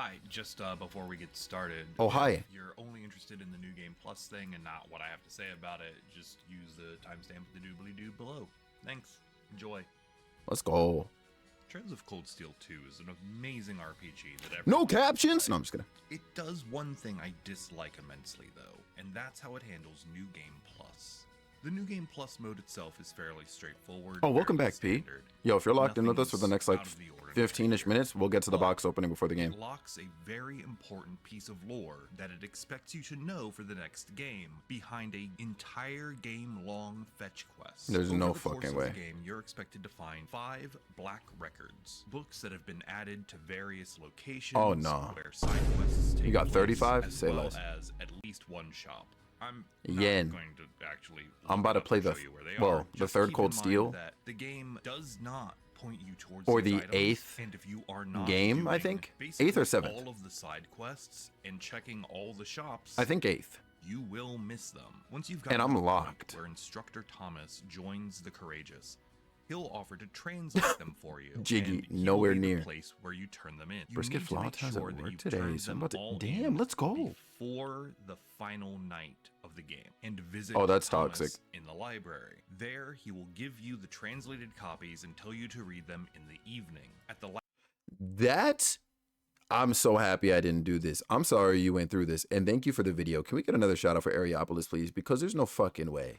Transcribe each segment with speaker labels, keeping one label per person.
Speaker 1: Hi, just before we get started,
Speaker 2: Oh,
Speaker 1: if
Speaker 2: hi.
Speaker 1: you're only interested in the New Game Plus thing and not what I have to say about it, just use the timestamp of the doobly-doo below. Thanks. Enjoy.
Speaker 2: Let's go.
Speaker 1: Trails of Cold Steel 2 is an amazing RPG that
Speaker 2: No
Speaker 1: everyone should
Speaker 2: captions?
Speaker 1: play.
Speaker 2: No, I'm just kidding.
Speaker 1: It does one thing I dislike immensely, though, and that's how it handles New Game Plus. The New Game Plus mode itself is fairly straightforward.
Speaker 2: Oh, welcome
Speaker 1: fairly
Speaker 2: back, P.
Speaker 1: standard.
Speaker 2: Yo, if you're locked in
Speaker 1: Nothing
Speaker 2: with us for the
Speaker 1: is
Speaker 2: next, like,
Speaker 1: out of the ordinary
Speaker 2: 15-ish
Speaker 1: here.
Speaker 2: minutes, we'll get to the
Speaker 1: But
Speaker 2: box opening before the game.
Speaker 1: It locks a very important piece of lore that it expects you to know for the next game behind a entire game-long fetch quest.
Speaker 2: There's
Speaker 1: Over
Speaker 2: no
Speaker 1: the course
Speaker 2: fucking
Speaker 1: of
Speaker 2: way.
Speaker 1: The game, you're expected to find 5 black records, books that have been added to various locations.
Speaker 2: Oh, no.
Speaker 1: Where side quests take
Speaker 2: You got
Speaker 1: place,
Speaker 2: 35?
Speaker 1: as
Speaker 2: Say
Speaker 1: well
Speaker 2: less.
Speaker 1: as at least one shop. I'm not
Speaker 2: Yen.
Speaker 1: going to actually.
Speaker 2: I'm
Speaker 1: look
Speaker 2: about to
Speaker 1: up
Speaker 2: play
Speaker 1: and
Speaker 2: the
Speaker 1: show you where they
Speaker 2: well,
Speaker 1: are.
Speaker 2: the
Speaker 1: Just
Speaker 2: third
Speaker 1: keep
Speaker 2: Cold
Speaker 1: in mind
Speaker 2: Steel.
Speaker 1: that the game does not point you towards
Speaker 2: Or
Speaker 1: these
Speaker 2: the
Speaker 1: items,
Speaker 2: 8th
Speaker 1: and if you are not
Speaker 2: game, I
Speaker 1: doing
Speaker 2: think?
Speaker 1: basically
Speaker 2: 8th or 7th?
Speaker 1: all of the side quests and checking all the shops,
Speaker 2: I think 8th.
Speaker 1: you will miss them. Once you've got
Speaker 2: And I'm locked.
Speaker 1: where Instructor Thomas joins the courageous, he'll offer to translate them for you.
Speaker 2: Jiggy,
Speaker 1: and he
Speaker 2: nowhere
Speaker 1: will be the
Speaker 2: near.
Speaker 1: place where you turn them in. You
Speaker 2: Brisket
Speaker 1: need to make
Speaker 2: Flauta has
Speaker 1: sure
Speaker 2: at
Speaker 1: that
Speaker 2: work
Speaker 1: you've
Speaker 2: today,
Speaker 1: turned
Speaker 2: so I'm
Speaker 1: them
Speaker 2: about to.
Speaker 1: all
Speaker 2: Damn,
Speaker 1: in
Speaker 2: let's go.
Speaker 1: before the final night of the game, and visit
Speaker 2: Oh, that's
Speaker 1: Thomas
Speaker 2: toxic.
Speaker 1: in the library. There, he will give you the translated copies and tell you to read them in the evening. At the
Speaker 2: That. I'm so happy I didn't do this. I'm sorry you went through this. And thank you for the video. Can we get another shout out for Areopolis, please? Because there's no fucking way.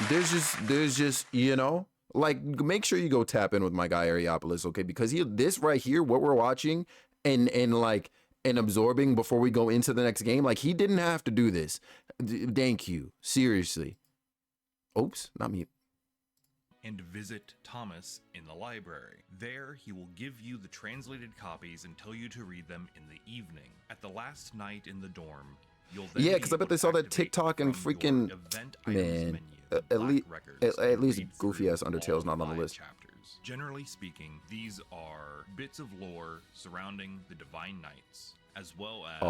Speaker 2: There's just, you know, like, make sure you go tap in with my guy Areopolis, okay? Because this right here, what we're watching and absorbing before we go into the next game, like, he didn't have to do this. Thank you. Seriously. Oops, not me.
Speaker 1: and visit Thomas in the library. There, he will give you the translated copies and tell you to read them in the evening. At the last night in the dorm, you'll then
Speaker 2: Yeah,
Speaker 1: be
Speaker 2: because I
Speaker 1: able
Speaker 2: bet they
Speaker 1: to
Speaker 2: saw that
Speaker 1: activate
Speaker 2: TikTok and
Speaker 1: from your
Speaker 2: freaking
Speaker 1: event items
Speaker 2: man.
Speaker 1: menu,
Speaker 2: At
Speaker 1: Black
Speaker 2: least,
Speaker 1: Records,
Speaker 2: at
Speaker 1: and
Speaker 2: least
Speaker 1: read
Speaker 2: goofy
Speaker 1: through
Speaker 2: ass Undertale's
Speaker 1: all
Speaker 2: not on the
Speaker 1: 5
Speaker 2: list.
Speaker 1: chapters. Generally speaking, these are bits of lore surrounding the Divine Knights, as well as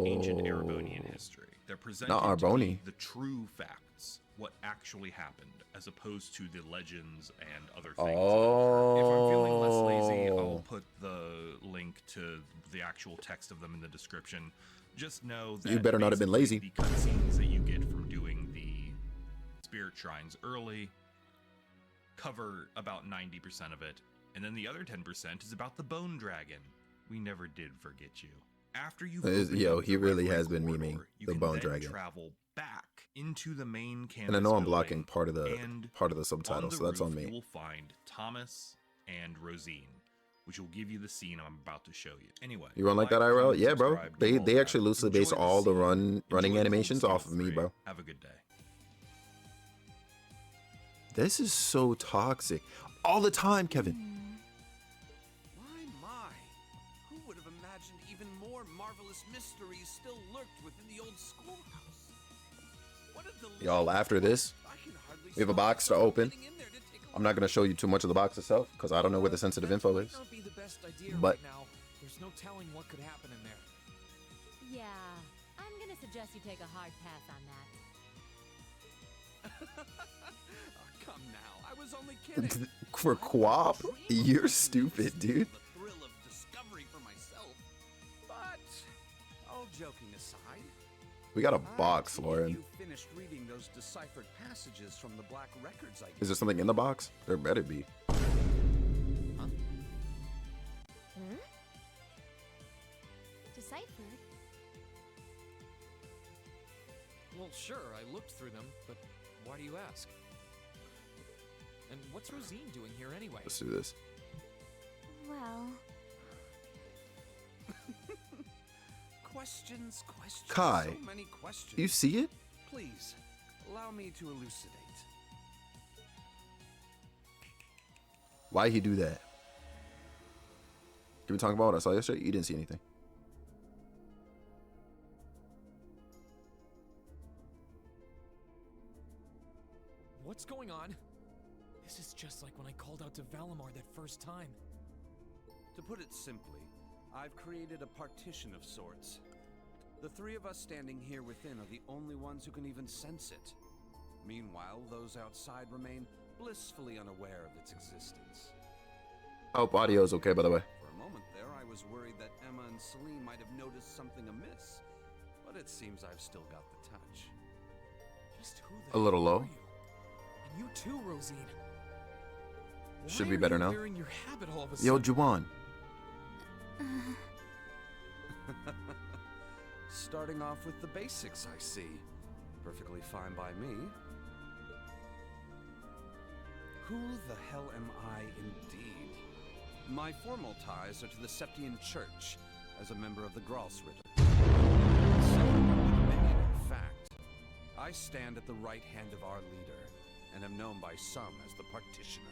Speaker 1: ancient Arbonian history. They're presented
Speaker 2: Not
Speaker 1: to be
Speaker 2: Arboni.
Speaker 1: the true facts, what actually happened, as opposed to the legends and other things. If I'm feeling less lazy, I'll put the link to the actual text of them in the description. Just know that
Speaker 2: You better not have been lazy.
Speaker 1: the cutscenes that you get from doing the spirit shrines early cover about 90% of it, and then the other 10% is about the bone dragon. We never did forget you. After you've opened
Speaker 2: Yo,
Speaker 1: up
Speaker 2: he
Speaker 1: the
Speaker 2: really
Speaker 1: Reverie
Speaker 2: has been
Speaker 1: corridor,
Speaker 2: memeing
Speaker 1: you
Speaker 2: the
Speaker 1: can
Speaker 2: bone
Speaker 1: then
Speaker 2: dragon.
Speaker 1: travel back into the main campus.
Speaker 2: And I know I'm
Speaker 1: building,
Speaker 2: blocking part of the
Speaker 1: and
Speaker 2: subtitle,
Speaker 1: on the
Speaker 2: so that's on
Speaker 1: roof,
Speaker 2: me.
Speaker 1: You will find Thomas and Rosine, which will give you the scene I'm about to show you. Anyway,
Speaker 2: You run like that, IRL?
Speaker 1: comment,
Speaker 2: Yeah, bro.
Speaker 1: subscribe, do all
Speaker 2: They
Speaker 1: that.
Speaker 2: actually loosely base
Speaker 1: Enjoy
Speaker 2: all the
Speaker 1: scene.
Speaker 2: running
Speaker 1: Enjoy
Speaker 2: animations
Speaker 1: Cold
Speaker 2: off
Speaker 1: Steel
Speaker 2: of me,
Speaker 1: 3.
Speaker 2: bro.
Speaker 1: Have a good day.
Speaker 2: This is so toxic. All the time, Kevin.
Speaker 3: My. Who would have imagined even more marvelous mysteries still lurked within the old schoolhouse? What a delight.
Speaker 2: Y'all, after this,
Speaker 3: I can hardly
Speaker 2: we have a
Speaker 3: stop
Speaker 2: box to
Speaker 3: myself
Speaker 2: open.
Speaker 3: getting in there to take a
Speaker 2: I'm not going to show you too much of the box itself because I don't know where the sensitive info
Speaker 4: Might
Speaker 2: is.
Speaker 4: not be the best idea
Speaker 2: But-
Speaker 4: right now. There's no telling what could happen in there.
Speaker 5: Yeah, I'm gonna suggest you take a hard pass on that.
Speaker 3: Oh, come now. I was only kidding.
Speaker 2: For Quap? You're stupid, dude.
Speaker 3: The thrill of discovery for myself. But all joking aside,
Speaker 2: We got a
Speaker 3: I
Speaker 2: box,
Speaker 3: see
Speaker 2: Lauren.
Speaker 3: You finished reading those deciphered passages from the Black Records I
Speaker 2: Is there something in the box? There better be.
Speaker 5: Hmm? Deciphered?
Speaker 4: Well, sure, I looked through them, but why do you ask? And what's Rosine doing here anyway?
Speaker 2: Let's do this.
Speaker 5: Well,
Speaker 3: Questions.
Speaker 2: Kai,
Speaker 3: So many questions.
Speaker 2: You see it?
Speaker 3: Please, allow me to elucidate.
Speaker 2: Why he do that? Can we talk about what I saw yesterday? You didn't see anything.
Speaker 4: What's going on? This is just like when I called out to Valimar that first time.
Speaker 3: To put it simply, I've created a partition of sorts. The three of us standing here within are the only ones who can even sense it. Meanwhile, those outside remain blissfully unaware of its existence.
Speaker 2: I hope audio is okay, by the way.
Speaker 3: For a moment there, I was worried that Emma and Celine might have noticed something amiss. But it seems I've still got the touch.
Speaker 4: Just who the
Speaker 2: A little
Speaker 4: hell
Speaker 2: low.
Speaker 4: are you? And you too, Rosine.
Speaker 2: Should
Speaker 4: Why
Speaker 2: be
Speaker 4: are
Speaker 2: better
Speaker 4: you
Speaker 2: now.
Speaker 4: wearing your habit all of a
Speaker 2: Yo,
Speaker 4: sudden?
Speaker 2: Juwan.
Speaker 3: Starting off with the basics, I see. Perfectly fine by me. Who the hell am I indeed? My formal ties are to the Septian Church as a member of the Gralsritter. In fact, I stand at the right hand of our leader and am known by some as the Partitioner.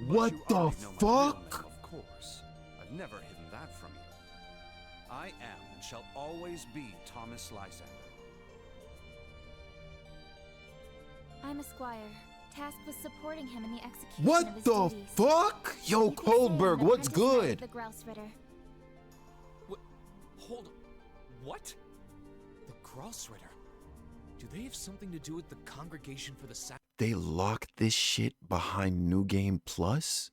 Speaker 3: But
Speaker 2: What
Speaker 3: you
Speaker 2: the
Speaker 3: already know my real
Speaker 2: fuck?
Speaker 3: name, of course. I've never hidden that from you. I am and shall always be Thomas Lysander.
Speaker 6: I'm a squire, tasked with supporting him in the execution of
Speaker 2: What
Speaker 6: his
Speaker 2: the
Speaker 6: duties.
Speaker 2: fuck? Yo,
Speaker 6: You could say I'm
Speaker 2: Coldberg,
Speaker 6: an
Speaker 2: what's
Speaker 6: apprentice knight of
Speaker 2: good?
Speaker 6: The Grousritter.
Speaker 4: What? Hold on. What? The Gralsritter? Do they have something to do with the Congregation for the
Speaker 2: They locked this shit behind New Game Plus?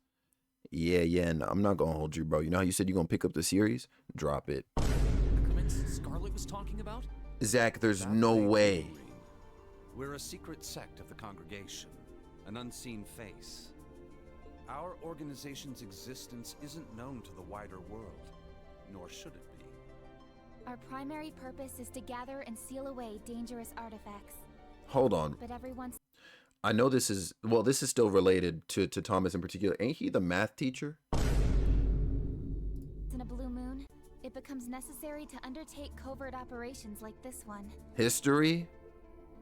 Speaker 2: Yeah, no, I'm not gonna hold you, bro. You know how you said you're gonna pick up the series? Drop it.
Speaker 4: Sacraments Scarlet was talking about?
Speaker 2: Zach, there's
Speaker 3: That
Speaker 2: no
Speaker 3: they do,
Speaker 2: way.
Speaker 3: Reed. We're a secret sect of the congregation, an unseen face. Our organization's existence isn't known to the wider world, nor should it be.
Speaker 6: Our primary purpose is to gather and seal away dangerous artifacts.
Speaker 2: Hold on.
Speaker 6: But every once
Speaker 2: I know this is, well, this is still related to Thomas in particular. Ain't he the math teacher?
Speaker 6: in a blue moon, it becomes necessary to undertake covert operations like this one.
Speaker 2: History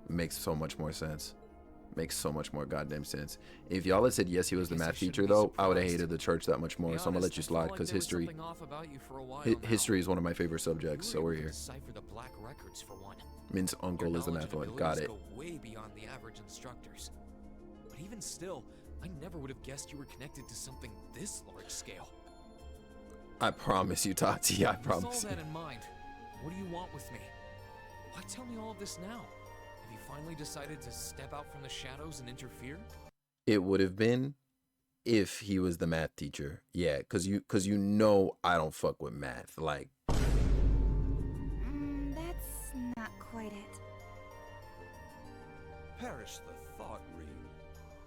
Speaker 2: makes so much more sense. Makes so much more goddamn sense. If y'all had said yes, he was the
Speaker 4: I guess I
Speaker 2: math
Speaker 4: shouldn't
Speaker 2: teacher,
Speaker 4: be
Speaker 2: though, I would have
Speaker 4: surprised.
Speaker 2: hated the church that much more.
Speaker 4: Be
Speaker 2: So I'm gonna let
Speaker 4: honest,
Speaker 2: you
Speaker 4: I felt
Speaker 2: slide
Speaker 4: like
Speaker 2: because
Speaker 4: there was
Speaker 2: history,
Speaker 4: something off about you for a while now.
Speaker 2: history is one of my favorite subjects. So
Speaker 4: You were
Speaker 2: we're
Speaker 4: able to
Speaker 2: here.
Speaker 4: decipher the Black Records for one.
Speaker 2: Min's uncle
Speaker 4: Your
Speaker 2: is the
Speaker 4: knowledge
Speaker 2: math
Speaker 4: and
Speaker 2: one. Got
Speaker 4: abilities
Speaker 2: it.
Speaker 4: Go way beyond the average instructors. But even still, I never would have guessed you were connected to something this large scale.
Speaker 2: I promise you, Tati. I
Speaker 4: With
Speaker 2: promise
Speaker 4: all
Speaker 2: you.
Speaker 4: that in mind, what do you want with me? Why tell me all of this now? Have you finally decided to step out from the shadows and interfere?
Speaker 2: It would have been if he was the math teacher. Yeah, cause you know I don't fuck with math. Like,
Speaker 6: That's not quite it.
Speaker 3: Perish the thought, Reed.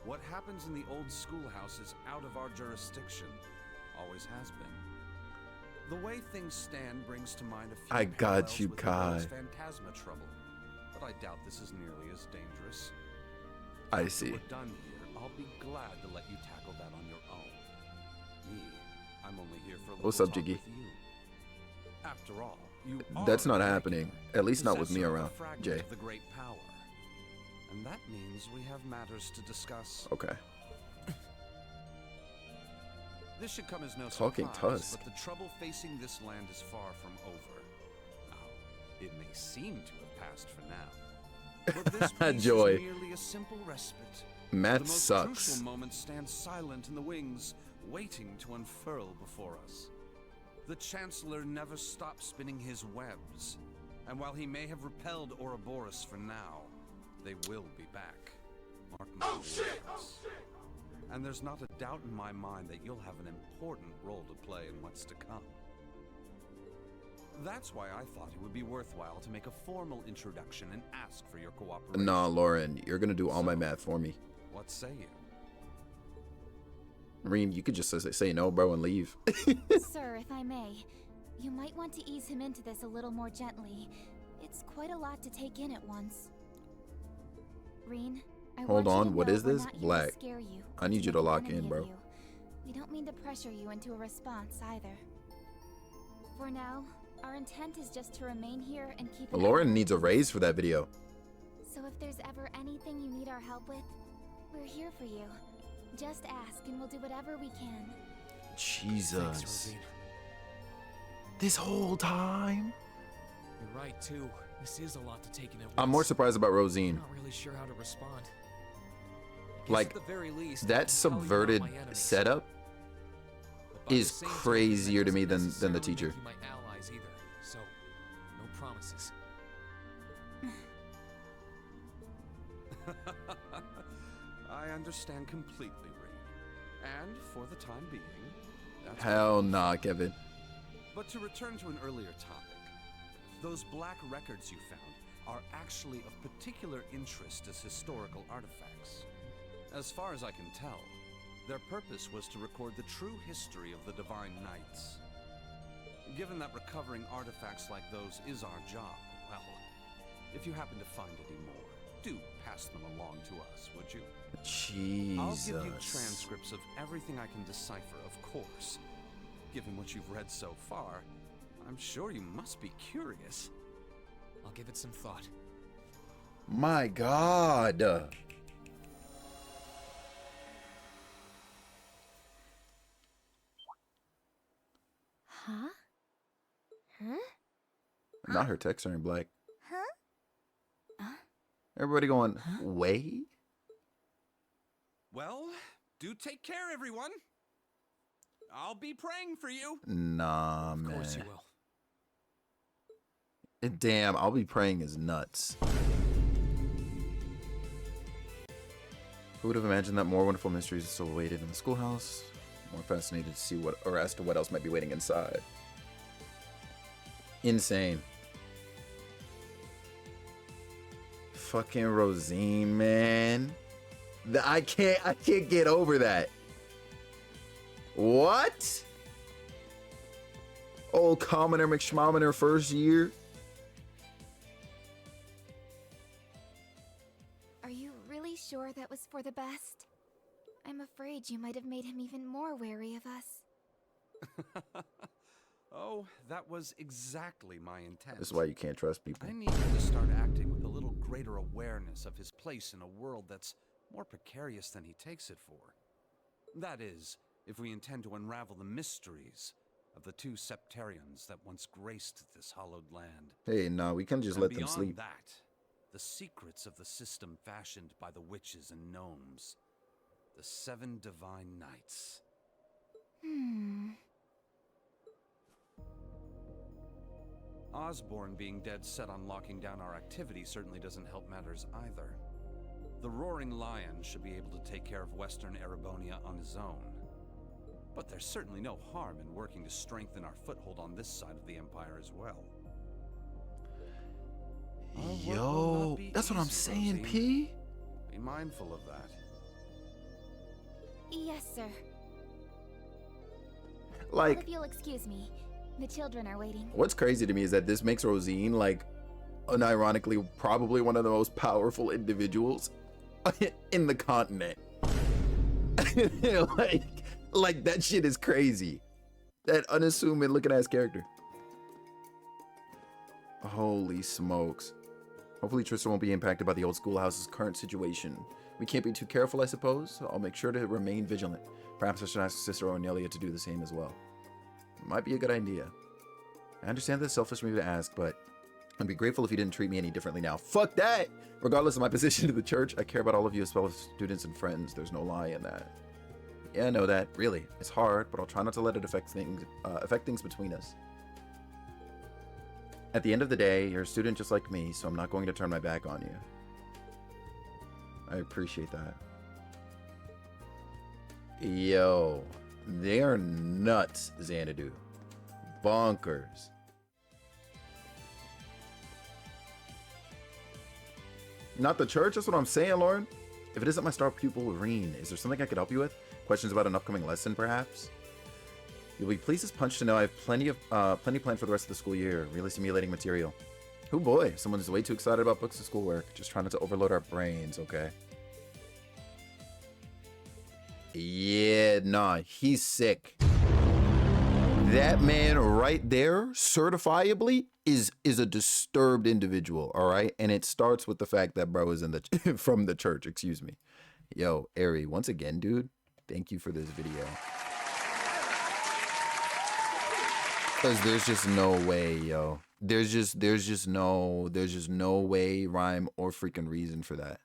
Speaker 3: What happens in the old schoolhouse is out of our jurisdiction. Always has been. The way things stand brings to mind a few
Speaker 2: I got
Speaker 3: parallels
Speaker 2: you,
Speaker 3: with the world's
Speaker 2: Kai.
Speaker 3: Phantasma trouble, but I doubt this is nearly as dangerous.
Speaker 2: I
Speaker 3: After
Speaker 2: see.
Speaker 3: we're done here, I'll be glad to let you tackle that on your own. Me, I'm only here for a
Speaker 2: What's
Speaker 3: little
Speaker 2: up,
Speaker 3: talk
Speaker 2: Jiggy?
Speaker 3: with you. After all, you are
Speaker 2: That's not
Speaker 3: a
Speaker 2: happening.
Speaker 3: Draken,
Speaker 2: At least not with me
Speaker 3: possessor of a
Speaker 2: around,
Speaker 3: fragment
Speaker 2: Jay.
Speaker 3: of the great power. And that means we have matters to discuss.
Speaker 2: Okay.
Speaker 3: This should come as no
Speaker 2: Talking
Speaker 3: surprise,
Speaker 2: Tusk.
Speaker 3: but the trouble facing this land is far from over. Now, it may seem to have passed for now, but this peace
Speaker 2: Joy.
Speaker 3: is merely a simple respite.
Speaker 2: Math
Speaker 3: The most
Speaker 2: sucks.
Speaker 3: crucial moments stand silent in the wings, waiting to unfurl before us. The Chancellor never stops spinning his webs, and while he may have repelled Ouroboros for now, they will be back. Mark my words. And there's not a doubt in my mind that you'll have an important role to play in what's to come. That's why I thought it would be worthwhile to make a formal introduction and ask for your cooperation.
Speaker 2: Nah, Lauren, you're gonna do all my math for me.
Speaker 3: What say you?
Speaker 2: Reem, you could just say no, bro, and leave.
Speaker 6: Sir, if I may, you might want to ease him into this a little more gently. It's quite a lot to take in at once. Reen, I
Speaker 2: Hold
Speaker 6: want you
Speaker 2: on,
Speaker 6: to
Speaker 2: what
Speaker 6: know
Speaker 2: is
Speaker 6: we're
Speaker 2: this?
Speaker 6: not here to
Speaker 2: Black.
Speaker 6: scare you,
Speaker 2: I need you
Speaker 6: make
Speaker 2: to
Speaker 6: an
Speaker 2: lock
Speaker 6: enemy
Speaker 2: in,
Speaker 6: of
Speaker 2: bro.
Speaker 6: you. We don't mean to pressure you into a response either. For now, our intent is just to remain here and keep an eye
Speaker 2: Lauren
Speaker 6: on
Speaker 2: needs a
Speaker 6: things.
Speaker 2: raise for that video.
Speaker 6: So if there's ever anything you need our help with, we're here for you. Just ask and we'll do whatever we can.
Speaker 4: Thanks,
Speaker 2: Jesus.
Speaker 4: Rosine.
Speaker 2: This whole time?
Speaker 4: You're right, too. This is a lot to take in at once.
Speaker 2: I'm more surprised about
Speaker 4: I'm
Speaker 2: Rosine.
Speaker 4: not really sure how to respond. Guess
Speaker 2: Like,
Speaker 4: at the very least,
Speaker 2: that
Speaker 4: I can tell you're not
Speaker 2: subverted
Speaker 4: my enemies.
Speaker 2: setup
Speaker 4: But by the
Speaker 2: is
Speaker 4: same token,
Speaker 2: crazier
Speaker 4: that
Speaker 2: to me
Speaker 4: doesn't
Speaker 2: than the
Speaker 4: necessarily
Speaker 2: teacher.
Speaker 4: make you my allies either. So, no promises.
Speaker 3: I understand completely, Reed. And for the time being, that's
Speaker 2: Hell nah, Kevin.
Speaker 3: But to return to an earlier topic, those black records you found are actually of particular interest as historical artifacts. As far as I can tell, their purpose was to record the true history of the Divine Knights. Given that recovering artifacts like those is our job, well, if you happen to find any more, do pass them along to us, would you?
Speaker 2: Jesus.
Speaker 3: I'll give you transcripts of everything I can decipher, of course. Given what you've read so far, I'm sure you must be curious.
Speaker 4: I'll give it some thought.
Speaker 2: My God.
Speaker 6: Huh? Huh?
Speaker 2: Not her text are in black.
Speaker 6: Huh?
Speaker 2: Everybody going, way?
Speaker 3: Well, do take care, everyone. I'll be praying for you.
Speaker 2: Nah,
Speaker 4: Of
Speaker 2: man.
Speaker 4: course you will.
Speaker 2: Damn, I'll be praying is nuts. Who would have imagined that more wonderful mysteries still waited in the schoolhouse? More fascinated to see what, or as to what else might be waiting inside. Insane. Fucking Rosine, man. I can't get over that. What? Old Commoner McSchmalmoner first year.
Speaker 6: Are you really sure that was for the best? I'm afraid you might have made him even more wary of us.
Speaker 3: Oh, that was exactly my intent.
Speaker 2: This is why you can't trust people.
Speaker 3: I need him to start acting with a little greater awareness of his place in a world that's more precarious than he takes it for. That is, if we intend to unravel the mysteries of the two Septarians that once graced this hallowed land.
Speaker 2: Hey, nah, we can just
Speaker 3: And
Speaker 2: let them
Speaker 3: beyond
Speaker 2: sleep.
Speaker 3: that, the secrets of the system fashioned by the witches and gnomes. The 7 Divine Knights. Osborne being dead set on locking down our activity certainly doesn't help matters either. The Roaring Lion should be able to take care of Western Erebonia on his own. But there's certainly no harm in working to strengthen our foothold on this side of the Empire as well. Our work will
Speaker 2: Yo,
Speaker 3: not be
Speaker 2: that's what I'm
Speaker 3: easy,
Speaker 2: saying,
Speaker 3: Rosine.
Speaker 2: P.
Speaker 3: Be mindful of that.
Speaker 6: Yes, sir. Well,
Speaker 2: Like,
Speaker 6: if you'll excuse me, the children are waiting.
Speaker 2: what's crazy to me is that this makes Rosine, like, unironically, probably one of the most powerful individuals in the continent. like that shit is crazy. That unassuming looking ass character. Holy smokes. Hopefully Trista won't be impacted by the old schoolhouse's current situation. We can't be too careful, I suppose. I'll make sure to remain vigilant. Perhaps I should ask Sister Ornelia to do the same as well. Might be a good idea. I understand that it's selfish of me to ask, but I'd be grateful if you didn't treat me any differently now. Fuck that! Regardless of my position in the church, I care about all of you as fellow students and friends. There's no lie in that. Yeah, I know that. Really. It's hard, but I'll try not to let it affect things between us. At the end of the day, you're a student just like me, so I'm not going to turn my back on you. I appreciate that. Yo, they are nuts, Xanadu. Bonkers. Not the church, that's what I'm saying, Lauren. If it isn't my star pupil, Reen, is there something I could help you with? Questions about an upcoming lesson, perhaps? You'll be pleased as punch to know I have plenty planned for the rest of the school year. Really stimulating material. Oh boy, someone's way too excited about books and schoolwork. Just trying not to overload our brains, okay? Yeah, nah, he's sick. That man right there, certifiably, is a disturbed individual, all right? And it starts with the fact that bro is in the from the church, excuse me. Yo, Ari, once again, dude, thank you for this video. Because there's just no way, yo. There's just no way, rhyme, or freaking reason for that.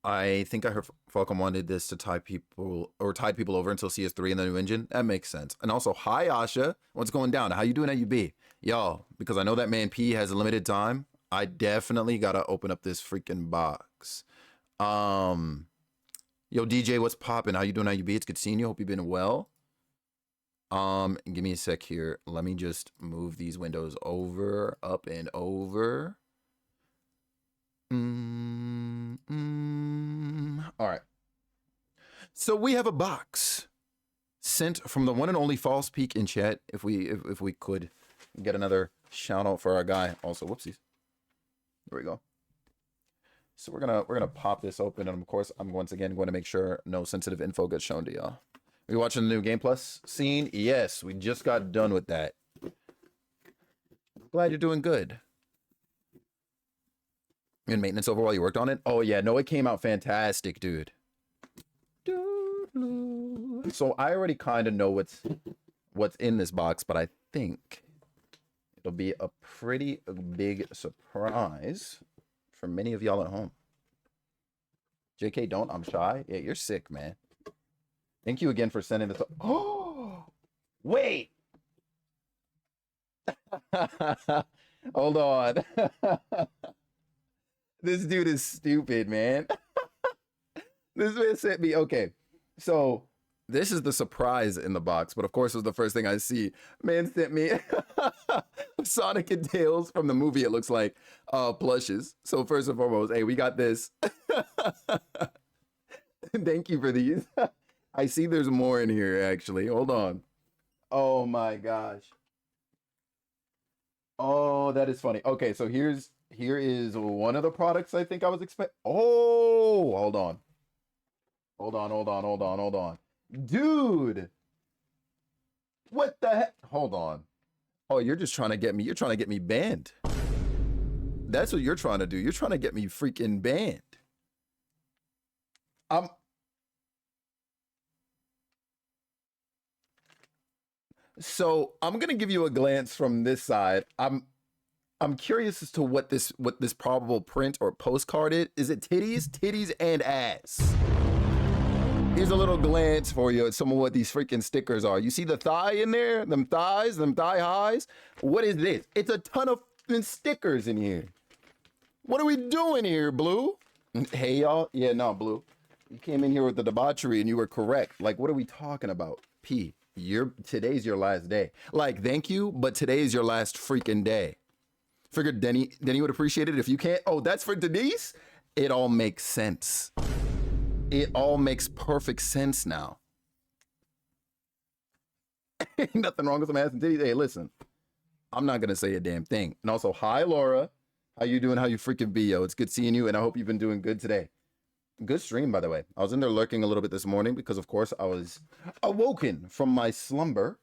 Speaker 2: I think I heard Falcom wanted this to tide people over until CS3 and the new engine. That makes sense. And also, hi Asha, what's going down? How you doing at UB? Y'all, because I know that man P has a limited time, I definitely gotta open up this freaking box. Yo, DJ, what's poppin'? How you doing? How you be? It's good seeing you. Hope you've been well. Give me a sec here. Let me just move these windows over, up and over. All right. So we have a box sent from the one and only False Peak in chat. If we could get another shout out for our guy. Also, whoopsies. There we go. So we're gonna pop this open, and of course, I'm once again going to make sure no sensitive info gets shown to y'all. Are you watching the new Game Plus scene? Yes, we just got done with that. Glad you're doing good. In maintenance over while you worked on it? Oh yeah, no, it came out fantastic, dude. So I already kind of know what's in this box, but I think it'll be a pretty big surprise for many of y'all at home. JK, don't. I'm shy. Yeah, you're sick, man. Thank you again for sending this. Oh, wait. Hold on. This dude is stupid, man. This man sent me. Okay, so this is the surprise in the box, but of course, it was the first thing I see. Man sent me Sonic and Tails from the movie. It looks like plushes. So first and foremost, hey, we got this. Thank you for these. I see there's more in here actually. Hold on. Oh my gosh. Oh, that is funny. Okay, so here is one of the products I think I was expecting. Oh, hold on. Hold on. Dude. What the heck? Hold on. Oh, you're just trying to get me. You're trying to get me banned. That's what you're trying to do. You're trying to get me freaking banned. So I'm gonna give you a glance from this side. I'm curious as to what this probable print or postcard is. Is it titties and ass? Here's a little glance for you at some of what these freaking stickers are. You see the thigh in there? Them thighs, them thigh highs? What is this? It's a ton of stickers in here. What are we doing here, Blue? Hey, y'all. Yeah, no, Blue. You came in here with the debauchery and you were correct. Like, what are we talking about? P, today's your last day. Like, thank you, but today's your last freaking day. Figured Denny would appreciate it if you can't. Oh, that's for Denise? It all makes sense. It all makes perfect sense now. Ain't nothing wrong with some ass and titties. Hey, listen, I'm not gonna say a damn thing. And also, hi Laura, how you doing? How you freaking be, yo? It's good seeing you, and I hope you've been doing good today. Good stream, by the way. I was in there lurking a little bit this morning because, of course, I was awoken from my slumber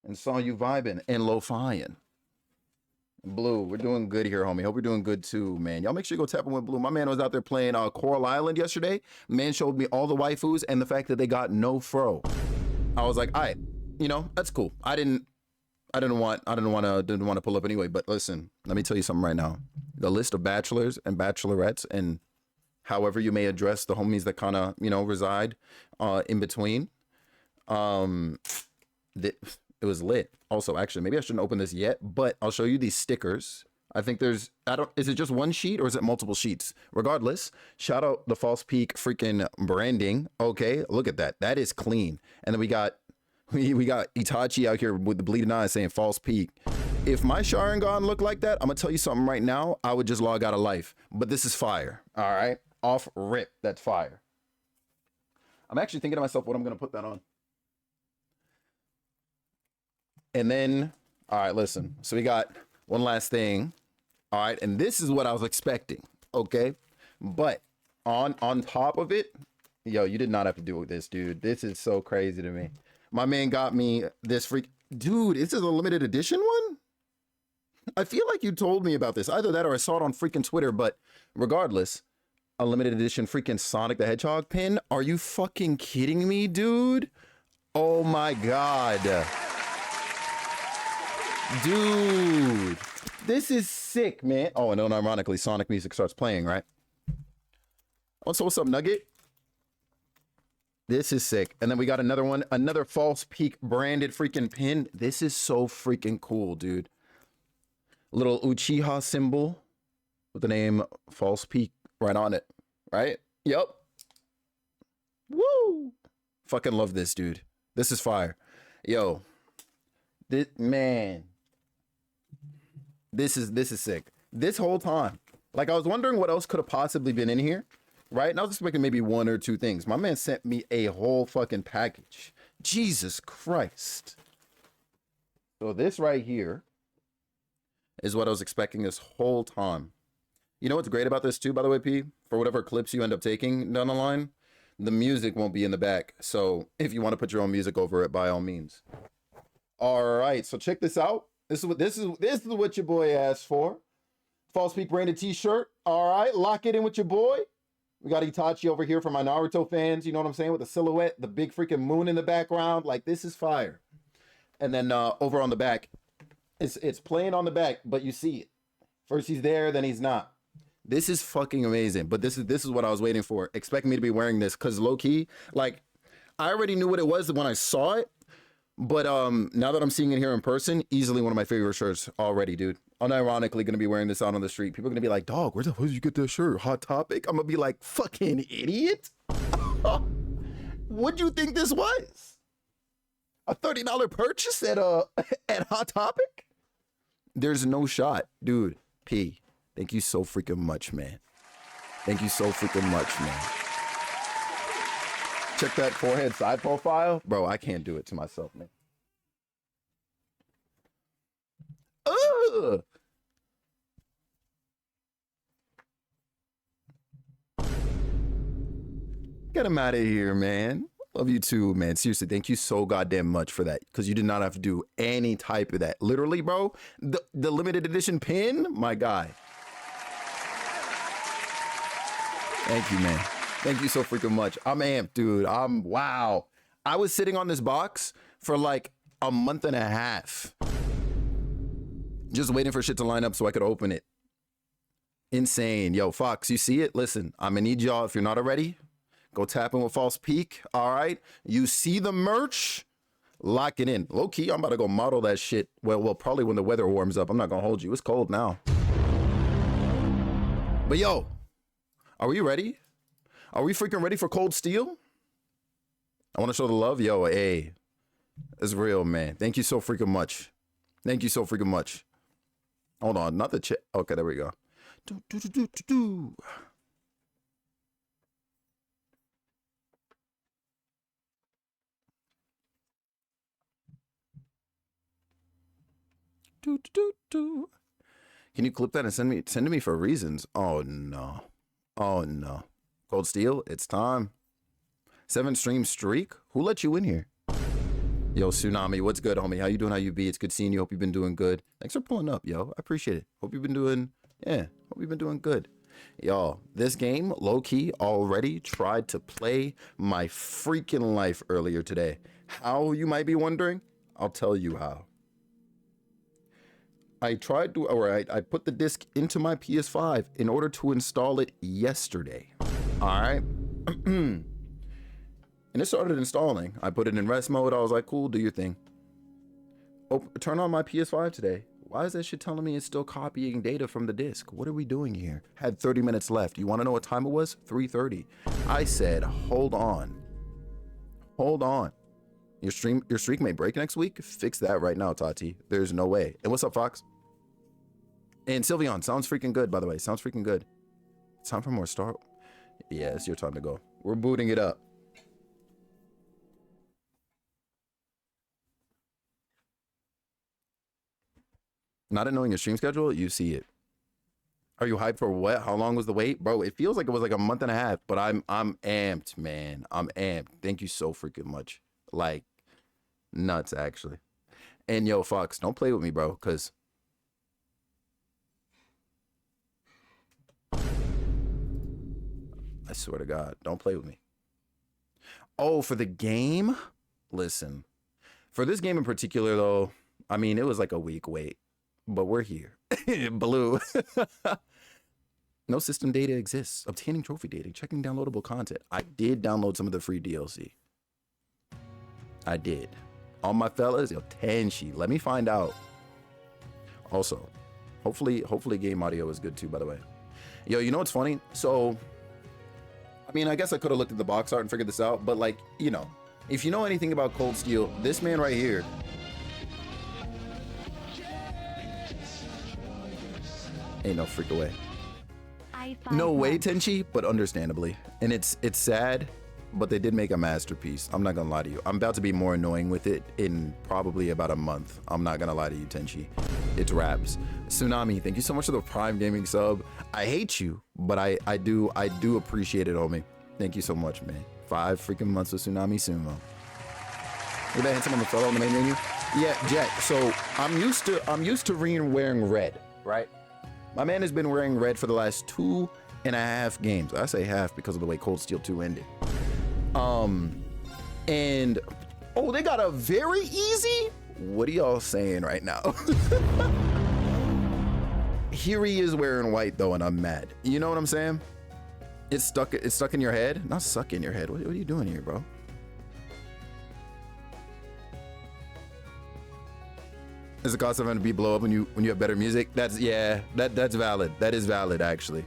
Speaker 2: and saw you vibing and lo-fiing. Blue, we're doing good here, homie. Hope you're doing good too, man. Y'all make sure you go tap in with Blue. My man was out there playing Coral Island yesterday. Man showed me all the waifus and the fact that they got no fro. I was like, all right, that's cool. I didn't want to pull up anyway. But listen, let me tell you something right now. The list of bachelors and bachelorettes and however you may address the homies that kind of reside in between, it was lit. Also, actually, maybe I shouldn't open this yet, but I'll show you these stickers. I think is it just one sheet or is it multiple sheets? Regardless, shout out the False Peak freaking branding. Okay, look at that. That is clean. And then we got Itachi out here with the bleeding eyes saying False Peak. If my Sharingan looked like that, I'm gonna tell you something right now, I would just log out of life. But this is fire. All right, off rip, that's fire. I'm actually thinking to myself what I'm gonna put that on. And then, all right, listen. So we got one last thing. All right, and this is what I was expecting. Okay, but on top of it, yo, you did not have to do this, dude. This is so crazy to me. My man got me this dude. This is a limited edition one. I feel like you told me about this. Either that or I saw it on freaking Twitter. But regardless, a limited edition freaking Sonic the Hedgehog pin. Are you fucking kidding me, dude? Oh my god. Dude, this is sick, man. Oh, and unironically, Sonic music starts playing, right? Oh, so what's up, Nugget? This is sick. And then we got another one, another False Peak branded freaking pin. This is so freaking cool, dude. Little Uchiha symbol with the name False Peak right on it, right? Yep. Woo! Fucking love this, dude. This is fire. Yo, this man. This is sick. This whole time, like I was wondering what else could have possibly been in here, right? And I was expecting maybe one or two things. My man sent me a whole fucking package. Jesus Christ. So this right here is what I was expecting this whole time. You know what's great about this too, by the way, P? For whatever clips you end up taking down the line, the music won't be in the back. So if you want to put your own music over it, by all means. All right, so check this out. This is what your boy asked for. False Peak branded t-shirt. All right, lock it in with your boy. We got Itachi over here for my Naruto fans. You know what I'm saying? With the silhouette, the big freaking moon in the background. Like, this is fire. And then over on the back, it's playing on the back, but you see it. First he's there, then he's not. This is fucking amazing. But this is what I was waiting for. Expect me to be wearing this because low key, like, I already knew what it was when I saw it. But now that I'm seeing it here in person, easily one of my favorite shirts already, dude. Unironically gonna be wearing this out on the street. People are gonna be like, dog, where the hell did you get that shirt? Hot Topic? I'm gonna be like, fucking idiot. What'd you think this was? A $30 purchase at Hot Topic? There's no shot. Dude, P, thank you so freaking much, man. Thank you so freaking much, man. Check that forehead side profile. Bro, I can't do it to myself, man. Ugh. Get him out of here, man. Love you too, man. Seriously, thank you so goddamn much for that. Because you did not have to do any type of that. Literally, bro, the limited edition pin, my guy. Thank you, man. Thank you so freaking much. I'm amped, dude. Wow. I was sitting on this box for like a month and a half. Just waiting for shit to line up so I could open it. Insane. Yo, Fox, you see it? Listen, I'm gonna need y'all, if you're not already, go tap in with False Peak, all right? You see the merch? Lock it in. Low key, I'm about to go model that shit. Well, probably when the weather warms up. I'm not gonna hold you. It's cold now. But yo, are we ready? Are we freaking ready for Cold Steel? I want to show the love. Yo, hey, it's real, man. Thank you so freaking much. Thank you so freaking much. Hold on, not the chat. Okay, there we go. Can you clip that and send it to me for reasons? Oh no. Oh no. Cold Steel, it's time. 7-stream streak? Who let you in here? Yo, Tsunami, what's good, homie? How you doing? How you be? It's good seeing you. Hope you've been doing good. Thanks for pulling up, yo. I appreciate it. Hope you've been doing, hope you've been doing good. Y'all, this game, low-key, already tried to play my freaking life earlier today. How, you might be wondering? I'll tell you how. I put the disc into my PS5 in order to install it yesterday. All right. And it started installing. I put it in rest mode. I was like, cool, do your thing. Oh, turn on my PS5 today. Why is that shit telling me it's still copying data from the disc? What are we doing here? Had 30 minutes left. You want to know what time it was? 3:30. I said, hold on. Hold on. Your streak may break next week? Fix that right now, Tati. There's no way. And what's up, Fox? And Sylveon, sounds freaking good, by the way. Sounds freaking good. It's time for more Star. Yeah, it's your time to go. We're booting it up. Not knowing your stream schedule, you see it. Are you hyped for what? How long was the wait? Bro, it feels like it was like a month and a half, but I'm amped, man. I'm amped. Thank you so freaking much. Like, nuts, actually. And yo, Fox, don't play with me, bro, because I swear to God, don't play with me. Oh, for the game? Listen, for this game in particular, though, I mean, it was like a week wait, but we're here. Blue. No system data exists. Obtaining trophy data, checking downloadable content. I did download some of the free DLC. I did. All my fellas, yo, Tenshi. Let me find out. Also, hopefully game audio is good too, by the way. Yo, you know what's funny? So I mean, I guess I could have looked at the box art and figured this out, but like, you know, if you know anything about Cold Steel, this man right here. Ain't no freak away. No way, Tenchi, but understandably. And it's sad, but they did make a masterpiece. I'm not gonna lie to you. I'm about to be more annoying with it in probably about a month. I'm not gonna lie to you, Tenchi. It's raps. Tsunami, thank you so much for the Prime Gaming sub. I hate you, but I do appreciate it, homie. Thank you so much, man. 5 freaking months with Tsunami Sumo. Look at that handsome on the fellow on the main menu. Yeah, Jack. So I'm used to Reen wearing red, right? My man has been wearing red for the last 2.5 games. I say half because of the way Cold Steel 2 ended. And oh, they got a very easy. What are y'all saying right now? Here he is wearing white though, and I'm mad. You know what I'm saying? It's stuck in your head. Not stuck in your head. What are you doing here, bro? Is the cost of MB blow up when you have better music? That's valid. That is valid actually.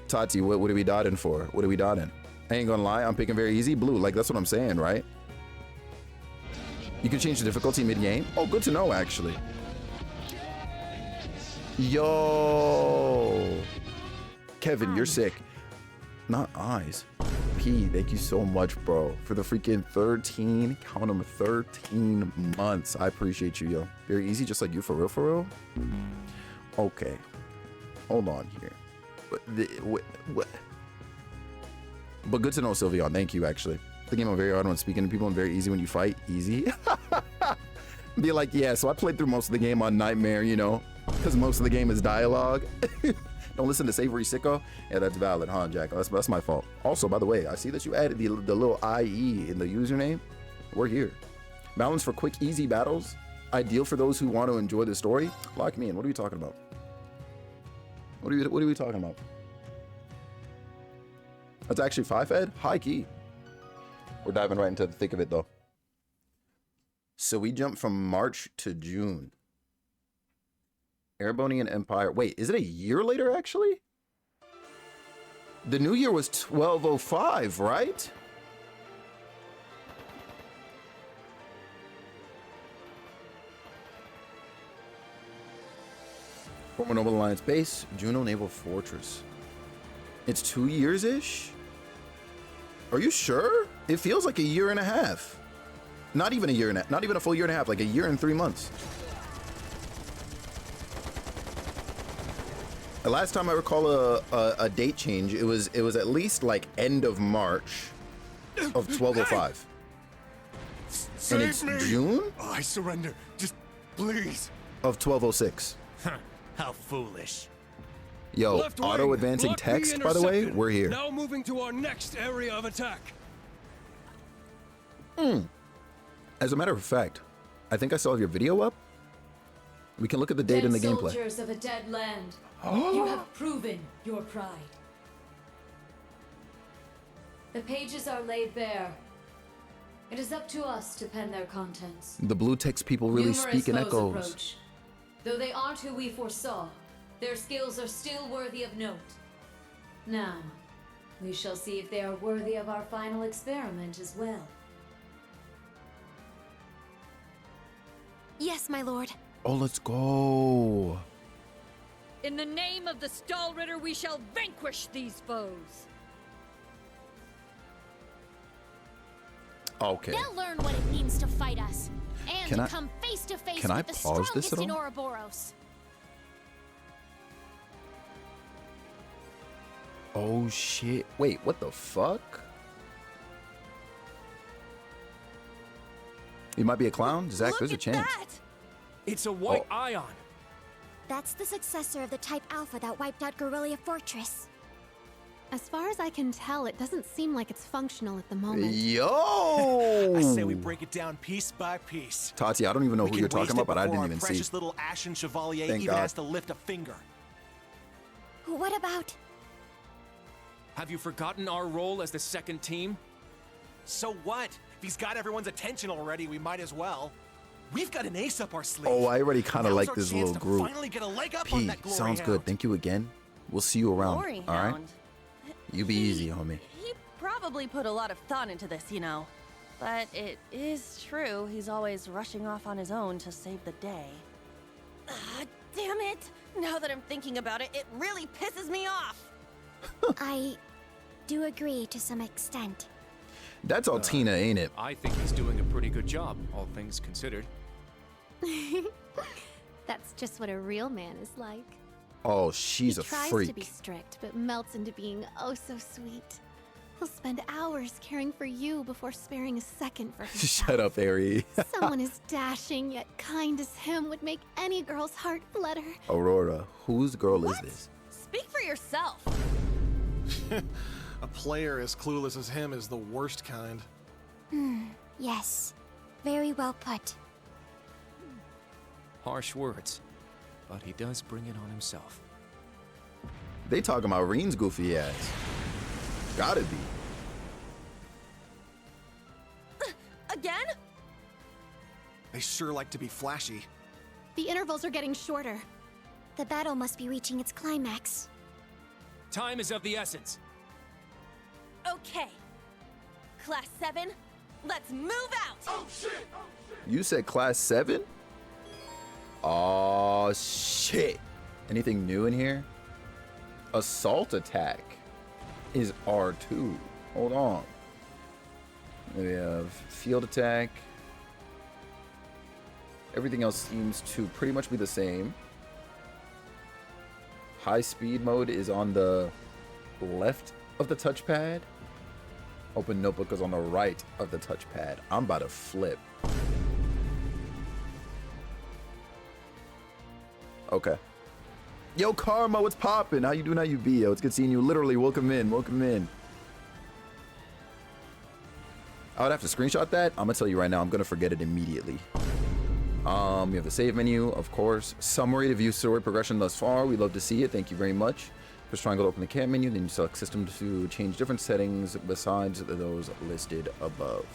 Speaker 2: Tati, what are we dotting for? What are we dotting? I ain't gonna lie, I'm picking very easy. Blue, like that's what I'm saying, right? You can change the difficulty mid-game. Oh, good to know actually. Yo, Kevin, you're sick. Not eyes. P, thank you so much, bro, for the freaking 13, count them, 13 months. I appreciate you, yo. Very easy, just like you, for real? Okay, hold on here. What? But good to know, Sylveon. Thank you, actually. The game I'm very hard when speaking to people and very easy when you fight. Easy. Be like, yeah, so I played through most of the game on Nightmare, you know, because most of the game is dialogue. Don't listen to Savory Sicko. Yeah, that's valid, huh, Jack? That's my fault. Also, by the way, I see that you added the little IE in the username. We're here. Balance for quick, easy battles. Ideal for those who want to enjoy the story. Lock me in. What are we talking about? What are we talking about? That's actually 5 Ed? High key. We're diving right into the thick of it, though. So we jumped from March to June. Erebonian Empire. Wait, is it a year later, actually? The new year was 1205, right? Former Noble Alliance base, Juno Naval Fortress. It's 2 years-ish? Are you sure? It feels like a year and a half. Not even a year and a half, not even a full year and a half, like a year and 3 months. The last time I recall a date change, it was at least like end of March of 1205. And it's June?
Speaker 7: Oh, I surrender. Just please.
Speaker 2: Of 1206.
Speaker 7: How foolish.
Speaker 2: Yo,
Speaker 3: Left wing,
Speaker 2: auto advancing
Speaker 3: block B
Speaker 2: text, by the way,
Speaker 3: intercepted.
Speaker 2: we're here.
Speaker 3: Now moving to our next area of attack.
Speaker 2: As a matter of fact, I think I saw your video up. We can look at the date in the gameplay.
Speaker 8: Soldiers of a dead land, you have proven your pride. The pages are laid bare. It is up to us to pen their contents.
Speaker 2: The blue text people really
Speaker 8: Numerous
Speaker 2: speak in
Speaker 8: foes
Speaker 2: echoes.
Speaker 8: approach. Though they aren't who we foresaw, their skills are still worthy of note. Now, we shall see if they are worthy of our final experiment as well.
Speaker 6: Yes, my lord.
Speaker 2: Oh, let's go.
Speaker 5: In the name of the Stahlritter, we shall vanquish these foes.
Speaker 2: Okay.
Speaker 6: They'll learn what it means to fight us. And
Speaker 2: Can
Speaker 6: to
Speaker 2: I-
Speaker 6: come face to face
Speaker 2: can I
Speaker 6: with the
Speaker 2: pause this
Speaker 6: strongest
Speaker 2: at
Speaker 6: in
Speaker 2: all?
Speaker 6: Ouroboros.
Speaker 2: Oh shit. Wait, what the fuck? You might be a clown? Zach,
Speaker 6: Look
Speaker 2: there's a
Speaker 6: at
Speaker 2: chance.
Speaker 6: that!
Speaker 4: It's a white
Speaker 2: Oh.
Speaker 4: ion.
Speaker 6: That's the successor of the Type Alpha that wiped out Guerrilla Fortress.
Speaker 9: As far as I can tell, it doesn't seem like it's functional at the moment.
Speaker 2: Yo!
Speaker 7: I say we break it down piece by piece.
Speaker 2: Tati, I don't even know
Speaker 7: We
Speaker 2: who
Speaker 7: can
Speaker 2: you're talking
Speaker 7: waste
Speaker 2: about,
Speaker 7: it
Speaker 2: but I
Speaker 7: before
Speaker 2: didn't even
Speaker 7: our
Speaker 2: see.
Speaker 7: precious little Ashen Chevalier
Speaker 2: Thank
Speaker 7: even
Speaker 2: God.
Speaker 7: has to lift a finger.
Speaker 6: What about...
Speaker 4: Have you forgotten our role as the second team?
Speaker 7: So what? If he's got everyone's attention already, we might as well. We've got an ace up our sleeve.
Speaker 2: Oh, I already kind of
Speaker 7: Now's
Speaker 2: like
Speaker 7: our
Speaker 2: this
Speaker 7: chance
Speaker 2: little
Speaker 7: to
Speaker 2: group.
Speaker 7: Finally get a leg up on
Speaker 2: P,
Speaker 7: that glory
Speaker 2: sounds good.
Speaker 7: hound.
Speaker 2: Thank you again. We'll see you around. All right? You be easy, homie.
Speaker 10: He probably put a lot of thought into this, you know. But it is true, he's always rushing off on his own to save the day. Damn it! Now that I'm thinking about it, it really pisses me off!
Speaker 11: I do agree to some extent.
Speaker 2: That's all Tina, ain't it?
Speaker 4: I think he's doing a pretty good job, all things considered.
Speaker 9: That's just what a real man is like.
Speaker 2: Oh, she's
Speaker 9: He
Speaker 2: a
Speaker 9: tries
Speaker 2: freak.
Speaker 9: to be strict, but melts into being oh so sweet. He'll spend hours caring for you before sparing a second for himself.
Speaker 2: Shut up, Harry.
Speaker 9: Someone as dashing yet kind as him would make any girl's heart flutter.
Speaker 2: Aurora, whose girl is this?
Speaker 10: Speak for yourself!
Speaker 7: A player as clueless as him is the worst kind.
Speaker 11: Yes. Very well put.
Speaker 4: Harsh words, but he does bring it on himself.
Speaker 2: They talking about Reen's goofy ass. Gotta be.
Speaker 10: Again?
Speaker 7: They sure like to be flashy.
Speaker 9: The intervals are getting shorter.
Speaker 11: The battle must be reaching its climax.
Speaker 4: Time is of the essence.
Speaker 10: Okay. Class 7, let's move out!
Speaker 2: You said class 7? Oh shit. Anything new in here? Assault attack is R2. Hold on. We have field attack. Everything else seems to pretty much be the same. High speed mode is on the left of the touchpad. Open notebook is on the right of the touchpad. I'm about to flip. Okay. Yo, Karma, what's poppin'? How you doing? How you be? Yo, it's good seeing you. Literally, welcome in. Welcome in. I would have to screenshot that. I'm gonna tell you right now, I'm gonna forget it immediately. We have the save menu, of course. Summary to view story progression thus far. We'd love to see it. Thank you very much. Press triangle to open the camp menu, then you select system to change different settings besides those listed above.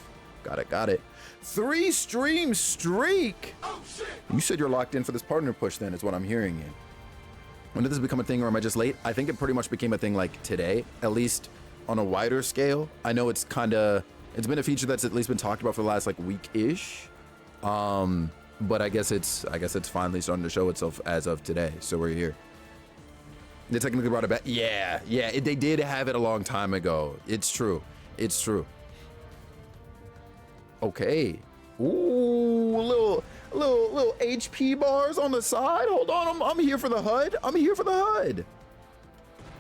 Speaker 2: Got it, got it. 3 stream streak! Oh, shit. You said you're locked in for this partner push then, is what I'm hearing you. When did this become a thing, or am I just late? I think it pretty much became a thing like today, at least on a wider scale. I know it's been a feature that's at least been talked about for the last like week-ish. But I guess it's finally starting to show itself as of today. So we're here. They technically brought it back. Yeah, they did have it a long time ago. It's true. It's true. Okay. Ooh, a little HP bars on the side. Hold on, I'm here for the HUD. I'm here for the HUD.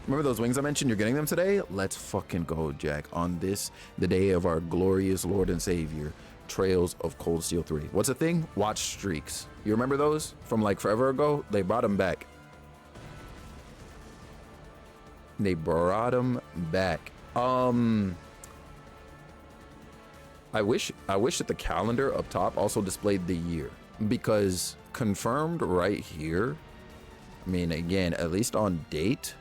Speaker 2: Remember those wings I mentioned? You're getting them today? Let's fucking go, Jack. On this, the day of our glorious Lord and Savior, Trails of Cold Steel 3. What's the thing? Watch streaks. You remember those from like forever ago? They brought them back. They brought them back. I wish that the calendar up top also displayed the year, because confirmed right here, I mean, again, at least on date,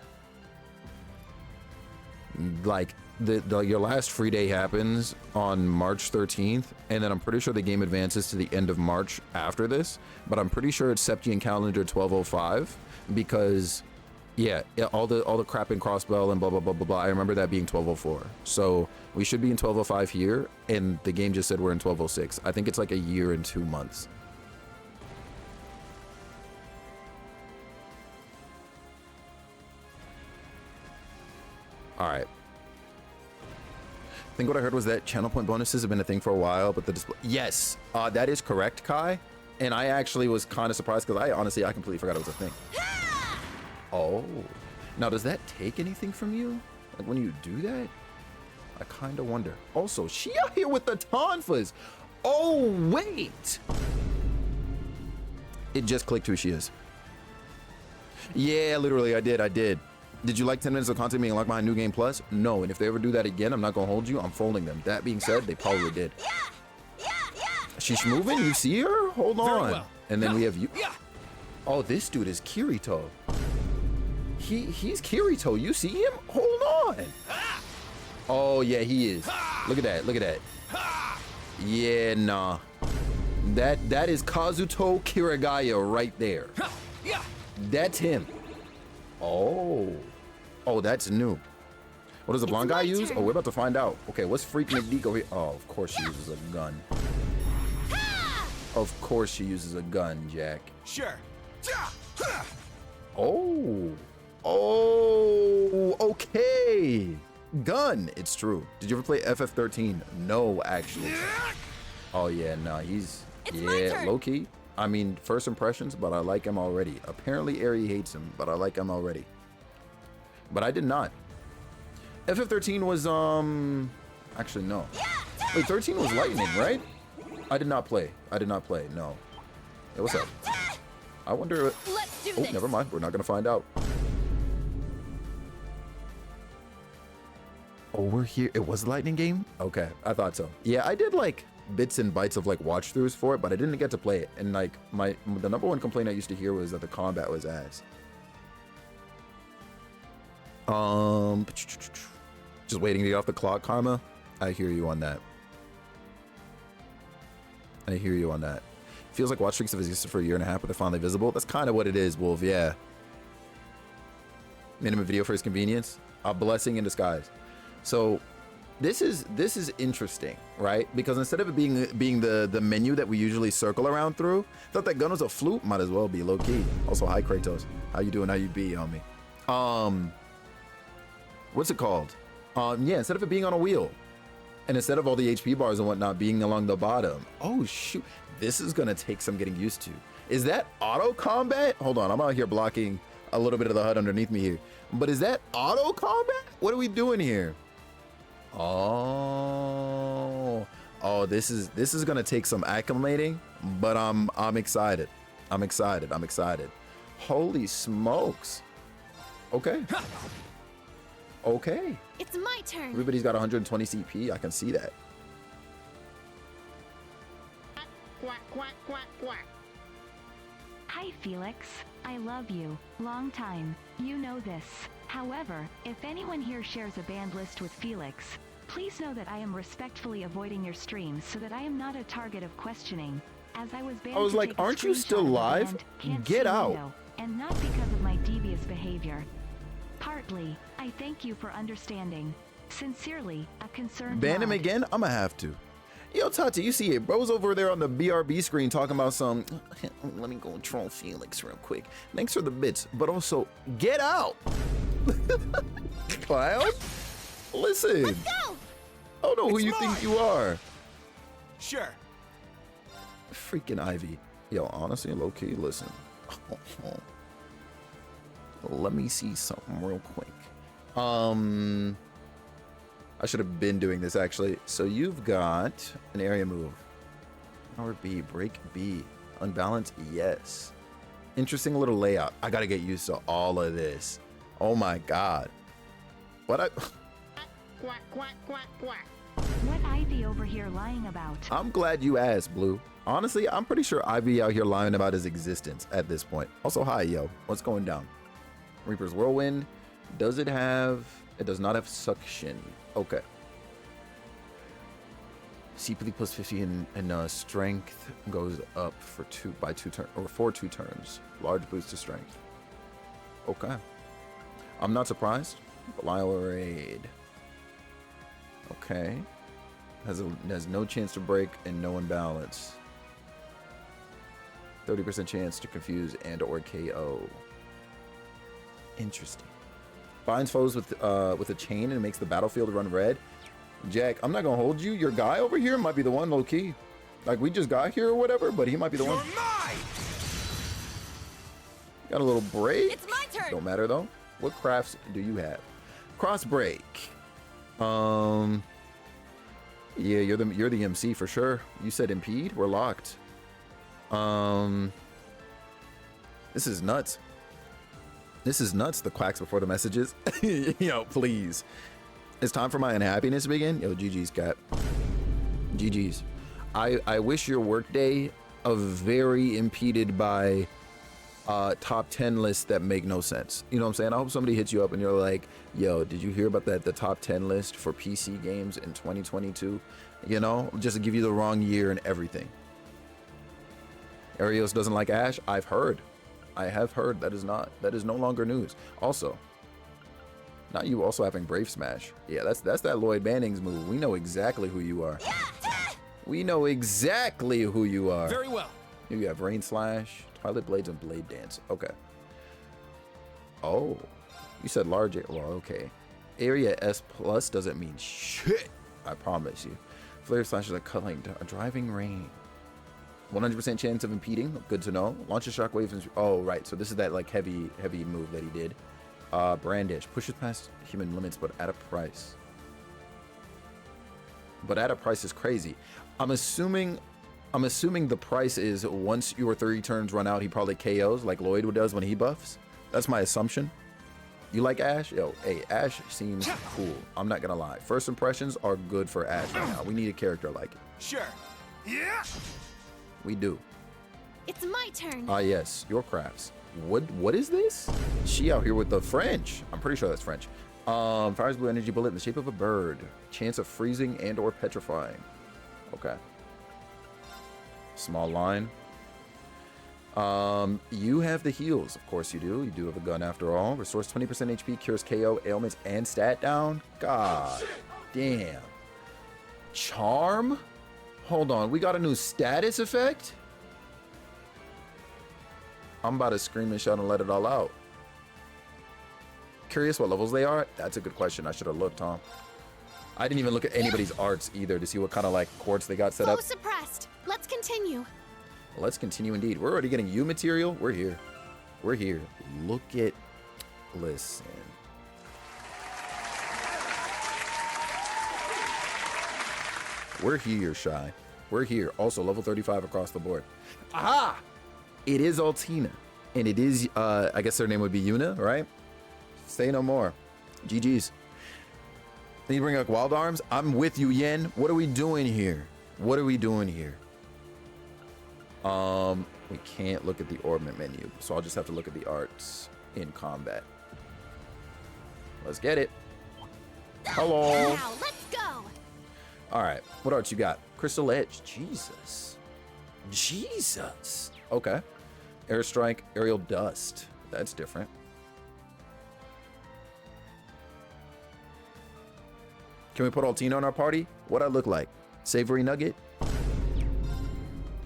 Speaker 2: like your last free day happens on March 13th, and then I'm pretty sure the game advances to the end of March after this, but I'm pretty sure it's Septian calendar 1205, because yeah, all the crap in Crossbell and blah blah blah blah blah. I remember that being 1204. So we should be in 1205 here, and the game just said we're in 1206. I think it's like a year and 2 months. All right. I think what I heard was that channel point bonuses have been a thing for a while, but the display. Yes, that is correct, Kai. And I actually was kind of surprised because I completely forgot it was a thing. Oh, now does that take anything from you? Like when you do that? I kind of wonder. Also, she out here with the tonfas. Oh, wait. It just clicked who she is. Yeah, literally, I did. Did you like 10 minutes of content being locked behind New Game Plus? No, and if they ever do that again, I'm not gonna hold you. I'm folding them. That being said, they probably did. She's moving. You see her? Hold on. Well. And then we have you. Oh, this dude is Kirito. He's Kirito. You see him? Hold on. Oh yeah, he is. Look at that. Look at that. Yeah, nah. That is Kazuto Kirigaya right there. That's him. Oh, that's new. What does the blonde
Speaker 11: It's
Speaker 2: guy
Speaker 11: my
Speaker 2: use?
Speaker 11: turn.
Speaker 2: Oh, we're about to find out. Okay, what's Freak McDeek over here? Oh, of course she uses a gun. Of course she uses a gun, Jack.
Speaker 7: Sure.
Speaker 2: Oh. Oh, okay. Gun. It's true. Did you ever play FF13? No, actually. Oh, yeah, no, he's... yeah, low-key. I mean, first impressions, but I like him already. Apparently, Ari hates him, but I like him already. But I did not. FF13 was, actually, no. Wait, 13 was Lightning, right? I did not play. No. Hey, what's up? I wonder...
Speaker 9: Let's do
Speaker 2: oh,
Speaker 9: this.
Speaker 2: never mind. We're not going to find out. Oh, we're here. It was a Lightning game? Okay, I thought so. Yeah, I did, like, bits and bytes of, like, watch-throughs for it, but I didn't get to play it. And, like, the number one complaint I used to hear was that the combat was ass. Just waiting to get off the clock, Karma. I hear you on that. Feels like watch streaks have existed for a year and a half, but they're finally visible. That's kind of what it is, Wolf. Yeah. Minimum video for his convenience. A blessing in disguise. So, this is interesting, right? Because instead of it being the menu that we usually circle around through, thought that gun was a flute. Might as well be low key. Also, hi Kratos. How you doing? How you be, homie? What's it called? Yeah, instead of it being on a wheel, and instead of all the HP bars and whatnot being along the bottom. Oh shoot, this is gonna take some getting used to. Is that auto combat? Hold on, I'm out here blocking a little bit of the HUD underneath me here. But is that auto combat? What are we doing here? Oh, this is gonna take some acclimating, but I'm excited. I'm excited. Holy smokes. Okay. Okay.
Speaker 9: It's my turn.
Speaker 2: Everybody's got 120 CP. I can see that.
Speaker 12: Quack, quack, quack, quack. Hi, Felix. I love you. Long time. You know this. However, if anyone here shares a banned list with Felix, please know that I am respectfully avoiding your streams so that I am not a target of questioning. As I was banned
Speaker 2: I was
Speaker 12: to
Speaker 2: like,
Speaker 12: take a
Speaker 2: aren't you still
Speaker 12: screenshot of the
Speaker 2: live?
Speaker 12: band, can't
Speaker 2: Get
Speaker 12: see
Speaker 2: out.
Speaker 12: window, and not because of my devious behavior. Partly, I thank you for understanding. Sincerely, a concerned
Speaker 2: Ban him
Speaker 12: mod.
Speaker 2: again? I'ma have to. Yo, Tati, you see it. Bro's over there on the BRB screen talking about some. Let me go and troll Felix real quick. Thanks for the bits, but also, get out! Clown? Listen.
Speaker 9: Let's go!
Speaker 2: I don't know who you think you are.
Speaker 7: Sure.
Speaker 2: Freaking Ivy. Yo, honestly, low key, listen. Let me see something real quick. I should have been doing this actually. So you've got an area move. Power B, break B. Unbalanced, yes. Interesting little layout. I gotta get used to all of this. Oh my god. What
Speaker 12: Quack, quack, quack, quack. What Ivy over here lying about?
Speaker 2: I'm glad you asked, Blue. Honestly, I'm pretty sure Ivy out here lying about his existence at this point. Also, hi, yo. What's going down? Reaper's Whirlwind. Does it have... It does not have suction. Okay. CP plus 50 and strength goes up for for 2 turns. Large boost to strength. Okay. I'm not surprised. Belial Raid. Okay. Has no chance to break and no imbalance. 30% chance to confuse and or KO. Interesting. Binds foes with a chain and makes the battlefield run red. Jack, I'm not gonna hold you. Your guy over here might be the one, low key. Like we just got here or whatever, but he might be the one. Got a little break.
Speaker 9: It's my turn.
Speaker 2: Don't matter though. What crafts do you have? Cross break. Yeah, you're the MC for sure. You said impede. We're locked. This is nuts. This is nuts. The quacks before the messages. Yo, please. It's time for my unhappiness to begin. Yo, GG's, Cap. GG's. I wish your workday very impeded by top 10 lists that make no sense. You know what I'm saying? I hope somebody hits you up and you're like, yo, did you hear about the top 10 list for PC games in 2022? You know, just to give you the wrong year and everything. Arios doesn't like Ash. I have heard that is no longer news. Also, Not you also having Brave Smash. Yeah, that's that Lloyd Bannings move. We know exactly who you are. We know exactly who you are.
Speaker 4: Very well.
Speaker 2: You have Rain Slash, Twilight Blades, and Blade Dance. Okay. Oh, you said large. Well, okay. Area S plus doesn't mean shit. I promise you. Flare Slash is a cutting, a driving rain. 100% chance of impeding. Good to know. Launch a shockwave. And, oh, right. So this is that like heavy move that he did. Brandish pushes past human limits, but at a price. But at a price is crazy. I'm assuming the price is once your 30 turns run out, he probably KOs like Lloyd does when he buffs. That's my assumption. You like Ash? Yo, hey, Ash seems cool. I'm not gonna lie. First impressions are good for Ash right now. We need a character like it.
Speaker 7: Sure. Yeah.
Speaker 2: We do.
Speaker 9: It's my turn.
Speaker 2: Ah, yes, your crafts. What is this? She out here with the French. I'm pretty sure that's French. Fires blue energy bullet in the shape of a bird. Chance of freezing and or petrifying. Okay. Small line. You have the heals. Of course you do. You do have a gun after all. Restores 20% HP, cures KO, ailments, and stat down. God damn. Charm? Hold on. We got a new status effect? I'm about to scream and shout and let it all out. Curious what levels they are? That's a good question. I should have looked, Tom. I didn't even look at anybody's arts either to see what kind of like courts they got set up.
Speaker 9: Foe suppressed. Let's continue.
Speaker 2: Let's continue indeed. We're already getting you material. We're here. We're here. Look at... Listen. We're here, Shy. We're here. Also, level 35 across the board. Aha! It is Altina. And it is, I guess their name would be Yuna, right? Say no more. GG's. Then you bring up Wild Arms. I'm with you, Yen. What are we doing here? What are we doing here? We can't look at the orbit menu, so I'll just have to look at the arts in combat. Let's get it. Hello.
Speaker 9: Now, let's go.
Speaker 2: All right, what arts you got? Crystal Edge. Jesus. Okay. Airstrike, Aerial Dust. That's different. Can we put Altina on our party? What'd I look like? Savory Nugget?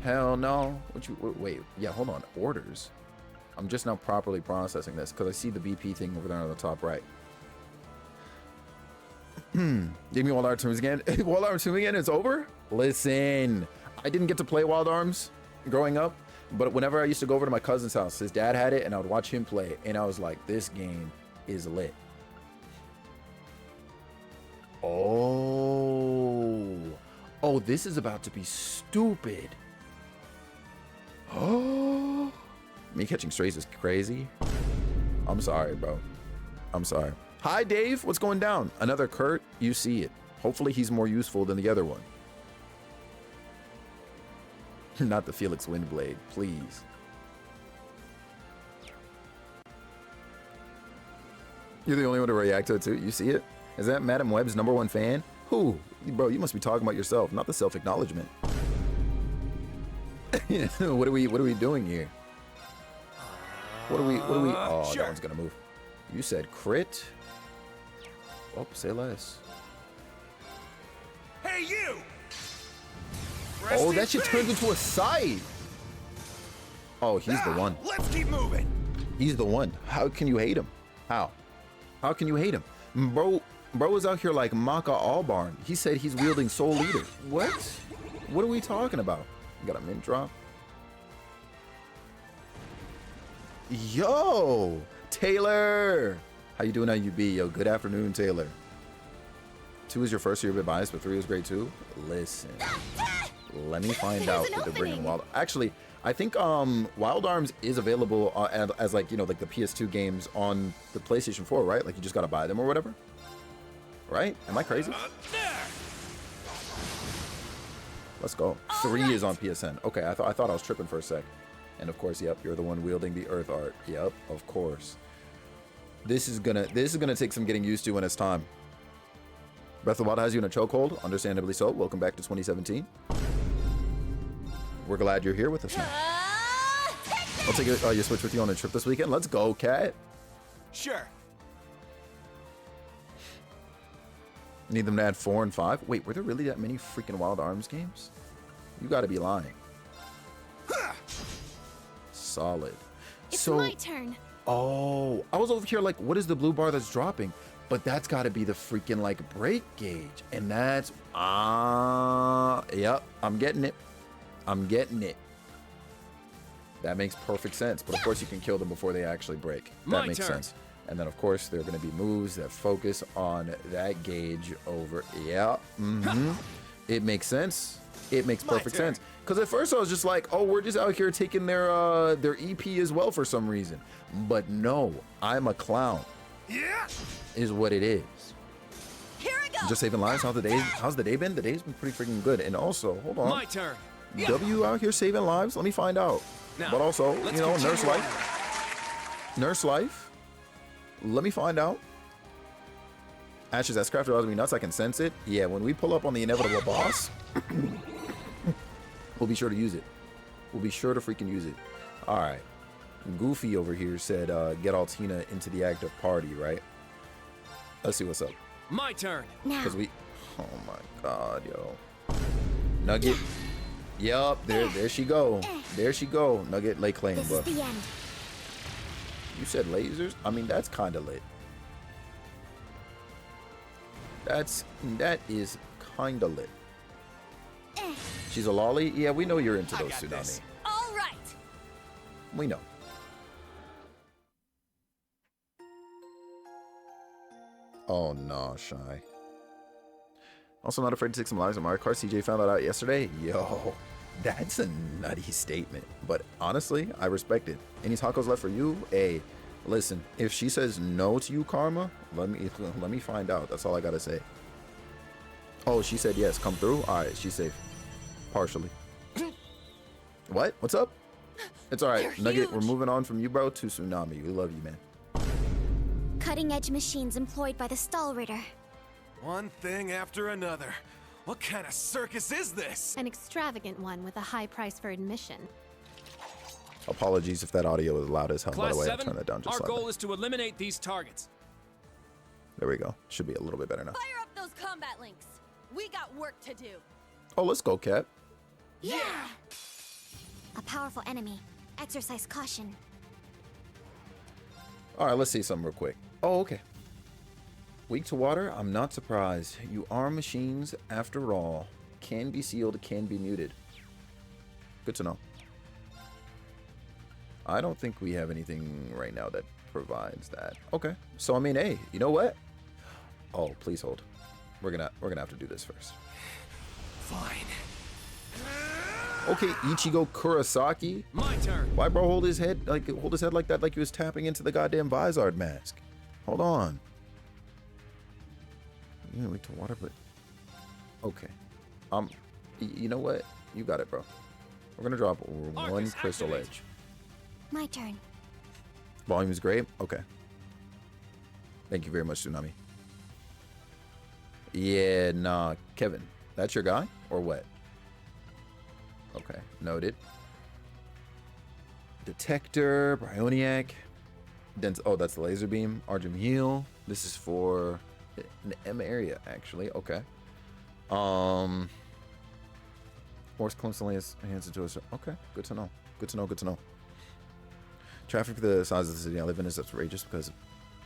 Speaker 2: Hell no. Wait, yeah, hold on. Orders. I'm just now properly processing this because I see the BP thing over there on the top right. Give me Wild Arms again. Wild Arms again, it's over? Listen, I didn't get to play Wild Arms growing up, but whenever I used to go over to my cousin's house, his dad had it and I would watch him play and I was like, this game is lit. Oh, this is about to be stupid. Oh, me catching strays is crazy. I'm sorry, bro. I'm sorry. Hi, Dave. What's going down? Another Kurt? You see it. Hopefully he's more useful than the other one. Not the Felix Windblade, please. You're the only one to react to it, too. You see it? Is that Madam Web's #1 fan? Who? Bro, you must be talking about yourself, not the self-acknowledgement. What are we doing here? What are we? Oh,
Speaker 7: sure.
Speaker 2: That one's gonna move. You said crit? Oh, say less.
Speaker 7: Hey, you!
Speaker 2: Oh, that shit turns into a scythe. Oh, he's the one.
Speaker 7: Let's keep moving.
Speaker 2: He's the one. How can you hate him? How can you hate him? Bro is out here like Maka Albarn. He said he's wielding Soul Eater. What? What are we talking about? Got a mint drop. Yo, Taylor. How you doing, IUB? Yo, good afternoon, Taylor. 2 is your first year, a bit biased, but 3 is grade 2. Listen, let me find out what they're bringing Wild. Actually, I think Wild Arms is available as like, you know, like the PS2 games on the PlayStation 4, right? Like you just gotta buy them or whatever, right? Am I crazy? Let's go. 3 is on PSN. Okay, I thought I was tripping for a sec. And of course, yep, you're the one wielding the Earth art. Yep, of course. This is gonna take some getting used to when it's time. Breath of the Wild has you in a chokehold, understandably so. Welcome back to 2017. We're glad you're here with us now. I'll take your Switch with you on a trip this weekend. Let's go, Cat.
Speaker 7: Sure.
Speaker 2: Need them to add 4 and 5. Wait, were there really that many freaking Wild Arms games? You got to be lying. Solid.
Speaker 9: It's my turn.
Speaker 2: Oh, I was over here like, what is the blue bar that's dropping? But that's got to be the freaking like break gauge. And that's, yep, I'm getting it. I'm getting it. That makes perfect sense. But of course you can kill them before they actually break. That makes sense. And then of course there are going to be moves that focus on that gauge over. Yeah. It makes sense. It makes perfect sense. Because at first I was just like, oh, we're just out here taking their EP as well for some reason. But no, I'm a clown. Yeah. Is what it is.
Speaker 10: Here I go.
Speaker 2: Just saving lives. How's the day been? The day's been pretty freaking good. And also, hold on.
Speaker 4: My turn.
Speaker 2: W out here saving lives? Let me find out.
Speaker 4: Now,
Speaker 2: but also, you know, Nurse Life. Nurse Life. Let me find out. Ashes, that's crafted out of me nuts. I can sense it. Yeah, when we pull up on the inevitable boss, we'll be sure to use it. We'll be sure to freaking use it. All right. Goofy over here said, get Altina into the active party, right? Let's see what's up.
Speaker 4: My turn.
Speaker 2: Because we... Oh, my God, yo. Nugget. Yup, there she go. There she go. Nugget lay claim,
Speaker 11: This
Speaker 2: but
Speaker 11: is the end.
Speaker 2: you said lasers? I mean, that's kind of lit. That is kind of lit. She's a lolly? Yeah, we know you're into those, Tsunami.
Speaker 10: All right.
Speaker 2: We know. Oh, no, Shy. Also not afraid to take some lives in Mario Kart. CJ found that out yesterday. Yo, that's a nutty statement. But honestly, I respect it. Any tacos left for you? Hey, listen, if she says no to you, Karma, let me find out. That's all I gotta say. Oh, she said yes. Come through? All right, she's safe. Partially. What? What's up? It's all right.
Speaker 10: They're
Speaker 2: Nugget,
Speaker 10: huge.
Speaker 2: we're moving on from you, bro, to Tsunami. We love you, man.
Speaker 11: Cutting-edge machines employed by the Stahlritter.
Speaker 7: One thing after another. What kind of circus is this?
Speaker 9: An extravagant one with a high price for admission.
Speaker 2: Apologies if that audio is loud as hell. By
Speaker 4: Class
Speaker 2: the way, I'll
Speaker 4: 7,
Speaker 2: turn that down just
Speaker 4: our
Speaker 2: slightly.
Speaker 4: goal is to eliminate these targets.
Speaker 2: There we go. Should be a little bit better now.
Speaker 10: Fire up those combat links. We got work to do.
Speaker 2: Oh, let's go, Cap.
Speaker 10: Yeah.
Speaker 11: A powerful enemy. Exercise caution.
Speaker 2: All right, let's see something real quick. Oh, okay. Weak to water? I'm not surprised. You are machines, after all. Can be sealed, can be muted. Good to know. I don't think we have anything right now that provides that. Okay. So, I mean, hey, you know what? Oh, please hold. We're gonna have to do this first.
Speaker 7: Fine.
Speaker 2: Okay, Ichigo Kurosaki.
Speaker 4: My turn.
Speaker 2: Why, bro, hold his head like that, like he was tapping into the goddamn Vizard mask. Hold on. Yeah, weak to water, but okay. You know what? You got it, bro. We're gonna drop one
Speaker 4: Arcus,
Speaker 2: crystal
Speaker 4: activate.
Speaker 2: edge.
Speaker 11: My turn.
Speaker 2: Volume is great. Okay. Thank you very much, Tsunami. Yeah, nah, Kevin, that's your guy or what? Okay, noted. Detector, Bryoniac. Oh, that's the laser beam. Argent heal. This is for an M area, actually. Okay. Force constantly enhances to us. Okay, good to know. Good to know. Good to know. Traffic for the size of the city I live in is outrageous because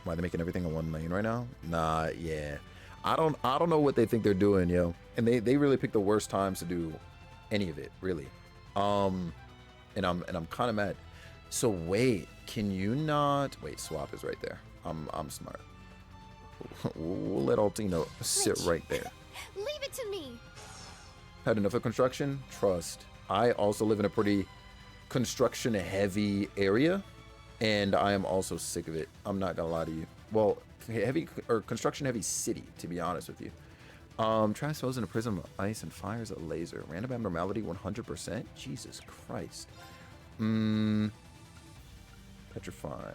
Speaker 2: why they're making everything in one lane right now? Nah, yeah. I don't know what they think they're doing, yo. And they really picked the worst times to do any of it, really. And I'm kind of mad. So wait, can you not wait? Swap is right there. I'm smart. We'll let Altino sit right there.
Speaker 9: Leave it to me.
Speaker 2: Had enough of construction? Trust. I also live in a pretty construction heavy area, and I am also sick of it. I'm not gonna lie to you. Well, construction heavy city, to be honest with you. Trash throws in a prism of ice and fires a laser. Random abnormality 100%? Jesus Christ. Petrify.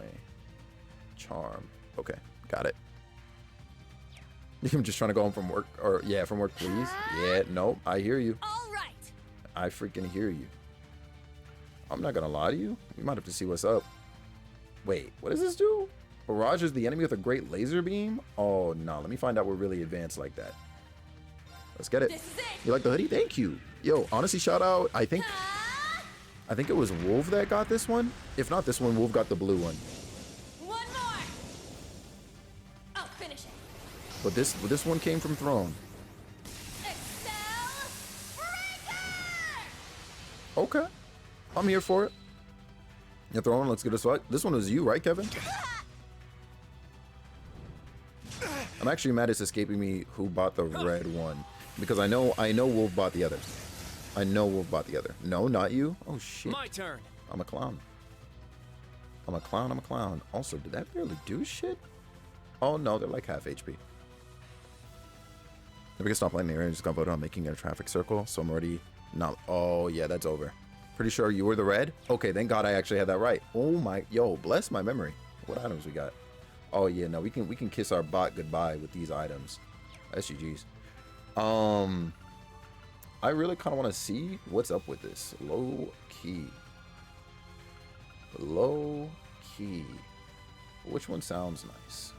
Speaker 2: Charm. Okay, got it. I'm just trying to go home from work. Or, yeah, from work, please. Yeah, nope, I hear you.
Speaker 10: All right.
Speaker 2: I freaking hear you. I'm not gonna lie to you. We might have to see what's up. Wait, what does this do? Barrage is the enemy with a great laser beam? Oh, no. Let me find out we're really advanced like that. Let's get it. You like the hoodie? Thank you. Yo, honestly, shout out. I think it was Wolf that got this one. If not this one, Wolf got the blue one.
Speaker 8: One more. I'll finish it.
Speaker 2: But this one came from Throne. Okay. I'm here for it. Your Throne looks good as fuck. This one was you, right, Kevin? I'm actually mad it's escaping me who bought the red one. Because I know Wolf bought the other. I know Wolf bought the other. No, not you. Oh shit.
Speaker 4: My turn.
Speaker 2: I'm a clown. I'm a clown. I'm a clown. Also, did that really do shit? Oh no, they're like half HP. If we can stop playing the area, just got voted on making it a traffic circle. So I'm already not. Oh yeah, that's over. Pretty sure you were the red. Okay, thank God I actually had that right. Oh my, yo, bless my memory. What items we got? Oh yeah, no, we can kiss our bot goodbye with these items. SGGs. I really kind of want to see what's up with this. Low key. Low key. Which one sounds nice?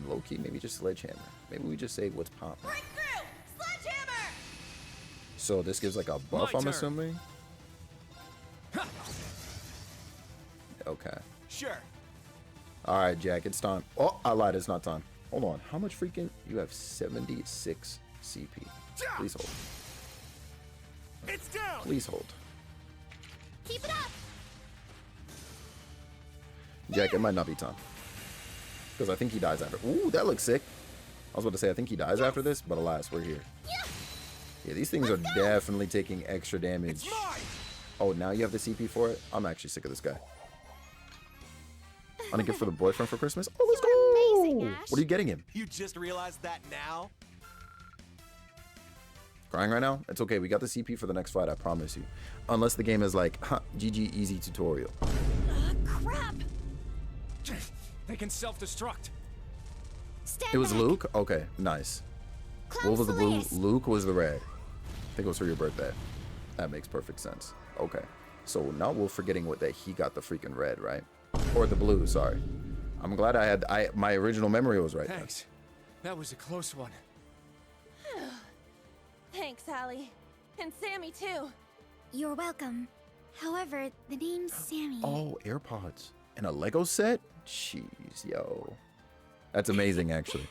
Speaker 2: Low key, maybe just Sledgehammer. Maybe we just say what's popping.
Speaker 8: Breakthrough! Sledgehammer!
Speaker 2: So this gives like a buff, I'm assuming. Okay.
Speaker 7: Sure.
Speaker 2: All right, Jack, it's time. Oh, I lied. It's not time. Hold on. How much freaking? You have 76 CP. Please hold.
Speaker 7: It's down.
Speaker 2: Please hold.
Speaker 9: Keep it up.
Speaker 2: Jack, it might not be time. Because I think he dies after. Ooh, that looks sick. I was about to say, I think he dies after this, but alas, we're here. Yeah, these things are definitely taking extra damage. Oh, now you have the CP for it? I'm actually sick of this guy. On a gift for the boyfriend for Christmas? Oh, let's go!
Speaker 9: Amazing, Ash.
Speaker 2: What are you getting him?
Speaker 7: You just realized that now?
Speaker 2: Crying right now? It's okay. We got the CP for the next fight, I promise you. Unless the game is like, GG easy tutorial.
Speaker 10: Crap!
Speaker 4: They can self-destruct.
Speaker 2: It was Luke? Okay, nice. Wolf was the blue, Luke was the red. I think it was for your birthday. That makes perfect sense. Okay. So now we're forgetting that he got the freaking red, right? Or the blue, sorry. I'm glad my original memory was right.
Speaker 4: Thanks. That was a close one.
Speaker 10: Thanks, Allie. And Sammy, too.
Speaker 11: You're welcome. However, the name's Sammy.
Speaker 2: Oh, AirPods. And a Lego set? Jeez, yo. That's amazing, actually.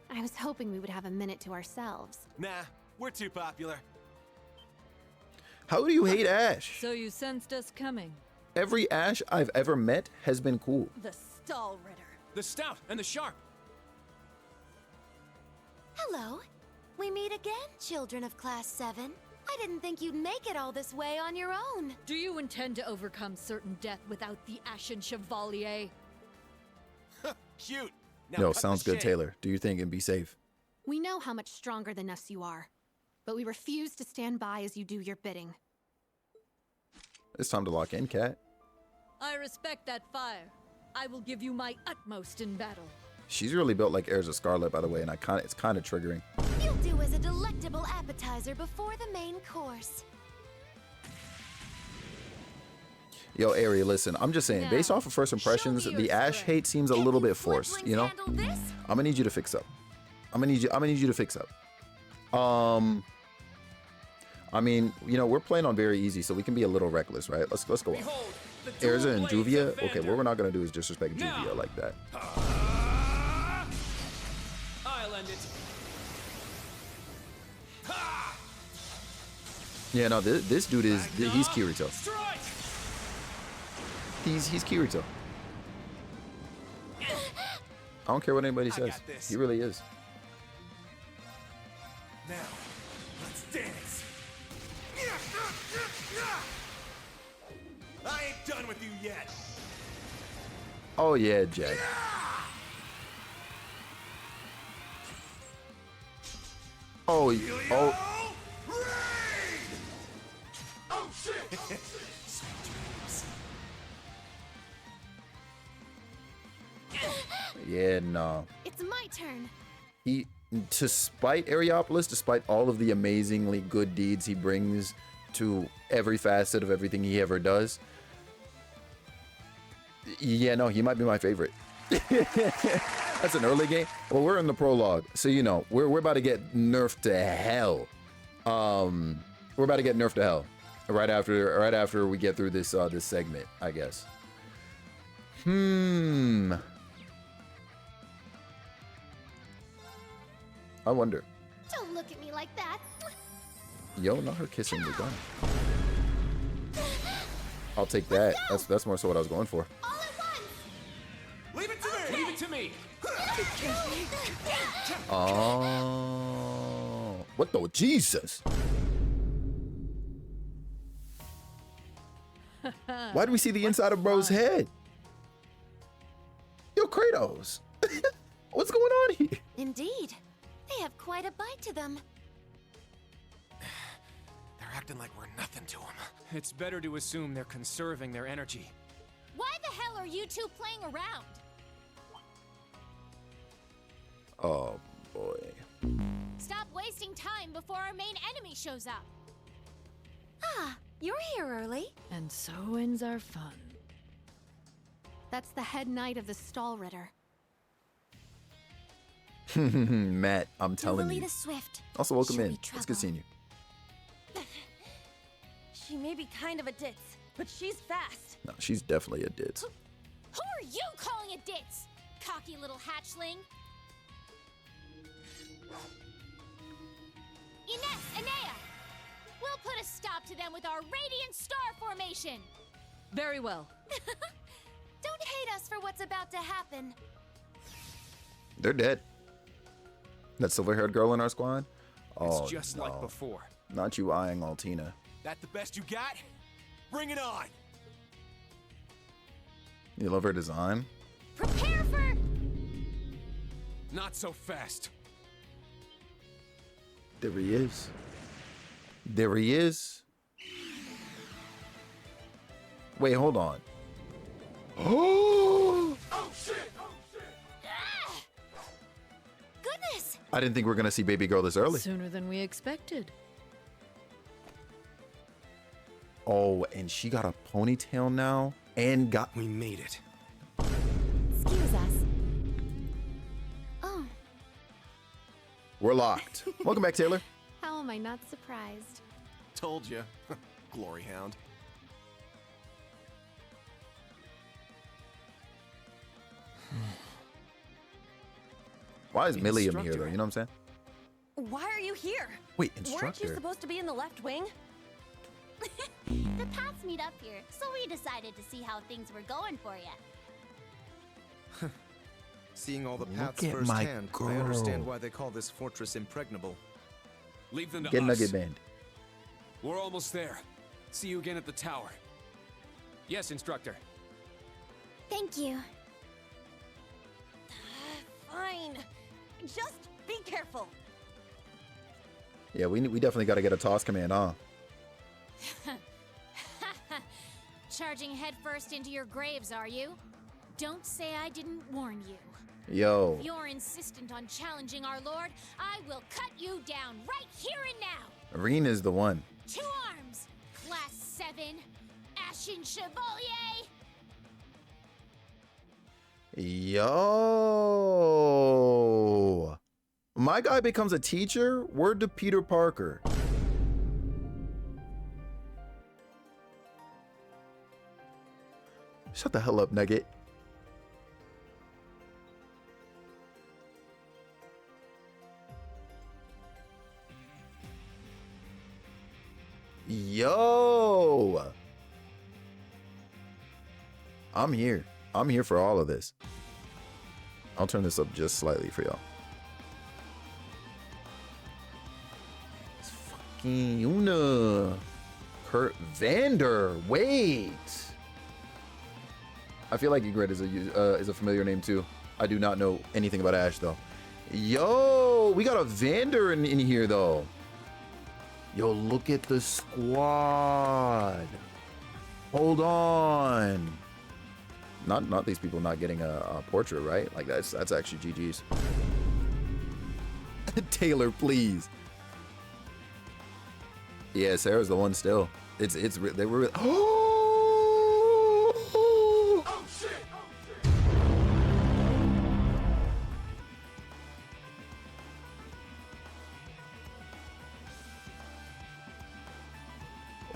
Speaker 9: I was hoping we would have a minute to ourselves.
Speaker 7: Nah, we're too popular.
Speaker 2: How do you hate Ash?
Speaker 5: So you sensed us coming.
Speaker 2: Every Ash I've ever met has been cool.
Speaker 10: The Stall Ritter.
Speaker 4: The stout and the sharp.
Speaker 6: Hello. We meet again, children of Class 7. I didn't think you'd make it all this way on your own.
Speaker 5: Do you intend to overcome certain death without the Ashen Chevalier?
Speaker 7: Cute. Now
Speaker 2: No,
Speaker 7: cut the
Speaker 2: sounds good,
Speaker 7: shade.
Speaker 2: Taylor. Do your thing and be safe.
Speaker 9: We know how much stronger than us you are, but we refuse to stand by as you do your bidding.
Speaker 2: It's time to lock in, Cat.
Speaker 5: I respect that fire. I will give you my utmost in battle.
Speaker 2: She's really built like Heirs of Scarlet, by the way, and it's kind of triggering.
Speaker 6: You'll do as a delectable appetizer before the main course.
Speaker 2: Yo, Ari, listen, I'm just saying, based
Speaker 6: Now,
Speaker 2: off of first impressions,
Speaker 6: show me
Speaker 2: the
Speaker 6: your
Speaker 2: Ash
Speaker 6: strength.
Speaker 2: hate seems a little bit forced,
Speaker 6: Fledglings
Speaker 2: you know?
Speaker 6: handle this?
Speaker 2: I'm gonna need you to fix up. I'm gonna need you to fix up. I mean, you know, we're playing on very easy, so we can be a little reckless, right? Let's go on. Erza and Juvia. Okay, what we're not gonna do is disrespect Juvia like that.
Speaker 4: I'll end it.
Speaker 2: Yeah, no, this dude is he's Kirito. He's Kirito. I don't care what anybody says.
Speaker 7: got this.
Speaker 2: He really is.
Speaker 7: Now, let's dance. I ain't done with you yet.
Speaker 2: Oh yeah, Jack. Oh, oh.
Speaker 7: Oh shit!
Speaker 2: Yeah, no.
Speaker 9: It's my turn.
Speaker 2: He, to spite Areopolis, despite all of the amazingly good deeds he brings to every facet of everything he ever does, Yeah, no, he might be my favorite. That's an early game. Well, we're in the prologue, so you know we're about to get nerfed to hell. We're about to get nerfed to hell right after we get through this this segment, I guess. I wonder.
Speaker 9: Don't look at me like that.
Speaker 2: Yo, not her kissing the gun. I'll take that. That's more so what I was going for.
Speaker 9: All at once.
Speaker 7: Leave it to me! Leave it to me!
Speaker 2: Oh, what the Jesus? Why do we see the inside of bro's head? Yo, Kratos. What's going on here?
Speaker 9: Indeed. They have quite a bite to them.
Speaker 7: They're acting like we're nothing to them.
Speaker 4: It's better to assume they're conserving their energy.
Speaker 6: Why the hell are you two playing around?
Speaker 2: Oh, boy.
Speaker 6: Stop wasting time before our main enemy shows up.
Speaker 9: Ah, you're here early.
Speaker 5: And so ends our fun.
Speaker 9: That's the head knight of the Stahlritter.
Speaker 2: Matt, I'm telling
Speaker 11: Lily
Speaker 2: you.
Speaker 11: the Swift.
Speaker 2: Also, welcome
Speaker 11: She'll
Speaker 2: in.
Speaker 11: be
Speaker 2: It's good seeing you.
Speaker 10: She may be kind of a ditz, but she's fast.
Speaker 2: No, she's definitely a ditz.
Speaker 6: Who are you calling a ditz? Cocky little hatchling. Ines, Anea! We'll put a stop to them with our Radiant Star Formation!
Speaker 5: Very well.
Speaker 6: Don't hate us for what's about to happen.
Speaker 2: They're dead. That silver-haired girl in our squad? Oh,
Speaker 7: It's just
Speaker 2: no.
Speaker 7: like before.
Speaker 2: Not you eyeing Altina.
Speaker 7: That the best you got? Bring it on!
Speaker 2: You love her design?
Speaker 6: Prepare for...
Speaker 7: Not so fast.
Speaker 2: There he is. There he is. Wait, hold on. Oh!
Speaker 6: Goodness!
Speaker 2: I didn't think we were gonna see baby girl this early.
Speaker 5: Sooner than we expected.
Speaker 2: Oh, and she got a ponytail now and got.
Speaker 7: We made it.
Speaker 9: Excuse us. Oh,
Speaker 2: We're locked. Welcome back, Taylor.
Speaker 9: how am I not surprised?
Speaker 7: Told you. Glory hound.
Speaker 2: Why is Milliam here
Speaker 7: Instructor.
Speaker 2: though? You know what I'm saying?
Speaker 10: Why are you here?
Speaker 2: Wait,
Speaker 10: Weren't you
Speaker 2: instructor.
Speaker 10: supposed to be in the left wing?
Speaker 6: The paths meet up here, so we decided to see how things were going for you.
Speaker 13: Seeing all the
Speaker 2: Look
Speaker 13: paths
Speaker 2: at my
Speaker 13: firsthand, I understand
Speaker 2: girl.
Speaker 13: why they call this fortress impregnable.
Speaker 3: Leave them to
Speaker 2: Get
Speaker 3: us.
Speaker 2: Nugget Band.
Speaker 3: We're almost there. See you again at the tower.
Speaker 4: Yes, instructor.
Speaker 11: Thank you.
Speaker 10: Fine. Just be careful.
Speaker 2: Yeah, we definitely got to get a toss command, huh?
Speaker 6: Charging headfirst into your graves, are you? Don't say I didn't warn you.
Speaker 2: Yo.
Speaker 6: If you're insistent on challenging our lord, I will cut you down right here and now.
Speaker 2: Reen is the one.
Speaker 6: 2 arms, class 7, Ashen Chevalier.
Speaker 2: Yo. My guy becomes a teacher? Word to Peter Parker. Shut the hell up, Nugget. Yo. I'm here. I'm here for all of this. I'll turn this up just slightly for y'all. It's fucking Una. Kurt Vander. Wait. I feel like Ygritte is a familiar name too. I do not know anything about Ash though. Yo, we got a Vander in here though. Yo, look at the squad. Hold on. Not these people not getting a portrait, right? Like that's actually GG's. Taylor, please. Yeah, Sarah's the one still. They were. Oh shit!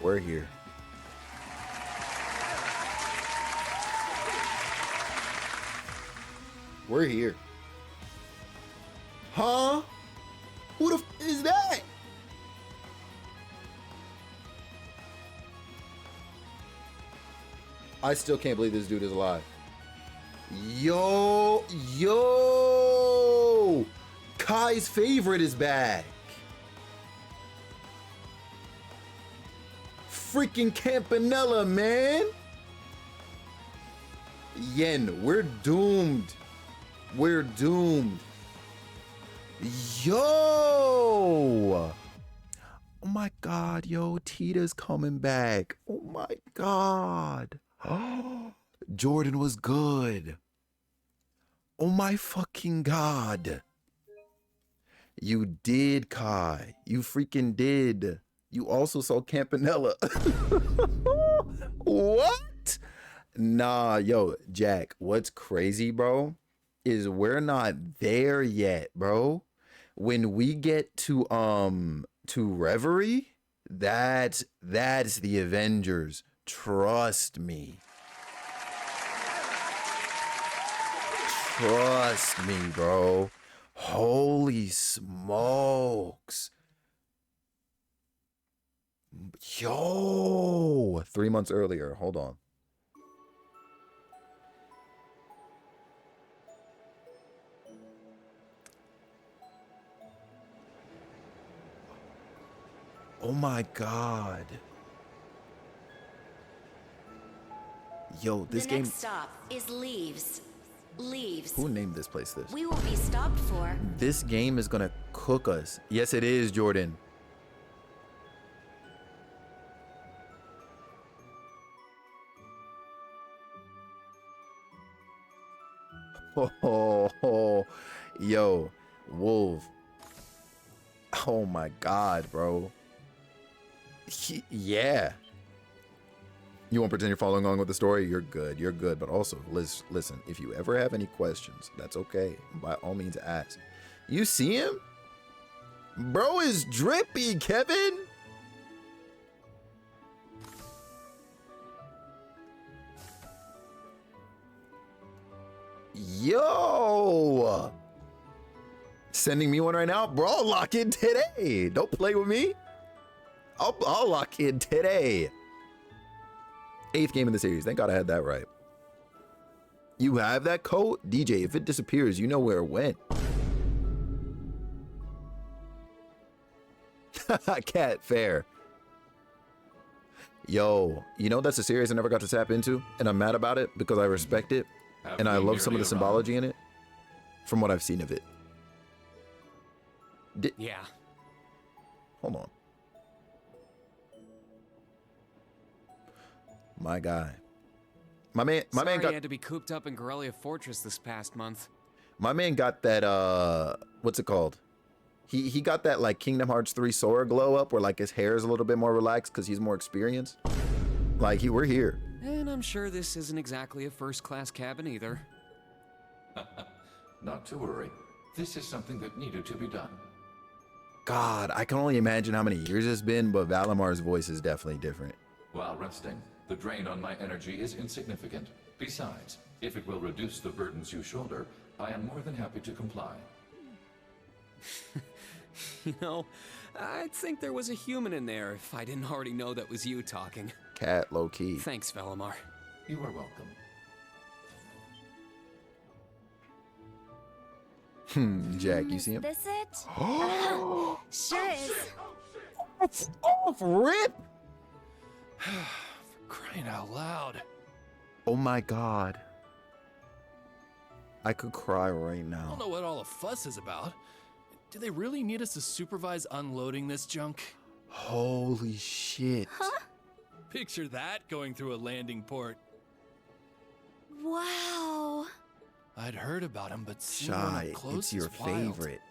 Speaker 2: We're here. We're here. Huh? Who the f is that? I still can't believe this dude is alive. Yo! Kai's favorite is back. Freaking Campanella, man. Yen, we're doomed. We're doomed. Yo! Oh my god, yo, Tita's coming back. Oh my god. Jordan was good. Oh my fucking god. You did, Kai. You freaking did. You also saw Campanella. What? Nah, yo, Jack, what's crazy, bro, is we're not there yet, bro. When we get to Reverie, that's the Avengers. Trust me. Trust me, bro. Holy smokes. Yo, 3 months earlier. Hold on. Oh my god. Yo, this game.
Speaker 14: The next stop is Leaves. Leaves.
Speaker 2: Who named this place this?
Speaker 14: We will be stopped for.
Speaker 2: This game is gonna cook us. Yes, it is, Jordan. Oh, yo, Wolf. Oh my god, bro. Yeah. You won't pretend you're following along with the story? You're good. You're good. But also, listen, if you ever have any questions, that's okay. By all means, ask. You see him? Bro is drippy, Kevin. Yo. Sending me one right now? Bro, I'll lock in today. Don't play with me. I'll lock in today. 8th game in the series. Thank God I had that right. You have that coat? DJ, if it disappears, you know where it went. Cat, fair. Yo, you know that's a series I never got to tap into, and I'm mad about it because I respect it, and I love some of the symbology in it, from what I've seen of it.
Speaker 4: Yeah.
Speaker 2: Hold on. My guy. My man got
Speaker 4: had to be cooped up in Corellia Fortress this past month.
Speaker 2: My man got that what's it called? He got that like Kingdom Hearts 3 Sora glow up where like his hair is a little bit more relaxed because he's more experienced. Like we're here.
Speaker 4: And I'm sure this isn't exactly a first-class cabin either.
Speaker 15: Not to worry. This is something that needed to be done.
Speaker 2: God, I can only imagine how many years it's been, but Valamar's voice is definitely different.
Speaker 15: While resting, the drain on my energy is insignificant. Besides, if it will reduce the burdens you shoulder, I am more than happy to comply.
Speaker 4: You know, I'd think there was a human in there if I didn't already know that was you talking.
Speaker 2: Cat, low key.
Speaker 4: Thanks, Valamar.
Speaker 15: You are welcome.
Speaker 2: Jack, you see him?
Speaker 11: Is this it? Sure is.
Speaker 2: That's off, Rip!
Speaker 7: Crying out loud.
Speaker 2: Oh my god. I could cry right
Speaker 16: I
Speaker 2: now.
Speaker 16: don't know what all the fuss is about. Do they really need us to supervise unloading this junk?
Speaker 2: Holy shit.
Speaker 11: Huh?
Speaker 16: Picture that going through a landing port.
Speaker 11: Wow.
Speaker 16: I'd heard about him, but seeing one
Speaker 2: Shy,
Speaker 16: up close
Speaker 2: it's your
Speaker 16: is wild.
Speaker 2: favorite.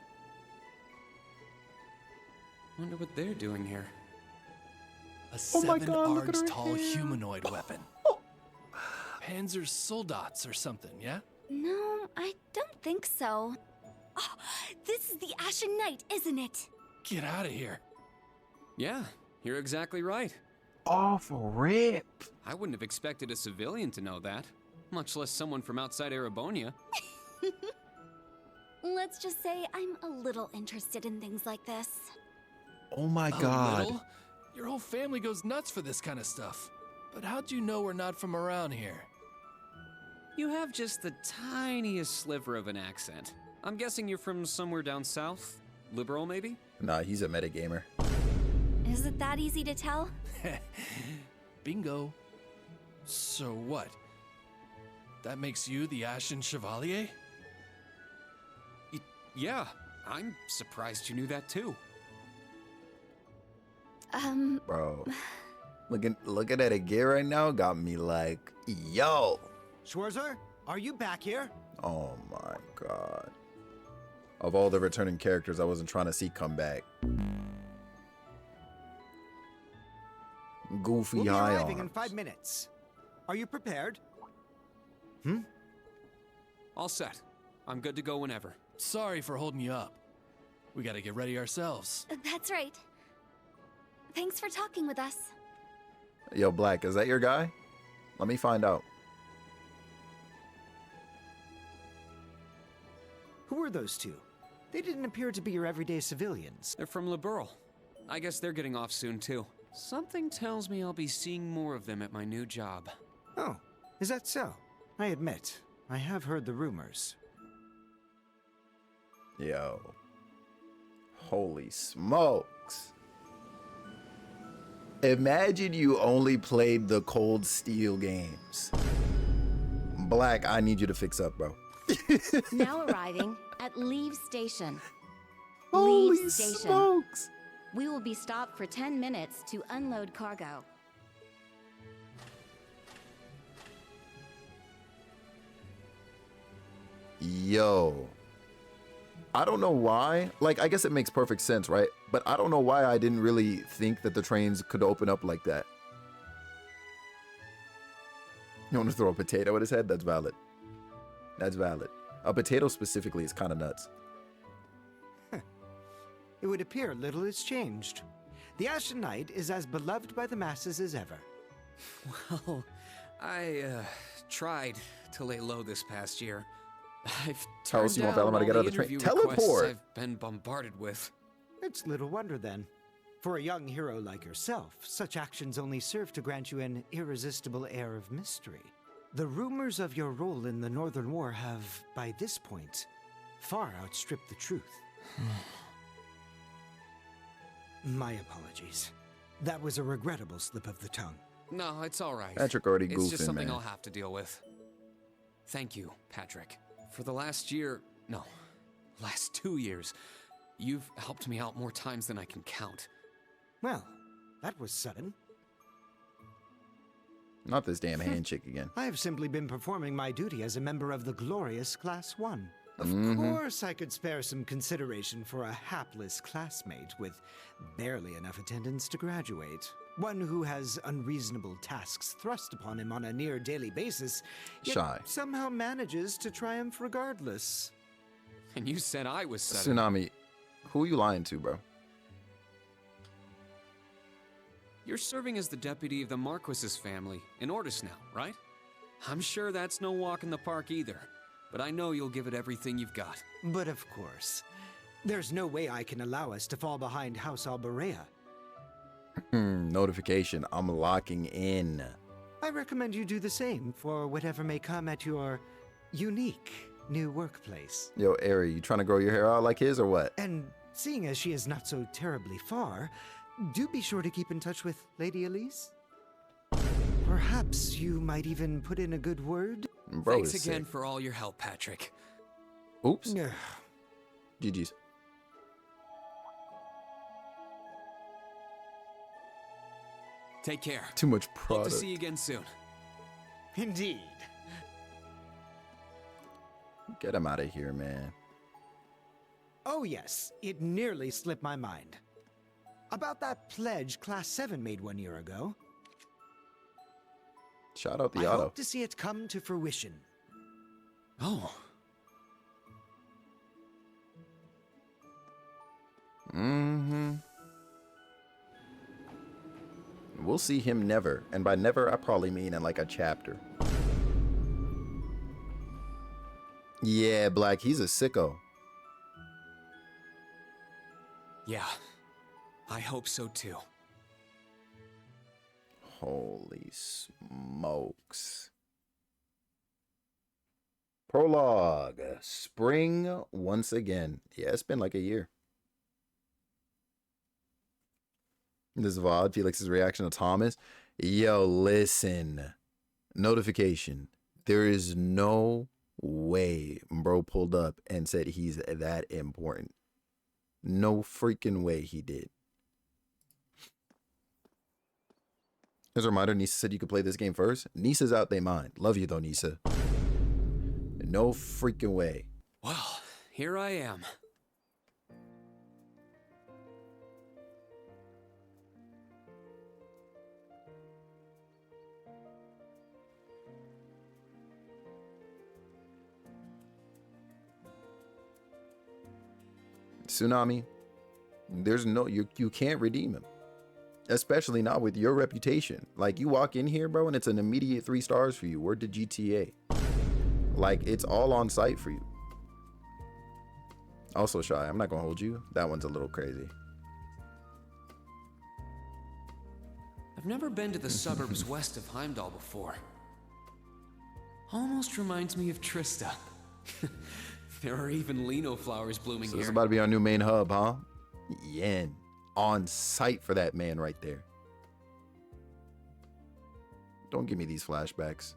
Speaker 4: Wonder what they're doing here.
Speaker 16: A
Speaker 2: Oh my God, look at
Speaker 16: 7
Speaker 2: her
Speaker 16: arms tall
Speaker 2: hair.
Speaker 16: humanoid weapon. Panzer Soldats or something, yeah?
Speaker 11: No, I don't think so. Oh, this is the Ashen Knight, isn't it?
Speaker 16: Get out of here.
Speaker 4: Yeah, you're exactly right.
Speaker 2: off rip.
Speaker 17: I wouldn't have expected a civilian to know that, much less someone from outside Erebonia.
Speaker 11: Let's just say I'm a little interested in things like this.
Speaker 2: Oh my
Speaker 16: A
Speaker 2: god.
Speaker 16: little? Your whole family goes nuts for this kind of stuff. But how'd you know we're not from around here?
Speaker 17: You have just the tiniest sliver of an accent. I'm guessing you're from somewhere down south? Liberal, maybe?
Speaker 2: Nah, he's a metagamer.
Speaker 11: Is it that easy to tell?
Speaker 16: Bingo. So what? That makes you the Ashen Chevalier?
Speaker 17: Yeah, I'm surprised you knew that too.
Speaker 2: Bro, looking at it gear right now got me like, yo.
Speaker 18: Schwarzer, are you back here?
Speaker 2: Oh my god. Of all the returning characters, I wasn't trying to see come back. Goofy
Speaker 18: We'll be
Speaker 2: high
Speaker 18: arriving in
Speaker 2: arms.
Speaker 18: 5 minutes. Are you prepared?
Speaker 17: All set. I'm good to go whenever.
Speaker 16: Sorry for holding you up. We gotta get ready ourselves.
Speaker 11: That's right. Thanks for talking with us.
Speaker 2: Yo, Black, is that your guy? Let me find out.
Speaker 18: Who are those two? They didn't appear to be your everyday civilians.
Speaker 17: They're from Liberal. I guess they're getting off soon too. Something tells me I'll be seeing more of them at my new job.
Speaker 18: Oh, is that so? I admit, I have heard the rumors.
Speaker 2: Yo. Holy smokes. Imagine you only played the Cold Steel games. Black, I need you to fix up, bro.
Speaker 14: Now arriving at Leave Station.
Speaker 2: Holy
Speaker 14: Leave Station.
Speaker 2: smokes.
Speaker 14: We will be stopped for 10 minutes to unload cargo.
Speaker 2: Yo. I don't know why. Like, I guess it makes perfect sense, right? But I don't know why I didn't really think that the trains could open up like that. You want to throw a potato at his head? That's valid. That's valid. A potato specifically is kind of nuts.
Speaker 18: It would appear little has changed. The Ashen Knight is as beloved by the masses as ever.
Speaker 17: Well, I tried to lay low this past year. I've
Speaker 2: Tell us
Speaker 17: turned
Speaker 2: you want
Speaker 17: down
Speaker 2: Valimar to
Speaker 17: all
Speaker 2: get out
Speaker 17: the
Speaker 2: of the train.
Speaker 17: interview requests
Speaker 2: Teleport!
Speaker 17: I've been bombarded with.
Speaker 18: It's little wonder then. For a young hero like yourself, such actions only serve to grant you an irresistible air of mystery. The rumors of your role in the Northern War have, by this point, far outstripped the truth. My apologies. That was a regrettable slip of the tongue.
Speaker 17: No, it's all right.
Speaker 2: Patrick already
Speaker 17: It's just
Speaker 2: goofing,
Speaker 17: something
Speaker 2: man.
Speaker 17: I'll have to deal with. Thank you, Patrick. For the last year, no, last 2 years, you've helped me out more times than I can count.
Speaker 18: Well, that was sudden.
Speaker 2: Not this damn hand chick again.
Speaker 18: I have simply been performing my duty as a member of the glorious Class 1. Of course, I could spare some consideration for a hapless classmate with barely enough attendance to graduate. One who has unreasonable tasks thrust upon him on a near daily basis, yet
Speaker 2: Shy.
Speaker 18: somehow manages to triumph regardless.
Speaker 17: And you said I was sudden.
Speaker 2: Tsunami, who you lying to, bro?
Speaker 17: You're serving as the deputy of the Marquis's family in Ordis now, right? I'm sure that's no walk in the park either, but I know you'll give it everything you've got.
Speaker 18: But of course, there's no way I can allow us to fall behind House Alberea.
Speaker 2: Notification. I'm locking in.
Speaker 18: I recommend you do the same for whatever may come at your unique new workplace.
Speaker 2: Yo, Ari, you trying to grow your hair out like his or what?
Speaker 18: And seeing as she is not so terribly far, do be sure to keep in touch with Lady Elise. Perhaps you might even put in a good word?
Speaker 2: Bro
Speaker 17: Thanks
Speaker 2: is
Speaker 17: again
Speaker 2: sick.
Speaker 17: for all your help, Patrick.
Speaker 2: Oops. GG's.
Speaker 17: Take care.
Speaker 2: Too much
Speaker 17: Hope
Speaker 2: product.
Speaker 17: to see you again soon.
Speaker 18: Indeed.
Speaker 2: Get him out of here, man.
Speaker 18: Oh yes, it nearly slipped my mind. About that pledge Class 7 made 1 year ago.
Speaker 2: Shout out the
Speaker 18: I
Speaker 2: auto.
Speaker 18: hope to see it come to fruition.
Speaker 17: Oh.
Speaker 2: We'll see him never. And by never, I probably mean in like a chapter. Yeah, Black, he's a sicko.
Speaker 17: Yeah, I hope so too.
Speaker 2: Holy smokes. Prologue. Spring once again. Yeah, it's been like a year. This is VOD. Felix's reaction to Thomas. Yo, listen. Notification. There is no way bro pulled up and said he's that important. No freaking way he did. As a reminder, Nisa said you could play this game first. Nisa's out they mind. Love you though, Nisa. No freaking way.
Speaker 17: Well, here I am.
Speaker 2: Tsunami, there's no, you can't redeem him. Especially not with your reputation. Like, you walk in here, bro, and it's an immediate 3 stars for you. Word to GTA. Like, it's all on site for you. Also, Shy, I'm not gonna hold you. That one's a little crazy.
Speaker 17: I've never been to the suburbs west of Heimdall before. Almost reminds me of Trista. There are even Lino flowers blooming
Speaker 2: So
Speaker 17: here.
Speaker 2: this is about to be our new main hub, huh? Yen. On site for that man right there. Don't give me these flashbacks.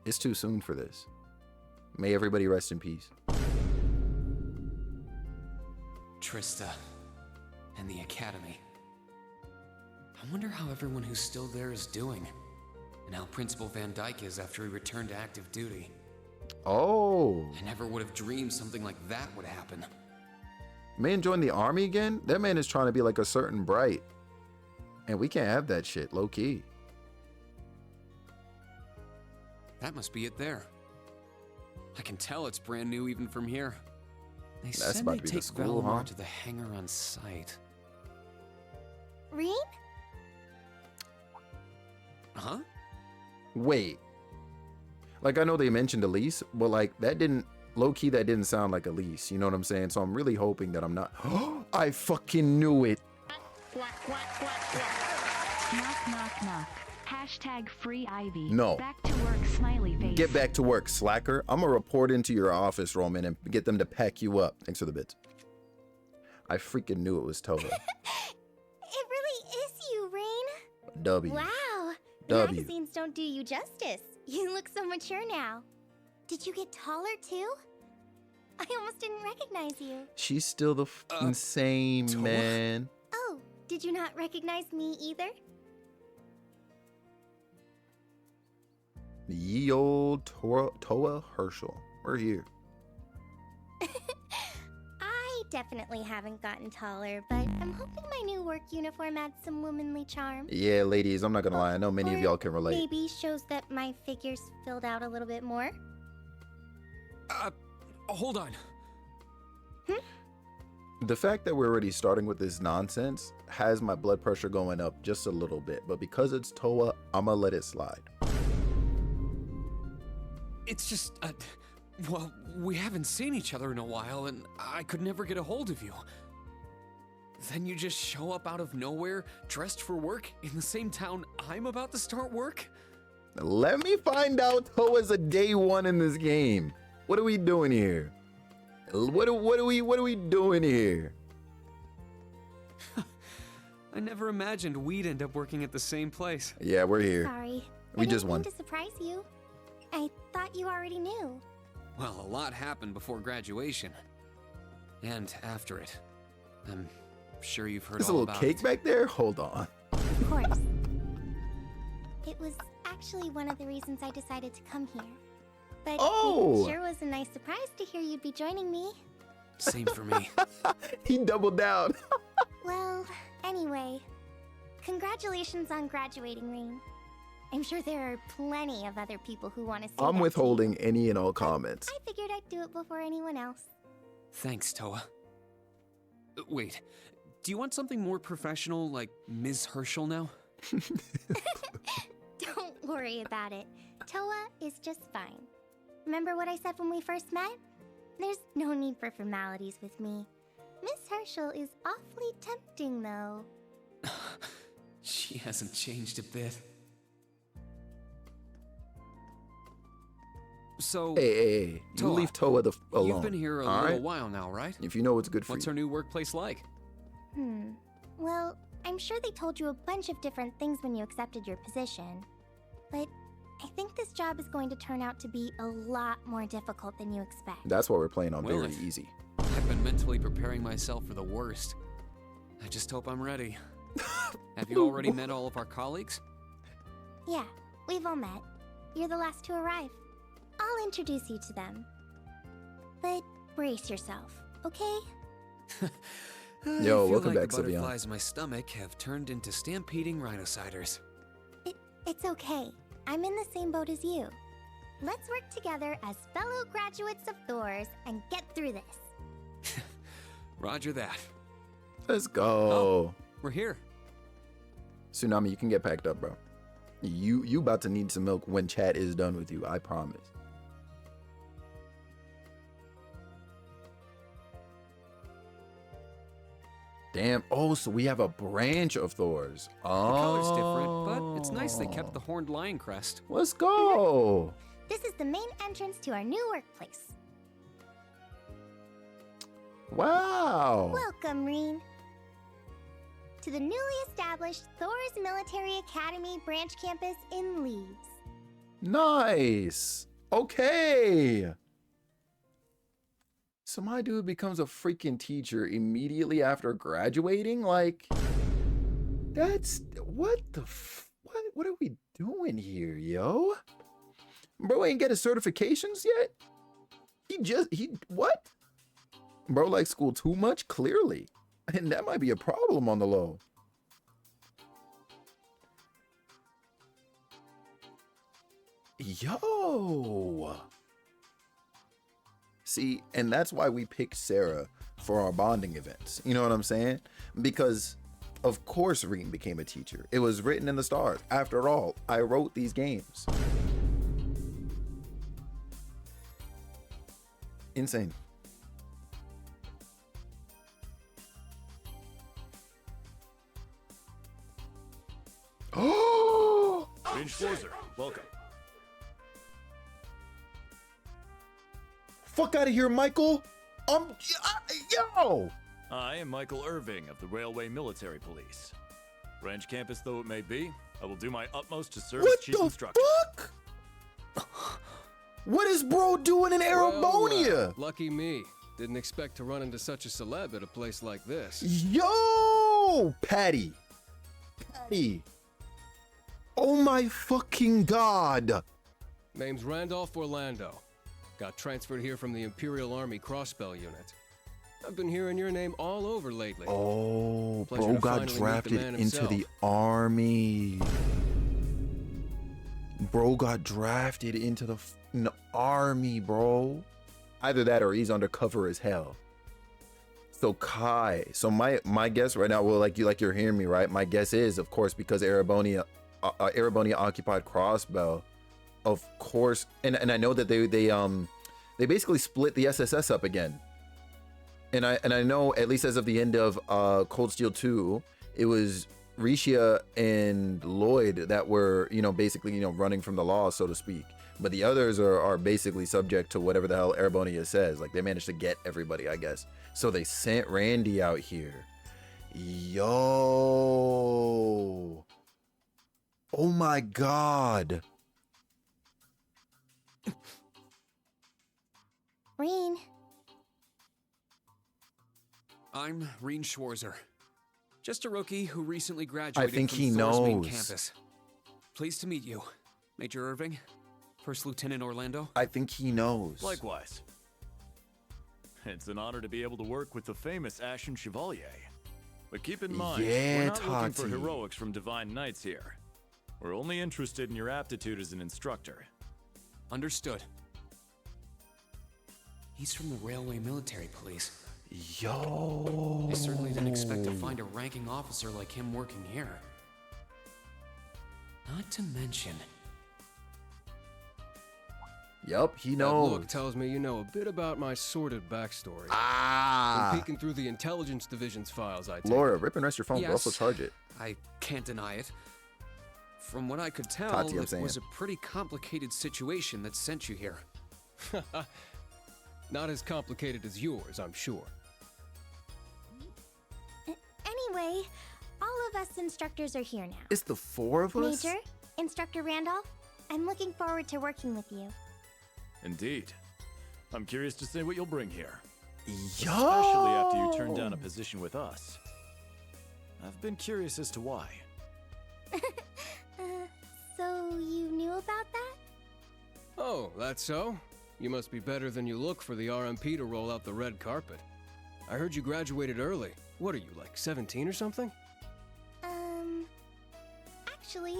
Speaker 2: It's too soon for this. May everybody rest in peace.
Speaker 17: Trista and the Academy. I wonder how everyone who's still there is doing, and how Principal Van Dyke is after he returned to active duty.
Speaker 2: Oh.
Speaker 17: I never would have dreamed something like that would happen.
Speaker 2: Man joined the army again? That man is trying to be like a certain Bright. And we can't have that shit, low key.
Speaker 17: That must be it there. I can tell it's brand new even from here. They
Speaker 2: That's
Speaker 17: said
Speaker 2: about
Speaker 17: they
Speaker 2: to be the
Speaker 17: take
Speaker 2: school,
Speaker 17: Valimar
Speaker 2: huh?
Speaker 17: to the hangar on site.
Speaker 9: Rean?
Speaker 17: Huh?
Speaker 2: Wait. Like, I know they mentioned Elise, but like, that didn't, low key, that didn't sound like Elise. You know what I'm saying? So I'm really hoping that I'm not. I fucking knew it.
Speaker 12: Knock, knock, knock. Hashtag free Ivy.
Speaker 2: No.
Speaker 12: Back to work, smiley face.
Speaker 2: Get back to work, slacker. I'm gonna report into your office, Roman, and get them to pack you up. Thanks for the bits. I freaking knew it was Toga.
Speaker 6: It really is you, Rain.
Speaker 2: W.
Speaker 6: Wow. The
Speaker 2: W.
Speaker 6: magazines don't do you justice. You look so mature now. Did you get taller too? I almost didn't recognize you.
Speaker 2: She's still the same, man.
Speaker 6: Oh, did you not recognize me either?
Speaker 2: Ye old Toa Herschel. We're here.
Speaker 6: I definitely haven't gotten taller, but I'm hoping my new work uniform adds some womanly charm.
Speaker 2: Yeah, ladies, I'm not gonna lie. I know many of y'all can relate.
Speaker 6: Maybe shows that my figure's filled out a little bit more.
Speaker 17: Hold on.
Speaker 2: The fact that we're already starting with this nonsense has my blood pressure going up just a little bit, but because it's Toa, I'ma let it slide.
Speaker 17: It's just, well, we haven't seen each other in a while, and I could never get a hold of you. Then you just show up out of nowhere, dressed for work, in the same town I'm about to start work?
Speaker 2: Let me find out Toa's a day one in this game. What are we doing here? What are we doing here?
Speaker 17: I never imagined we'd end up working at the same place.
Speaker 2: Yeah, we're here.
Speaker 6: Sorry.
Speaker 2: We
Speaker 6: I
Speaker 2: just
Speaker 6: didn't
Speaker 2: won.
Speaker 6: mean to surprise you. I thought you already knew.
Speaker 17: Well, a lot happened before graduation. And after it. I'm sure you've heard
Speaker 2: There's a
Speaker 17: all
Speaker 2: little
Speaker 17: about
Speaker 2: cake
Speaker 17: it.
Speaker 2: back there? Hold on.
Speaker 6: Of course. It was actually one of the reasons I decided to come here. But
Speaker 2: Oh!
Speaker 6: it sure was a nice surprise to hear you'd be joining me.
Speaker 17: Same for me.
Speaker 2: He doubled down.
Speaker 6: Well, anyway, congratulations on graduating, Rain. I'm sure there are plenty of other people who want to see
Speaker 2: I'm
Speaker 6: that
Speaker 2: withholding any and all comments.
Speaker 6: I figured I'd do it before anyone else.
Speaker 17: Thanks, Toa. Wait, Do you want something more professional, like Ms. Herschel now?
Speaker 19: Don't worry about it. Toa is just fine. Remember what I said when we first met? There's no need for formalities with me. Miss Herschel is awfully tempting, though.
Speaker 17: She hasn't changed a bit. So,
Speaker 2: Hey, you
Speaker 17: Toa,
Speaker 2: leave Toa alone.
Speaker 17: You've been here a
Speaker 2: all
Speaker 17: little
Speaker 2: right?
Speaker 17: while now, right?
Speaker 2: If you know what's good for
Speaker 17: What's
Speaker 2: you.
Speaker 17: her new workplace like?
Speaker 19: Well, I'm sure they told you a bunch of different things when you accepted your position. But I think this job is going to turn out to be a lot more difficult than you expect.
Speaker 2: That's what we're playing on.
Speaker 17: Will
Speaker 2: Very
Speaker 17: it?
Speaker 2: easy.
Speaker 17: I've been mentally preparing myself for the worst. I just hope I'm ready. Have you already met all of our colleagues?
Speaker 19: Yeah, we've all met. You're the last to arrive. I'll introduce you to them. But brace yourself, okay?
Speaker 2: Yo,
Speaker 17: I feel
Speaker 2: welcome
Speaker 17: like
Speaker 2: back,
Speaker 17: the
Speaker 2: Sylveon.
Speaker 17: butterflies in my stomach have turned into stampeding rhinociders.
Speaker 19: It's okay. I'm in the same boat as you. Let's work together as fellow graduates of Thors and get through this.
Speaker 17: Roger that.
Speaker 2: Let's go.
Speaker 17: Oh, we're here.
Speaker 2: Tsunami, you can get packed up, bro. You about to need some milk when chat is done with you. I promise. Damn. Oh, so we have a branch of Thors.
Speaker 17: The
Speaker 2: Oh.
Speaker 17: color's different, but it's nice they kept the horned lion crest.
Speaker 2: Let's go.
Speaker 19: This is the main entrance to our new workplace.
Speaker 2: Wow.
Speaker 19: Welcome, Reen. To the newly established Thors Military Academy branch campus in Leeds.
Speaker 2: Nice. Okay. So my dude becomes a freaking teacher immediately after graduating? Like, that's what the what are we doing here, yo? Bro ain't get his certifications yet? He what? Bro likes school too much, clearly. And that might be a problem on the low. Yo. See, and that's why we picked Sarah for our bonding events. You know what I'm saying? Because of course Reen became a teacher. It was written in the stars. After all, I wrote these games. Insane. Oh!
Speaker 20: Range Forzer, welcome.
Speaker 2: Fuck out of here, Michael! Yo!
Speaker 20: I am Michael Irving of the Railway Military Police. Branch campus though it may be, I will do my utmost to serve as
Speaker 2: What
Speaker 20: chief
Speaker 2: the
Speaker 20: instructor.
Speaker 2: fuck? What is bro doing in Erebonia?
Speaker 16: Lucky me. Didn't expect to run into such a celeb at a place like this.
Speaker 2: Yo! Patty. Oh my fucking god.
Speaker 16: Name's Randolph Orlando. Got transferred here from the Imperial Army Crossbell Unit. I've been hearing your name all over lately.
Speaker 2: Oh,
Speaker 16: Pleasure
Speaker 2: bro
Speaker 16: to
Speaker 2: got
Speaker 16: finally meet the
Speaker 2: drafted
Speaker 16: man
Speaker 2: into
Speaker 16: himself.
Speaker 2: the army. Bro got drafted into the army, bro. Either that or he's undercover as hell. So Kai, so my guess right now, well, like you're hearing me, right? My guess is, of course, because Erebonia occupied Crossbell, of course, and I know that they basically split the SSS up again. And I know, at least as of the end of Cold Steel 2, it was Risha and Lloyd that were, basically, running from the law, so to speak. But the others are basically subject to whatever the hell Erebonia says. Like, they managed to get everybody, I guess. So they sent Randy out here. Yo. Oh my god.
Speaker 19: Reen.
Speaker 17: I'm Reen Schwarzer. Just a rookie who recently graduated
Speaker 2: think
Speaker 17: from
Speaker 2: he
Speaker 17: Thor's main
Speaker 2: knows.
Speaker 17: campus. Pleased to meet you, Major Irving, First Lieutenant Orlando.
Speaker 2: I think he knows.
Speaker 20: Likewise. It's an honor to be able to work with the famous Ashen Chevalier. But keep in mind,
Speaker 2: Yeah,
Speaker 20: we're not looking for
Speaker 2: Tati.
Speaker 20: heroics from Divine Knights here. We're only interested in your aptitude as an instructor.
Speaker 17: Understood. He's from the Railway Military Police.
Speaker 2: Yo.
Speaker 17: I certainly didn't expect to find a ranking officer like him working here. Not to mention,
Speaker 2: Yup, he
Speaker 16: That
Speaker 2: knows.
Speaker 16: look tells me you know a bit about my sordid backstory.
Speaker 2: Ah.
Speaker 16: Been peeking through the intelligence division's files, I take.
Speaker 2: Laura, rip and rest your phone, bro.
Speaker 17: yes,
Speaker 2: Also charge it.
Speaker 17: I can't deny it. From what I could tell,
Speaker 2: Tati, I'm
Speaker 17: it
Speaker 2: saying.
Speaker 17: was a pretty complicated situation that sent you here.
Speaker 16: Not as complicated as yours, I'm sure.
Speaker 19: Anyway, all of us instructors are here now.
Speaker 2: It's the 4 of us?
Speaker 19: Major, Instructor Randolph, I'm looking forward to working with you.
Speaker 20: Indeed. I'm curious to see what you'll bring here.
Speaker 2: Yo!
Speaker 20: Especially after you turn down a position with us. I've been curious as to why.
Speaker 19: So you knew about that?
Speaker 16: Oh, that's so? You must be better than you look for the RMP to roll out the red carpet. I heard you graduated early. What are you, like 17 or something?
Speaker 19: Actually,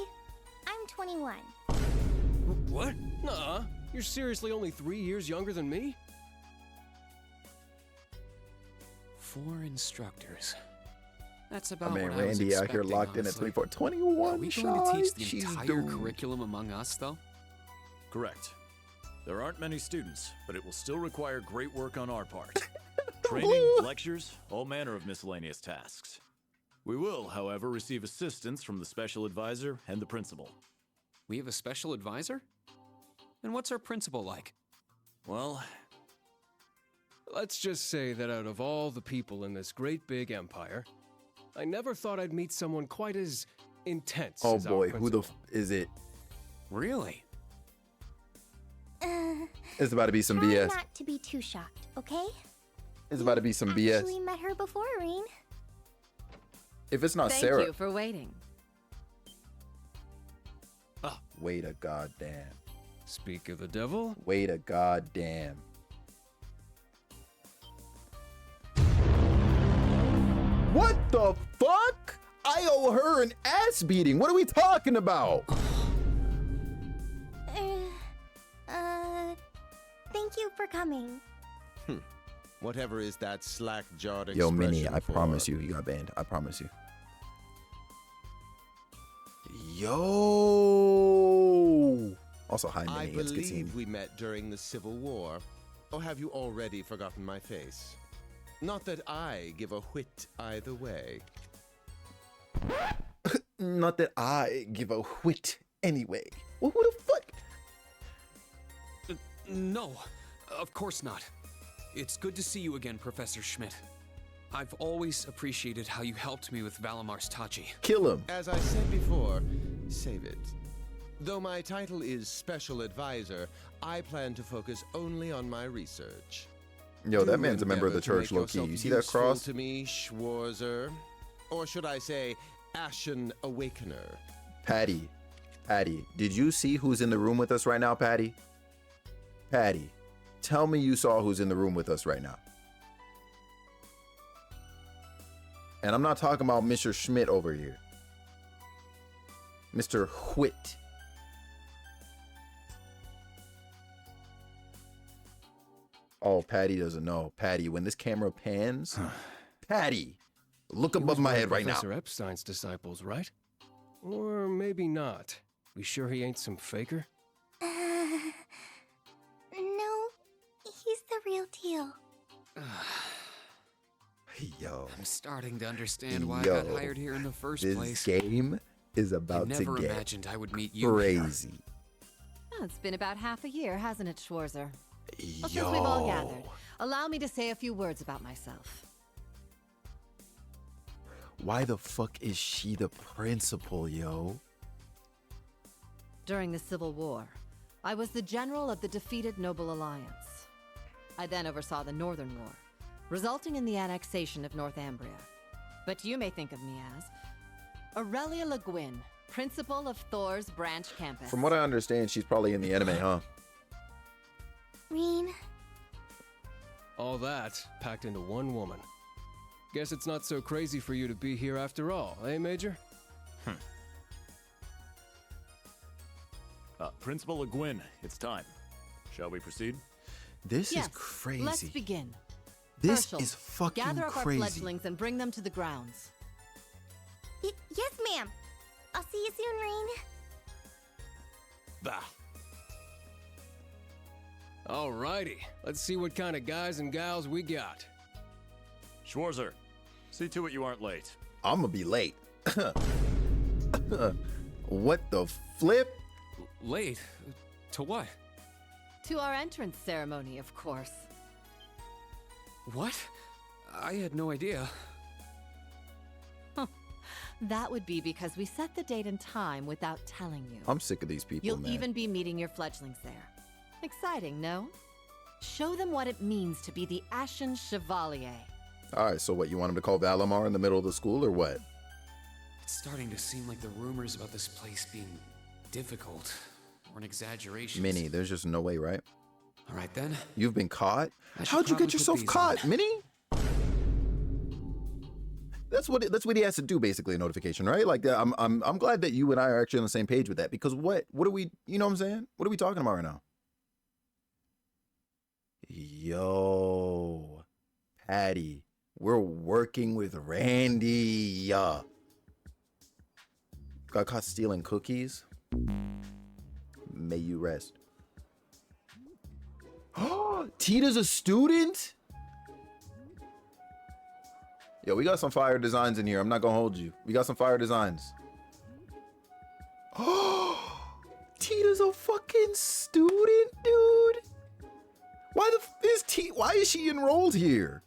Speaker 19: I'm 21.
Speaker 16: What? Nuh-uh. You're seriously only 3 years younger than me?
Speaker 17: 4 instructors. That's
Speaker 2: I
Speaker 17: about
Speaker 2: mean,
Speaker 17: what I was
Speaker 2: Randy out here
Speaker 17: expecting,
Speaker 2: locked in at
Speaker 17: honestly.
Speaker 2: 24. 21,
Speaker 17: Are we
Speaker 2: shy.
Speaker 17: going to teach the
Speaker 2: She's
Speaker 17: entire
Speaker 2: doing-
Speaker 17: curriculum among us, though?
Speaker 20: Correct. There aren't many students, but it will still require great work on our part. Training, lectures, all manner of miscellaneous tasks. We will, however, receive assistance from the special advisor and the principal.
Speaker 17: We have a special advisor? And what's our principal like?
Speaker 20: Well,
Speaker 16: Let's just say that out of all the people in this great big empire, I never thought I'd meet someone quite as intense
Speaker 2: Oh
Speaker 16: as our
Speaker 2: boy, who the
Speaker 16: principal.
Speaker 2: is it?
Speaker 17: Really?
Speaker 2: It's about to be some
Speaker 19: Try
Speaker 2: BS.
Speaker 19: not to be too shocked, okay?
Speaker 2: It's about to be some BS.
Speaker 19: Actually met her before, Reen.
Speaker 2: If it's not
Speaker 21: Thank
Speaker 2: Sarah,
Speaker 21: you for waiting.
Speaker 2: wait a goddamn.
Speaker 16: Speak of the devil.
Speaker 2: Wait a goddamn. What the fuck? I owe her an ass beating. What are we talking about?
Speaker 19: Thank you for coming.
Speaker 22: Whatever is that slack-jawed
Speaker 2: Yo,
Speaker 22: expression
Speaker 2: Minnie, I
Speaker 22: for?
Speaker 2: promise you, you got banned. I promise you. Yo. Also, hi,
Speaker 22: I
Speaker 2: Minnie. It's good seeing
Speaker 22: believe we met during the Civil War. Or have you already forgotten my face? Not that I give a whit either way.
Speaker 2: Not that I give a whit anyway. Well, who the fuck?
Speaker 17: No, of course not. It's good to see you again, Professor Schmidt. I've always appreciated how you helped me with Valamar's Tachi.
Speaker 2: Kill him.
Speaker 22: As I said before, save it. Though my title is Special Advisor, I plan to focus only on my research.
Speaker 2: Yo, that
Speaker 22: Do
Speaker 2: man's a member of the
Speaker 22: endeavor to
Speaker 2: church,
Speaker 22: make
Speaker 2: low-key.
Speaker 22: yourself
Speaker 2: You see that
Speaker 22: useful
Speaker 2: cross?
Speaker 22: to me, Schwarzer? Or should I say, Ashen Awakener?
Speaker 2: Patty, did you see who's in the room with us right now, Patty? Patty, tell me you saw who's in the room with us right now. And I'm not talking about Mr. Schmidt over here. Mr. Whit. Oh, Patty doesn't know. Patty, when this camera pans, Patty, look
Speaker 16: He was
Speaker 2: above my
Speaker 16: one of
Speaker 2: head right now.
Speaker 16: Professor Epstein's disciples, right? Or maybe not. We sure he ain't some faker?
Speaker 19: No, he's the real deal.
Speaker 2: Yo.
Speaker 17: I'm starting to understand why I got hired here in the first
Speaker 2: this
Speaker 17: place.
Speaker 2: game is about
Speaker 17: I
Speaker 2: to
Speaker 17: never
Speaker 2: get
Speaker 17: imagined I would meet you here.
Speaker 2: crazy.
Speaker 21: Oh, it's been about half a year, hasn't it, Schwarzer? Well, since
Speaker 2: Yo.
Speaker 21: we've all gathered, allow me to say a few words about myself.
Speaker 2: Why the fuck is she the principal, yo?
Speaker 21: During the Civil War, I was the general of the defeated Noble Alliance. I then oversaw the Northern War, resulting in the annexation of Northumbria. But you may think of me as Aurelia Le Guin, principal of Thor's branch campus.
Speaker 2: From what I understand, she's probably in the anime, huh?
Speaker 19: Reen,
Speaker 16: All that packed into one woman. Guess it's not so crazy for you to be here after all, eh, Major?
Speaker 20: Principal Le Guin, it's time. Shall we proceed?
Speaker 2: This
Speaker 21: yes,
Speaker 2: is crazy.
Speaker 21: let's begin.
Speaker 2: This
Speaker 21: Herschel,
Speaker 2: is fucking
Speaker 21: gather up
Speaker 2: crazy.
Speaker 21: our fledglings and bring them to the grounds.
Speaker 19: Yes, ma'am. I'll see you soon, Rean.
Speaker 20: Bah.
Speaker 16: Alrighty, let's see what kind of guys and gals we got.
Speaker 20: Schwarzer, see to it you aren't late.
Speaker 2: I'm gonna be late. What the flip?
Speaker 17: Late? To what?
Speaker 21: To our entrance ceremony, of course.
Speaker 17: What? I had no idea.
Speaker 21: That would be because we set the date and time without telling you.
Speaker 2: I'm sick of these people,
Speaker 21: You'll
Speaker 2: man.
Speaker 21: even be meeting your fledglings there. Exciting, no? Show them what it means to be the Ashen Chevalier.
Speaker 2: All right, so what, you want him to call Valimar in the middle of the school or what?
Speaker 17: It's starting to seem like the rumors about this place being difficult or an exaggeration.
Speaker 2: Minnie, there's just no way, right?
Speaker 17: All right then.
Speaker 2: You've been caught?
Speaker 17: I should
Speaker 2: How'd you
Speaker 17: probably
Speaker 2: get
Speaker 17: put
Speaker 2: yourself
Speaker 17: these
Speaker 2: caught,
Speaker 17: on.
Speaker 2: Minnie? That's what he has to do, basically, a notification, right? Like, I'm glad that you and I are actually on the same page with that, because what are we, you know what I'm saying? What are we talking about right now? Yo, Patty, we're working with Randy. Got caught stealing cookies. May you rest. Oh, Tita's a student? Yo, we got some fire designs in here. I'm not gonna hold you. We got some fire designs. Oh, Tita's a fucking student, dude. Why why is she enrolled here?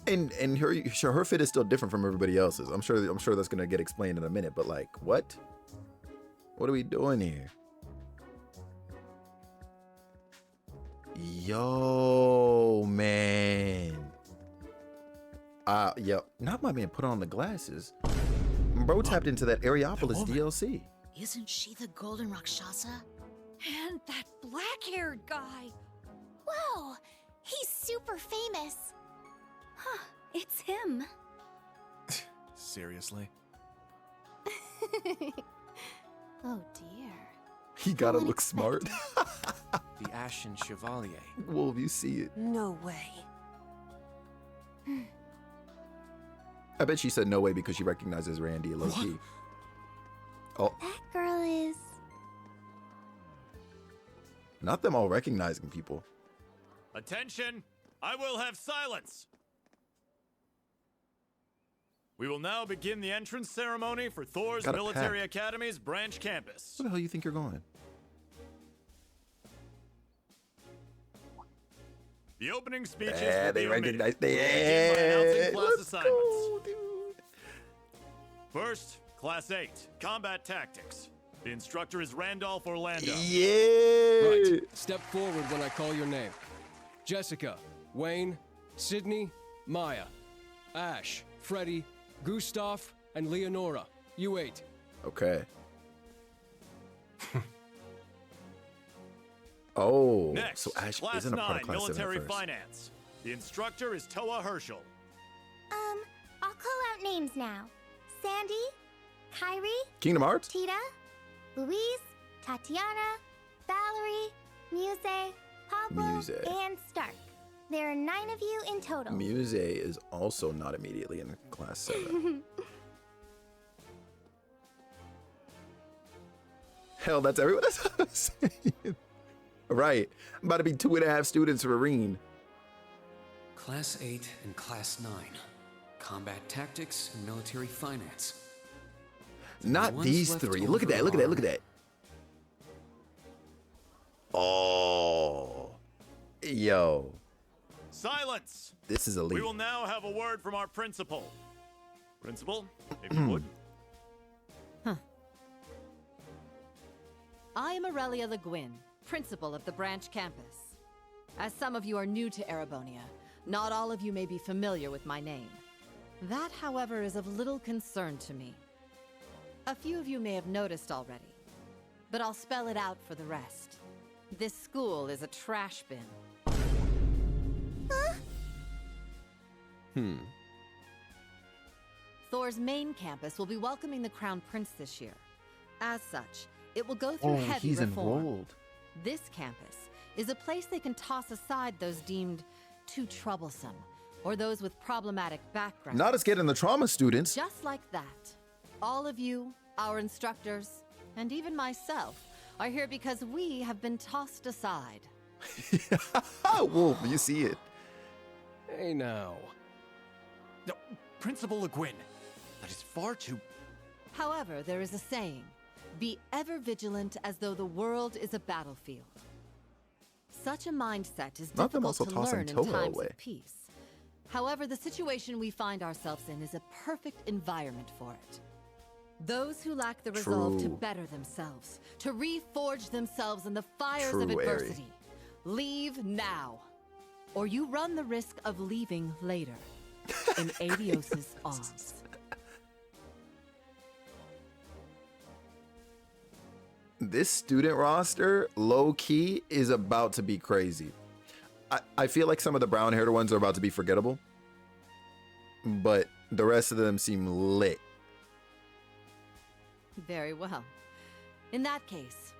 Speaker 2: And her fit is still different from everybody else's. I'm sure that's gonna get explained in a minute. But like, what? What are we doing here? Yo, man. Yeah, not my man put on the glasses. Bro tapped into that Areopolis DLC.
Speaker 1: Isn't she the Golden Rakshasa?
Speaker 5: And that black-haired guy.
Speaker 6: Whoa! He's super famous.
Speaker 11: Huh, it's him.
Speaker 7: Seriously?
Speaker 9: Oh dear.
Speaker 2: He gotta look smart.
Speaker 7: The Ashen Chevalier.
Speaker 2: Wolf, you see it.
Speaker 11: No way.
Speaker 2: I bet she said no way because she recognizes Randy low-key. Oh,
Speaker 19: That girl is...
Speaker 2: not them all recognizing people.
Speaker 20: Attention! I will have silence! We will now begin the entrance ceremony for Thor's
Speaker 2: Got a
Speaker 20: Military
Speaker 2: pack.
Speaker 20: Academy's branch campus.
Speaker 2: Where the hell you think you're going?
Speaker 20: The opening speeches
Speaker 2: Yeah,
Speaker 20: will
Speaker 2: they
Speaker 20: be omitted.
Speaker 2: recognize.
Speaker 20: We'll begin by announcing class
Speaker 2: Let's
Speaker 20: assignments.
Speaker 2: go, dude.
Speaker 20: First, Class 8, Combat Tactics. The instructor is Randolph Orlando.
Speaker 2: Yeah.
Speaker 16: Right. Step forward when I call your name. Jessica, Wayne, Sydney, Maya, Ash, Freddy, Gustav, and Leonora. You 8.
Speaker 2: Okay. Oh,
Speaker 20: Next,
Speaker 2: so Ash
Speaker 20: Class
Speaker 2: isn't a part
Speaker 20: 9,
Speaker 2: of Class 7
Speaker 20: Military
Speaker 2: at first.
Speaker 20: Finance. The instructor is Toa Herschel.
Speaker 19: I'll call out names now. Sandy, Kyrie,
Speaker 2: Kingdom Hearts?
Speaker 19: Tita, Louise, Tatiana, Valerie, Muse, Pablo,
Speaker 2: Muse.
Speaker 19: and Stark. There are 9 of you in total.
Speaker 2: Muse is also not immediately in Class 7. Hell, that's everyone. That's what I'm saying. Right. I'm about to be 2.5 students for Reen.
Speaker 17: Class 8 and Class 9. Combat Tactics and Military Finance.
Speaker 2: Not
Speaker 17: ones
Speaker 2: these
Speaker 17: left
Speaker 2: 3. Look at that.
Speaker 17: over
Speaker 2: Look at that.
Speaker 17: are-
Speaker 2: Look at that. Oh. Yo.
Speaker 20: Silence!
Speaker 2: This is elite.
Speaker 20: We will now have a word from our principal. Principal, if you would.
Speaker 21: I am Aurelia Le Guin, principal of the branch campus. As some of you are new to Erebonia, not all of you may be familiar with my name. That, however, is of little concern to me. A few of you may have noticed already, but I'll spell it out for the rest. This school is a trash bin. Thor's main campus will be welcoming the Crown Prince this year. As such, it will go through heavy reform.
Speaker 2: enrolled.
Speaker 21: This campus is a place they can toss aside those deemed too troublesome, or those with problematic backgrounds.
Speaker 2: Not us getting the trauma students.
Speaker 21: Just like that, all of you, our instructors, and even myself, are here because we have been tossed aside.
Speaker 2: Wolf, you see it.
Speaker 16: Hey now.
Speaker 7: No, Principal Le Guin, that is far too...
Speaker 21: However, there is a saying, be ever vigilant as though the world is a battlefield. Such a mindset is
Speaker 2: Not them
Speaker 21: difficult
Speaker 2: also
Speaker 21: to
Speaker 2: tossing
Speaker 21: learn in
Speaker 2: Toho
Speaker 21: times
Speaker 2: away.
Speaker 21: of peace. However, the situation we find ourselves in is a perfect environment for it. Those who lack the resolve to
Speaker 2: True.
Speaker 21: better themselves, to reforge themselves in the fires of
Speaker 2: True, Aerie.
Speaker 21: adversity, leave now, or you run the risk of leaving later in Adios's arms.
Speaker 2: This student roster, low key, is about to be crazy. I feel like some of the brown haired ones are about to be forgettable, but the rest of them seem lit.
Speaker 21: Very well. In that case,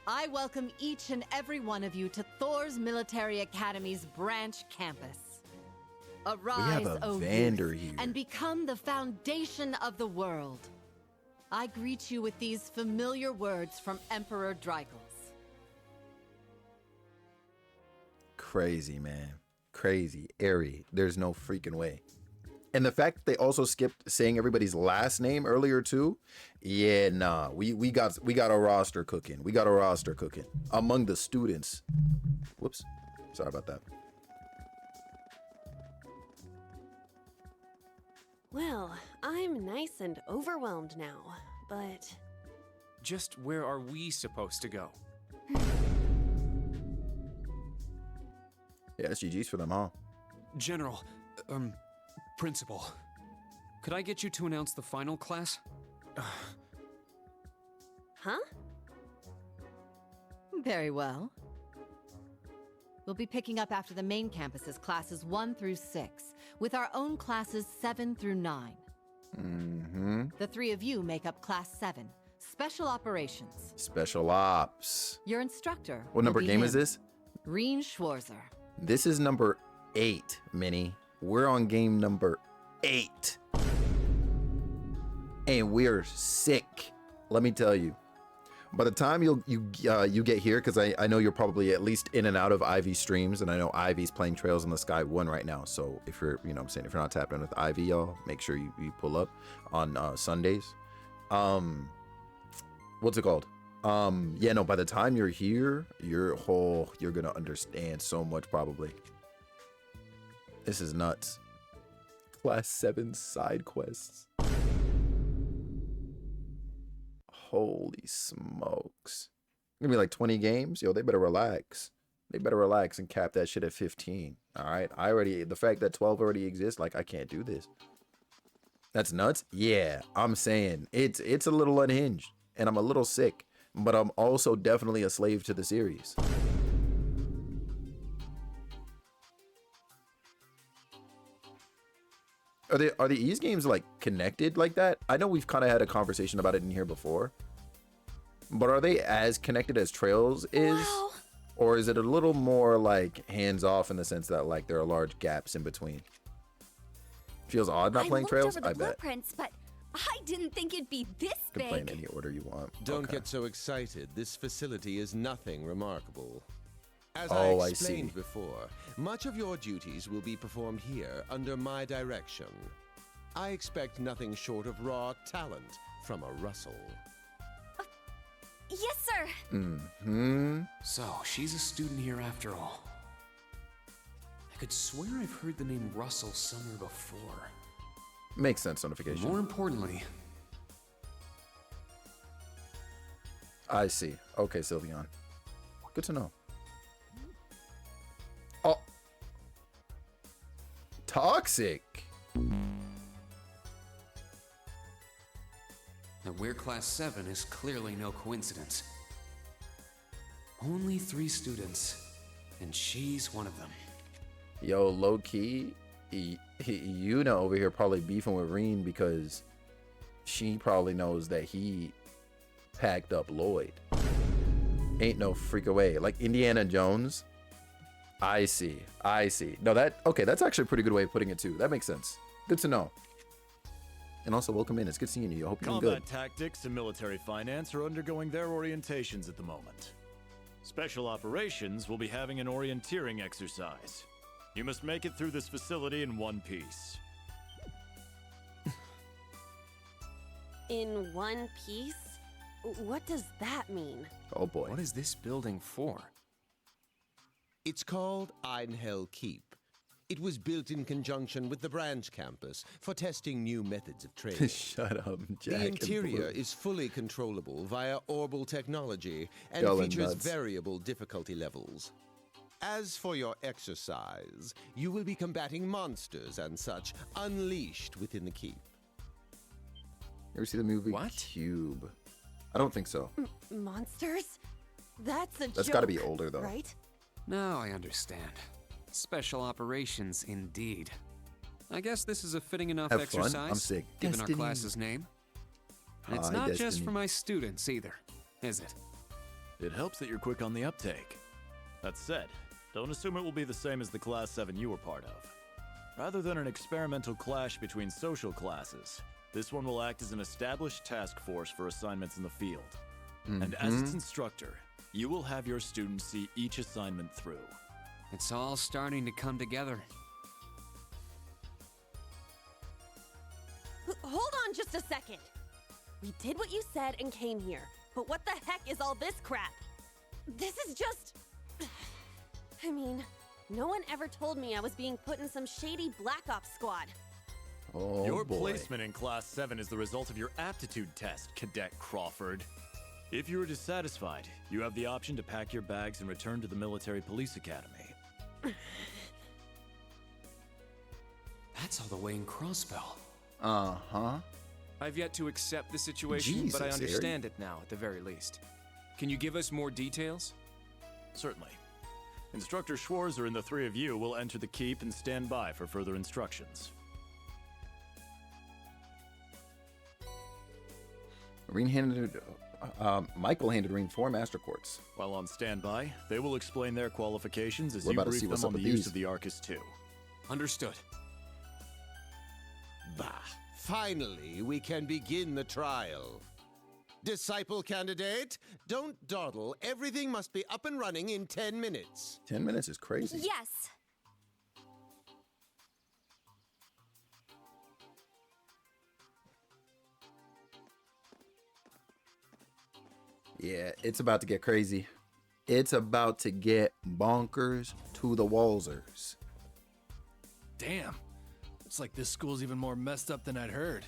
Speaker 21: I welcome each and every one of you to Thor's Military Academy's branch campus. Arise,
Speaker 2: a
Speaker 21: O
Speaker 2: Vander
Speaker 21: youth,
Speaker 2: here.
Speaker 21: and become the foundation of the world. I greet you with these familiar words from Emperor Drykles.
Speaker 2: Crazy, man. Crazy. Aerie. There's no freaking way. And the fact that they also skipped saying everybody's last name earlier too. Yeah, nah. We got a roster cooking. We got a roster cooking among the students. Whoops. Sorry about that.
Speaker 8: Well, I'm nice and overwhelmed now, but...
Speaker 17: Just where are we supposed to go?
Speaker 2: Yeah, it's GG's for them, huh?
Speaker 17: General, Principal, could I get you to announce the final class?
Speaker 8: Huh?
Speaker 21: Very well. We'll be picking up after the main campus's classes 1 through 6, with our own classes 7 through 9.
Speaker 2: Mm-hmm.
Speaker 21: The three of you make up Class 7, Special Operations.
Speaker 2: Special Ops.
Speaker 21: Your instructor.
Speaker 2: What number
Speaker 21: will be
Speaker 2: game is
Speaker 21: him,
Speaker 2: this?
Speaker 21: Reen Schwarzer.
Speaker 2: This is number 8, Minnie. We're on game number 8. And we're sick. Let me tell you. By the time you get here, because I know you're probably at least in and out of Ivy streams, and I know Ivy's playing Trails in the Sky 1 right now. So if you're, you know what I'm saying, if you're not tapped in with Ivy, y'all, make sure you pull up on Sundays. What's it called? Yeah, no, by the time you're here, you're gonna understand so much probably. This is nuts. Class 7 side quests. Holy smokes. Gonna be like 20 games? Yo, they better relax. They better relax and cap that shit at 15. All right. The fact that 12 already exists, like I can't do this. That's nuts. Yeah, I'm saying it's a little unhinged and I'm a little sick, but I'm also definitely a slave to the series. Are the Ys games like connected like that? I know we've kind of had a conversation about it in here before, but are they as connected as Trails is?
Speaker 11: Wow.
Speaker 2: Or is it a little more like hands off in the sense that like there are large gaps in between? Feels odd not playing Trails,
Speaker 11: over the
Speaker 2: I bet.
Speaker 11: blueprints, but I didn't think it'd be this
Speaker 2: You can play in
Speaker 11: big.
Speaker 2: any order you want.
Speaker 22: Don't
Speaker 2: Okay.
Speaker 22: get so excited. This facility is nothing remarkable. As
Speaker 2: Oh,
Speaker 22: I
Speaker 2: I see.
Speaker 22: explained before, much of your duties will be performed here under my direction. I expect nothing short of raw talent from a Russell.
Speaker 11: Yes, sir.
Speaker 2: Mm-hmm.
Speaker 17: So, she's a student here after all. I could swear I've heard the name Russell somewhere before.
Speaker 2: Makes sense, notification.
Speaker 17: More importantly,
Speaker 2: I see. Okay, Sylveon. Good to know. Oh. Toxic.
Speaker 17: that we're Class 7 is clearly no coincidence. Only 3 students, and she's one of them.
Speaker 2: Yo, low key, Yuna over here probably beefing with Reen because she probably knows that he packed up Lloyd. Ain't no freak away. Like Indiana Jones, I see. I see. No, that's actually a pretty good way of putting it too. That makes sense. Good to know. And also, welcome in. It's good seeing you. I hope you're doing
Speaker 20: Combat
Speaker 2: good.
Speaker 20: tactics and military finance are undergoing their orientations at the moment. Special operations will be having an orienteering exercise. You must make it through this facility in one piece.
Speaker 8: In one piece? What does that mean?
Speaker 2: Oh boy.
Speaker 4: What is this building for?
Speaker 22: It's called Einhell Keep. It was built in conjunction with the branch campus for testing new methods of training.
Speaker 2: Shut up, Jack.
Speaker 22: The
Speaker 2: and
Speaker 22: interior
Speaker 2: Blue.
Speaker 22: is fully controllable via orbital technology and
Speaker 2: Going
Speaker 22: features
Speaker 2: nuts.
Speaker 22: variable difficulty levels. As for your exercise, you will be combating monsters and such unleashed within the keep.
Speaker 2: You ever see the movie Cube? I don't think so.
Speaker 8: Monsters? That's a joke.
Speaker 2: That's got to be older though.
Speaker 8: Right?
Speaker 17: Now I understand. Special operations, indeed. I guess this is a fitting enough
Speaker 2: Have fun?
Speaker 17: exercise,
Speaker 2: I'm sick.
Speaker 17: given
Speaker 2: Destiny.
Speaker 17: our class's name. And it's
Speaker 2: Hi,
Speaker 17: not just
Speaker 2: Destiny.
Speaker 17: for my students either, is it?
Speaker 20: It helps that you're quick on the uptake. That said, don't assume it will be the same as the Class 7 you were part of. Rather than an experimental clash between social classes, this one will act as an established task force for assignments in the field. And as its instructor, you will have your students see each assignment through.
Speaker 17: It's all starting to come together.
Speaker 8: Hold on just a second. We did what you said and came here, but what the heck is all this crap? This is just... I mean, no one ever told me I was being put in some shady Black Ops squad.
Speaker 2: Oh
Speaker 20: Your
Speaker 2: boy.
Speaker 20: placement in Class 7 is the result of your aptitude test, Cadet Crawford. If you are dissatisfied, you have the option to pack your bags and return to the Military Police Academy.
Speaker 17: That's all the way in Crossbell.
Speaker 2: Uh-huh.
Speaker 4: I've yet to accept the situation, but I
Speaker 2: Jesus,
Speaker 4: understand it now, at the very least. Can you give us more details?
Speaker 20: Certainly. Instructor Schwarzer and the three of you will enter the keep and stand by for further instructions.
Speaker 2: Michael handed Reen 4 Master Quartz.
Speaker 20: While on standby, they will explain their qualifications as
Speaker 2: We're
Speaker 20: you
Speaker 2: about to
Speaker 20: brief
Speaker 2: see what's
Speaker 20: them on
Speaker 2: up
Speaker 20: the
Speaker 2: with
Speaker 20: use
Speaker 2: these.
Speaker 20: of the Arcus 2.
Speaker 17: Understood.
Speaker 22: Bah! Finally, we can begin the trial. Disciple candidate, don't dawdle. Everything must be up and running in 10 minutes.
Speaker 2: 10 minutes is crazy.
Speaker 11: Yes.
Speaker 2: Yeah, it's about to get crazy. It's about to get bonkers to the wallsers.
Speaker 3: Damn. Looks like this school's even more messed up than I'd heard.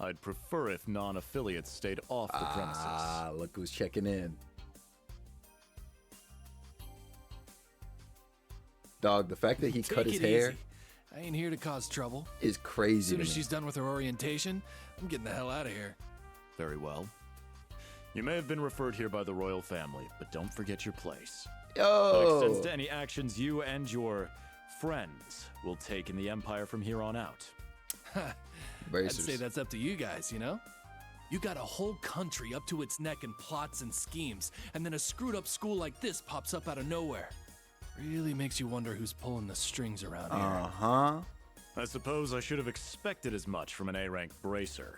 Speaker 20: I'd prefer if non-affiliates stayed off the premises.
Speaker 2: Ah, look who's checking in. Dog, the fact that he cut
Speaker 3: Take
Speaker 2: his
Speaker 3: it
Speaker 2: hair
Speaker 3: easy. I ain't here to cause trouble.
Speaker 2: is crazy
Speaker 3: As soon
Speaker 2: to
Speaker 3: as
Speaker 2: me.
Speaker 3: she's done with her orientation, I'm getting the hell out of here.
Speaker 20: Very well. You may have been referred here by the royal family, but don't forget your place. That extends
Speaker 2: Yo!
Speaker 20: to any actions you and your friends will take in the Empire from here on out.
Speaker 3: I'd
Speaker 2: Bracers.
Speaker 3: say that's up to you guys, you know? You got a whole country up to its neck in plots and schemes, and then a screwed up school like this pops up out of nowhere. Really makes you wonder who's pulling the strings around here.
Speaker 2: Uh-huh.
Speaker 20: I suppose I should have expected as much from an A-rank bracer.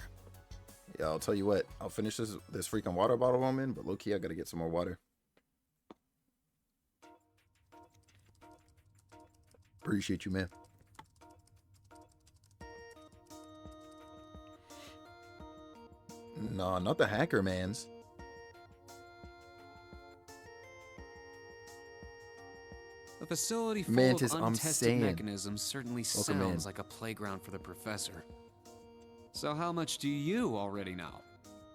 Speaker 2: Yeah, I'll tell you what. I'll finish this freaking water bottle I'm in, but low-key, I gotta get some more water. Appreciate you, man. No, not the hacker mans.
Speaker 17: A facility full
Speaker 2: Mantis,
Speaker 17: of
Speaker 2: I'm
Speaker 17: untested
Speaker 2: saying.
Speaker 17: mechanisms certainly
Speaker 2: Welcome
Speaker 17: sounds
Speaker 2: in.
Speaker 17: like a playground for the professor. So how much do you already know?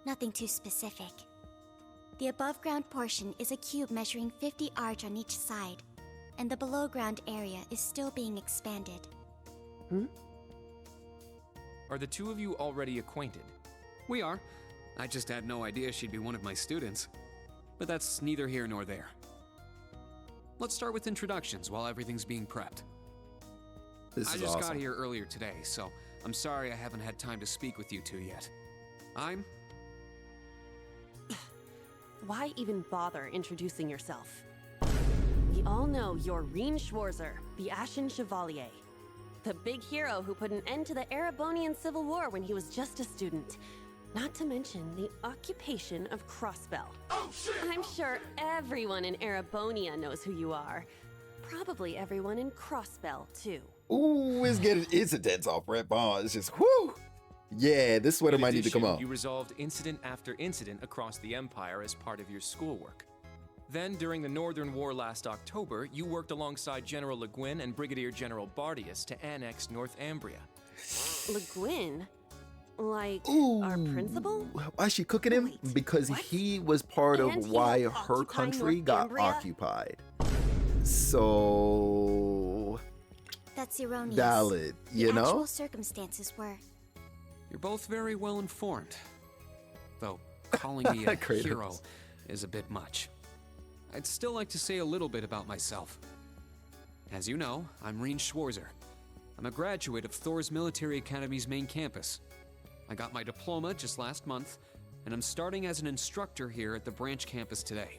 Speaker 19: Nothing too specific. The above ground portion is a cube measuring 50 arch on each side, and the below ground area is still being expanded.
Speaker 17: Are the two of you already acquainted? We are. I just had no idea she'd be one of my students. But that's neither here nor there. Let's start with introductions while everything's being prepped.
Speaker 2: This
Speaker 17: I
Speaker 2: is
Speaker 17: just
Speaker 2: awesome.
Speaker 17: got here earlier today, so I'm sorry I haven't had time to speak with you two yet. I'm...
Speaker 8: why even bother introducing yourself? We all know you're Reen Schwarzer, the Ashen Chevalier. The big hero who put an end to the Erebonian Civil War when he was just a student. Not to mention the occupation of Crossbell. Oh, shit! I'm sure everyone in Erebonia knows who you are. Probably everyone in Crossbell, too.
Speaker 2: Ooh, it's getting incidents off Red Bond. It's just, whoo! Yeah, this sweater might need to come out.
Speaker 4: You resolved incident after incident across the Empire as part of your schoolwork. Then, during the Northern War last October, you worked alongside General Le Guin and Brigadier General Bardius to annex Northumbria.
Speaker 8: Le Guin? Like our principal?
Speaker 2: Why is she cooking him? Because he was part of why her country got occupied. So
Speaker 19: That's erroneous.
Speaker 2: valid, you
Speaker 19: the
Speaker 2: know?
Speaker 19: actual circumstances were.
Speaker 17: You're both very well informed. Though calling me a
Speaker 2: Kratos.
Speaker 17: hero is a bit much. I'd still like to say a little bit about myself. As you know, I'm Reen Schwarzer. I'm a graduate of Thor's Military Academy's main campus. I got my diploma just last month, and I'm starting as an instructor here at the branch campus today.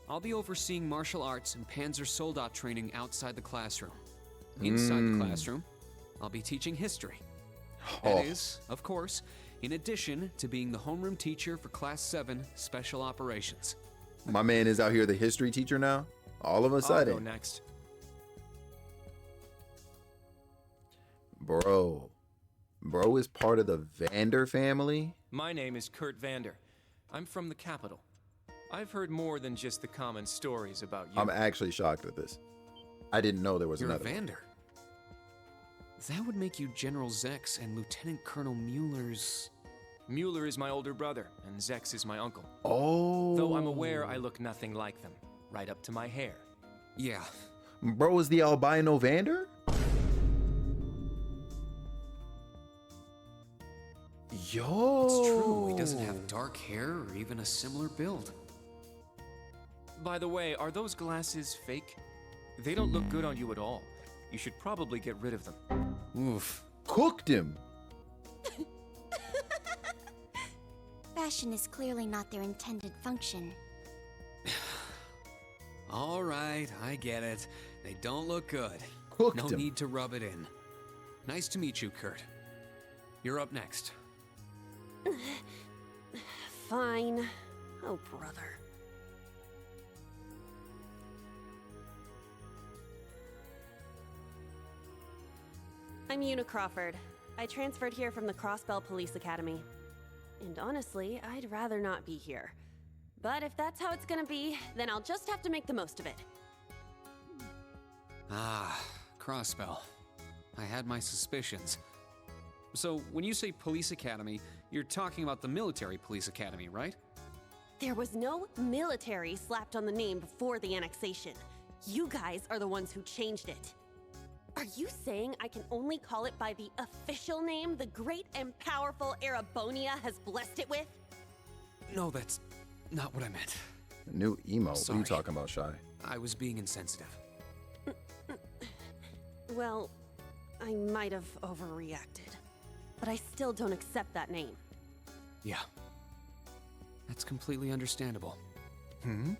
Speaker 17: I'll be overseeing martial arts and Panzer Soldat training outside the classroom. Inside the classroom, I'll be teaching history. That is, of course, in addition to being the homeroom teacher for Class 7 Special Operations.
Speaker 2: My man is out here the history teacher now. All of a
Speaker 4: I'll go
Speaker 2: sudden.
Speaker 4: next.
Speaker 2: Bro is part of the Vander family.
Speaker 4: My name is Kurt Vander. I'm from the capital. I've heard more than just the common stories about you.
Speaker 2: I'm actually shocked at this. I didn't know there was
Speaker 17: You're
Speaker 2: another
Speaker 17: a
Speaker 2: one.
Speaker 17: Vander. That would make you General Zex and Lieutenant Colonel Mueller's...
Speaker 4: Mueller is my older brother, and Zex is my uncle.
Speaker 2: Oh.
Speaker 4: Though I'm aware I look nothing like them, right up to my hair.
Speaker 17: Yeah.
Speaker 2: Bro is the albino Vander? Yo.
Speaker 17: It's true, he doesn't have dark hair or even a similar build.
Speaker 4: By the way, are those glasses fake? They don't look good on you at all. You should probably get rid of them.
Speaker 17: Oof.
Speaker 2: Cooked him.
Speaker 19: Fashion is clearly not their intended function.
Speaker 17: All right, I get it. They don't look good.
Speaker 2: Cooked
Speaker 17: no
Speaker 2: him.
Speaker 17: need to rub it in. Nice to meet you, Kurt. You're up next.
Speaker 8: Fine. Oh, brother. I'm Una Crawford. I transferred here from the Crossbell Police Academy. And honestly, I'd rather not be here. But if that's how it's gonna be, then I'll just have to make the most of it.
Speaker 17: Ah, Crossbell. I had my suspicions. So, when you say police academy, you're talking about the military police academy, right?
Speaker 8: There was no military slapped on the name before the annexation. You guys are the ones who changed it. Are you saying I can only call it by the official name the great and powerful Erebonia has blessed it with?
Speaker 17: No, that's not what I meant.
Speaker 2: New emo. What are
Speaker 17: Sorry.
Speaker 2: you talking about, Shy?
Speaker 17: I was being insensitive.
Speaker 8: Well, I might have overreacted. But I still don't accept that name.
Speaker 17: Yeah. That's completely understandable.
Speaker 2: Looking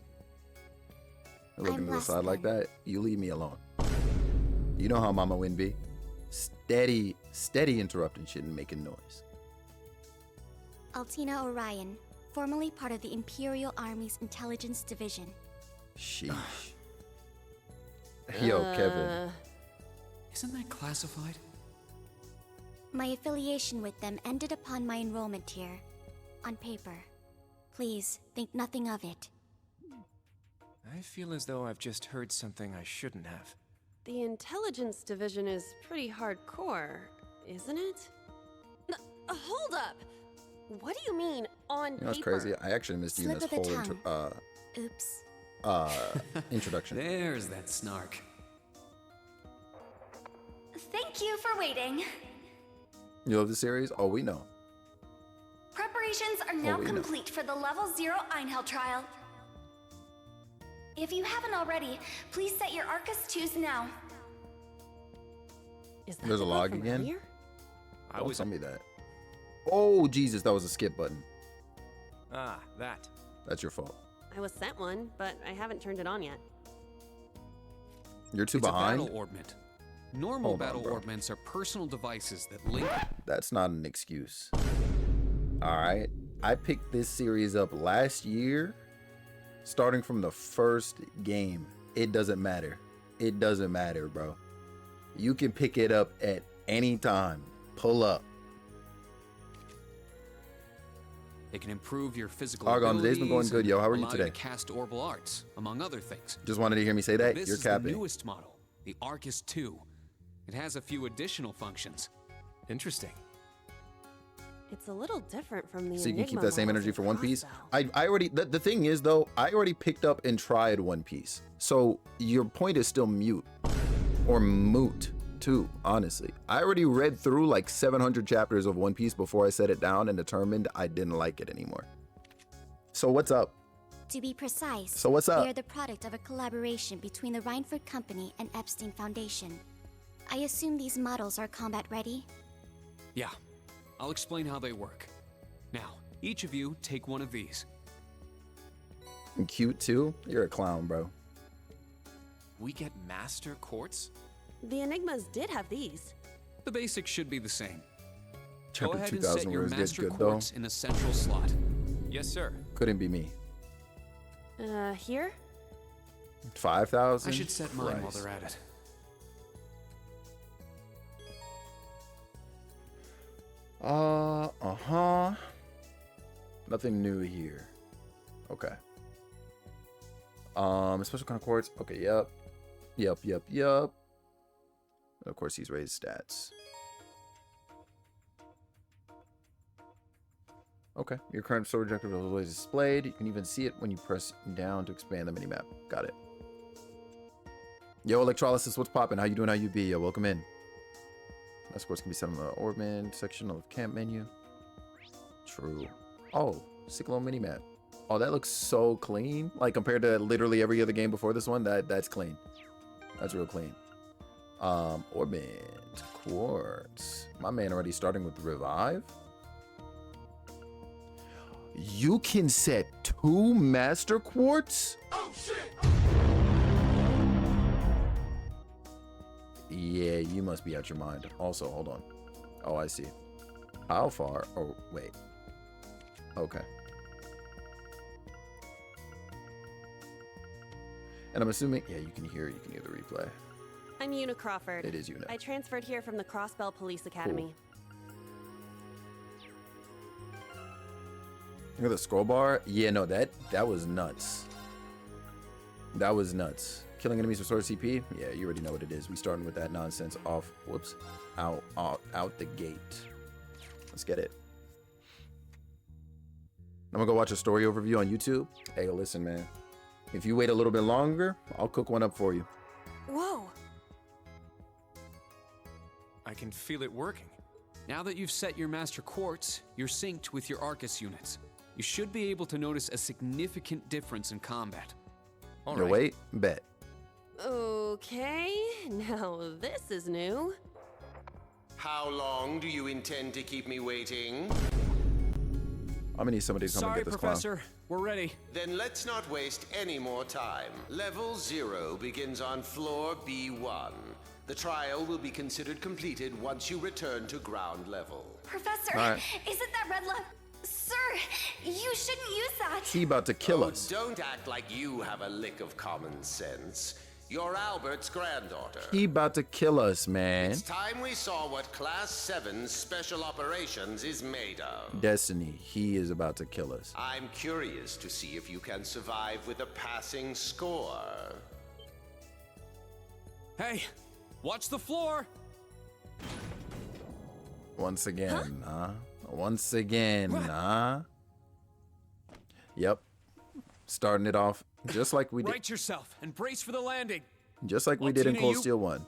Speaker 2: to the
Speaker 19: less
Speaker 2: side like that, you leave me alone. You know how Mama Win be? Steady interrupting shit and making noise.
Speaker 19: Altina Orion, formerly part of the Imperial Army's Intelligence Division.
Speaker 2: Sheesh. Yo, Kevin.
Speaker 17: Isn't that classified?
Speaker 19: My affiliation with them ended upon my enrollment here. On paper. Please, think nothing of it.
Speaker 4: I feel as though I've just heard something I shouldn't have.
Speaker 8: The Intelligence Division is pretty hardcore, isn't it? Hold up! What do you mean, on
Speaker 2: You know what's
Speaker 8: paper?
Speaker 2: crazy? I actually missed you in
Speaker 19: Slip
Speaker 2: this
Speaker 19: of the
Speaker 2: whole
Speaker 19: Oops.
Speaker 2: introduction.
Speaker 17: There's that snark.
Speaker 11: Thank you for waiting.
Speaker 2: You love the series? Oh, we know.
Speaker 11: Preparations are now
Speaker 2: we know.
Speaker 11: complete for the Level 0 Einhell trial. If you haven't already, please set your Arcus 2s now.
Speaker 8: Is that
Speaker 2: There's a
Speaker 8: the
Speaker 2: log
Speaker 8: book from
Speaker 2: again?
Speaker 8: earlier?
Speaker 4: I
Speaker 2: Don't
Speaker 4: was.
Speaker 2: tell me that. Oh, Jesus, that was a skip button.
Speaker 4: Ah, that.
Speaker 2: That's your fault.
Speaker 8: I was sent one, but I haven't turned it on yet.
Speaker 2: You're too
Speaker 17: It's
Speaker 2: behind?
Speaker 17: a battle orbment. Normal
Speaker 2: Hold on,
Speaker 17: battle
Speaker 2: bro.
Speaker 17: orbments are personal devices that link.
Speaker 2: That's not an excuse. All right. I picked this series up last year, starting from the first game. It doesn't matter. It doesn't matter, bro. You can pick it up at any time. Pull up.
Speaker 17: They can improve your physical
Speaker 2: Argon, the day's been going
Speaker 17: abilities
Speaker 2: good, yo. How are
Speaker 17: and
Speaker 2: you
Speaker 17: allow
Speaker 2: today?
Speaker 17: to cast orbal arts, among other things.
Speaker 2: Just wanted to hear me say that.
Speaker 17: This
Speaker 2: You're
Speaker 17: is
Speaker 2: capping.
Speaker 17: the newest model, the Arcus 2. It has a few additional functions.
Speaker 4: Interesting.
Speaker 8: It's a little different from the
Speaker 2: So you can keep
Speaker 8: Enigma
Speaker 2: that same
Speaker 8: models
Speaker 2: energy
Speaker 8: in
Speaker 2: for One Piece.
Speaker 8: Crossbell.
Speaker 2: I already, the thing is though, I already picked up and tried One Piece. So your point is still mute or moot too, honestly. I already read through like 700 chapters of One Piece before I set it down and determined I didn't like it anymore. So what's up?
Speaker 19: To be precise,
Speaker 2: So what's up?
Speaker 19: we are the product of a collaboration between the Reinford Company and Epstein Foundation. I assume these models are combat ready?
Speaker 17: Yeah, I'll explain how they work. Now, each of you take one of these.
Speaker 2: And cute too? You're a clown, bro.
Speaker 4: We get master quartz?
Speaker 8: The Enigmas did have these.
Speaker 17: The basics should be the same. Go
Speaker 2: Chapter
Speaker 17: ahead and
Speaker 2: 2000
Speaker 17: set your
Speaker 2: was
Speaker 17: master
Speaker 2: good though.
Speaker 17: quartz in the central slot.
Speaker 4: Yes, sir.
Speaker 2: Couldn't be me.
Speaker 8: Here?
Speaker 2: 5,000?
Speaker 17: I should set mine while they're at it.
Speaker 2: Uh-huh. Nothing new here. Okay. Special kind of quartz. Okay, yep. And of course, he's raised stats. Okay, your current sword objective is always displayed. You can even see it when you press down to expand the minimap. Got it. Yo, Electrolysis, what's poppin'? How you doing? How you be? Yo, welcome in. That sports can be set on the Orbman section of the camp menu. True. Oh, Cyclone minimap. Oh, that looks so clean. Like compared to literally every other game before this one, that's clean. That's real clean. Orbman quartz. My man already starting with revive. You can set 2 master quartz? Oh shit! Yeah, you must be out your mind. Also, hold on. Oh, I see. How far? Oh, wait. Okay. And I'm assuming, yeah, you can hear the replay.
Speaker 8: I'm Una Crawford.
Speaker 2: It is Una.
Speaker 8: I transferred here from the Crossbell Police Academy.
Speaker 2: Look at the scroll bar. Yeah, no, that was nuts. That was nuts. Killing enemies restores CP. Yeah, you already know what it is. We starting with that nonsense off. Whoops. Out the gate. Let's get it. I'm gonna go watch a story overview on YouTube. Hey, listen, man. If you wait a little bit longer, I'll cook one up for you.
Speaker 8: Whoa.
Speaker 4: I can feel it working.
Speaker 17: Now that you've set your master quartz, you're synced with your Arcus units. You should be able to notice a significant difference in combat.
Speaker 4: All
Speaker 2: Your
Speaker 4: right.
Speaker 2: wait? Bet.
Speaker 8: Okay, now this is new.
Speaker 22: How long do you intend to keep me waiting?
Speaker 2: I'm gonna need somebody to come and
Speaker 17: Sorry,
Speaker 2: get this
Speaker 17: Professor. We're ready.
Speaker 22: Then let's not waste any more time. Level 0 begins on floor B1. The trial will be considered completed once you return to ground level.
Speaker 11: Professor,
Speaker 2: All right.
Speaker 11: isn't that red love? Sir, you shouldn't use that.
Speaker 2: He about to kill us.
Speaker 22: Don't act like you have a lick of common sense. You're Albert's granddaughter.
Speaker 2: He about to kill us, man.
Speaker 22: It's time we saw what Class 7's Special Operations is made of.
Speaker 2: Destiny. He is about to kill us.
Speaker 22: I'm curious to see if you can survive with a passing score.
Speaker 17: Hey, watch the floor.
Speaker 2: Once again, huh? Once again, huh? Yep. Starting it off just like we did.
Speaker 17: Right yourself and brace for the landing.
Speaker 2: Just like we did in
Speaker 17: Altina,
Speaker 2: Cold
Speaker 17: you-
Speaker 2: Steel 1.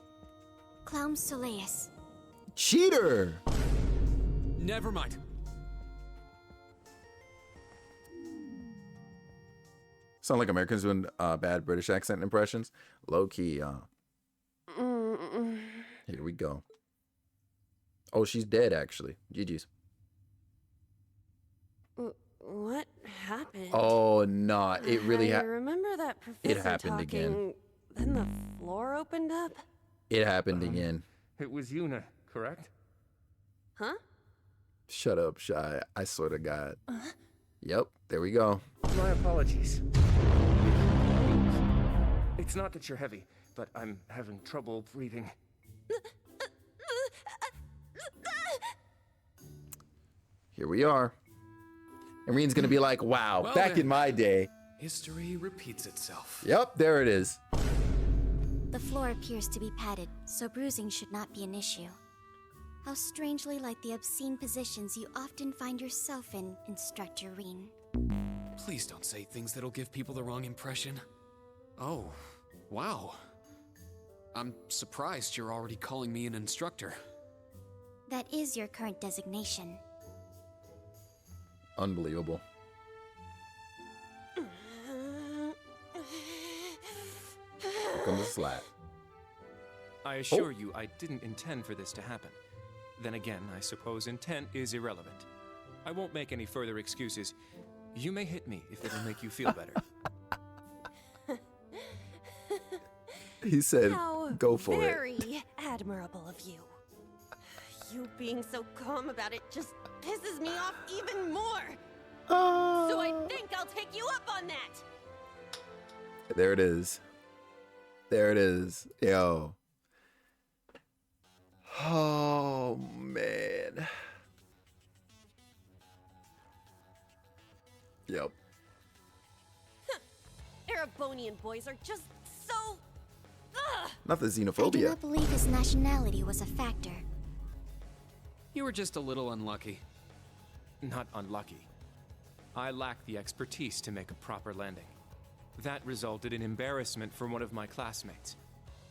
Speaker 19: Clown Soleus.
Speaker 2: Cheater!
Speaker 17: Never mind.
Speaker 2: Sound like Americans doing bad British accent impressions. Low key, Here we go. Oh, she's dead, actually. GG's.
Speaker 8: What happened.
Speaker 2: Oh, nah. It really
Speaker 8: I
Speaker 2: happened.
Speaker 8: remember that professor
Speaker 2: It happened
Speaker 8: talking,
Speaker 2: again.
Speaker 8: Then the floor opened up.
Speaker 2: It happened again.
Speaker 4: It was Yuna, correct?
Speaker 8: Huh?
Speaker 2: Shut up, Shy. I swear to God. Yep, there we go.
Speaker 4: My apologies. It's not that you're heavy, but I'm having trouble breathing.
Speaker 2: Here we are. And Reen's gonna be like, wow,
Speaker 17: Well,
Speaker 2: back
Speaker 17: then.
Speaker 2: in my day.
Speaker 17: History repeats itself.
Speaker 2: Yep, there it is.
Speaker 19: The floor appears to be padded, so bruising should not be an issue. How strangely like the obscene positions you often find yourself in, Instructor Reen.
Speaker 17: Please don't say things that'll give people the wrong impression. Oh, wow. I'm surprised you're already calling me an instructor.
Speaker 19: That is your current designation.
Speaker 2: Unbelievable. Here comes a slap.
Speaker 4: I assure you, I didn't intend for this to happen. Then again, I suppose intent is irrelevant. I won't make any further excuses. You may hit me if it'll make you feel better.
Speaker 2: He said,
Speaker 8: How
Speaker 2: go for it.
Speaker 8: very admirable of you. You being so calm about it just pisses me off even more. So I think I'll take you up on that.
Speaker 2: There it is. There it is. Yo. Oh, man. Yep.
Speaker 8: Erebonian boys are just so... Ugh.
Speaker 2: Not the
Speaker 19: I do
Speaker 2: xenophobia.
Speaker 19: not believe his nationality was a factor.
Speaker 17: You were just a little unlucky.
Speaker 4: Not unlucky. I lacked the expertise to make a proper landing. That resulted in embarrassment for one of my classmates.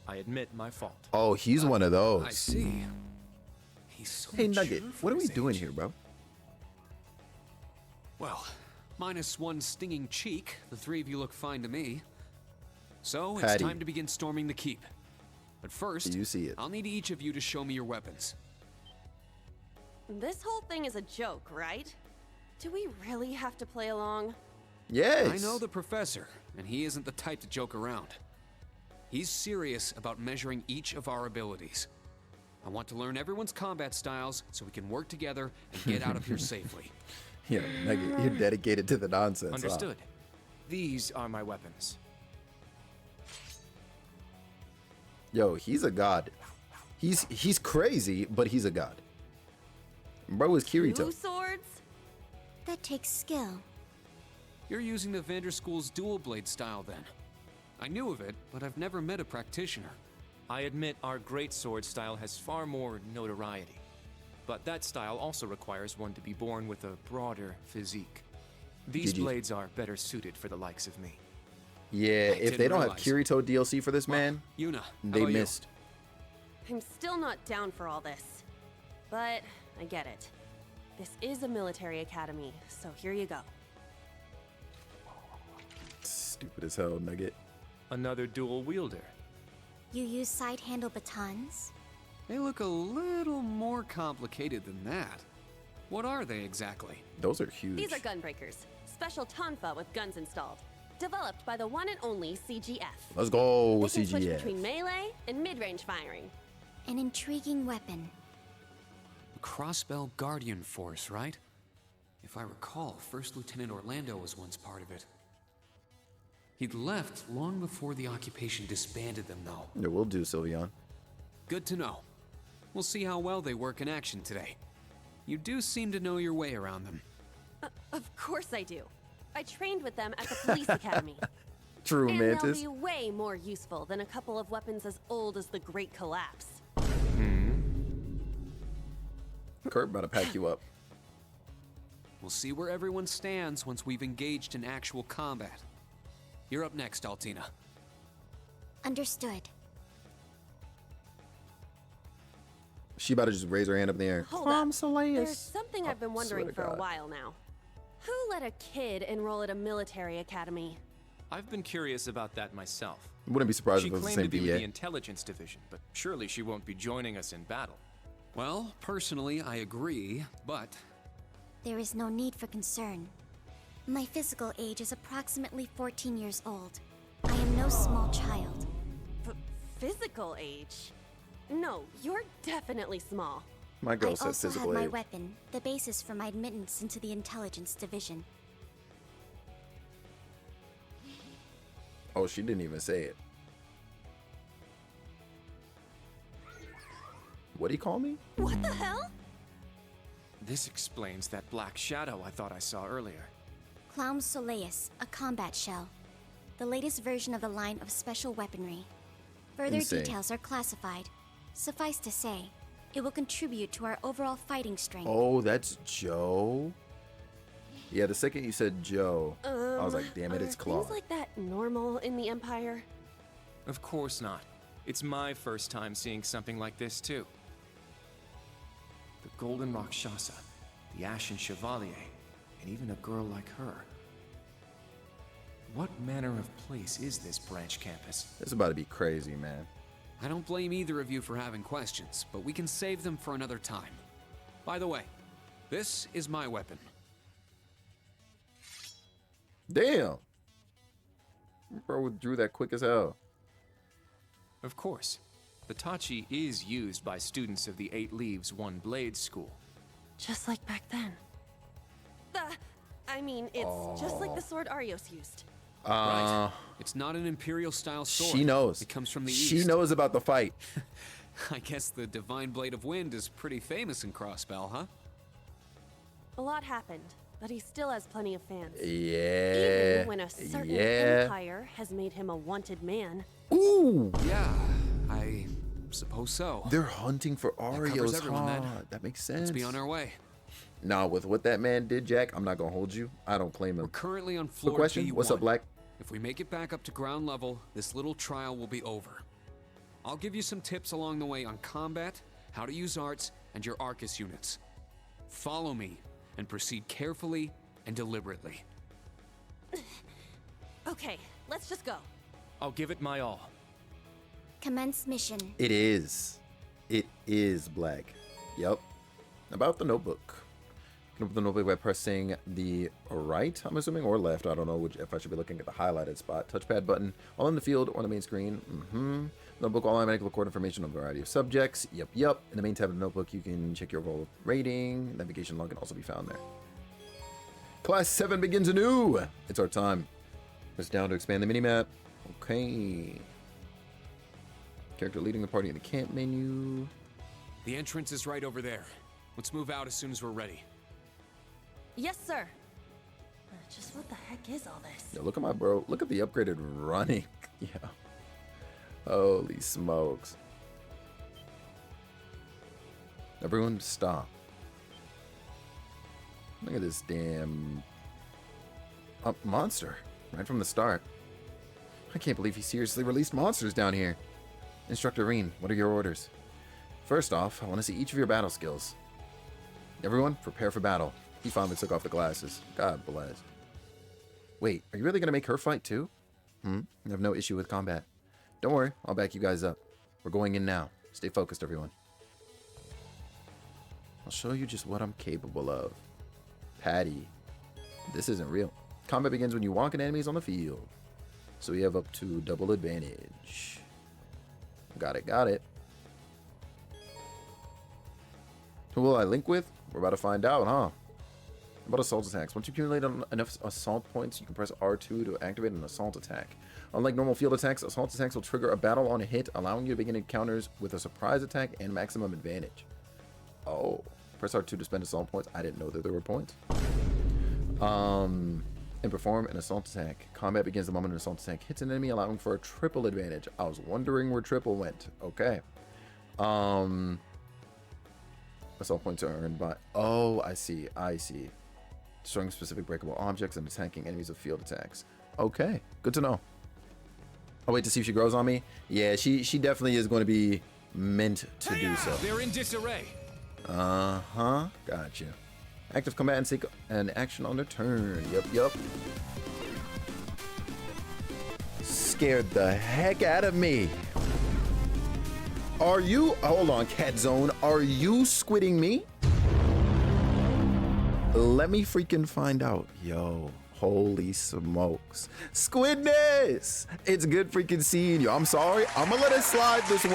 Speaker 4: I admit my fault.
Speaker 2: Oh, he's one of those.
Speaker 17: I see. He's so
Speaker 2: Hey,
Speaker 17: mature
Speaker 2: Nugget,
Speaker 17: for
Speaker 2: what are
Speaker 17: his
Speaker 2: we doing
Speaker 17: age.
Speaker 2: here, bro?
Speaker 17: Well, minus one stinging cheek, the three of you look fine to me. So, it's
Speaker 2: Patty.
Speaker 17: time to begin storming the keep. But first,
Speaker 2: You see it.
Speaker 17: I'll need each of you to show me your weapons.
Speaker 8: This whole thing is a joke, right? Do we really have to play along?
Speaker 2: Yes.
Speaker 17: I know the professor, and he isn't the type to joke around. He's serious about measuring each of our abilities. I want to learn everyone's combat styles so we can work together and get out of here safely.
Speaker 2: Yeah, Nugget, you're dedicated to the nonsense. huh?
Speaker 4: Understood. These are my weapons.
Speaker 2: Yo, he's a god. He's crazy, but he's a god. Bro is Kirito.
Speaker 8: 2 swords?
Speaker 19: That takes skill.
Speaker 17: You're using the Vanderschool's dual blade style then. I knew of it, but I've never met a practitioner.
Speaker 4: I admit our great sword style has far more notoriety. But that style also requires one to be born with a broader physique. These
Speaker 2: GG.
Speaker 4: blades are better suited for the likes of me.
Speaker 2: Yeah,
Speaker 17: I
Speaker 2: if they
Speaker 17: didn't
Speaker 2: don't have
Speaker 17: realize.
Speaker 2: Kirito DLC for this man,
Speaker 17: Yuna, how
Speaker 2: they
Speaker 17: about you?
Speaker 2: missed.
Speaker 8: I'm still not down for all this. But I get it. This is a military academy, so here you go.
Speaker 2: Stupid as hell, Nugget.
Speaker 4: Another dual wielder.
Speaker 19: You use side handle batons?
Speaker 17: They look a little more complicated than that. What are they exactly?
Speaker 2: Those are huge.
Speaker 8: These are gunbreakers. Special tonfa with guns installed. Developed by the one and only CGF.
Speaker 2: Let's go,
Speaker 8: They can switch
Speaker 2: CGF.
Speaker 8: between melee and mid-range firing.
Speaker 19: An intriguing weapon.
Speaker 17: The Crossbell Guardian Force, right? If I recall, First Lieutenant Orlando was once part of it. He'd left long before the occupation disbanded them, though.
Speaker 2: Yeah, we'll do, Sylveon.
Speaker 17: Good to know. We'll see how well they work in action today. You do seem to know your way around them.
Speaker 8: Of course I do. I trained with them at the police academy.
Speaker 2: True
Speaker 8: And
Speaker 2: Mantis.
Speaker 8: they'll be way more useful than a couple of weapons as old as the Great Collapse.
Speaker 2: Kurt about to pack you up.
Speaker 17: We'll see where everyone stands once we've engaged in actual combat. You're up next, Altina.
Speaker 19: Understood.
Speaker 2: She about to just raise her hand up in the air.
Speaker 8: Hold up. There's something I've been wondering
Speaker 2: swear to
Speaker 8: for a
Speaker 2: God.
Speaker 8: while now. Who let a kid enroll at a military academy?
Speaker 4: I've been curious about that myself.
Speaker 2: Wouldn't be surprised
Speaker 4: She
Speaker 2: if it was the
Speaker 4: claimed
Speaker 2: same
Speaker 4: to be with the
Speaker 2: BA.
Speaker 4: intelligence division, but surely she won't be joining us in battle.
Speaker 17: Well, personally, I agree, but
Speaker 19: There is no need for concern. My physical age is approximately 14 years old. I am no small child.
Speaker 8: Physical age? No, you're definitely small.
Speaker 2: My girl
Speaker 19: I
Speaker 2: said
Speaker 19: also have
Speaker 2: physical
Speaker 19: my
Speaker 2: age.
Speaker 19: weapon, the basis for my admittance into the intelligence division.
Speaker 2: Oh, she didn't even say it. What'd he call me?
Speaker 8: What the hell?
Speaker 4: This explains that black shadow I thought I saw earlier.
Speaker 19: Clown Soleus, a combat shell. The latest version of the line of special weaponry. Further
Speaker 2: Insane.
Speaker 19: details are classified. Suffice to say, it will contribute to our overall fighting strength.
Speaker 2: Oh, that's Joe? Yeah, the second you said Joe, I was like, damn it, it's
Speaker 8: Are
Speaker 2: Claude.
Speaker 8: things like that normal in the Empire?
Speaker 4: Of course not. It's my first time seeing something like this, too. The Golden Rakshasa, the Ashen Chevalier, and even a girl like her. What manner of place is this branch campus?
Speaker 2: It's about to be crazy, man.
Speaker 17: I don't blame either of you for having questions, but we can save them for another time. By the way, this is my weapon.
Speaker 2: Damn. Bro withdrew that quick as hell.
Speaker 4: Of course. The Tachi is used by students of the Eight Leaves, One Blade School.
Speaker 8: Just like back then. I mean, it's just like the sword Arios used.
Speaker 17: Right. It's not an Imperial-style sword.
Speaker 2: She knows.
Speaker 17: It comes from the
Speaker 2: She
Speaker 17: east.
Speaker 2: knows about the fight.
Speaker 17: I guess the Divine Blade of Wind is pretty famous in Crossbell, huh?
Speaker 8: A lot happened, but he still has plenty of fans.
Speaker 2: Yeah.
Speaker 8: Even when a certain
Speaker 2: Yeah.
Speaker 8: empire has made him a wanted man.
Speaker 2: Ooh.
Speaker 17: Yeah, I suppose so.
Speaker 2: They're hunting for
Speaker 17: covers
Speaker 2: Arios,
Speaker 17: everyone, then.
Speaker 2: huh? That makes sense.
Speaker 17: Let's be on our way.
Speaker 2: Nah, with what that man did, Jack, I'm not gonna hold you. I don't claim him.
Speaker 17: We're currently on
Speaker 2: Quick
Speaker 17: floor
Speaker 2: question.
Speaker 17: G1.
Speaker 2: What's up, Black?
Speaker 17: If we make it back up to ground level, this little trial will be over. I'll give you some tips along the way on combat, how to use arts, and your Arcus units. Follow me and proceed carefully and deliberately.
Speaker 8: Okay, let's just go.
Speaker 4: I'll give it my all.
Speaker 19: Commence mission.
Speaker 2: It is. It is Black. Yep. About the notebook. You can open the notebook by pressing the right, I'm assuming, or left. I don't know which, if I should be looking at the highlighted spot. Touchpad button, all in the field or on the main screen. Notebook will automatically record information on a variety of subjects. Yep. In the main tab of the notebook, you can check your role rating. Navigation log can also be found there. Class 7 begins anew. It's our time. Press down to expand the minimap. Okay. Character leading the party in the camp menu.
Speaker 17: The entrance is right over there. Let's move out as soon as we're ready.
Speaker 8: Yes, sir. Just what the heck is all this?
Speaker 2: Yo, look at my bro. Look at the upgraded running. Yeah. Holy smokes. Everyone stop. Look at this damn monster right from the start. I can't believe he seriously released monsters down here. Instructor Reen, what are your orders? First off, I want to see each of your battle skills. Everyone, prepare for battle. He finally took off the glasses. God bless. Wait, are you really going to make her fight too? I have no issue with combat. Don't worry, I'll back you guys up. We're going in now. Stay focused, everyone. I'll show you just what I'm capable of. Patty, this isn't real. Combat begins when you walk into enemies on the field. So we have up to double advantage. Got it. Who will I link with? We're about to find out, huh? About assault attacks. Once you accumulate enough assault points, you can press R2 to activate an assault attack. Unlike normal field attacks, assault attacks will trigger a battle on a hit, allowing you to begin encounters with a surprise attack and maximum advantage. Oh. Press R2 to spend assault points. I didn't know that there were points. And perform an assault attack. Combat begins the moment an assault attack hits an enemy, allowing for a triple advantage. I was wondering where triple went. Okay. Assault points are earned by... Oh, I see. Destroying specific breakable objects and attacking enemies with field attacks. Okay. Good to know. I'll wait to see if she grows on me. Yeah, she definitely is going to be meant to do so.
Speaker 17: They're in disarray.
Speaker 2: Uh-huh. Gotcha. Active combat and seek an action on their turn. Yup. Scared the heck out of me. Are you... Hold on, Cat Zone. Are you squidding me? Let me freaking find out. Yo, Holy smokes. Squidness! It's good freaking seeing you. I'm sorry. I'm gonna let it slide this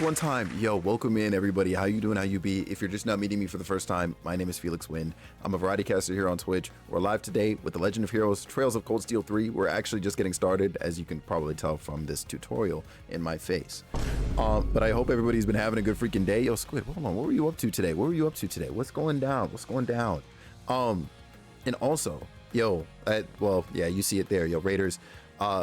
Speaker 2: one time. Yo, welcome in, everybody. How you doing? How you be? If you're just not meeting me for the first time, my name is Felix Wind. I'm a variety caster here on Twitch. We're live today with The Legend of Heroes Trails of Cold Steel 3. We're actually just getting started, as you can probably tell from this tutorial in my face. But I hope everybody's been having a good freaking day. Yo, Squid, hold on. What were you up to today? What's going down? And also, yo, well, yeah, you see it there. Yo, Raiders,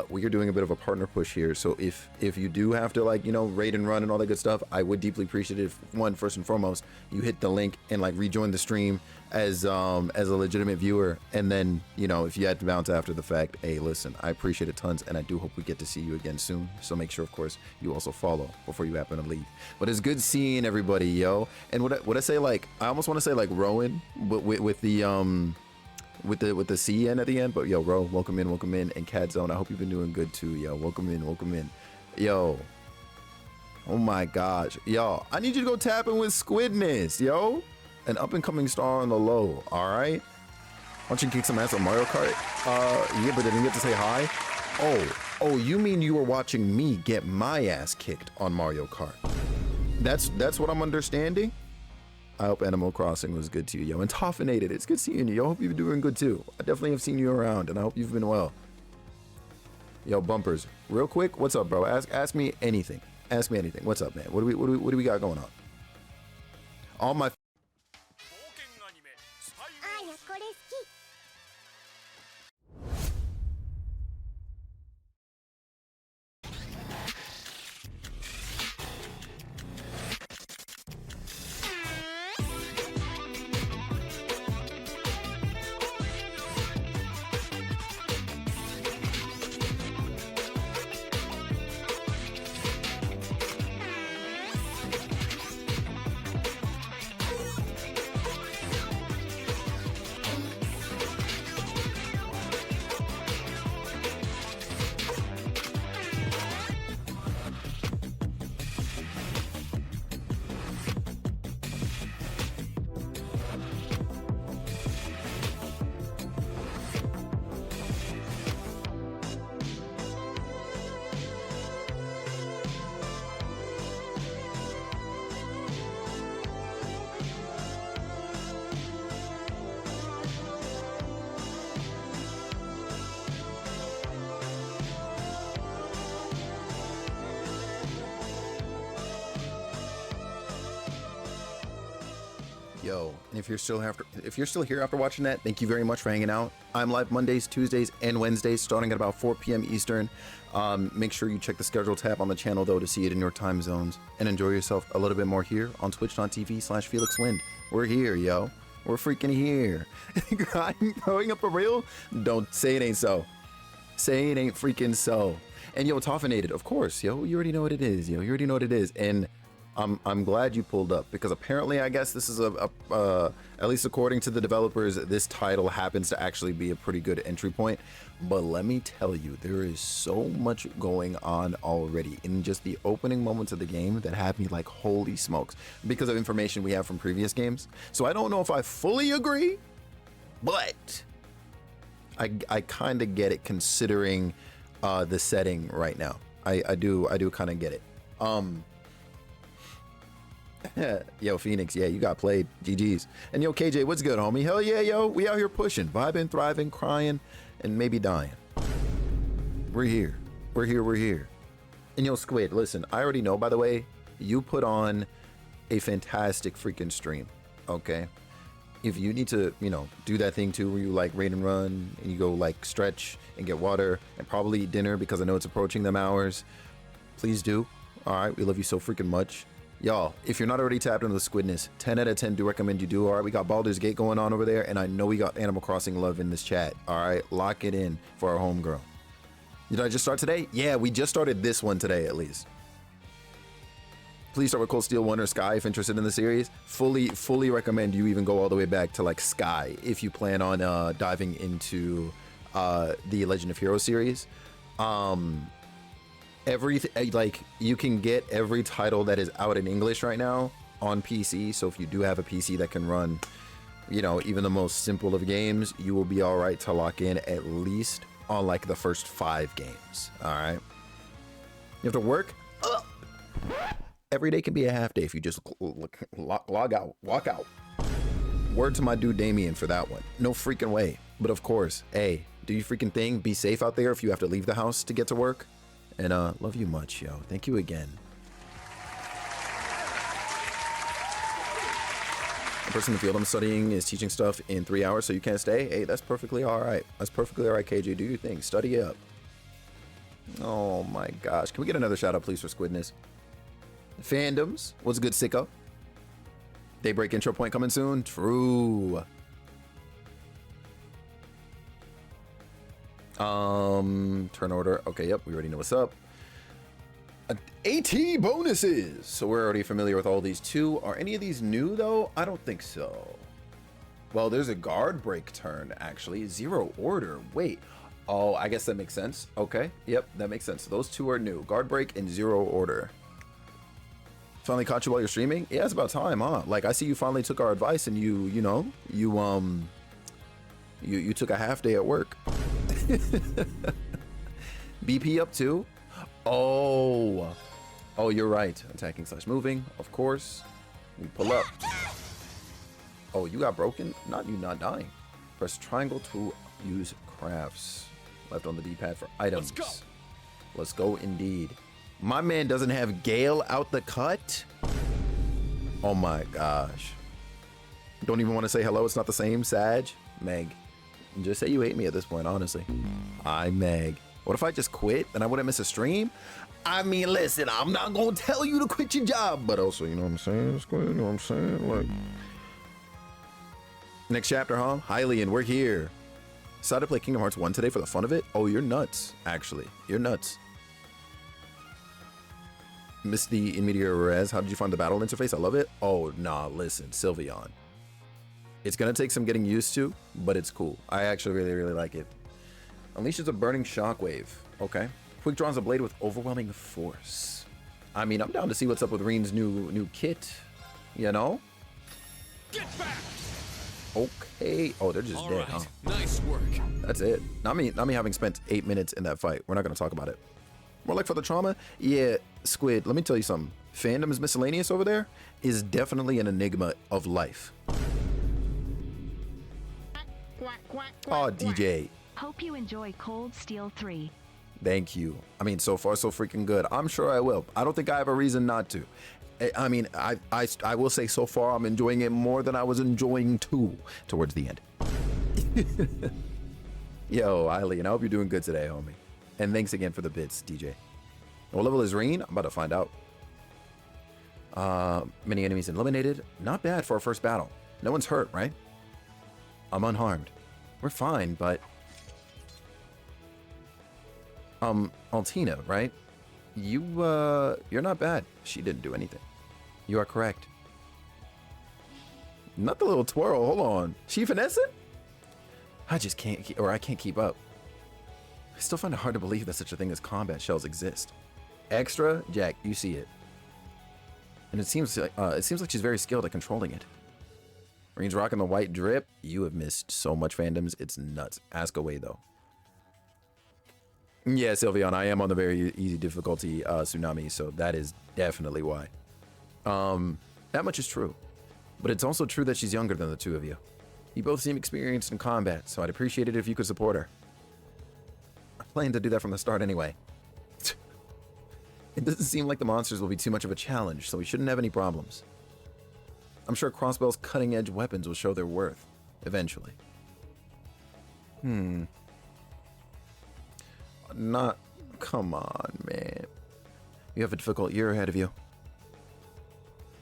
Speaker 2: we are doing a bit of a partner push here. So if you do have to, like, you know, raid and run and all that good stuff, I would deeply appreciate it if, one, first and foremost, you hit the link and like rejoin the stream as a legitimate viewer. And then, you know, if you had to bounce after the fact, hey, listen, I appreciate it tons, and I do hope we get to see you again soon. So make sure, of course, you also follow before you happen to leave. But it's good seeing everybody, yo. And what I say, like, I almost want to say like Rowan with the C end at the end, but yo, Ro, welcome in, and Cat Zone, I hope you've been doing good too, yo. Welcome in. Yo, oh my gosh, yo, I need you to go tap in with Squidness, yo, an up and coming star on the low. All right, why don't you kick some ass on Mario Kart? Yeah, but didn't get to say hi. Oh, you mean you were watching me get my ass kicked on Mario Kart? That's what I'm understanding. I hope Animal Crossing was good to you, yo. And Toffinated, it's good seeing you, yo. I hope you've been doing good too. I definitely have seen you around, and I hope you've been well. Yo, Bumpers, real quick, what's up, bro? Ask me anything. Ask me anything. What's up, man? What do we got going on? All my Yo, and if you're still here after watching that, thank you very much for hanging out. I'm live Mondays, Tuesdays, and Wednesdays, starting at about 4 p.m. Eastern. Make sure you check the schedule tab on the channel, though, to see it in your time zones, and enjoy yourself a little bit more here on twitch.tv/FelixWind. We're here, yo. We're freaking here. I'm throwing up a reel? Don't say it ain't so. Say it ain't freaking so. And yo, Toffinated, of course, yo. You already know what it is, yo. You already know what it is. And I'm glad you pulled up, because apparently, I guess this is at least according to the developers, this title happens to actually be a pretty good entry point. But let me tell you, there is so much going on already in just the opening moments of the game that have me like, holy smokes, because of information we have from previous games. So I don't know if I fully agree, but I kind of get it, considering the setting right now. I do kind of get it. Yo, Phoenix, yeah, you got played. GG's. And yo, KJ, what's good, homie? Hell yeah, yo, we out here pushing, vibing, thriving, crying, and maybe dying. We're here. And yo, Squid, listen, I already know, by the way, you put on a fantastic freaking stream, okay? If you need to, you know, do that thing too, where you like raid and run, and you go like stretch and get water, and probably eat dinner, because I know it's approaching them hours, please do. All right, we love you so freaking much. Y'all, if you're not already tapped into the Squidness, 10 out of 10 do recommend you do. All right, we got Baldur's Gate going on over there, and I know we got Animal Crossing love in this chat. All right, lock it in for our homegirl. Did I just start today? Yeah, we just started this one today, at least. Please start with Cold Steel 1 or Sky if interested in the series. Fully recommend you even go all the way back to like Sky if you plan on diving into the Legend of Heroes series. Everything, like, you can get every title that is out in English right now on PC. So if you do have a PC that can run you know, even the most simple of games, you will be all right to lock in at least on like the first 5 games. All right. You have to work. Every day can be a half day if you just log out, walk out. Word to my dude Damien for that one. No freaking way. But of course, hey, do your freaking thing. Be safe out there if you have to leave the house to get to work. And love you much, yo. Thank you again. The person in the field I'm studying is teaching stuff in 3 hours, so you can't stay. Hey, that's perfectly all right. That's perfectly all right, KJ. Do your thing. Study up. Oh my gosh. Can we get another shout out, please, for Squidness? Fandoms. What's good, sicko? Daybreak intro point coming soon. True. Turn order. Okay, yep. We already know what's up. AT bonuses. So we're already familiar with all these too. Are any of these new though? I don't think so. Well, there's a guard break turn actually. 0 order. Wait. Oh, I guess that makes sense. Okay. Yep, that makes sense. So those 2 are new. Guard break and 0 order. Finally caught you while you're streaming? Yeah, it's about time, huh? Like I see you finally took our advice and you took a half day at work. BP up too? Oh, you're right. Attacking / moving, of course. We pull up. Oh, you got broken? Not dying. Press triangle to use crafts. Left on the D-pad for items. Let's go indeed. My man doesn't have Gale out the cut? Oh my gosh. Don't even want to say hello. It's not the same, Sag. Meg. Just say you hate me at this point, honestly. Hi, Meg. What if I just quit? Then I wouldn't miss a stream? I mean, listen, I'm not going to tell you to quit your job, but also, you know what I'm saying? Just quit, you know what I'm saying? Like, next chapter, huh? Hylian, we're here. Decided to play Kingdom Hearts 1 today for the fun of it? Oh, you're nuts, actually. You're nuts. Missed the in media res. How did you find the battle interface? I love it. Oh, nah, listen, Sylveon. It's going to take some getting used to, but it's cool. I actually really, really like it. Unleashes a burning shockwave. Okay. Quick draws a blade with overwhelming force. I mean, I'm down to see what's up with Reen's new kit. You know?
Speaker 17: Get back!
Speaker 2: Okay. Oh, they're just
Speaker 17: All
Speaker 2: dead,
Speaker 17: right.
Speaker 2: huh?
Speaker 17: Nice work.
Speaker 2: That's it. Not me having spent 8 minutes in that fight. We're not going to talk about it. More like for the trauma? Yeah, Squid, let me tell you something. Fandom's miscellaneous over there is definitely an enigma of life. Oh, DJ.
Speaker 12: Hope you enjoy Cold Steel 3.
Speaker 2: Thank you. I mean, so far so freaking good. I'm sure I will. I don't think I have a reason not to. I mean, I will say so far I'm enjoying it more than I was enjoying 2 towards the end. Yo, Eileen, I hope you're doing good today, homie. And thanks again for the bits, DJ. What level is Reen? I'm about to find out. Many enemies eliminated. Not bad for our first battle. No one's hurt, right? I'm unharmed. We're fine, but... Altina, right? You're not bad. She didn't do anything. You are correct. Not the little twirl. Hold on. She finessing? I just can't, I can't keep up. I still find it hard to believe that such a thing as combat shells exist. Extra, Jack, you see it. And it seems like she's very skilled at controlling it. Reen's rocking the white drip. You have missed so much fandoms. It's nuts. Ask away, though. Yeah, Sylveon, I am on the very easy difficulty tsunami, so that is definitely why. That much is true. But it's also true that she's younger than the two of you. You both seem experienced in combat, so I'd appreciate it if you could support her. I plan to do that from the start anyway. It doesn't seem like the monsters will be too much of a challenge, so we shouldn't have any problems. I'm sure Crossbell's cutting-edge weapons will show their worth, eventually. Not... Come on, man. You have a difficult year ahead of you.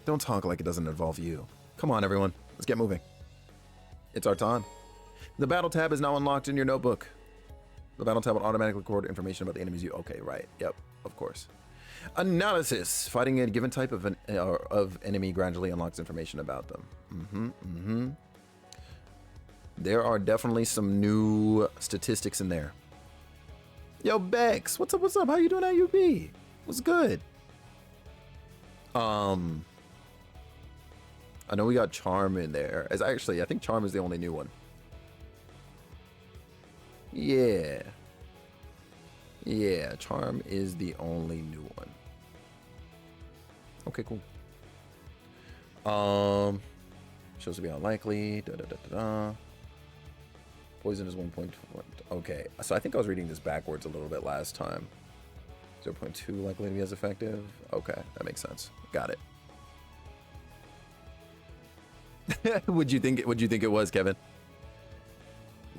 Speaker 2: Don't talk like it doesn't involve you. Come on, everyone. Let's get moving. It's our time. The battle tab is now unlocked in your notebook. The battle tab will automatically record information about the enemies you... Okay, right. Yep, of course. Analysis. Fighting a given type of enemy gradually unlocks information about them. There are definitely some new statistics in there. Yo, Bex, what's up? What's up? How you doing, IUB? What's good? I know we got Charm in there. As actually, I think Charm is the only new one. Yeah. Yeah, Charm is the only new one. Okay, cool. Shows to be unlikely. Da, da, da, da, da. Poison is 1.1. Okay, so I think I was reading this backwards a little bit last time. 0.2 likely to be as effective. Okay, that makes sense. Got it. Would you think it was, Kevin?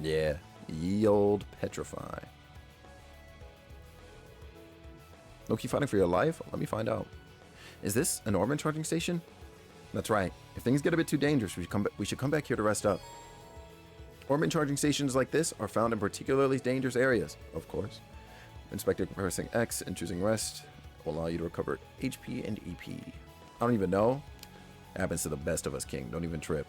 Speaker 2: Yeah, ye old petrify. Loki fighting for your life? Let me find out. Is this an Orban charging station? That's right. If things get a bit too dangerous, we should come back here to rest up. Orban charging stations like this are found in particularly dangerous areas, of course. Inspector pressing X and choosing rest will allow you to recover HP and EP. I don't even know. Happens to the best of us, King. Don't even trip.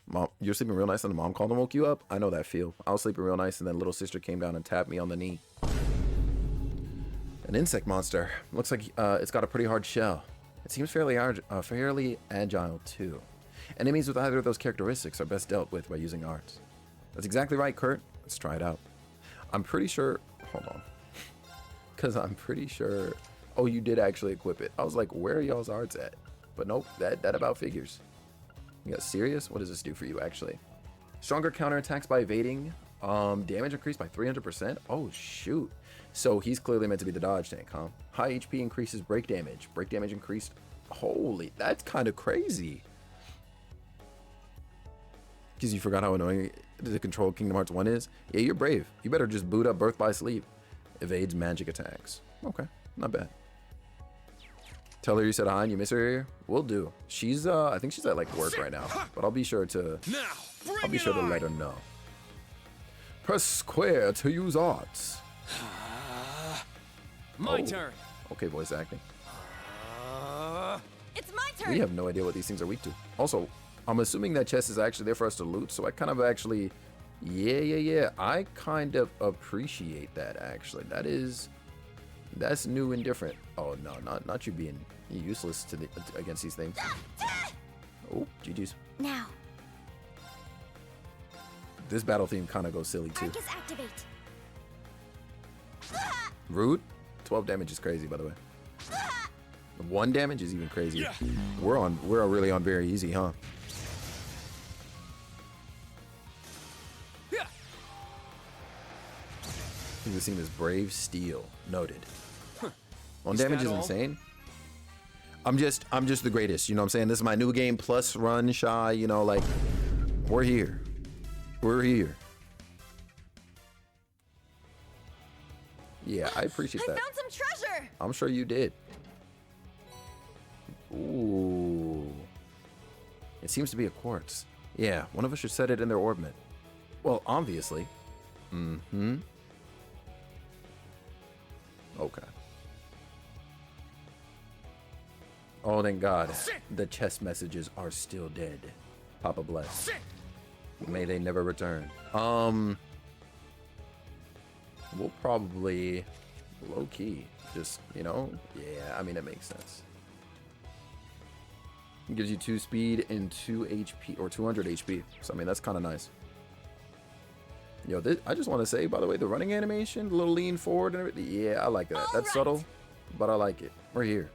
Speaker 2: Mom, you're sleeping real nice and the mom called and woke you up? I know that feel. I was sleeping real nice and then little sister came down and tapped me on the knee. An insect monster. Looks like it's got a pretty hard shell. It seems fairly agile too. Enemies with either of those characteristics are best dealt with by using arts. That's exactly right, Kurt. Let's try it out. I'm pretty sure... Hold on. Because I'm pretty sure... Oh, you did actually equip it. I was like, where are y'all's arts at? But nope, that about figures. You got serious? What does this do for you, actually? Stronger counterattacks by evading. Damage increased by 300%. Oh, shoot. So he's clearly meant to be the dodge tank, huh? High HP increases break damage. Break damage increased. Holy, that's kind of crazy. Because you forgot how annoying the control Kingdom Hearts 1 is? Yeah, you're brave. You better just boot up Birth by Sleep. Evades magic attacks. Okay, not bad. Tell her you said hi and you miss her here. Will do. She's I think she's at like work right now, but I'll be sure to let her know. Press square to use arts.
Speaker 4: My turn.
Speaker 2: Okay, voice acting.
Speaker 8: It's my turn.
Speaker 2: We have no idea what these things are weak to. Also, I'm assuming that chest is actually there for us to loot, so I kind of actually, yeah. I kind of appreciate that actually. That's new and different. Oh no, not you being useless against these things. Oh, GG's.
Speaker 19: Now.
Speaker 2: This battle theme kind of goes silly too.
Speaker 19: Arcus activate.
Speaker 2: Rude. 12 damage is crazy, by the way. 1 damage is even crazier. We're really on very easy, huh? This thing is Brave Steel. Noted. 1 damage is insane. I'm just the greatest, you know what I'm saying? This is my new game plus run shy, you know, like we're here. We're here. Yeah, I appreciate that.
Speaker 8: I found some treasure.
Speaker 2: I'm sure you did. Ooh. It seems to be a quartz. Yeah, one of us should set it in their orbit. Well, obviously. Mm-hmm. Okay. Oh, thank God. The chest messages are still dead. Papa bless. May they never return. We'll probably low-key just, you know, yeah, I mean, it makes sense. It gives you 2 speed and 2 HP, or 200 HP. So, I mean, that's kind of nice. Yo, I just want to say, by the way, the running animation, a little lean forward and everything. Yeah, I like that. That's subtle, but I like it. We're here.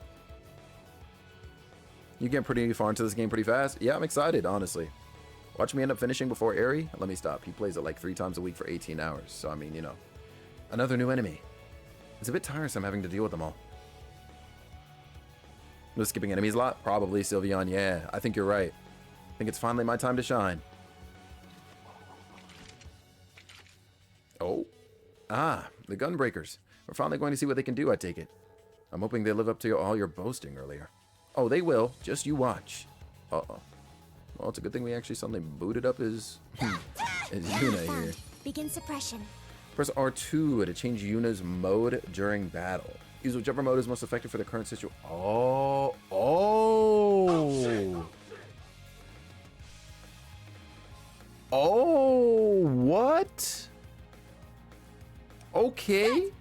Speaker 2: You get pretty far into this game pretty fast. Yeah, I'm excited, honestly. Watch me end up finishing before Aerie. Let me stop. He plays it like 3 times a week for 18 hours. So, I mean, you know. Another new enemy. It's a bit tiresome having to deal with them all. Was skipping enemies a lot? Probably, Sylveon. Yeah, I think you're right. I think it's finally my time to shine. Oh. Ah, the Gunbreakers. We're finally going to see what they can do, I take it. I'm hoping they live up to all your boasting earlier. Oh, they will. Just you watch. Uh-oh. Well, it's a good thing we actually suddenly booted up his Yuna here.
Speaker 19: Begin suppression.
Speaker 2: Press R2 to change Yuna's mode during battle. Use whichever mode is most effective for the current situation. Oh. What? Okay.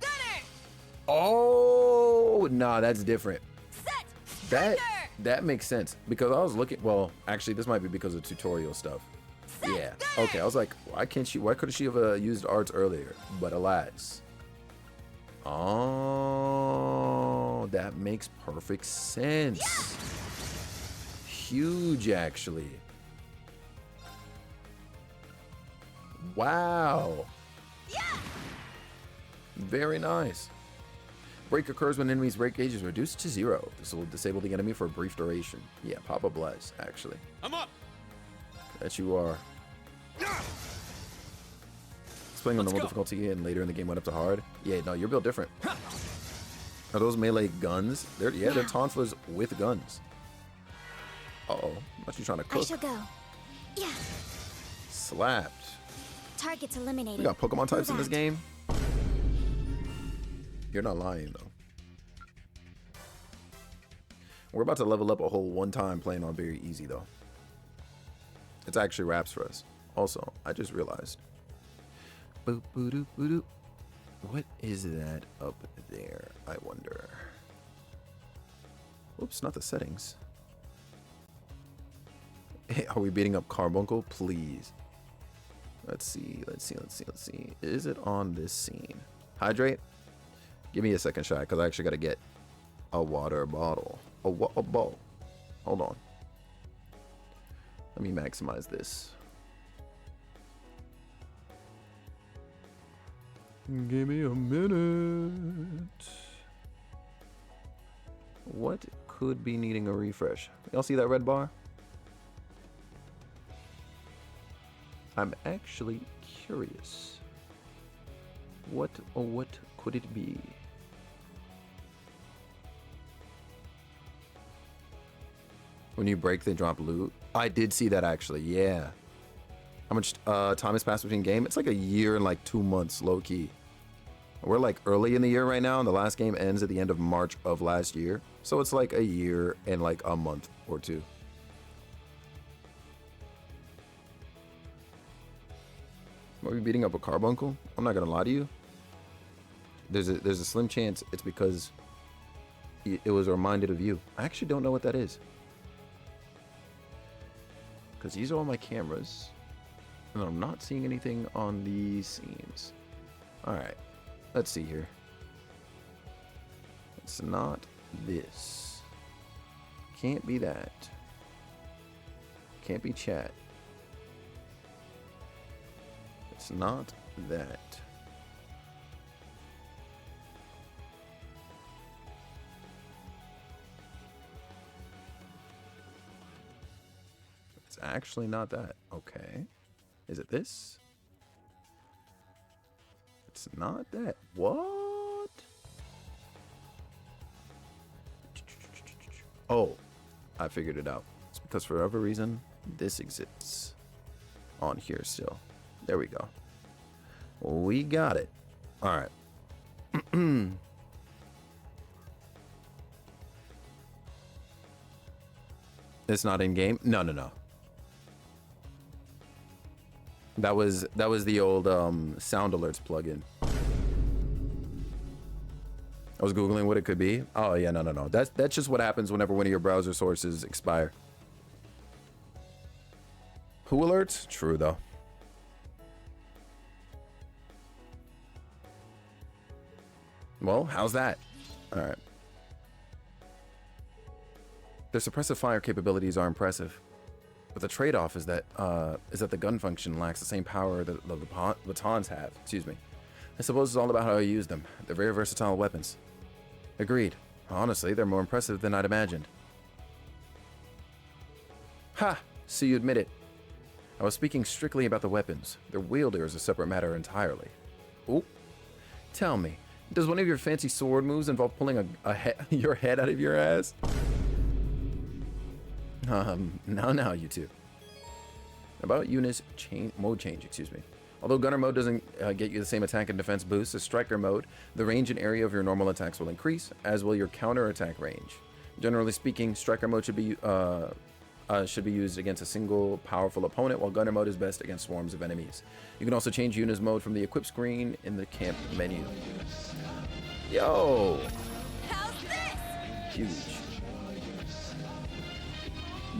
Speaker 2: Oh, nah, that's different. That makes sense because I was looking. Well, actually, this might be because of tutorial stuff. Yeah. Okay. I was like, why couldn't she have used arts earlier? But alas. Oh, that makes perfect sense. Huge, actually. Wow. Very nice. Break occurs when enemies' break gauge is reduced to 0. This will disable the enemy for a brief duration. Yeah, Papa Bless, actually.
Speaker 17: I'm up.
Speaker 2: That you are. Playing on normal difficulty and later in the game went up to hard. Yeah, no, you're built different. Are those melee guns? They're Tonfas with guns. Uh-oh. What you trying to cook?
Speaker 19: I shall go. Yeah.
Speaker 2: Slapped.
Speaker 19: Targets eliminated.
Speaker 2: We got Pokemon types in this game? You're not lying, though. We're about to level up a whole one time playing on very easy, though. It's actually wraps for us. Also, I just realized. Boop, boop, doop, boop, doop. What is that up there, I wonder? Oops, not the settings. Hey, are we beating up Carbuncle? Please. Let's see. Is it on this scene? Hydrate? Give me a second shot, because I actually got to get a water bottle. A bowl. Hold on. Let me maximize this. Give me a minute. What could be needing a refresh? Y'all see that red bar? I'm actually curious. What could it be? When you break, they drop loot. I did see that actually, yeah. How much time has passed between game? It's like a year and like 2 months, low key. We're like early in the year right now, and the last game ends at the end of March of last year. So it's like a year and like a month or two. Are we beating up a Carbuncle? I'm not gonna lie to you. There's a slim chance it's because it was reminded of you. I actually don't know what that is. Because these are all my cameras. And I'm not seeing anything on these scenes. Alright. Let's see here. It's not this. Can't be that. Can't be chat. It's not that. It's actually not that. Okay. Is it this? It's not that. What? Oh, I figured it out. It's because for whatever reason, this exists on here still. There we go. We got it. All right. It's not in game. No. That was the old sound alerts plugin. I was googling what it could be. Oh yeah, no. That's just what happens whenever one of your browser sources expire. Who alerts? True though. Well, how's that? All right. Their suppressive fire capabilities are impressive, but the trade-off is that the gun function lacks the same power that the batons have. Excuse me. I suppose it's all about how you use them. They're very versatile weapons. Agreed. Honestly, they're more impressive than I'd imagined. Ha! So you admit it. I was speaking strictly about the weapons. Their wielder is a separate matter entirely. Oop. Tell me, does one of your fancy sword moves involve pulling your head out of your ass? Now, you two. About Yuna's mode change, excuse me. Although Gunner mode doesn't get you the same attack and defense boost as Striker mode, the range and area of your normal attacks will increase, as will your counter attack range. Generally speaking, Striker mode should be used against a single powerful opponent, while Gunner mode is best against swarms of enemies. You can also change Yuna's mode from the equip screen in the camp menu. Yo!
Speaker 8: How's this?
Speaker 2: Huge.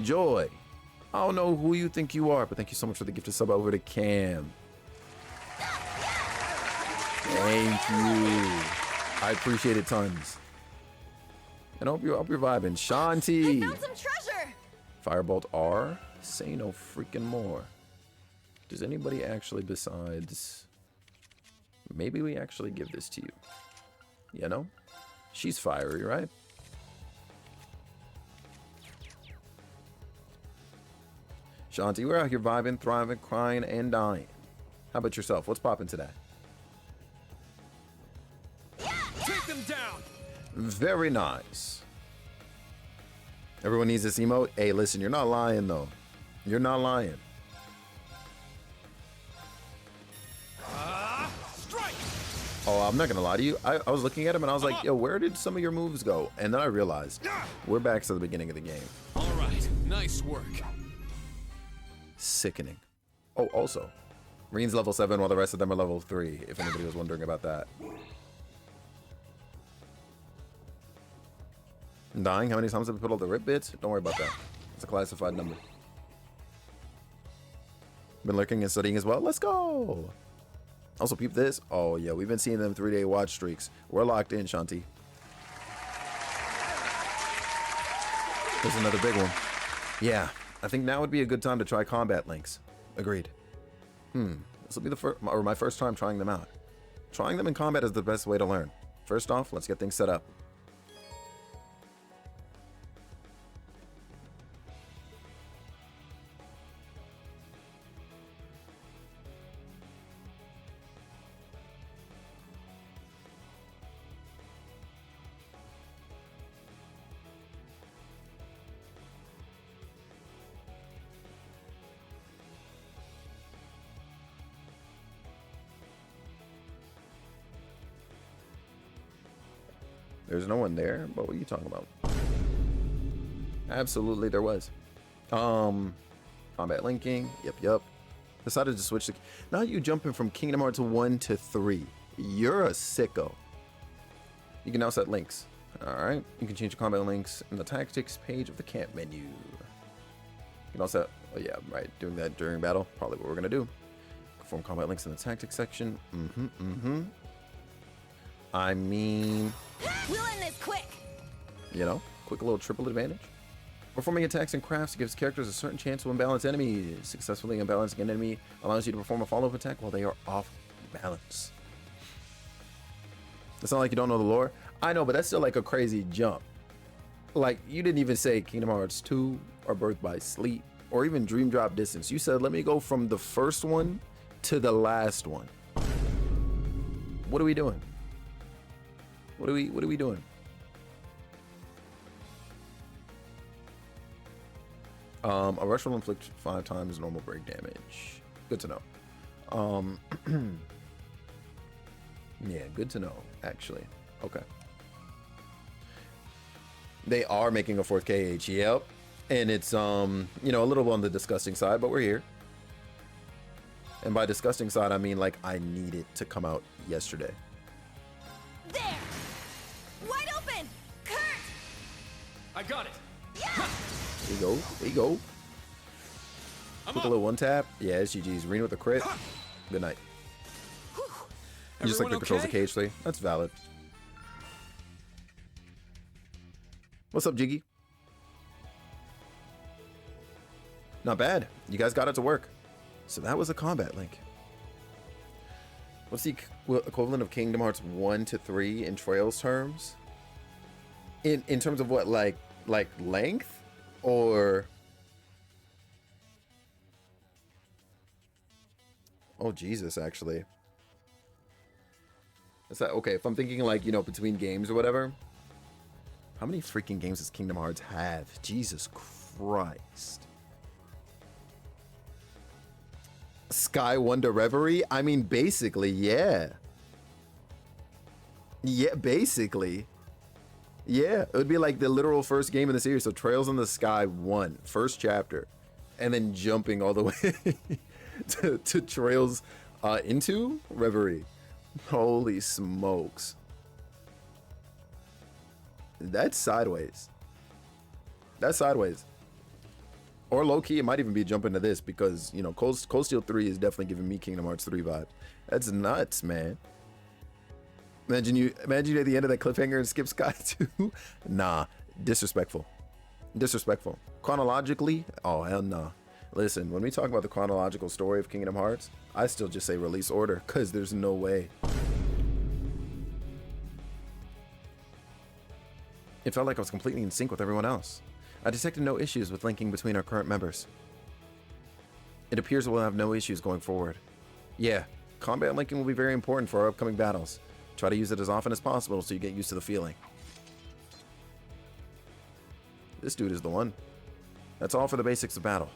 Speaker 2: Joy. I don't know who you think you are, but thank you so much for the gift of sub over to Cam. Thank you. I appreciate it tons. And I hope you're vibing. Shanti.
Speaker 8: I found some treasure.
Speaker 2: Firebolt R. Say no freaking more. Does anybody actually besides... Maybe we actually give this to you. You know? She's fiery, right? Shanti, we're out here vibing, thriving, crying, and dying. How about yourself? What's popping today?
Speaker 7: Take them down.
Speaker 2: Very nice. Everyone needs this emote. Hey, listen, you're not lying, though. You're not lying.
Speaker 7: Strike.
Speaker 2: Oh, I'm not going to lie to you. I was looking at him, and I was like, yo, where did some of your moves go? And then I realized we're back to the beginning of the game.
Speaker 17: All right, nice work.
Speaker 2: Sickening. Oh, also, Reen's level 7 while the rest of them are level 3, if anybody was wondering about that. Dying? How many times have we put all the rip bits? Don't worry about that. It's a classified number. Been lurking and studying as well. Let's go! Also, peep this. Oh, yeah, we've been seeing them 3-day watch streaks. We're locked in, Shanti. There's another big one. Yeah, I think now would be a good time to try combat links. Agreed. This will be the first, or my first time trying them out. Trying them in combat is the best way to learn. First off, let's get things set up. There's no one there, but what are you talking about? Absolutely there was. Combat linking, yep. Decided to switch to... Now you jumping from Kingdom Hearts 1 to 3. You're a sicko. You can now set links. Alright, you can change your combat links in the tactics page of the camp menu. You can also... Oh yeah, right, doing that during battle, probably what we're gonna do. Perform combat links in the tactics section. I mean...
Speaker 8: We'll end this quick.
Speaker 2: You know, quick little triple advantage. Performing attacks and crafts gives characters a certain chance to unbalance enemies. Successfully unbalancing an enemy allows you to perform a follow-up attack while they are off balance. It's not like you don't know the lore. I know, but that's still like a crazy jump. Like, you didn't even say Kingdom Hearts 2 or Birth by Sleep or even Dream Drop Distance. You said, let me go from the first one to the last one. What are we doing? What are we doing? A rush will inflict 5 times normal break damage. Good to know. Yeah, good to know, actually. Okay. They are making a 4th KH, yep. And it's, you know, a little on the disgusting side, but we're here. And by disgusting side, I mean, like, I need it to come out yesterday.
Speaker 8: There! Wide open! Kurt!
Speaker 7: I got it.
Speaker 8: Yeah!
Speaker 2: There you go. There you go. Quick little one tap. Yeah, it's GG's. Reen with a crit. Good night. You just like the controls of KH3. That's valid. What's up, Jiggy? Not bad. You guys got it to work. So that was a combat link. What's the equivalent of Kingdom Hearts 1 to 3 in Trails terms? In terms of what, like length? Or... Oh, Jesus, actually. Is that okay? If I'm thinking like, you know, between games or whatever. How many freaking games does Kingdom Hearts have? Jesus Christ. Sky Wonder Reverie? I mean, basically, yeah. Yeah, basically. Yeah, it would be like the literal first game in the series. So Trails in the Sky 1, first chapter. And then jumping all the way to Trails into Reverie. Holy smokes. That's sideways. That's sideways. Or low key, it might even be a jump into this because, you know, Cold Steel 3 is definitely giving me Kingdom Hearts 3 vibes. That's nuts, man. Imagine you at the end of that cliffhanger and skip Sky 2. Nah, disrespectful. Disrespectful. Chronologically, oh hell nah. Listen, when we talk about the chronological story of Kingdom Hearts, I still just say release order because there's no way. It felt like I was completely in sync with everyone else. I detected no issues with linking between our current members. It appears we'll have no issues going forward. Yeah, combat linking will be very important for our upcoming battles. Try to use it as often as possible so you get used to the feeling. This dude is the one. That's all for the basics of battle.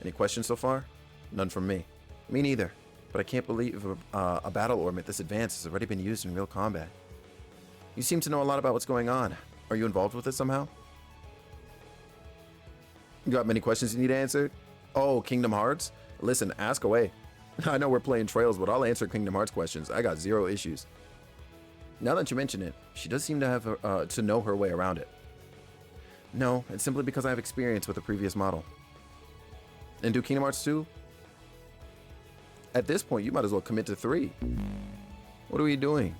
Speaker 2: Any questions so far? None from me. Me neither. But I can't believe a battle orb at this advanced has already been used in real combat. You seem to know a lot about what's going on. Are you involved with it somehow? You got many questions you need answered? Oh, Kingdom Hearts? Listen, ask away. I know we're playing Trails, but I'll answer Kingdom Hearts questions. I got zero issues. Now that you mention it, she does seem to have to know her way around it. No, it's simply because I have experience with the previous model. And do Kingdom Hearts 2? At this point, you might as well commit to 3. What are we doing?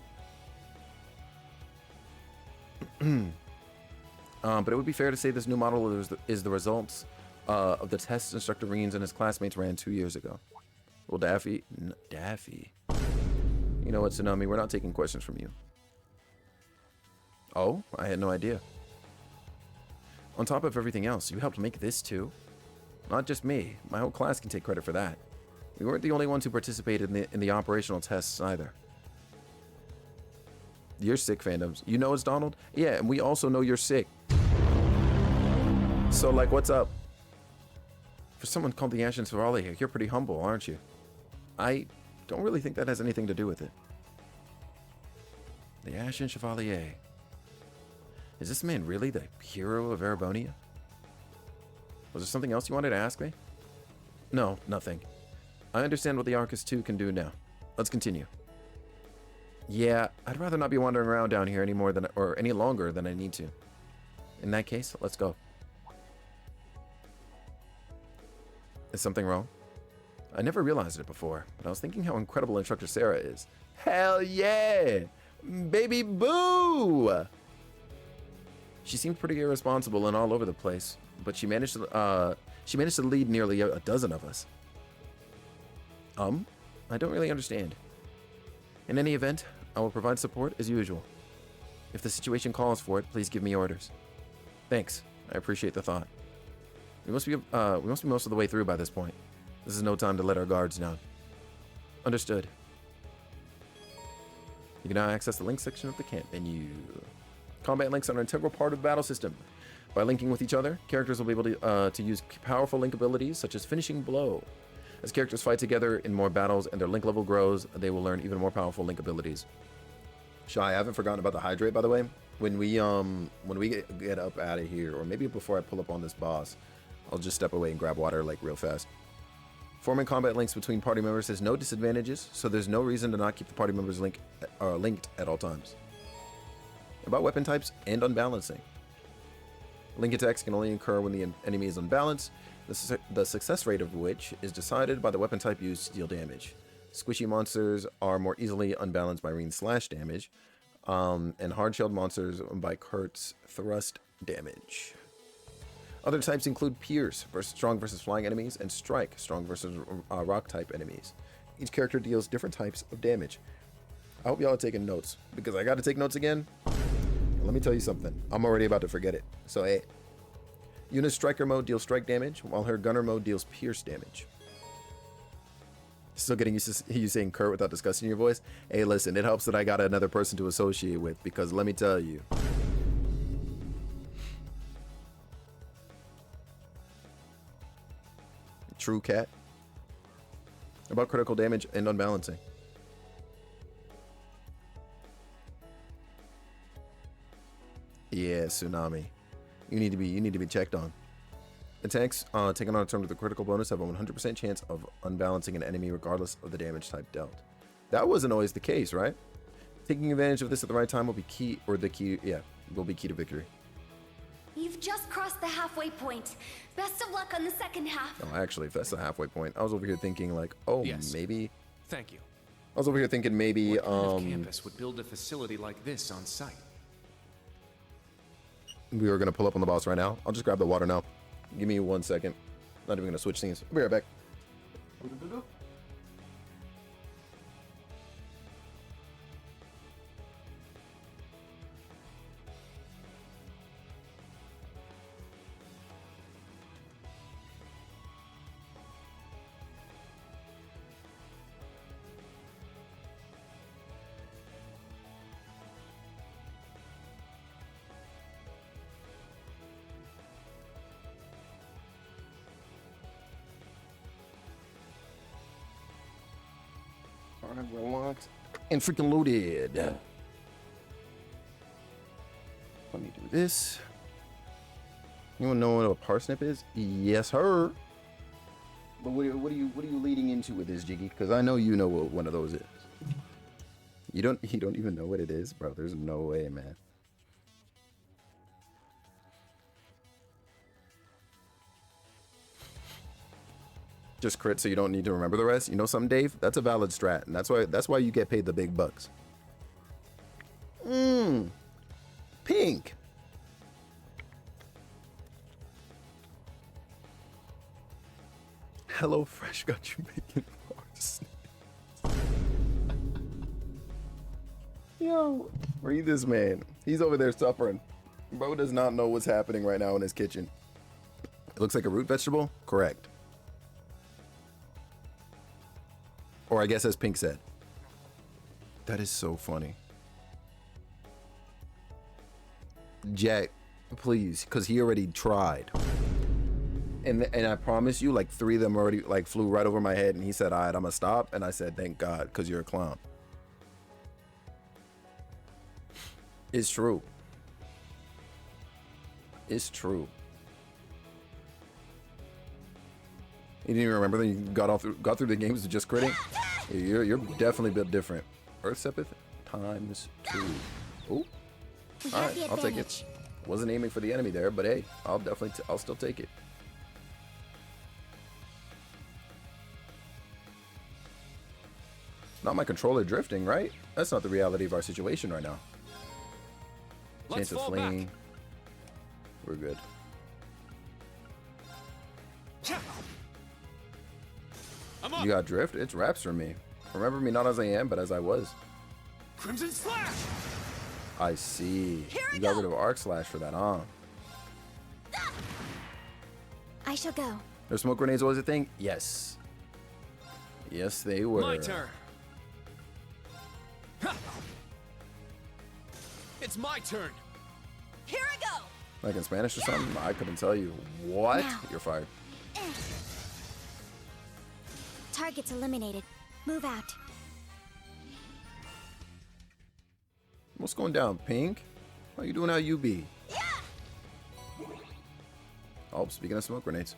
Speaker 2: But it would be fair to say this new model is the results of the tests Instructor Reans and his classmates ran 2 years ago. Well, Daffy? Daffy? You know what, Tsunami? We're not taking questions from you. Oh? I had no idea. On top of everything else, you helped make this too? Not just me. My whole class can take credit for that. We weren't the only ones who participated in the operational tests either. You're sick, fandoms. You know it's Donald? Yeah, and we also know you're sick. So, like, what's up? For someone called the Ashen Chevalier, you're pretty humble, aren't you? I don't really think that has anything to do with it. The Ashen Chevalier. Is this man really the hero of Erebonia? Was there something else you wanted to ask me? No, nothing. I understand what the Arcus 2 can do now. Let's continue. Yeah, I'd rather not be wandering around down here any longer than I need to. In that case, let's go. Is something wrong? I never realized it before, but I was thinking how incredible Instructor Sarah is. Hell yeah! Baby boo! She seemed pretty irresponsible and all over the place, but she managed to lead nearly a dozen of us. I don't really understand. In any event, I will provide support as usual. If the situation calls for it, please give me orders. Thanks. I appreciate the thought. We must be most of the way through by this point. This is no time to let our guards down. Understood. You can now access the link section of the camp menu. Combat links are an integral part of the battle system. By linking with each other, characters will be able to use powerful link abilities such as Finishing Blow. As characters fight together in more battles and their link level grows, they will learn even more powerful link abilities. Shy, I haven't forgotten about the hydrate, by the way. When we get up out of here, or maybe before I pull up on this boss, I'll just step away and grab water like real fast. Forming combat links between party members has no disadvantages, so there's no reason to not keep the party members linked at all times. About weapon types and unbalancing. Link attacks can only occur when the enemy is unbalanced, the success rate of which is decided by the weapon type used to deal damage. Squishy monsters are more easily unbalanced by Reen's slash damage, and hard-shelled monsters by Kurt's thrust damage. Other types include Pierce, strong versus flying enemies, and Strike, strong versus rock-type enemies. Each character deals different types of damage. I hope y'all are taking notes, because I gotta take notes again. Let me tell you something. I'm already about to forget it. So, hey. Yuna's Striker mode deals strike damage, while her Gunner mode deals pierce damage. Still getting used to you saying Kurt without disgusting your voice? Hey, listen, it helps that I got another person to associate with, because let me tell you. True cat. About critical damage and unbalancing. Yeah, Tsunami. You need to be checked on. Attacks taken on a turn with a critical bonus have a 100% chance of unbalancing an enemy regardless of the damage type dealt. That wasn't always the case, right? Taking advantage of this at the right time will be key, or the key, yeah. will be key to victory.
Speaker 11: You've just crossed the halfway point. Best of luck on the second half.
Speaker 2: Oh, actually, if that's the halfway point, I was over here thinking like, oh,
Speaker 4: Yes.
Speaker 2: maybe.
Speaker 4: Thank you.
Speaker 2: I was over here thinking maybe
Speaker 4: What kind of campus would build a facility like this on site?
Speaker 2: we were gonna pull up on the boss right now. I'll just grab the water now. Give me 1 second. Not even gonna switch scenes. I'll be right back. Alright, we're locked and freaking loaded. Let me do this. Anyone know what a parsnip is? Yes, sir. But what are you leading into with this, Jiggy? Because I know you know what one of those is. You don't even know what it is, bro. There's no way, man. Just crit so you don't need to remember the rest. You know something, Dave? That's a valid strat, and that's why you get paid the big bucks. Pink. Hello Fresh got you making bars. Yo, read this man. He's over there suffering. Bro does not know what's happening right now in his kitchen. It looks like a root vegetable? Correct. Or I guess as Pink said. That is so funny. Jack, please, because he already tried. And I promise you, like 3 of them already like flew right over my head, and he said, all right, I'm gonna stop. And I said, thank God, because you're a clown. It's true. It's true. You didn't even remember that you got through the games with just critting? You're definitely a bit different. Earth Sepith times 2. Ooh. All right, I'll take it. Wasn't aiming for the enemy there, but hey, I'll still take it. Not my controller drifting, right? That's not the reality of our situation right now. Chance of fleeing. We're good. You got drift? It's raps for me. Remember me not as I am, but as I was.
Speaker 7: Crimson Slash!
Speaker 2: I see. You got rid of Arc Slash for that, huh?
Speaker 19: I shall go.
Speaker 2: Their smoke grenades always a thing? Yes. Yes, they were.
Speaker 4: My turn.
Speaker 17: It's my turn.
Speaker 8: Here I go.
Speaker 2: Like in Spanish or something? I couldn't tell you. What?
Speaker 19: Now.
Speaker 2: You're fired.
Speaker 19: Target's eliminated. Move out.
Speaker 2: What's going down, Pink? How you doing? How you be?
Speaker 8: Yeah.
Speaker 2: Oh, speaking of smoke grenades.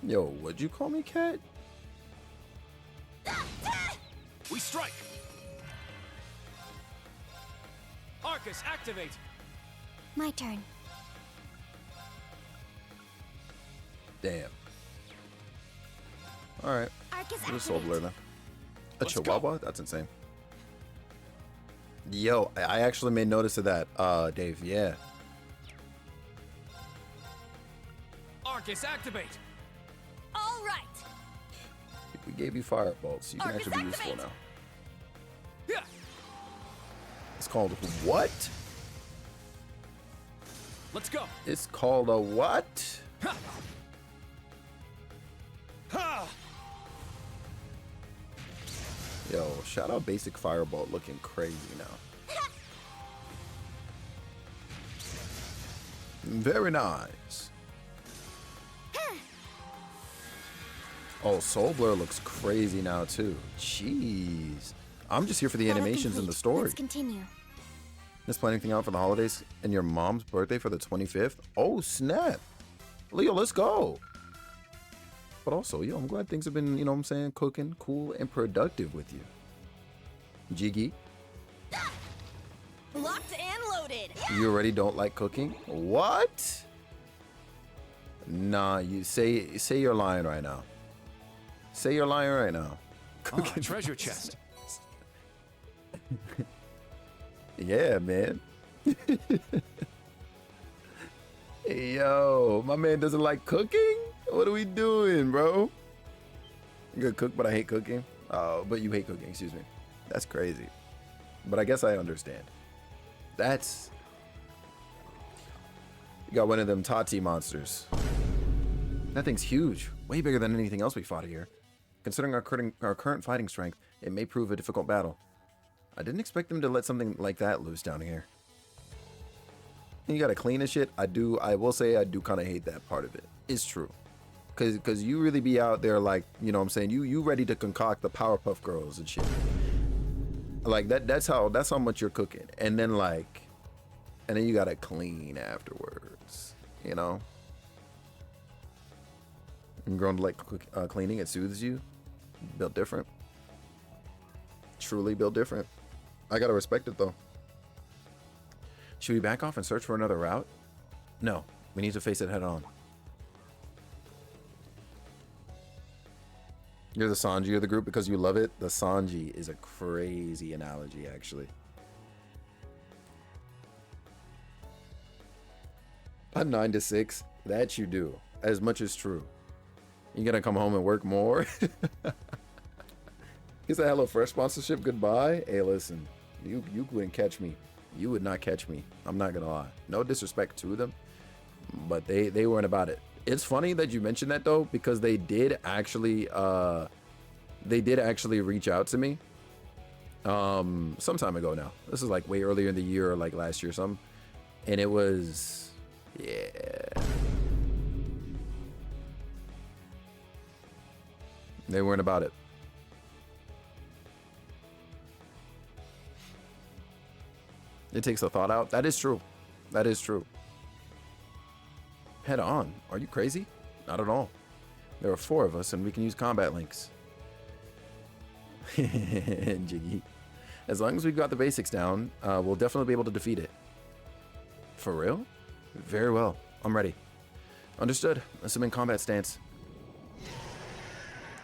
Speaker 2: Yo, what'd you call me, cat?
Speaker 7: We strike.
Speaker 4: Arcus, activate.
Speaker 19: My turn.
Speaker 2: Damn. All right.
Speaker 19: Arcus
Speaker 2: What is Soul Blur then? A
Speaker 4: Let's
Speaker 2: Chihuahua? That's insane. Yo, I actually made notice of that, Dave. Yeah.
Speaker 4: Arcus, activate.
Speaker 8: All right.
Speaker 2: We gave you Firebolt, so you can
Speaker 8: Arcus,
Speaker 2: actually be useful
Speaker 8: activate.
Speaker 2: now.
Speaker 4: Yeah.
Speaker 2: It's called what?
Speaker 4: Let's go.
Speaker 2: It's called a what?
Speaker 4: Ha. Ha.
Speaker 2: Yo, shout out Basic Firebolt looking crazy now. Very nice. Oh, Soul Blur looks crazy now too. Jeez. I'm just here for the
Speaker 19: Battle
Speaker 2: animations and the
Speaker 19: complete.
Speaker 2: story.
Speaker 19: Let's continue.
Speaker 2: Just plan anything out for the holidays and your mom's birthday for the 25th? Oh, snap. Leo, let's go. But also, yo, I'm glad things have been, you know what I'm saying, cooking, cool, and productive with you. Jiggy,
Speaker 8: Locked and loaded.
Speaker 2: You already don't like cooking? What? Nah, you say you're lying right now. Say you're lying right now.
Speaker 4: Oh, a treasure chest.
Speaker 2: Yeah, man. Hey, yo, my man doesn't like cooking? What are we doing, bro? You gonna cook, but I hate cooking? Oh, but you hate cooking, excuse me. That's crazy. But I guess I understand. That's... You got one of them Tati monsters. That thing's huge. Way bigger than anything else we fought here. Considering our current fighting strength, it may prove a difficult battle. I didn't expect them to let something like that loose down here. And you gotta clean this shit. I will say I do kind of hate that part of it. It's true. Cause you really be out there like, you know what I'm saying, you ready to concoct the Powerpuff Girls and shit. Like that's how much you're cooking. And then you gotta clean afterwards, you know? You're grown to like cleaning, it soothes you. Built different. Truly built different. I gotta respect it though. Should we back off and search for another route? No, we need to face it head on. You're the Sanji of the group because you love it? The Sanji is a crazy analogy, actually. A 9 to 6, that you do. As much as true. You gonna come home and work more? Is that HelloFresh sponsorship goodbye? Hey, listen, you wouldn't catch me. You would not catch me. I'm not gonna lie. No disrespect to them, but they weren't about it. It's funny that you mentioned that though, because they did actually reach out to me some time ago now. This is like way earlier in the year or like last year or something. And it was, yeah. They weren't about it. It takes a thought out. That is true. That is true. Head on. Are you crazy? Not at all. There are 4 of us and we can use combat links. Jiggy. As long as we've got the basics down, we'll definitely be able to defeat it. For real? Very well. I'm ready. Understood. Assuming combat stance.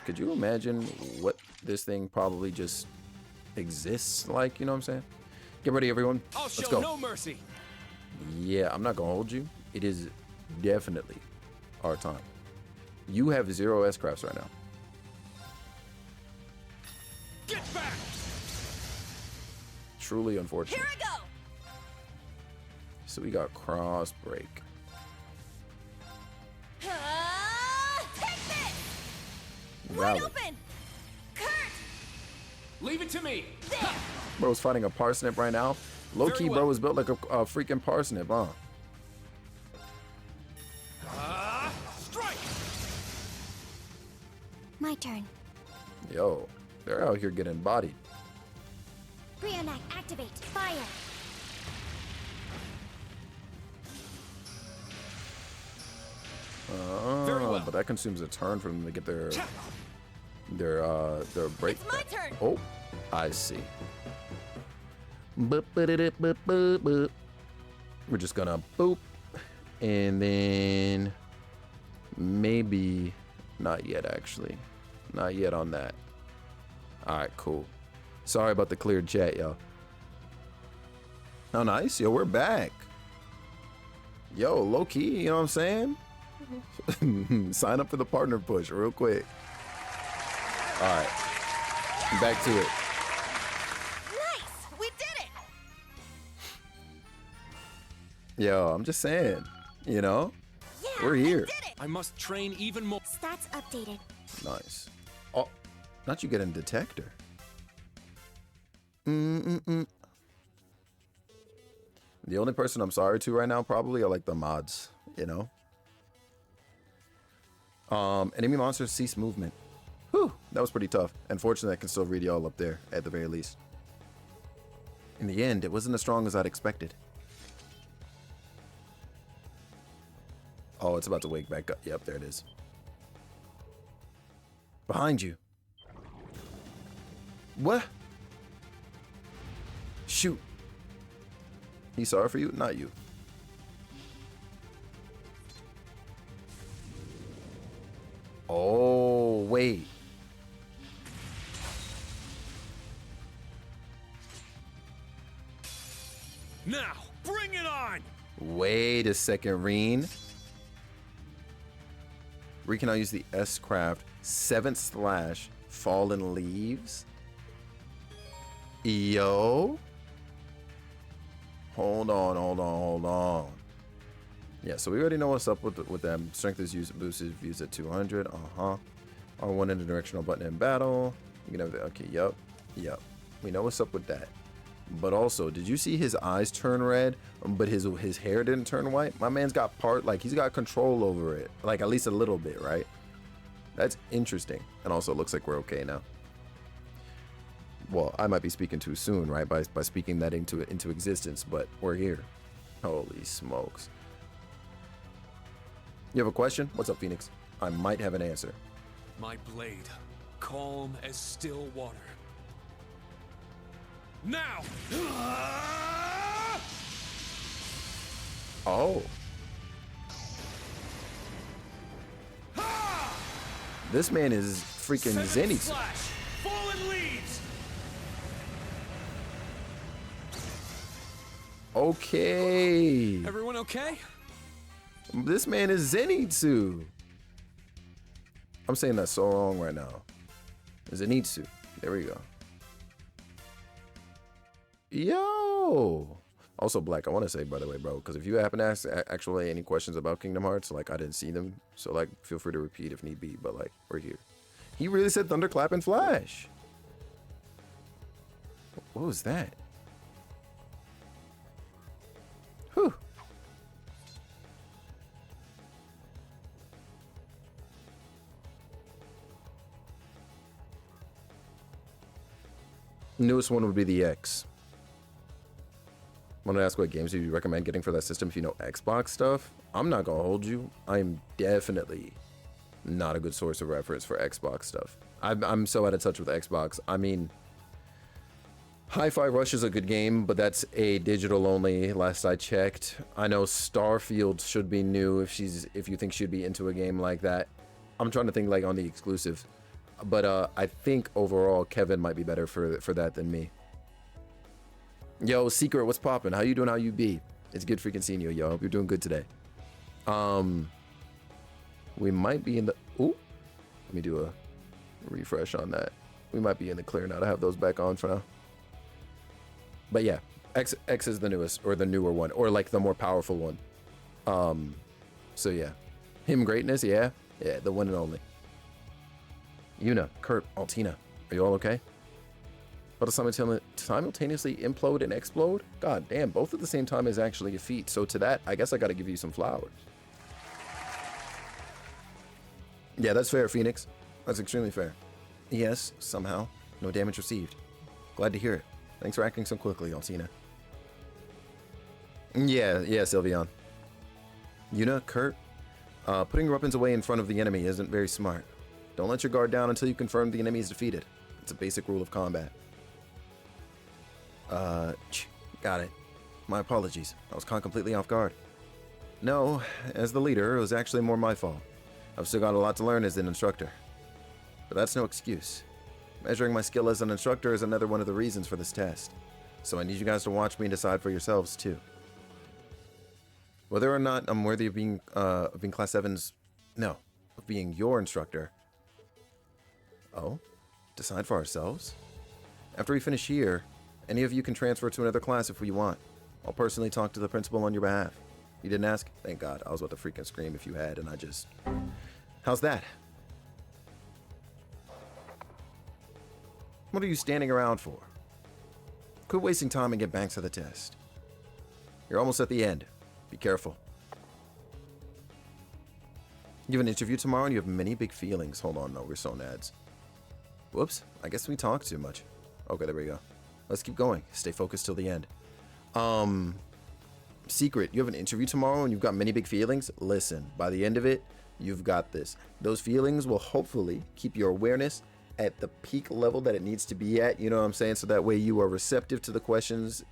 Speaker 2: Could you imagine what this thing probably just exists like? You know what I'm saying? Get ready, everyone. Let's go.
Speaker 4: No mercy.
Speaker 2: Yeah, I'm not gonna hold you. It is definitely our time. You have 0 S-crafts right now.
Speaker 4: Get back!
Speaker 2: Truly unfortunate.
Speaker 8: Here I go.
Speaker 2: So we got cross break.
Speaker 8: Take this.
Speaker 2: Rally.
Speaker 8: Wide open. Kurt.
Speaker 4: Leave it to me.
Speaker 8: There.
Speaker 2: Bro's fighting a parsnip right now. Low key, bro is built like a freaking parsnip, huh?
Speaker 4: Strike.
Speaker 19: My turn.
Speaker 2: Yo, they're out here getting bodied.
Speaker 19: Brionac, activate. Fire.
Speaker 4: Very well.
Speaker 2: But that consumes a turn for them to get their break.
Speaker 8: It's my turn.
Speaker 2: Oh, I see. Boop, boop, boop, boop, boop. We're just gonna boop, and then maybe not yet. Actually, not yet on that. All right, cool. Sorry about the cleared chat, y'all. Oh, nice. Yo, we're back. Yo, low key, you know what I'm saying? Sign up for the partner push real quick. All right, back to it.
Speaker 8: Nice, we did it.
Speaker 2: Yo, I'm just saying, you know,
Speaker 8: Yeah,
Speaker 2: we're here.
Speaker 8: We did it.
Speaker 4: I must train even more.
Speaker 19: Stats updated.
Speaker 2: Nice. Oh, not you getting detector. The only person I'm sorry to right now probably are like the mods, you know. Enemy monsters cease movement. Whew, that was pretty tough. Unfortunately, I can still read y'all up there at the very least. In the end, it wasn't as strong as I'd expected. Oh, it's about to wake back up. Yep, there it is. Behind you. What? Shoot. He's sorry for you, not you. Oh, wait.
Speaker 17: Now, bring it on!
Speaker 2: Wait a second, Reen. We can now use the S-Craft 7th slash Fallen Leaves. Yo. Hold on. Yeah, so we already know what's up with them. Strength is used, boosted, views at 200. R1 in the directional button in battle. You can have the, okay, yup. We know what's up with that. But also, did you see his eyes turn red, but his hair didn't turn white? My man's got he's got control over it, like at least a little bit, right? That's interesting. And also, it looks like we're okay now. Well, I might be speaking too soon, right? By speaking that into existence, but we're here. Holy smokes. You have a question? What's up, Phoenix? I might have an answer.
Speaker 17: My blade, calm as still water. Now!
Speaker 2: Oh. This man is freaking Zenitsu.
Speaker 17: Fallen leaves!
Speaker 2: Okay.
Speaker 17: Everyone okay?
Speaker 2: This man is Zenitsu. I'm saying that so wrong right now. Zenitsu. There we go. Yo. Also, Black, I want to say, by the way, bro, because if you happen to ask actually any questions about Kingdom Hearts, like, I didn't see them. So, like, feel free to repeat if need be. But, like, we're here. He really said Thunderclap and Flash. What was that? Whew. Newest one would be the X. I want to ask what games do you recommend getting for that system if you know Xbox stuff? I'm not gonna hold you. I'm definitely not a good source of reference for Xbox stuff. I'm so out of touch with Xbox. I mean, Hi-Fi Rush is a good game, but that's a digital only last I checked. I know Starfield should be new if you think she'd be into a game like that. I'm trying to think like on the exclusive. But I think overall Kevin might be better for that than me. Yo, Secret, what's poppin'? How you doing? How you be? It's good freaking seeing you, yo. Hope you're doing good today. We might be in the... Ooh. Let me do a refresh on that. We might be in the clear now to have those back on for now. But yeah, X is the newest, or the newer one, or like the more powerful one. So yeah. Him greatness, yeah. Yeah, the one and only. Yuna, Kurt, Altina, are you all okay? But simultaneously implode and explode? God damn, both at the same time is actually a feat. So to that, I guess I gotta give you some flowers. Yeah, that's fair, Phoenix. That's extremely fair. Yes, somehow. No damage received. Glad to hear it. Thanks for acting so quickly, Altina. Yeah, Sylveon. Yuna, Kurt, putting your weapons away in front of the enemy isn't very smart. Don't let your guard down until you confirm the enemy is defeated. It's a basic rule of combat. Got it. My apologies. I was caught completely off guard. No, as the leader, it was actually more my fault. I've still got a lot to learn as an instructor. But that's no excuse. Measuring my skill as an instructor is another one of the reasons for this test. So I need you guys to watch me and decide for yourselves, too. Whether or not I'm worthy of being Class 7's... No, of being your instructor. Oh? Decide for ourselves? After we finish here, any of you can transfer to another class if we want. I'll personally talk to the principal on your behalf. You didn't ask? Thank God. I was about to freaking scream if you had, and I just... How's that? What are you standing around for? Quit wasting time and get back to the test. You're almost at the end. Be careful. You have an interview tomorrow and you have many big feelings. Hold on, no, we're so nads. Whoops, I guess we talked too much. Okay, there we go. Let's keep going. Stay focused till the end. Secret, you have an interview tomorrow and you've got many big feelings? Listen, by the end of it, you've got this. Those feelings will hopefully keep your awareness at the peak level that it needs to be at, you know what I'm saying? So that way you are receptive to the questions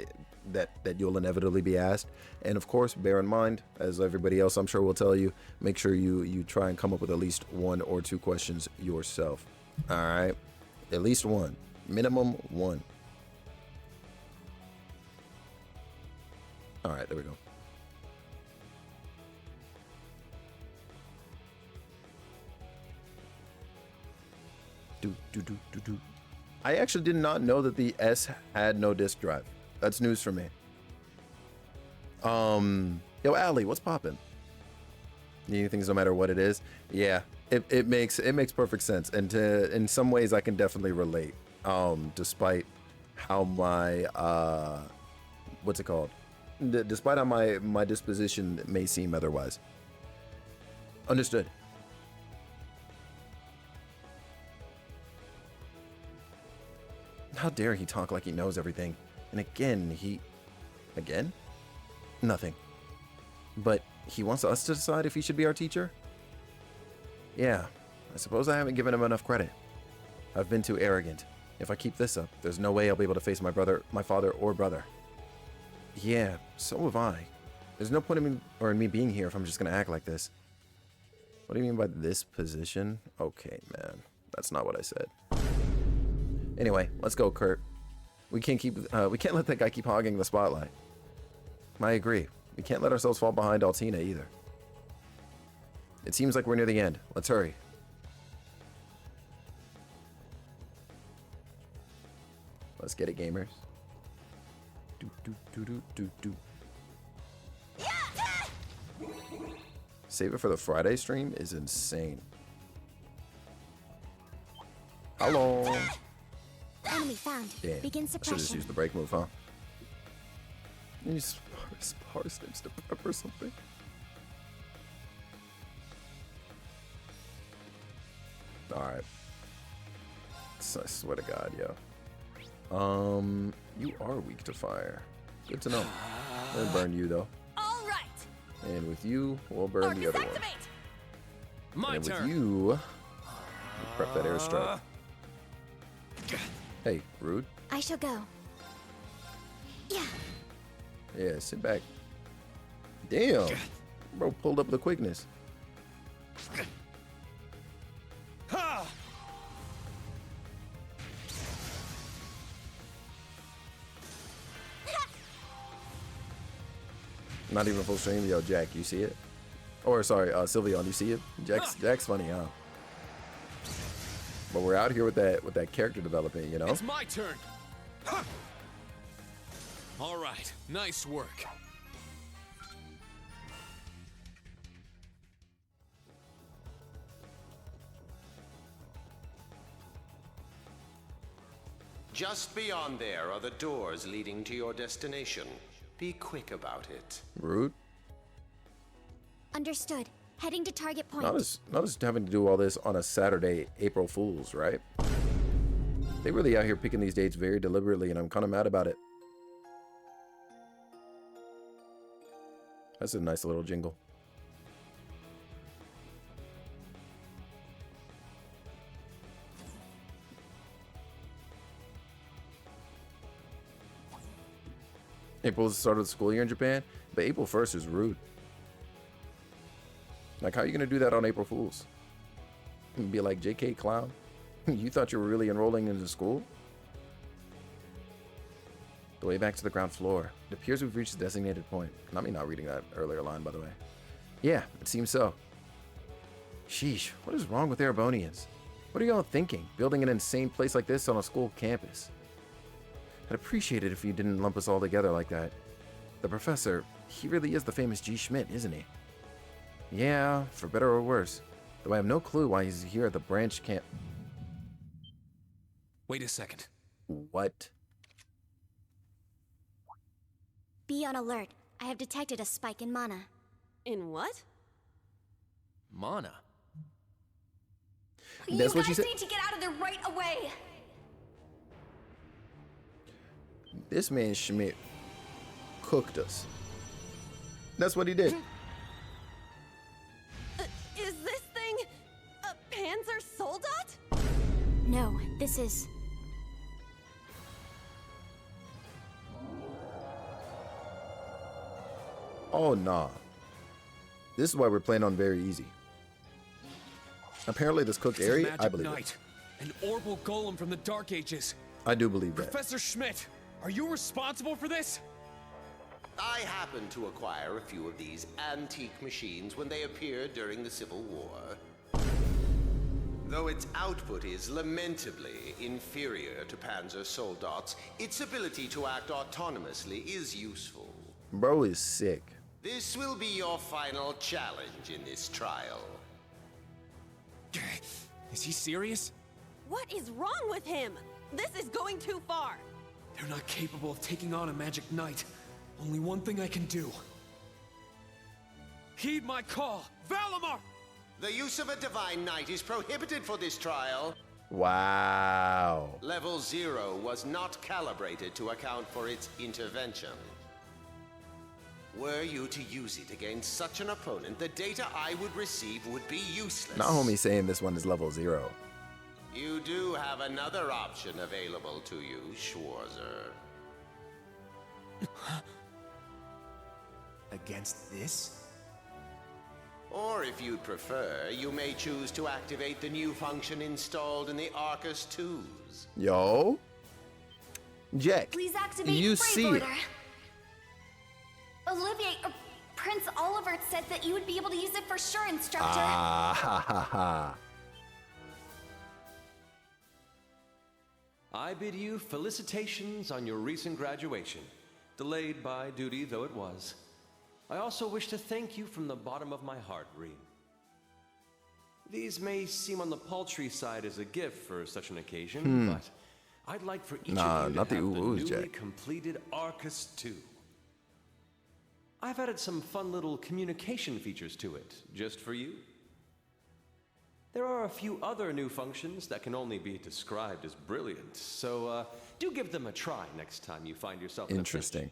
Speaker 2: that you'll inevitably be asked. And of course, bear in mind, as everybody else I'm sure will tell you, make sure you try and come up with at least 1 or 2 questions yourself. All right, at least 1, minimum 1. All right, there we go. I actually did not know that the S had no disk drive. That's news for me. Yo, Allie, what's poppin'? You things no matter what it is. Yeah, it makes perfect sense, and in some ways I can definitely relate. Despite how my what's it called? Despite how my disposition may seem otherwise. Understood. How dare he talk like he knows everything? And again, Again? Nothing. But he wants us to decide if he should be our teacher? Yeah, I suppose I haven't given him enough credit. I've been too arrogant. If I keep this up, there's no way I'll be able to face my father or brother. Yeah, so have I. There's no point in me being here if I'm just gonna act like this. What do you mean by this position? Okay, man. That's not what I said. Anyway, let's go, Kurt. We can't let that guy keep hogging the spotlight. I agree. We can't let ourselves fall behind Altina either. It seems like we're near the end. Let's hurry. Let's get it, gamers. Save it for the Friday stream is insane. Hello.
Speaker 19: Enemy found.
Speaker 2: Damn.
Speaker 19: Begin
Speaker 2: I should
Speaker 19: suppression.
Speaker 2: just use the break move, huh? Use parsnips to prep or something. Alright. I swear to God, yo. You are weak to fire. Good to know. We'll burn you though.
Speaker 8: All right.
Speaker 2: And with you, we'll burn the other one.
Speaker 4: My
Speaker 2: and
Speaker 4: turn.
Speaker 2: with you, prep that airstrike. Hey, rude.
Speaker 19: I shall go. Yeah.
Speaker 2: Yeah, sit back. Damn. Bro pulled up the quickness. Not even full stream. Yo, Jack, you see it? Or sorry, Sylveon, you see it? Jack's funny, huh? But we're out here with that character development, you know?
Speaker 17: It's my turn. All right, nice work.
Speaker 22: Just beyond there are the doors leading to your destination. Be quick about it.
Speaker 2: Rude.
Speaker 19: Understood. Heading to target point.
Speaker 2: Not just having to do all this on a Saturday, April Fool's, right? They really out here picking these dates very deliberately, and I'm kind of mad about it. That's a nice little jingle. April is the start of the school year in Japan, but April 1st is rude. Like, how are you gonna do that on April Fools? And be like, JK clown, you thought you were really enrolling into school? The way back to the ground floor. It appears we've reached the designated point. Not me not reading that earlier line, by the way. Yeah, it seems so. Sheesh, what is wrong with Erebonians? What are y'all thinking, building an insane place like this on a school campus? I'd appreciate it if you didn't lump us all together like that. The professor, he really is the famous G. Schmidt, isn't he? Yeah, for better or worse. Though I have no clue why he's here at the branch camp.
Speaker 17: Wait a second.
Speaker 2: What?
Speaker 19: Be on alert. I have detected a spike in mana.
Speaker 8: In what?
Speaker 4: Mana.
Speaker 2: That's what she said.
Speaker 11: You guys need to get out of there right away.
Speaker 2: This man Schmidt cooked us. That's what he did.
Speaker 8: Is this thing a Panzer Soldat?
Speaker 19: No, this is...
Speaker 2: Oh, nah. This is why we're playing on very easy. Apparently this cooked area, I believe it.
Speaker 17: An orbital golem from the Dark Ages.
Speaker 2: I do believe that.
Speaker 17: Professor Schmidt, are you responsible for this?
Speaker 22: I happened to acquire a few of these antique machines when they appeared during the Civil War. Though its output is lamentably inferior to Panzer Soldat's, its ability to act autonomously is useful.
Speaker 2: Bro is sick.
Speaker 22: This will be your final challenge in this trial.
Speaker 17: Is he serious?
Speaker 8: What is wrong with him? This is going too far.
Speaker 17: They're not capable of taking on a magic knight. Only one thing I can do. Heed my call, Valimar!
Speaker 22: The use of a Divine Knight is prohibited for this trial.
Speaker 2: Wow.
Speaker 22: Level 0 was not calibrated to account for its intervention. Were you to use it against such an opponent, the data I would receive would be useless.
Speaker 2: Not homie saying this one is level 0.
Speaker 22: You do have another option available to you, Schwarzer.
Speaker 7: Against this?
Speaker 22: Or if you'd prefer, you may choose to activate the new function installed in the Arcus 2s.
Speaker 2: Yo. Jack,
Speaker 11: Please activate
Speaker 2: you
Speaker 11: Brave
Speaker 2: see
Speaker 11: Order.
Speaker 2: it.
Speaker 11: Olivier, Prince Oliver said that you would be able to use it for sure, Instructor.
Speaker 2: Ah, ha, ha, ha.
Speaker 10: I bid you felicitations on your recent graduation, delayed by duty though it was. I also wish to thank you from the bottom of my heart, Rean. These may seem on the paltry side as a gift for such an occasion, but I'd like for each of you to have the newly completed Arcus 2. I've added some fun little communication features to it, just for you. There are a few other new functions that can only be described as brilliant, so do give them a try next time you find yourself in
Speaker 2: Interesting.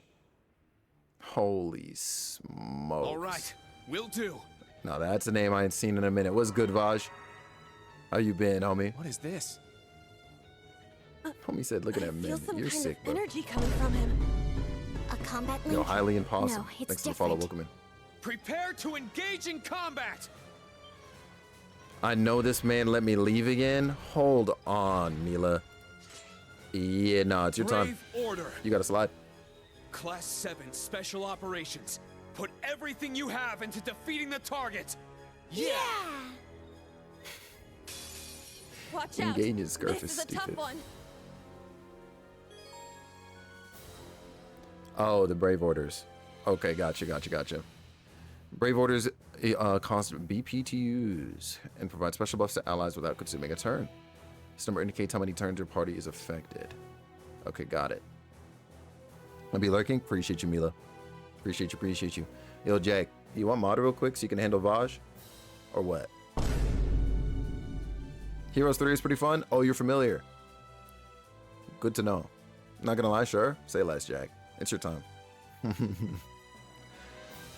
Speaker 2: Holy smokes.
Speaker 17: All right, will do.
Speaker 2: Now that's a name I ain't seen in a minute. What's good, Vaj? How you been, homie?
Speaker 7: What is this?
Speaker 2: Homie said, looking at men. You're sick, bro.
Speaker 8: Energy coming from him.
Speaker 11: A combat link?
Speaker 2: Yo, highly impossible.
Speaker 11: No, it's
Speaker 2: Thanks for the follow.
Speaker 11: different.
Speaker 2: Welcome in.
Speaker 17: Prepare to engage in combat!
Speaker 2: I know this man let me leave again. Hold on, Mila. Yeah, nah, it's your time.
Speaker 17: Brave Order.
Speaker 2: You got to slide.
Speaker 17: Class 7 Special Operations. Put everything you have into defeating the target.
Speaker 8: Yeah! Watch out.
Speaker 2: Engaging Scurf
Speaker 8: This
Speaker 2: is
Speaker 8: is a tough
Speaker 2: stupid.
Speaker 8: one.
Speaker 2: Oh, the Brave Orders. Okay, gotcha. Brave Orders cost BP to use and provide special buffs to allies without consuming a turn. This number indicates how many turns your party is affected. Okay, got it. I'll be lurking. Appreciate you, Mila. Appreciate you. Yo, Jack, you want mod real quick so you can handle Vaj? Or what? Heroes 3 is pretty fun. Oh, you're familiar. Good to know. Not gonna lie, sure. Say less, Jack. It's your time.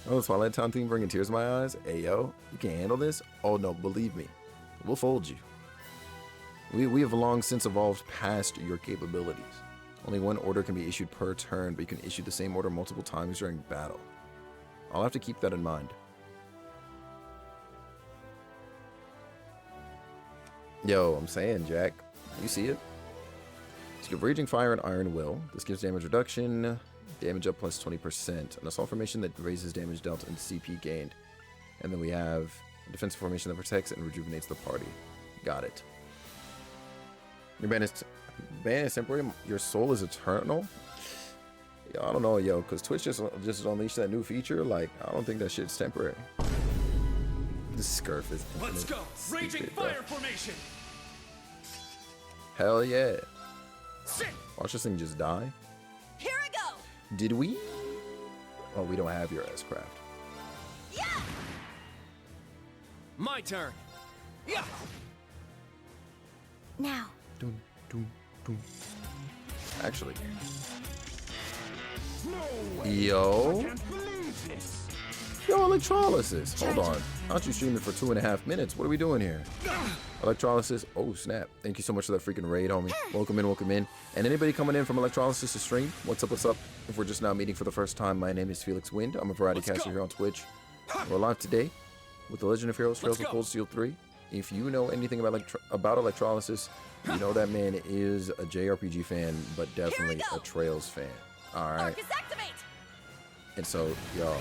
Speaker 2: Oh, the Twilight Town theme bringing tears to my eyes. Hey, yo, you can't handle this? Oh, no, believe me. We'll fold you. We have long since evolved past your capabilities. Only one order can be issued per turn, but you can issue the same order multiple times during battle. I'll have to keep that in mind. Yo, I'm saying, Jack. You see it? So you have Raging Fire and Iron Will. This gives damage reduction, damage up plus 20%. An assault formation that raises damage dealt and CP gained. And then we have a defensive formation that protects and rejuvenates the party. Got it. Your ban is temporary. Your soul is eternal. Yo, I don't know, yo, because Twitch just unleashed that new feature. Like, I don't think that shit's temporary. This Scurf is.
Speaker 17: Let's go! Raging Fire formation!
Speaker 2: Hell yeah.
Speaker 17: Sit!
Speaker 2: Watch this thing just die.
Speaker 8: Here I go!
Speaker 2: Did we? Oh, we don't have your S-Craft.
Speaker 8: Yeah!
Speaker 17: My turn. Yeah!
Speaker 11: Now.
Speaker 2: Doom. Actually. Yo. Yo, electrolysis. Hold on. Aren't you streaming for 2.5 minutes? What are we doing here? Electrolysis. Oh, snap. Thank you so much for that freaking raid, homie. Welcome in, welcome in. And anybody coming in from Electrolysis to stream, what's up, what's up? If we're just now meeting for the first time, my name is Felix Wind. I'm a variety caster here on Twitch. We're live today with the Legend of Heroes Trails of Cold Steel 3. If you know anything about Electrolysis, you know that man is a JRPG fan, but definitely a Trails fan. All right. And so, y'all,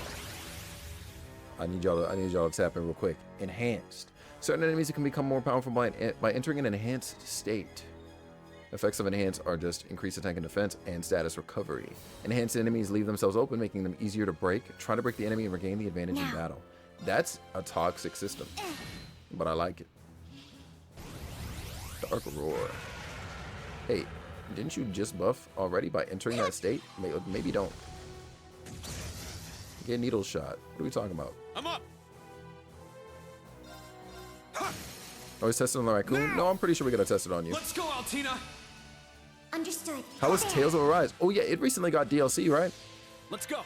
Speaker 2: I need y'all to tap in real quick. Enhanced. Certain enemies can become more powerful by entering an enhanced state. Effects of enhanced are just increased attack and defense and status recovery. Enhanced enemies leave themselves open, making them easier to break. Try to break the enemy and regain the advantage in battle. That's a toxic system, but I like it. Dark Roar. Hey, didn't you just buff already by entering that state? Maybe don't. Get needle shot. What are we talking about?
Speaker 17: I'm up.
Speaker 2: Oh, he's testing on the raccoon? No, I'm pretty sure we gotta test it on you.
Speaker 17: Let's go, Altina.
Speaker 19: Understood.
Speaker 2: How is Tales of Arise? Oh yeah, it recently got DLC, right?
Speaker 17: Let's go.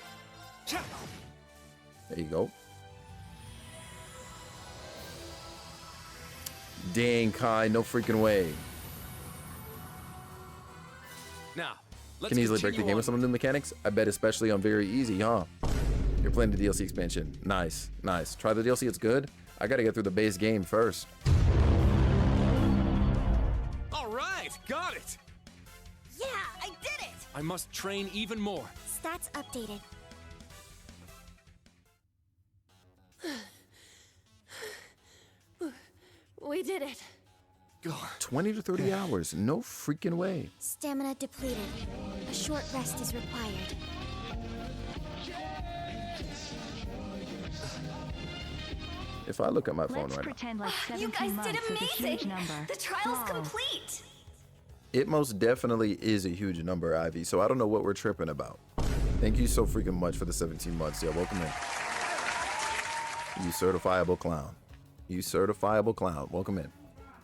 Speaker 2: There you go. Dang, Kai, no freaking way.
Speaker 17: Now, let's
Speaker 2: Can easily break the game with some new mechanics. I bet especially on very easy, huh? You're playing the DLC expansion. Nice, nice. Try the DLC, it's good. I gotta get through the base game first.
Speaker 17: All right, got it.
Speaker 8: Yeah, I did it.
Speaker 3: I must train even more.
Speaker 19: Stats updated.
Speaker 8: We did it.
Speaker 2: 20 to 30 hours. No freaking way.
Speaker 19: Stamina depleted. A short rest is required.
Speaker 2: If I look at my phone right
Speaker 12: pretend like
Speaker 11: You
Speaker 12: 17
Speaker 11: guys
Speaker 12: months
Speaker 11: did
Speaker 12: is a huge
Speaker 11: amazing.
Speaker 12: number.
Speaker 11: The trial's
Speaker 12: Wow.
Speaker 11: complete.
Speaker 2: now, it most definitely is a huge number, Ivy. So I don't know what we're tripping about. Thank you so freaking much for the 17 months. Yeah, welcome in. You certifiable clown. You certifiable clown. Welcome in.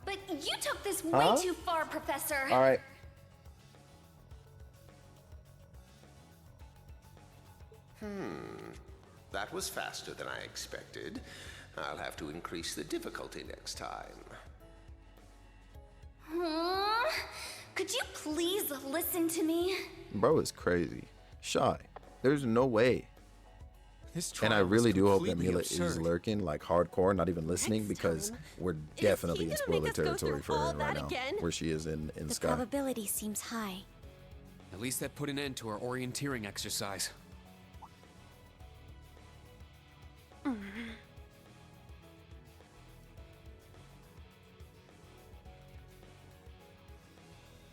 Speaker 11: But you took this way too far, Professor.
Speaker 2: All right.
Speaker 22: That was faster than I expected. I'll have to increase the difficulty next time.
Speaker 11: Could you please listen to me?
Speaker 2: Bro is crazy. Shy. There's no way. And I really do hope that Mila is lurking, like hardcore, not even listening, because we're definitely in spoiler territory for her right now, where she is in
Speaker 19: The
Speaker 2: Sky.
Speaker 19: probability seems high.
Speaker 17: At least that put an end to our orienteering exercise.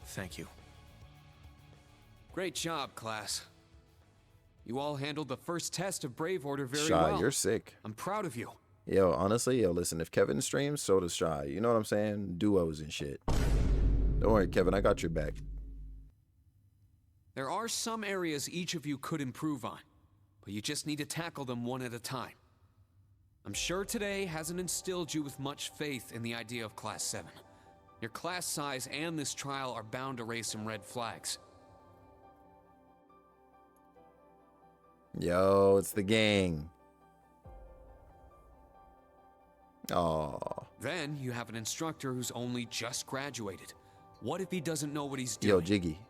Speaker 7: Thank you.
Speaker 17: Great job, class. You all handled the first test of Brave Order very
Speaker 2: Shy,
Speaker 17: well.
Speaker 2: you're sick.
Speaker 17: I'm proud of you.
Speaker 2: Yo, honestly, listen, if Kevin streams, so does Shy. You know what I'm saying? Duos and shit. Don't worry, Kevin, I got your back.
Speaker 17: There are some areas each of you could improve on, but you just need to tackle them one at a time. I'm sure today hasn't instilled you with much faith in the idea of Class 7. Your class size and this trial are bound to raise some red flags.
Speaker 2: Yo, it's the gang. Aw.
Speaker 17: Then you have an instructor who's only just graduated. What if he doesn't know what he's doing?
Speaker 2: Yo, Jiggy.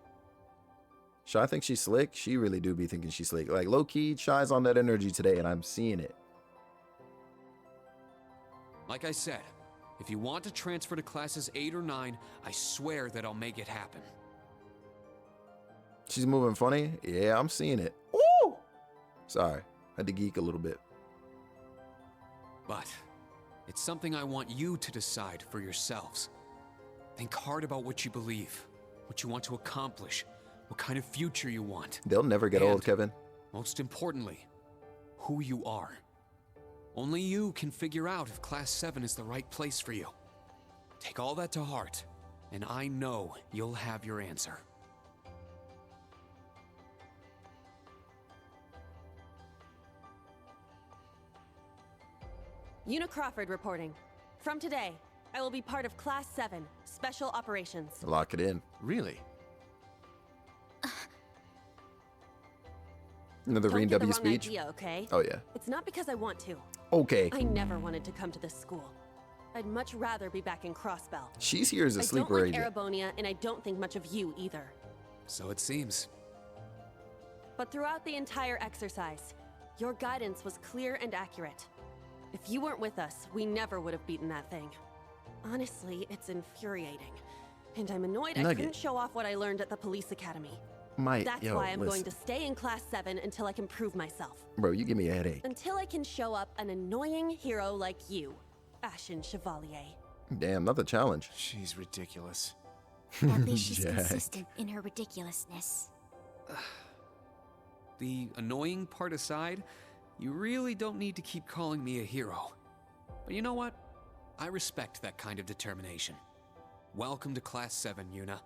Speaker 2: Shy thinks she's slick. She really do be thinking she's slick. Like, low-key, Shy's on that energy today, and I'm seeing it.
Speaker 17: Like I said, if you want to transfer to classes 8 or 9, I swear that I'll make it happen.
Speaker 2: She's moving funny? Yeah, I'm seeing it. Ooh! Sorry, I had to geek a little bit.
Speaker 17: But it's something I want you to decide for yourselves. Think hard about what you believe, what you want to accomplish, what kind of future you want.
Speaker 2: They'll never get old, Kevin.
Speaker 17: Most importantly, who you are. Only you can figure out if Class 7 is the right place for you. Take all that to heart, and I know you'll have your answer.
Speaker 8: Una Crawford reporting. From today, I will be part of Class 7, Special Operations.
Speaker 2: Lock it in.
Speaker 7: Really?
Speaker 2: Another
Speaker 8: Don't
Speaker 2: Reen
Speaker 8: get the
Speaker 2: W
Speaker 8: wrong
Speaker 2: speech.
Speaker 8: idea, okay?
Speaker 2: Oh, yeah.
Speaker 8: It's not because I want to.
Speaker 2: Okay.
Speaker 8: I never wanted to come to this school. I'd much rather be back in Crossbell.
Speaker 2: She's here as a sleeper
Speaker 8: I don't
Speaker 2: agent.
Speaker 8: like Erebonia, and I don't think much of you either.
Speaker 17: So it seems.
Speaker 8: But throughout the entire exercise, your guidance was clear and accurate. If you weren't with us, we never would have beaten that thing. Honestly, it's infuriating. And I'm annoyed I couldn't show off what I learned at the police academy. That's why I'm going to stay in Class 7 until I can prove myself.
Speaker 2: Bro, you give me a headache.
Speaker 8: Until I can show up an annoying hero like you, Ashen Chevalier.
Speaker 2: Damn, not the challenge.
Speaker 7: She's ridiculous.
Speaker 1: At least she's
Speaker 2: Jack.
Speaker 1: consistent in her ridiculousness.
Speaker 17: The annoying part aside, you really don't need to keep calling me a hero. But you know what? I respect that kind of determination. Welcome to Class 7, Yuna.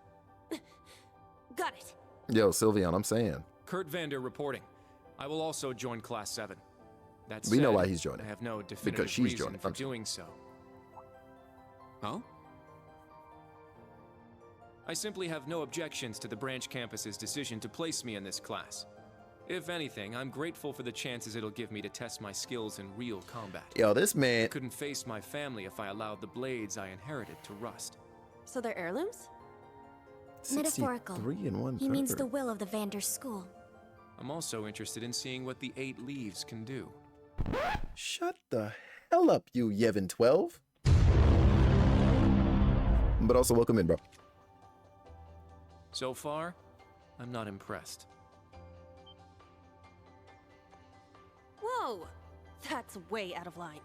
Speaker 8: Got it.
Speaker 2: Yo, Sylveon, I'm saying.
Speaker 4: Kurt Vander reporting. I will also join Class 7. That
Speaker 2: We know
Speaker 4: said,
Speaker 2: why he's joining.
Speaker 4: I have no definitive
Speaker 2: Because she's
Speaker 4: reason
Speaker 2: joining.
Speaker 4: for doing so.
Speaker 17: Oh?
Speaker 4: I simply have no objections to the branch campus's decision to place me in this class. If anything, I'm grateful for the chances it'll give me to test my skills in real combat.
Speaker 2: Yo, this man.
Speaker 4: I couldn't face my family if I allowed the blades I inherited to rust.
Speaker 8: So they're heirlooms?
Speaker 1: Metaphorical.
Speaker 2: 63 and 1/3.
Speaker 1: He means the will of the Vander school.
Speaker 4: I'm also interested in seeing what the 8 leaves can do.
Speaker 2: Shut the hell up, you Yevon 12. But also, welcome in, bro.
Speaker 4: So far, I'm not impressed.
Speaker 8: Whoa! That's way out of line.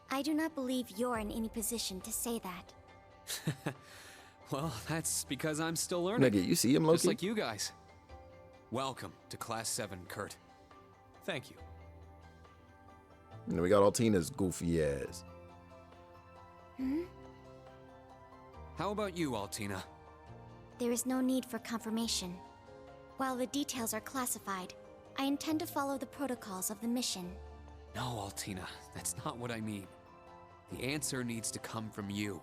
Speaker 1: I do not believe you're in any position to say that.
Speaker 17: Well, that's because I'm still learning.
Speaker 2: Nigga, you see him, Loki?
Speaker 17: Just like you guys. Welcome to Class 7, Kurt.
Speaker 4: Thank you.
Speaker 2: And we got Altina's goofy ass.
Speaker 1: Hmm?
Speaker 17: How about you, Altina?
Speaker 1: There is no need for confirmation. While the details are classified, I intend to follow the protocols of the mission.
Speaker 17: No, Altina, that's not what I mean. The answer needs to come from you.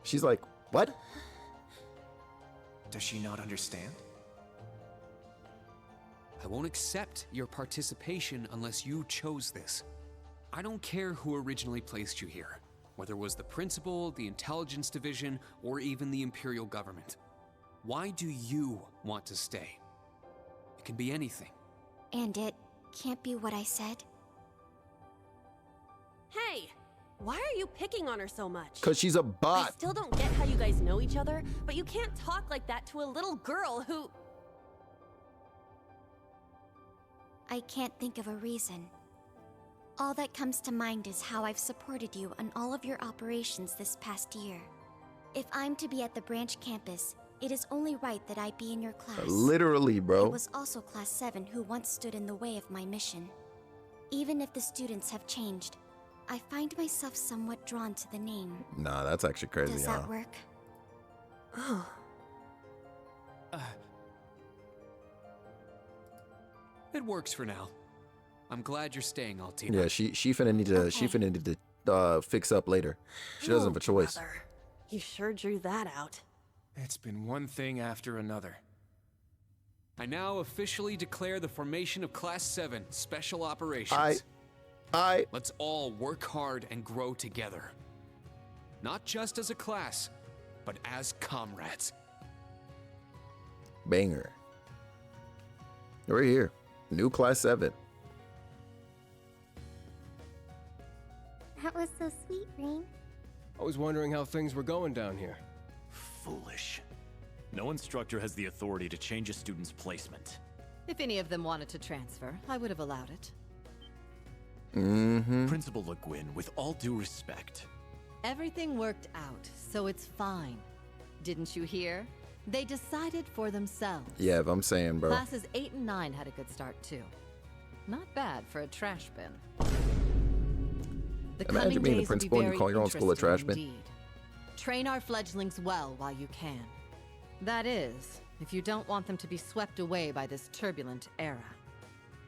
Speaker 2: She's like, what?
Speaker 7: Does she not understand?
Speaker 17: I won't accept your participation unless you chose this. I don't care who originally placed you here, whether it was the principal, the intelligence division, or even the imperial government. Why do you want to stay? It can be anything.
Speaker 1: And it can't be what I said?
Speaker 8: Hey! Why are you picking on her so much?
Speaker 2: Because she's a
Speaker 8: I
Speaker 2: bot.
Speaker 8: still don't get how you guys know each other, but you can't talk like that to a little girl who...
Speaker 1: I can't think of a reason. All that comes to mind is how I've supported you on all of your operations this past year. If I'm to be at the branch campus, it is only right that I be in your class.
Speaker 2: Literally, bro.
Speaker 1: It was also Class 7 who once stood in the way of my mission. Even if the students have changed, I find myself somewhat drawn to the name.
Speaker 2: Nah, that's actually crazy,
Speaker 1: Does that work?
Speaker 8: Oh.
Speaker 17: It works for now. I'm glad you're staying, Altina.
Speaker 2: Yeah, she finna need to she finna need to fix up later. She doesn't have a choice.
Speaker 8: Brother. You sure drew that out.
Speaker 4: It's been one thing after another.
Speaker 17: I now officially declare the formation of Class 7 Special Operations. Let's all work hard and grow together. Not just as a class, but as comrades.
Speaker 2: Banger. We're here. New Class 7.
Speaker 19: That was so sweet, Rain.
Speaker 16: I was wondering how things were going down here.
Speaker 20: Foolish. No instructor has the authority to change a student's placement.
Speaker 21: If any of them wanted to transfer, I would have allowed it.
Speaker 20: Principal Le Guin, with all due respect.
Speaker 21: Everything worked out, so it's fine. Didn't you hear? They decided for themselves.
Speaker 2: Yeah, if I'm saying, bro.
Speaker 21: Classes 8 and 9 had a good start too. Not bad for a trash bin. The
Speaker 2: Imagine
Speaker 21: coming
Speaker 2: being the
Speaker 21: days will be
Speaker 2: principal and you
Speaker 21: very
Speaker 2: call your own school a trash bin.
Speaker 21: interesting indeed. Train our fledglings well while you can. That is, if you don't want them to be swept away by this turbulent era.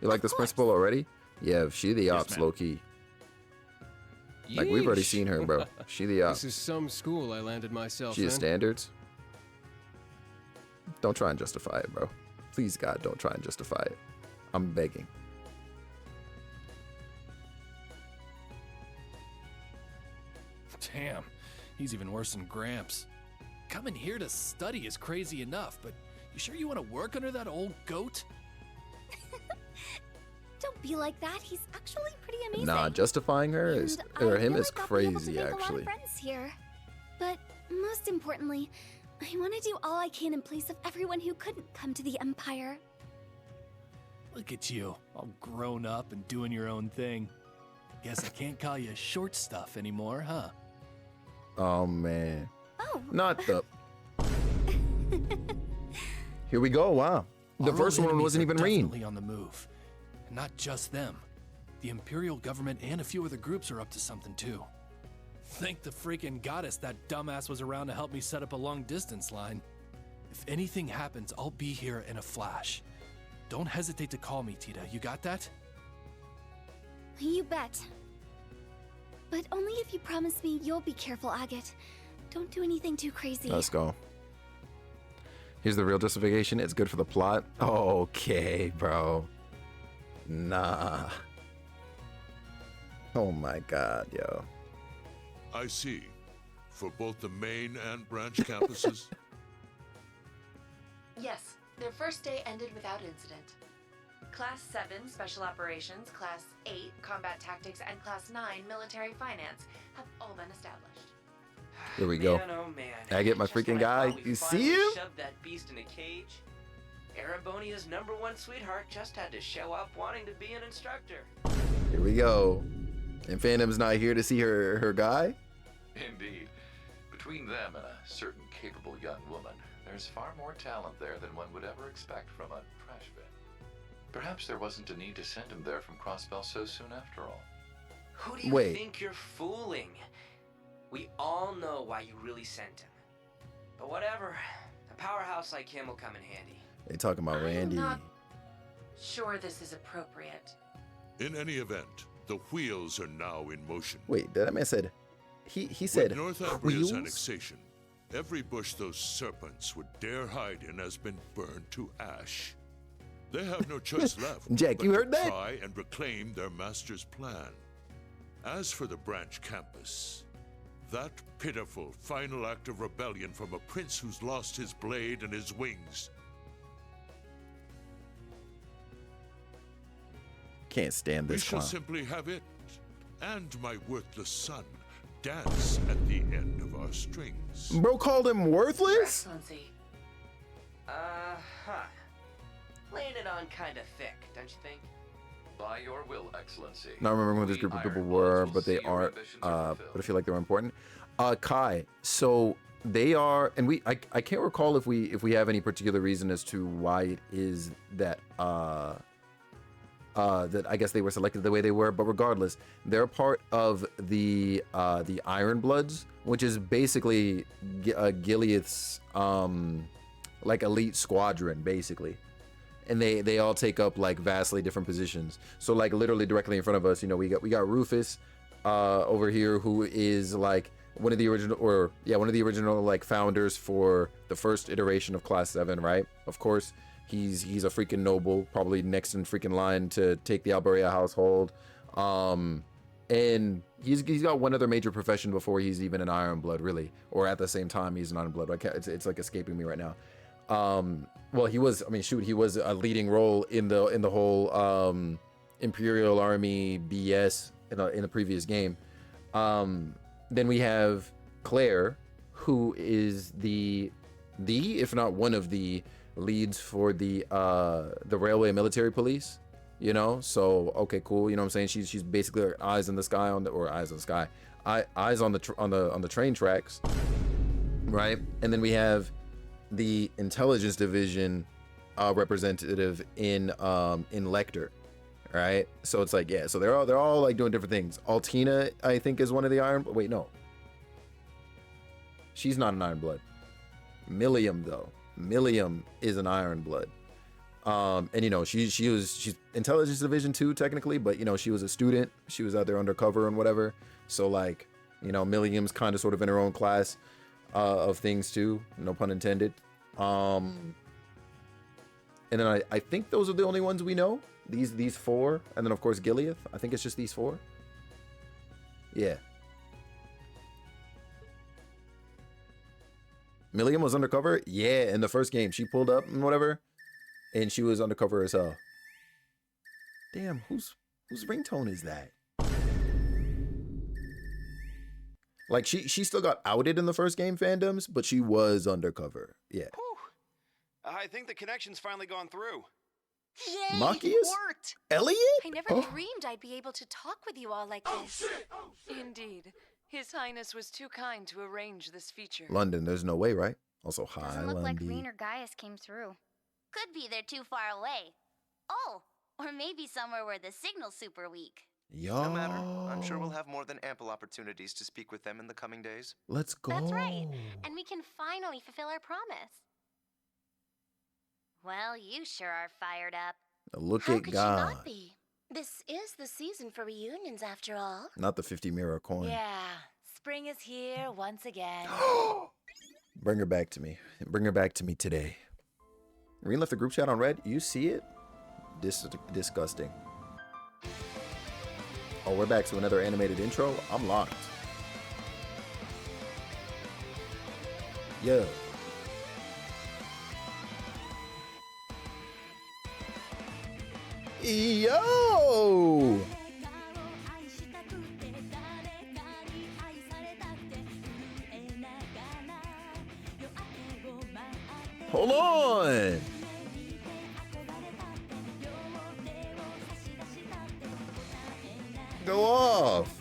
Speaker 2: You like this principal already? Yeah, she the ops,
Speaker 20: ma'am.
Speaker 2: low key. Like, we've already seen her, bro. She the ops.
Speaker 16: This is some school I landed myself
Speaker 2: She
Speaker 16: in.
Speaker 2: is standards. Don't try and justify it, bro. Please, God, don't try and justify it. I'm begging.
Speaker 3: Damn, he's even worse than Gramps. Coming here to study is crazy enough, but you sure you want to work under that old goat?
Speaker 11: Don't be like that. He's actually pretty amazing.
Speaker 2: Nah, justifying her is or him is crazy,
Speaker 11: actually. A lot
Speaker 2: actually.
Speaker 11: of friends here. But most importantly, I want to do all I can in place of everyone who couldn't come to the Empire.
Speaker 3: Look at you, all grown up and doing your own thing. Guess I can't call you short stuff anymore, huh?
Speaker 2: Oh man.
Speaker 11: Oh.
Speaker 2: Not the. Here we go. Wow. The
Speaker 3: Our
Speaker 2: first
Speaker 3: old
Speaker 2: one
Speaker 3: enemies
Speaker 2: wasn't
Speaker 3: are
Speaker 2: even Reen.
Speaker 3: definitely on the move. And not just them. The Imperial government and a few other groups are up to something too. Thank the freaking goddess that dumbass was around to help me set up a long distance line. If anything happens, I'll be here in a flash. Don't hesitate to call me, Tita. You got that?
Speaker 11: You bet. But only if you promise me you'll be careful, Agate. Don't do anything too crazy.
Speaker 2: Let's go. Here's the real justification. It's good for the plot. Okay, bro. Nah. Oh my god, yo.
Speaker 13: I see. For both the main and branch campuses?
Speaker 15: Yes, their first day ended without incident. Class 7 Special Operations, Class 8 Combat Tactics, and Class 9 Military Finance have all been established.
Speaker 2: Here we go.
Speaker 23: Man, oh man.
Speaker 2: I get my
Speaker 23: Just
Speaker 2: freaking
Speaker 23: when I
Speaker 2: guy.
Speaker 23: thought we
Speaker 2: You
Speaker 23: finally
Speaker 2: see him?
Speaker 23: Shoved that beast in a cage. Arabonia's #1 sweetheart just had to show up wanting to be an instructor.
Speaker 2: Here we go. And Phantom's not here to see her guy?
Speaker 24: Indeed. Between them and a certain capable young woman, there's far more talent there than one would ever expect from a trash bin. Perhaps there wasn't a need to send him there from Crossbell so soon after all.
Speaker 23: Who do you
Speaker 2: Wait.
Speaker 23: think you're fooling? We all know why you really sent him. But whatever, a powerhouse like him will come in handy.
Speaker 2: They talking about Randy.
Speaker 15: not sure this is appropriate.
Speaker 13: In any event, the wheels are now in motion.
Speaker 2: Wait, that man said he said
Speaker 13: With Northumbria's
Speaker 2: wheels?
Speaker 13: annexation, every bush those serpents would dare hide in has been burned to ash. They have no choice left.
Speaker 2: Jack,
Speaker 13: but
Speaker 2: you
Speaker 13: to
Speaker 2: heard that?
Speaker 13: Try and reclaim their master's plan. As for the branch campus, that pitiful final act of rebellion from a prince who's lost his blade and his wings.
Speaker 2: Can't stand
Speaker 13: We
Speaker 2: this
Speaker 13: shall
Speaker 2: clown.
Speaker 13: simply have it, and my worthless son, dance at the end of our strings.
Speaker 2: Bro called him worthless?
Speaker 23: Excellency. Huh. Laying it on kinda thick, don't you think?
Speaker 24: By your will, Excellency.
Speaker 2: Not remembering what this group of people were, but they aren't. But I feel like they're important. Kai. So they are, and I can't recall if we have any particular reason as to why it is that that I guess they were selected the way they were. But regardless, they're part of the Iron Bloods, which is basically Gilead's like elite squadron, basically. And they all take up like vastly different positions. So like literally directly in front of us, you know, we got Rufus over here, who is like one of the original like founders for the first iteration of Class 7, right? Of course, he's a freaking noble, probably next in freaking line to take the Alberia household. And he's got one other major profession before he's even an Iron Blood, really, or at the same time he's an Iron Blood. It's like escaping me right now. Well, he was. I mean, shoot, he was a leading role in the whole Imperial Army BS in the previous game. Then we have Claire, who is the if not one of the leads for the Railway Military Police. You know, so okay, cool. You know what I'm saying? She's basically like eyes in the sky eyes on the train tracks, right? And then we have the intelligence division representative in Lecter, right? So it's like, yeah, so they're all like doing different things. Altina, I think, is one of the Iron. Wait, no, she's not an Iron Blood. Millium, though. Millium is an Iron Blood. And you know, she's intelligence division too, technically, but you know, she was a student. She was out there undercover and whatever. So like, you know, Millium's kind of sort of in her own class of things too, no pun intended. And then I think those are the only ones we know. These four, and then of course Gilead. I think it's just these four. Yeah. Milliam was undercover? Yeah, in the first game. She pulled up and whatever. And she was undercover as hell. Damn, whose ringtone is that? Like, she still got outed in the first game fandoms, but she was undercover. Yeah.
Speaker 5: I think the connection's finally gone through.
Speaker 15: Yay!
Speaker 2: Machias?
Speaker 15: It worked!
Speaker 2: Elliot?
Speaker 15: I never dreamed I'd be able to talk with you all like this. Indeed. His Highness was too kind to arrange this feature.
Speaker 2: London, there's no way, right? Also, hi,
Speaker 11: Doesn't look like
Speaker 2: Lundy.
Speaker 11: Reen or Gaius came through. Could be they're too far away. Oh, or maybe somewhere where the signal's super weak.
Speaker 2: Yo.
Speaker 6: No matter. I'm sure we'll have more than ample opportunities to speak with them in the coming days.
Speaker 2: Let's go.
Speaker 11: That's right. And we can finally fulfill our promise. Well, you sure are fired up.
Speaker 2: Look
Speaker 11: How
Speaker 2: at
Speaker 11: could
Speaker 2: God.
Speaker 11: she not be? This is the season for reunions, after all.
Speaker 2: Not the 50 mirror coin.
Speaker 15: Yeah, spring is here once again.
Speaker 2: Bring her back to me. Bring her back to me today. Reen left the group chat on red. You see it? Disgusting. Oh, we're back to another animated intro. I'm locked. Yeah. Yo! Hold on! Go off!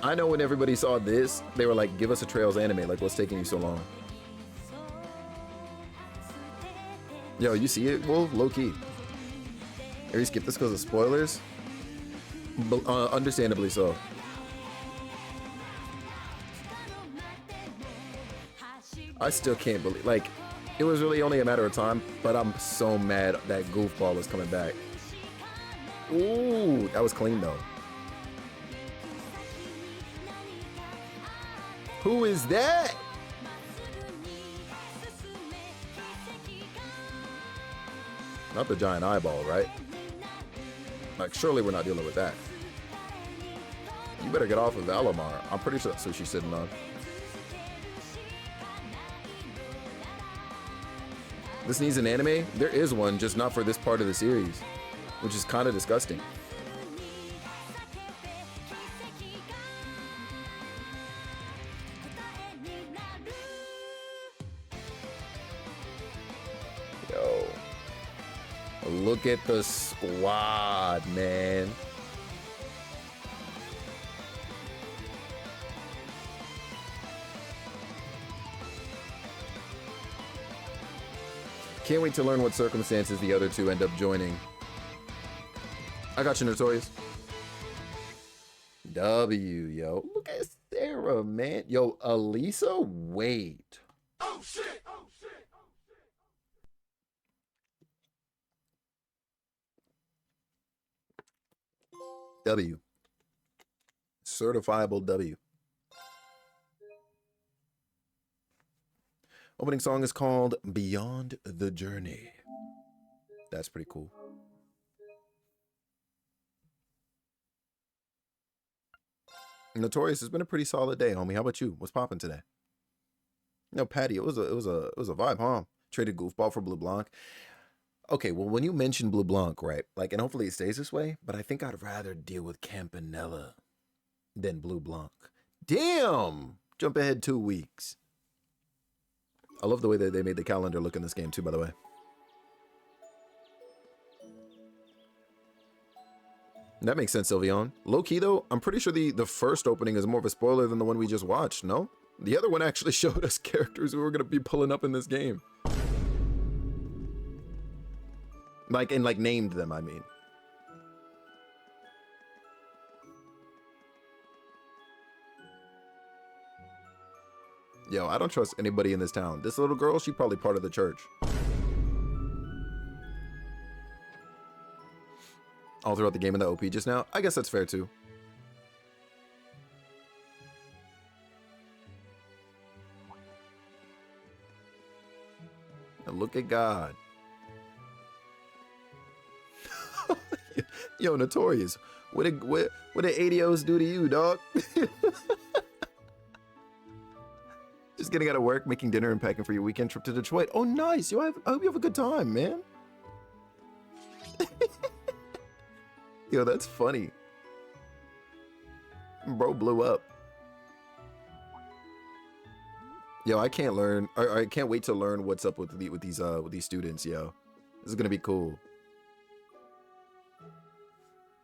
Speaker 2: I know when everybody saw this, they were like, give us a Trails anime. Like, what's taking you so long? Yo, you see it, Wolf? Low key. Or you skip this because of spoilers? Understandably so. I still can't believe, like, it was really only a matter of time, but I'm so mad that Goofball is coming back. Ooh, that was clean though. Who is that? Not the giant eyeball, right? Like, surely we're not dealing with that. You better get off of Valimar. I'm pretty sure that's who she's sitting on. This needs an anime? There is one, just not for this part of the series, which is kind of disgusting. Yo. Look at the squad, man. Can't wait to learn what circumstances the other two end up joining. I got you, Notorious. W, yo. Look at Sarah, man. Yo, Elisa, wait. Oh, shit. Oh, shit. Oh, shit. W. Certifiable W. Opening song is called Beyond the Journey. That's pretty cool. Notorious, it's been a pretty solid day, homie. How about you? What's popping today? No, Patty, it was a vibe, huh? Traded Goofball for Blue Blanc. Okay, well, when you mention Blue Blanc, right? Like, and hopefully it stays this way, but I think I'd rather deal with Campanella than Blue Blanc. Damn! Jump ahead 2 weeks. I love the way that they made the calendar look in this game too, by the way. That makes sense, Sylveon. Low-key though, I'm pretty sure the first opening is more of a spoiler than the one we just watched, no? The other one actually showed us characters who were gonna be pulling up in this game. Like, and like named them, I mean. Yo, I don't trust anybody in this town. This little girl, she probably part of the church. All throughout the game in the OP just now? I guess that's fair too. And look at God. Yo, Notorious. What did ADOs do to you, dog? Just getting out of work, making dinner, and packing for your weekend trip to Detroit. Oh, nice. I hope you have a good time, man. Yo, that's funny. Bro blew up. Yo, I can't learn. I can't wait to learn what's up with these students. Yo, this is gonna be cool.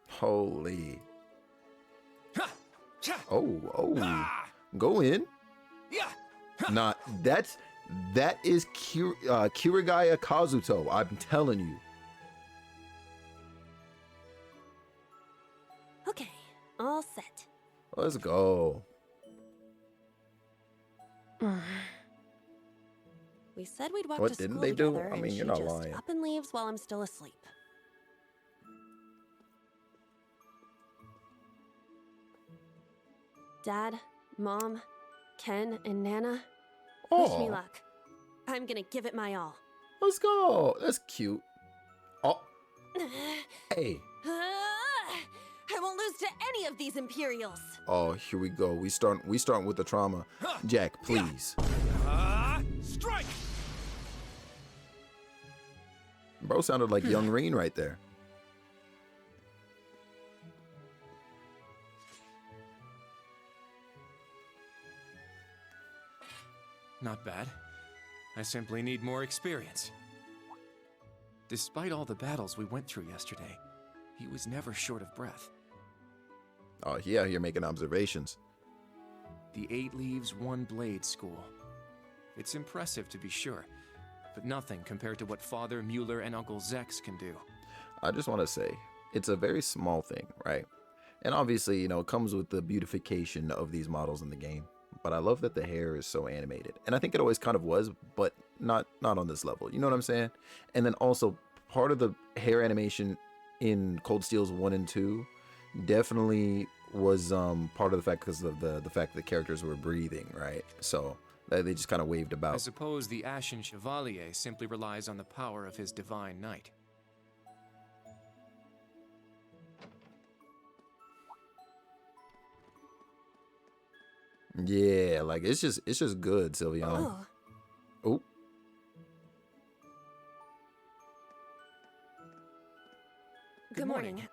Speaker 2: Holy. Oh. Go in. Nah, that is Kirigaya Kazuto. I'm telling you.
Speaker 8: Okay, all set.
Speaker 2: Let's go.
Speaker 8: We said we'd walk
Speaker 2: What
Speaker 8: to
Speaker 2: didn't
Speaker 8: school
Speaker 2: they do?
Speaker 8: together,
Speaker 2: I mean,
Speaker 8: and
Speaker 2: you're
Speaker 8: she
Speaker 2: not
Speaker 8: just
Speaker 2: lying.
Speaker 8: up and leaves while I'm still asleep. Dad, Mom, Ken, and Nana, wish me
Speaker 2: Aw.
Speaker 8: luck. I'm gonna give it my all.
Speaker 2: Let's go. That's cute. Oh, hey.
Speaker 8: I won't lose to any of these Imperials.
Speaker 2: Oh, here we go. We start with the trauma. Jack, please.
Speaker 7: Strike!
Speaker 2: Bro sounded like young Reen right there.
Speaker 4: Not bad. I simply need more experience. Despite all the battles we went through yesterday, he was never short of breath.
Speaker 2: Oh, yeah, you're making observations.
Speaker 4: The 8 Leaves, 1 Blade School. It's impressive to be sure, but nothing compared to what Father Mueller and Uncle Zex can do.
Speaker 2: I just want to say, it's a very small thing, right? And obviously, it comes with the beautification of these models in the game. But I love that the hair is so animated. And I think it always kind of was, but not on this level. You know what I'm saying? And then also, part of the hair animation in Cold Steel's 1 and 2 definitely was part of the fact because of the fact that characters were breathing, right? So they just kind of waved
Speaker 4: I
Speaker 2: about.
Speaker 4: suppose the Ashen Chevalier simply relies on the power of his divine knight.
Speaker 2: Yeah, like it's just good, Sylveon. Oh.
Speaker 8: Good morning.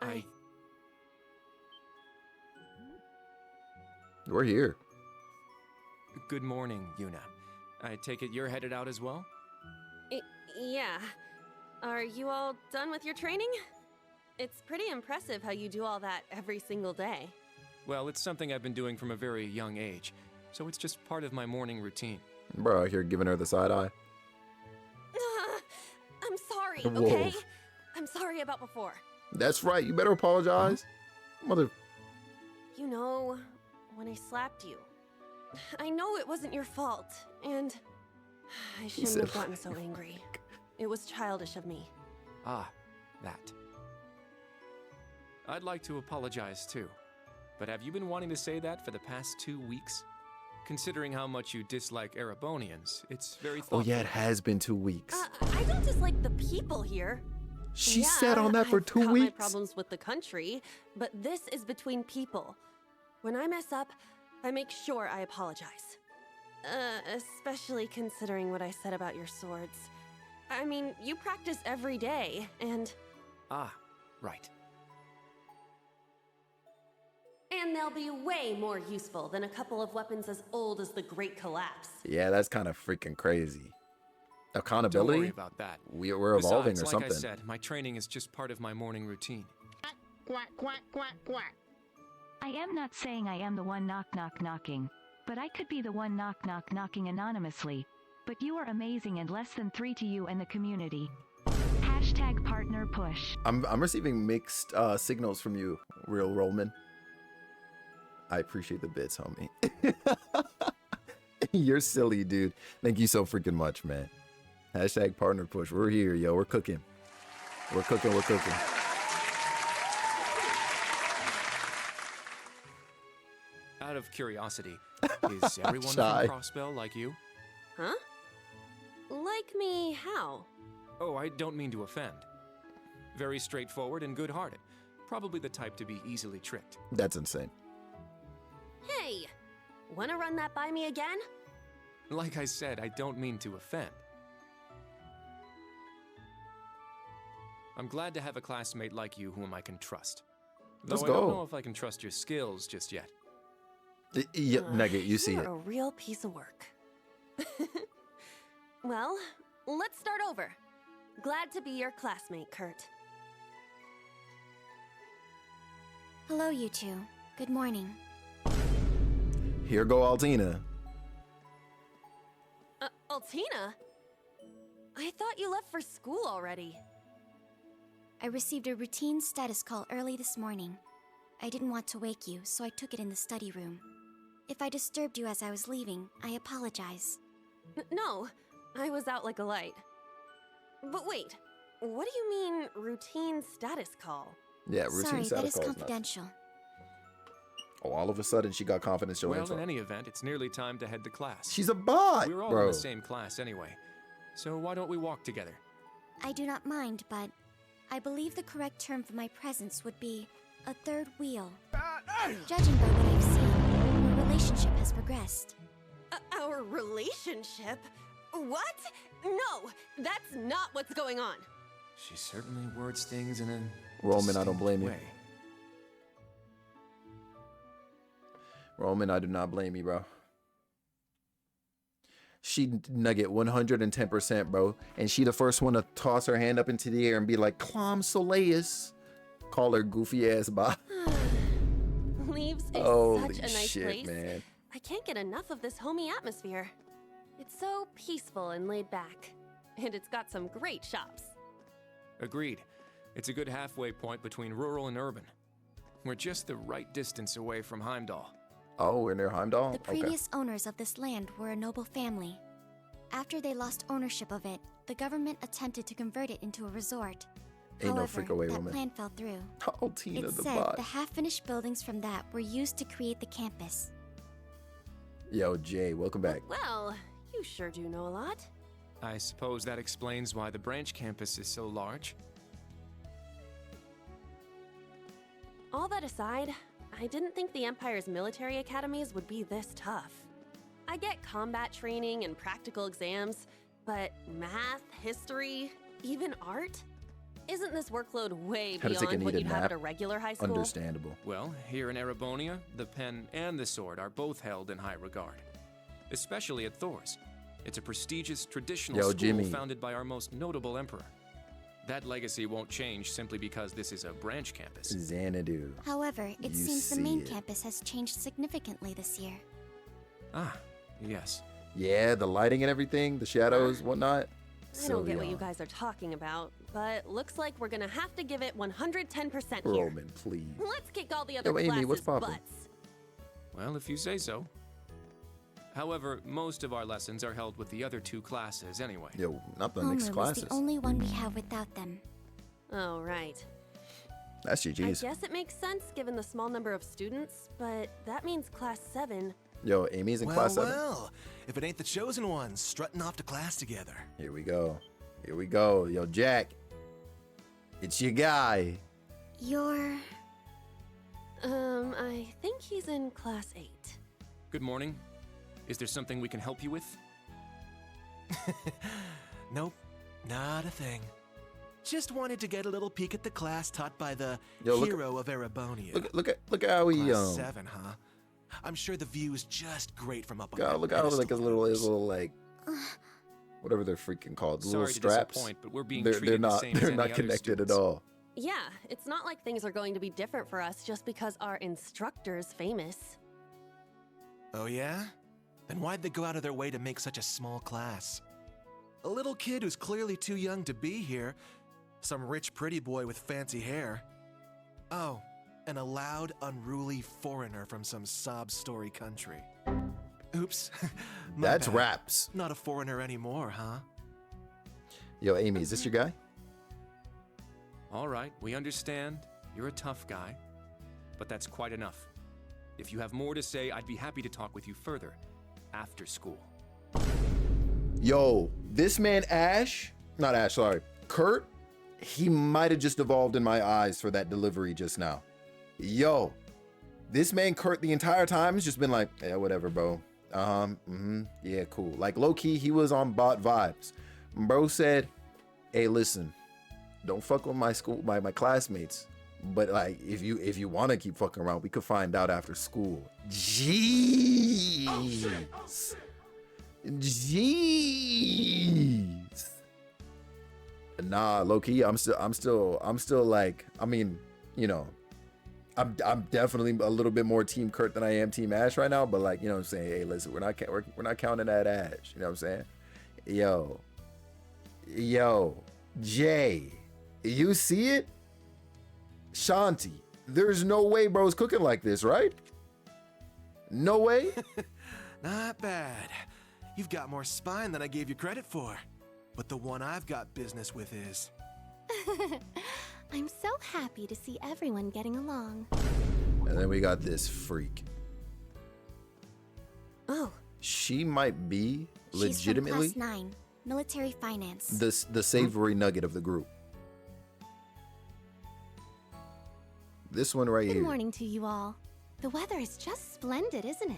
Speaker 2: We're here.
Speaker 4: Good morning, Yuna. I take it you're headed out as well?
Speaker 8: Yeah. Are you all done with your training? It's pretty impressive how you do all that every single day.
Speaker 4: Well, it's something I've been doing from a very young age, so it's just part of my morning routine.
Speaker 2: Bro, out here giving her the side eye.
Speaker 8: I'm sorry,
Speaker 2: Whoa.
Speaker 8: okay? I'm sorry about before.
Speaker 2: That's right. You better apologize. Mother.
Speaker 8: You know, when I slapped you, I know it wasn't your fault, and I shouldn't
Speaker 2: said
Speaker 8: have gotten so angry. It was childish of me.
Speaker 4: Ah, that. I'd like to apologize too. But have you been wanting to say that for the past 2 weeks? Considering how much you dislike Erebonians, it's very thoughtful.
Speaker 2: Oh yeah, it has been 2 weeks.
Speaker 8: I don't dislike the people here.
Speaker 2: She
Speaker 8: Yeah,
Speaker 2: sat on that for
Speaker 8: I've
Speaker 2: 2
Speaker 8: got
Speaker 2: weeks.
Speaker 8: my problems with the country, but this is between people. When I mess up, I make sure I apologize. Especially considering what I said about your swords. I mean, you practice every day, and...
Speaker 4: Ah, right.
Speaker 8: And they'll be way more useful than a couple of weapons as old as the Great Collapse.
Speaker 2: Yeah, that's kind of freaking crazy.
Speaker 4: Don't
Speaker 2: Accountability?
Speaker 4: worry about that.
Speaker 2: We're evolving
Speaker 4: Besides,
Speaker 2: or something.
Speaker 4: like I said, my training is just part of my morning routine.
Speaker 12: Quack, quack, quack, quack. I am not saying I am the one knocking, but I could be the one knocking anonymously. But you are amazing and less than 3 to you and the community. Hashtag partner push.
Speaker 2: I'm receiving mixed signals from you, Real Rollman. I appreciate the bits, homie. You're silly, dude. Thank you so freaking much, man. Hashtag partner push. We're here, yo. We're cooking. We're cooking.
Speaker 4: Out of curiosity, is everyone
Speaker 2: Shy.
Speaker 4: from Crossbell like you?
Speaker 8: Huh? Like me how?
Speaker 4: Oh, I don't mean to offend. Very straightforward and good-hearted. Probably the type to be easily tricked.
Speaker 2: That's insane.
Speaker 8: Hey! Wanna run that by me again?
Speaker 4: Like I said, I don't mean to offend. I'm glad to have a classmate like you whom I can trust.
Speaker 2: Let's
Speaker 4: Though I don't
Speaker 2: go.
Speaker 4: know if I can trust your skills just yet.
Speaker 2: Yep, Nugget, you see
Speaker 8: You're
Speaker 2: it.
Speaker 8: a real piece of work. Well, let's start over. Glad to be your classmate, Kurt.
Speaker 1: Hello, you two. Good morning.
Speaker 2: Here go Altina.
Speaker 8: Altina? I thought you left for school already.
Speaker 1: I received a routine status call early this morning. I didn't want to wake you, so I took it in the study room. If I disturbed you as I was leaving, I apologize.
Speaker 8: No, I was out like a light. But wait, what do you mean, routine status call?
Speaker 2: Yeah, routine
Speaker 1: Sorry, that
Speaker 2: status
Speaker 1: is
Speaker 2: calls,
Speaker 1: confidential.
Speaker 2: Oh, all of a sudden she got confidential
Speaker 4: Well,
Speaker 2: info.
Speaker 4: in any event, it's nearly time to head to class.
Speaker 2: She's a bot,
Speaker 4: We're all
Speaker 2: bro.
Speaker 4: in the same class anyway. So why don't we walk together?
Speaker 1: I do not mind, but I believe the correct term for my presence would be a third wheel. Judging by what I've seen, our relationship has progressed.
Speaker 8: Our relationship? What? No, that's not what's going on.
Speaker 4: She certainly words things in a
Speaker 2: Roman, I don't blame you.
Speaker 4: way.
Speaker 2: Roman, I do not blame you, bro. She Nugget 110%, bro. And she the first one to toss her hand up into the air and be like, Clom Soleus. Call her goofy ass bot.
Speaker 8: Leaves is
Speaker 2: Holy
Speaker 8: such a nice
Speaker 2: shit,
Speaker 8: place.
Speaker 2: man.
Speaker 8: I can't get enough of this homey atmosphere. It's so peaceful and laid back. And it's got some great shops.
Speaker 4: Agreed. It's a good halfway point between rural and urban. We're just the right distance away from Heimdall.
Speaker 2: Oh, we're near Heimdall?
Speaker 1: The previous owners of this land were a noble family. After they lost ownership of it, the government attempted to convert it into a resort.
Speaker 2: Ain't no
Speaker 1: However,
Speaker 2: freak away,
Speaker 1: that
Speaker 2: Roman.
Speaker 1: plan fell through.
Speaker 2: Oh, Tina
Speaker 1: It's
Speaker 2: the
Speaker 1: said
Speaker 2: bot.
Speaker 1: the half-finished buildings from that were used to create the campus.
Speaker 2: Yo, Jay, welcome back.
Speaker 8: Well, you sure do know a lot.
Speaker 4: I suppose that explains why the branch campus is so large.
Speaker 8: All that aside, I didn't think the Empire's military academies would be this tough. I get combat training and practical exams, but math, history, even art? Isn't this workload way
Speaker 2: Had to take a
Speaker 8: beyond what
Speaker 2: needed
Speaker 8: you'd have
Speaker 2: nap.
Speaker 8: at a regular high school?
Speaker 2: Understandable.
Speaker 4: Well, here in Erebonia, the pen and the sword are both held in high regard. Especially at Thor's. It's a prestigious traditional
Speaker 2: Yo,
Speaker 4: school
Speaker 2: Jimmy.
Speaker 4: founded by our most notable emperor. That legacy won't change simply because this is a branch campus.
Speaker 2: Xanadu.
Speaker 1: However, it
Speaker 2: You
Speaker 1: seems the
Speaker 2: see
Speaker 1: main
Speaker 2: it.
Speaker 1: campus has changed significantly this year.
Speaker 4: Ah, yes.
Speaker 2: Yeah, the lighting and everything, the shadows, whatnot.
Speaker 8: I don't get what you
Speaker 2: Sylveon.
Speaker 8: guys are talking about, but looks like we're gonna have to give it 110% here.
Speaker 2: Roman, please.
Speaker 8: Let's kick all the other
Speaker 2: Yo, Amy,
Speaker 8: classes'
Speaker 2: what's poppin'?
Speaker 8: butts.
Speaker 4: Well, if you say so. However, most of our lessons are held with the other two classes anyway.
Speaker 2: Yo, not the
Speaker 1: Homeroom
Speaker 2: mixed
Speaker 1: is
Speaker 2: classes.
Speaker 1: the only one we have without them.
Speaker 8: Oh, right.
Speaker 2: That's GG's.
Speaker 8: I guess it makes sense given the small number of students, but that means class 7.
Speaker 2: Yo, Amy's in
Speaker 7: well,
Speaker 2: class 7.
Speaker 7: well, if it ain't the chosen ones strutting off to class together.
Speaker 2: Here we go. Here we go. Yo, Jack. It's your guy.
Speaker 1: You're...
Speaker 8: I think he's in class 8.
Speaker 4: Good morning. Is there something we can help you with?
Speaker 7: Nope, not a thing. Just wanted to get a little peek at the class taught by the
Speaker 2: Yo, look-
Speaker 7: hero of Erebonia.
Speaker 2: Look at how he
Speaker 7: Class 7, huh? I'm sure the view is just great from up on
Speaker 2: God,
Speaker 7: that
Speaker 2: look how
Speaker 7: pedestal
Speaker 2: like his little like whatever they're freaking called, the little
Speaker 4: Sorry to
Speaker 2: straps.
Speaker 4: disappoint, but we're being
Speaker 2: they're
Speaker 4: treated the
Speaker 2: not
Speaker 4: same as
Speaker 2: they're
Speaker 4: any
Speaker 2: not
Speaker 4: other
Speaker 2: connected at
Speaker 4: students.
Speaker 2: all.
Speaker 8: Yeah, it's not like things are going to be different for us just because our instructor's famous.
Speaker 7: Oh yeah? Then why'd they go out of their way to make such a small class? A little kid who's clearly too young to be here. Some rich pretty boy with fancy hair. Oh, and a loud, unruly foreigner from some sob story country. Oops. My
Speaker 2: That's
Speaker 7: bad.
Speaker 2: raps.
Speaker 7: Not a foreigner anymore, huh?
Speaker 2: Yo, Amy, is this your guy?
Speaker 4: All right, we understand. You're a tough guy. But that's quite enough. If you have more to say, I'd be happy to talk with you further after school.
Speaker 2: Yo, this man Kurt, he might have just evolved in my eyes for that delivery just now. Yo, this man Kurt the entire time has just been like, yeah, whatever, bro. Yeah, cool. Like low key, he was on bot vibes. Bro said, "Hey, listen, don't fuck with my school, my classmates. But like, if you want to keep fucking around, we could find out after school." Jeez. Jeez. Nah, low key, I'm still like, I mean, you know, I'm definitely a little bit more Team Kurt than I am Team Ash right now. But like, you know what I'm saying? Hey, listen, we're not counting that Ash. You know what I'm saying? Yo, Jay, you see it? Shanti, there's no way bro's cooking like this, right? No way?
Speaker 7: Not bad. You've got more spine than I gave you credit for. But the one I've got business with is...
Speaker 8: I'm so happy to see everyone getting along.
Speaker 2: And then we got this freak.
Speaker 8: Oh.
Speaker 2: She might be legitimately
Speaker 1: She's from Class 9, Military Finance.
Speaker 2: the savory nugget of the group. This one right
Speaker 8: Good
Speaker 2: here.
Speaker 8: morning to you all. The weather is just splendid, isn't it?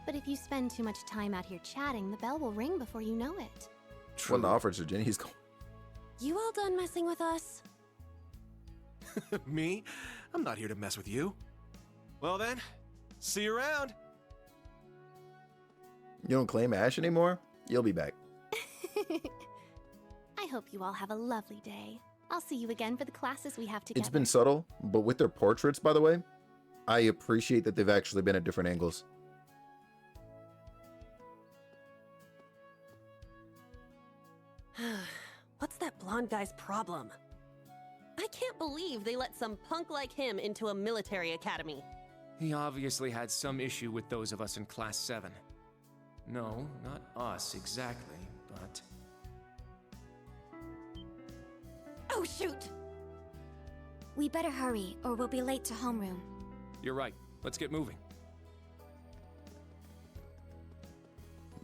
Speaker 8: But if you spend too much time out here chatting, the bell will ring before you know it.
Speaker 2: True. What the offer to Jenny? He's going.
Speaker 8: You all done messing with us?
Speaker 7: Me? I'm not here to mess with you. Well then, see you around.
Speaker 2: You don't claim Ash anymore? You'll be back.
Speaker 8: I hope you all have a lovely day. I'll see you again for the classes we have together.
Speaker 2: It's been subtle, but with their portraits, by the way, I appreciate that they've actually been at different angles.
Speaker 8: What's that blonde guy's problem? I can't believe they let some punk like him into a military academy.
Speaker 4: He obviously had some issue with those of us in Class 7. No, not us exactly, but...
Speaker 8: Oh, shoot!
Speaker 1: We better hurry, or we'll be late to homeroom.
Speaker 4: You're right. Let's get moving.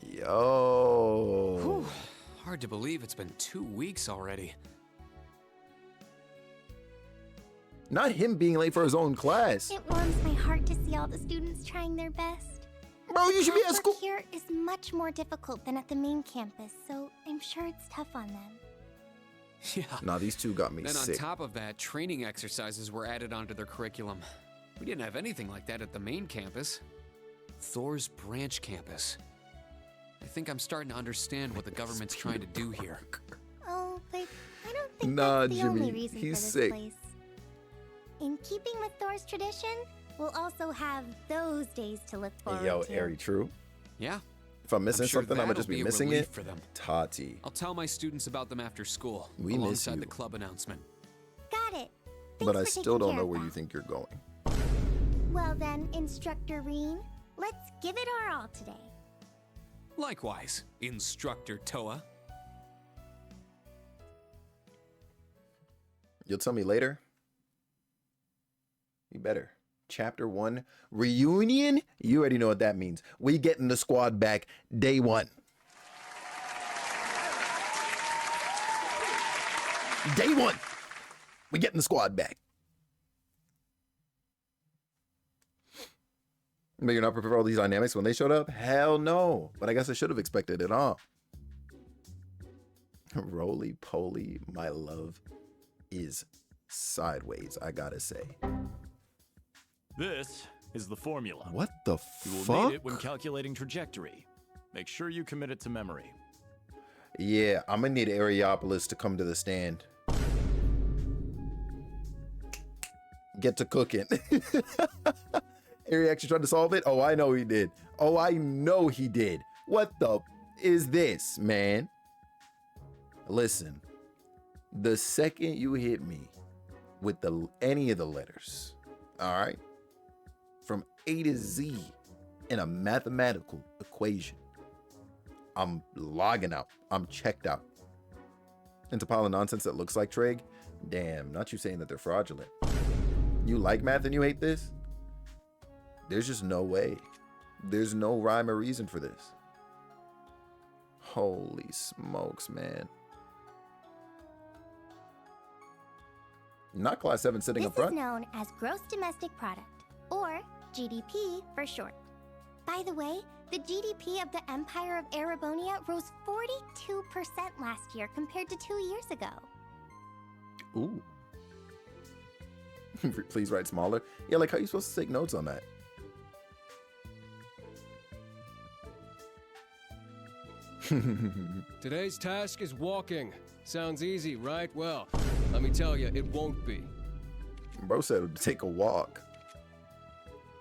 Speaker 2: Yo.
Speaker 17: Whew. Hard to believe it's been 2 weeks already.
Speaker 2: Not him being late for his own class.
Speaker 19: It warms my heart to see all the students trying their best.
Speaker 2: Bro, you should be at school.
Speaker 19: Work here is much more difficult than at the main campus, so I'm sure it's tough on them.
Speaker 17: Yeah.
Speaker 2: Nah, these two got me
Speaker 17: Then
Speaker 2: sick.
Speaker 17: on top of that, training exercises were added onto their curriculum. We didn't have anything like that at the main campus. Thor's branch campus. I think I'm starting to understand what the government's trying to do here.
Speaker 19: Oh, but I don't think
Speaker 2: Nah,
Speaker 19: that's the
Speaker 2: Jimmy,
Speaker 19: only reason
Speaker 2: he's
Speaker 19: for this
Speaker 2: sick.
Speaker 19: place. In keeping with Thor's tradition, we'll also have those days to look forward
Speaker 2: Yo,
Speaker 19: to.
Speaker 2: Ari, true?
Speaker 17: Yeah.
Speaker 2: If I'm missing
Speaker 17: sure
Speaker 2: something, I'm gonna
Speaker 17: that'll
Speaker 2: just be
Speaker 17: a
Speaker 2: missing
Speaker 17: relief
Speaker 2: it.
Speaker 17: for them.
Speaker 2: Tati.
Speaker 17: I'll tell my students about them after school,
Speaker 2: We miss
Speaker 17: alongside
Speaker 2: you.
Speaker 17: the club announcement.
Speaker 19: Got it.
Speaker 2: But I
Speaker 19: for
Speaker 2: still
Speaker 19: taking
Speaker 2: don't
Speaker 19: care
Speaker 2: know
Speaker 19: of
Speaker 2: where you
Speaker 19: that.
Speaker 2: think you're going.
Speaker 19: Well then, Instructor Reen, let's give it our all today.
Speaker 17: Likewise, Instructor Toa.
Speaker 2: You'll tell me later? You better. Chapter 1, reunion? You already know what that means. We getting the squad back day 1. Day 1. We getting the squad back. But you're not prepared for all these dynamics when they showed up? Hell no. But I guess I should have expected it, huh? Roly poly, my love is sideways, I gotta say.
Speaker 20: This is the formula.
Speaker 2: What the
Speaker 20: You will
Speaker 2: fuck?
Speaker 20: need it when calculating trajectory. Make sure you commit it to memory.
Speaker 2: Yeah, I'm gonna need Areopolis to come to the stand. Get to cooking. Ari actually tried to solve it? Oh, I know he did. Oh, I know he did. What the is this, man? Listen, the second you hit me with any of the letters, all right, from A to Z in a mathematical equation, I'm logging out. I'm checked out. Into a pile of nonsense that looks like trig. Damn, not you saying that they're fraudulent. You like math and you hate this? There's just no way. There's no rhyme or reason for this. Holy smokes, man. Not class 7 sitting
Speaker 19: This
Speaker 2: up front.
Speaker 19: is known as Gross Domestic Product, or GDP for short. By the way, The GDP of the Empire of Erebonia rose 42% last year compared to 2 years ago.
Speaker 2: Ooh. Please write smaller. Yeah, like how you supposed to take notes on that?
Speaker 16: Today's task is walking. Sounds easy, right? Well, let me tell you, it won't be.
Speaker 2: Bro said take a walk.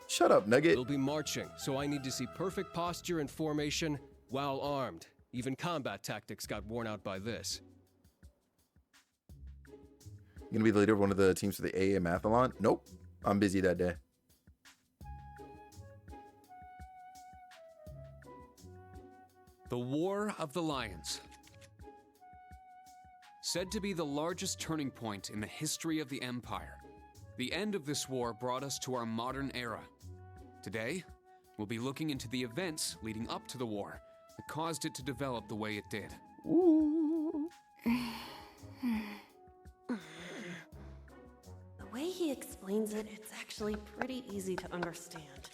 Speaker 2: Shut up, Nugget.
Speaker 16: We'll be marching, so I need to see perfect posture and formation while armed. Even combat tactics got worn out by this.
Speaker 2: You gonna be the leader of one of the teams for the AA Mathalon? Nope. I'm busy that day.
Speaker 17: The War of the Lions. Said to be the largest turning point in the history of the Empire. The end of this war brought us to our modern era. Today, we'll be looking into the events leading up to the war that caused it to develop the way it did.
Speaker 8: The way he explains it, it's actually pretty easy to understand.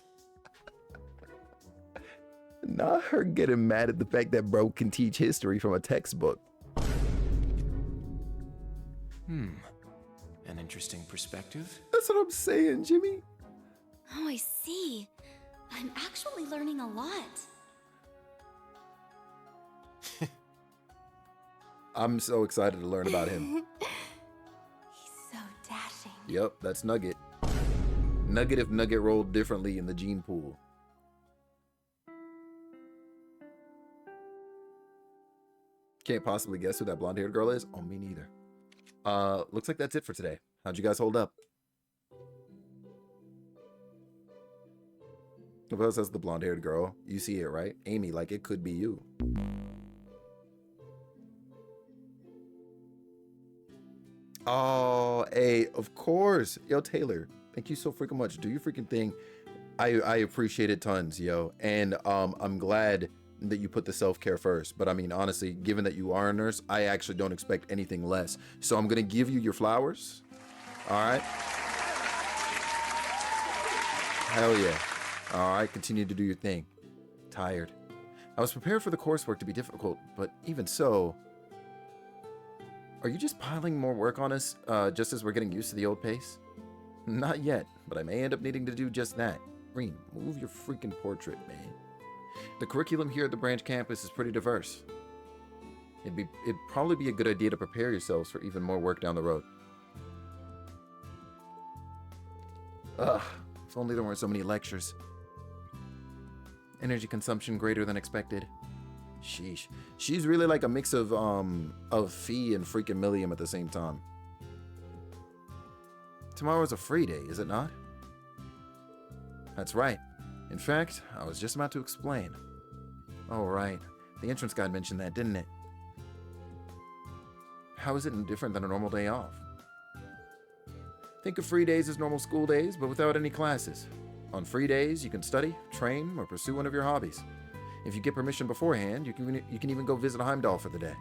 Speaker 2: Not her getting mad at the fact that bro can teach history from a textbook.
Speaker 4: An interesting perspective.
Speaker 2: That's what I'm saying, Jimmy.
Speaker 11: Oh, I see. I'm actually learning a lot.
Speaker 2: I'm so excited to learn about him.
Speaker 11: He's so dashing.
Speaker 2: Yep, that's Nugget. Nugget if Nugget rolled differently in the gene pool. Can't possibly guess who that blonde-haired girl is? Oh, me neither. Looks like that's it for today. How'd you guys hold up? Who else has the blonde-haired girl? You see it, right? Amy, like it could be you. Oh, hey, of course. Yo, Taylor, thank you so freaking much. Do your freaking thing. I appreciate it tons, yo. And I'm glad that you put the self-care first. But I mean, honestly, given that you are a nurse, I actually don't expect anything less. So I'm going to give you your flowers. All right. Hell yeah. All right. Continue to do your thing. Tired. I was prepared for the coursework to be difficult, but even so, are you just piling more work on us just as we're getting used to the old pace? Not yet, but I may end up needing to do just that. Green, move your freaking portrait, man. The curriculum here at the branch campus is pretty diverse. It'd probably be a good idea to prepare yourselves for even more work down the road. Ugh, if only there weren't so many lectures. Energy consumption greater than expected. Sheesh. She's really like a mix of Fee and freaking Milliam at the same time. Tomorrow's a free day, is it not? That's right. In fact, I was just about to explain. Oh, right. The entrance guide mentioned that, didn't it? How is it any different than a normal day off? Think of free days as normal school days, but without any classes. On free days, you can study, train, or pursue one of your hobbies. If you get permission beforehand, you can even go visit Heimdall for the day.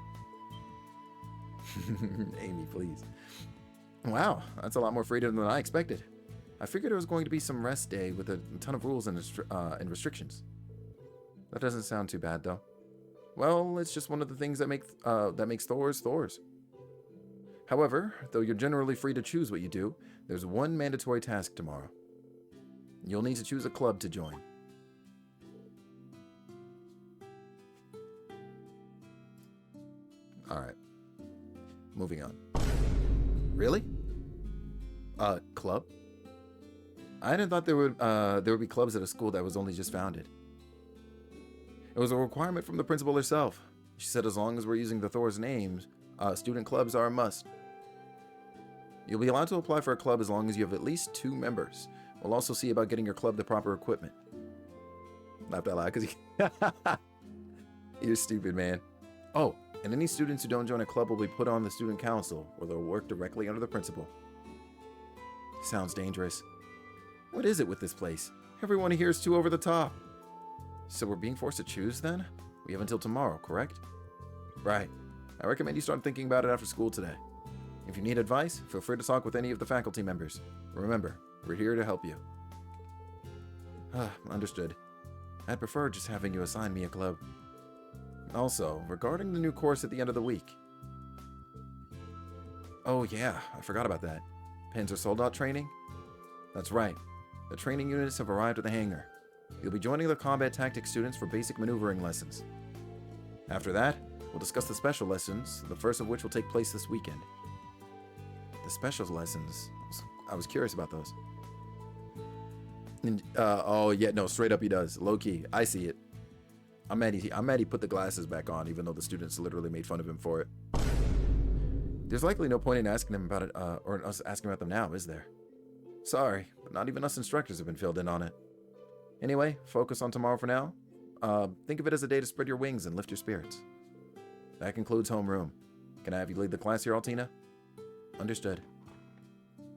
Speaker 2: Amy, please. Wow, that's a lot more freedom than I expected. I figured it was going to be some rest day with a ton of rules and restrictions. That doesn't sound too bad, though. Well, it's just one of the things that makes Thors Thors. However, though you're generally free to choose what you do, there's one mandatory task tomorrow. You'll need to choose a club to join. Alright. Moving on. Really? Club? I hadn't thought there would be clubs at a school that was only just founded. It was a requirement from the principal herself. She said as long as we're using the Thor's names, student clubs are a must. You'll be allowed to apply for a club as long as you have at least 2 members. We'll also see about getting your club the proper equipment. Laughed out loud because you're stupid, man. Oh, and any students who don't join a club will be put on the student council, where they'll work directly under the principal. Sounds dangerous. What is it with this place? Everyone here is too over the top. So we're being forced to choose then? We have until tomorrow, correct? Right. I recommend you start thinking about it after school today. If you need advice, feel free to talk with any of the faculty members. Remember, we're here to help you. Understood. I'd prefer just having you assign me a club. Also, regarding the new course at the end of the week. Oh yeah, I forgot about that. Panzer Soldat training? That's right. The training units have arrived at the hangar. You'll be joining the combat tactics students for basic maneuvering lessons. After that, we'll discuss the special lessons, the first of which will take place this weekend. The special lessons? I was curious about those. And, oh yeah, no, straight up he does. Low key, I see it. I'm mad he put the glasses back on, even though the students literally made fun of him for it. There's likely no point in asking him about it, or us asking about them now, is there? Sorry, but not even us instructors have been filled in on it. Anyway, focus on tomorrow for now. Think of it as a day to spread your wings and lift your spirits. That concludes homeroom. Can I have you lead the class here, Altina? Understood.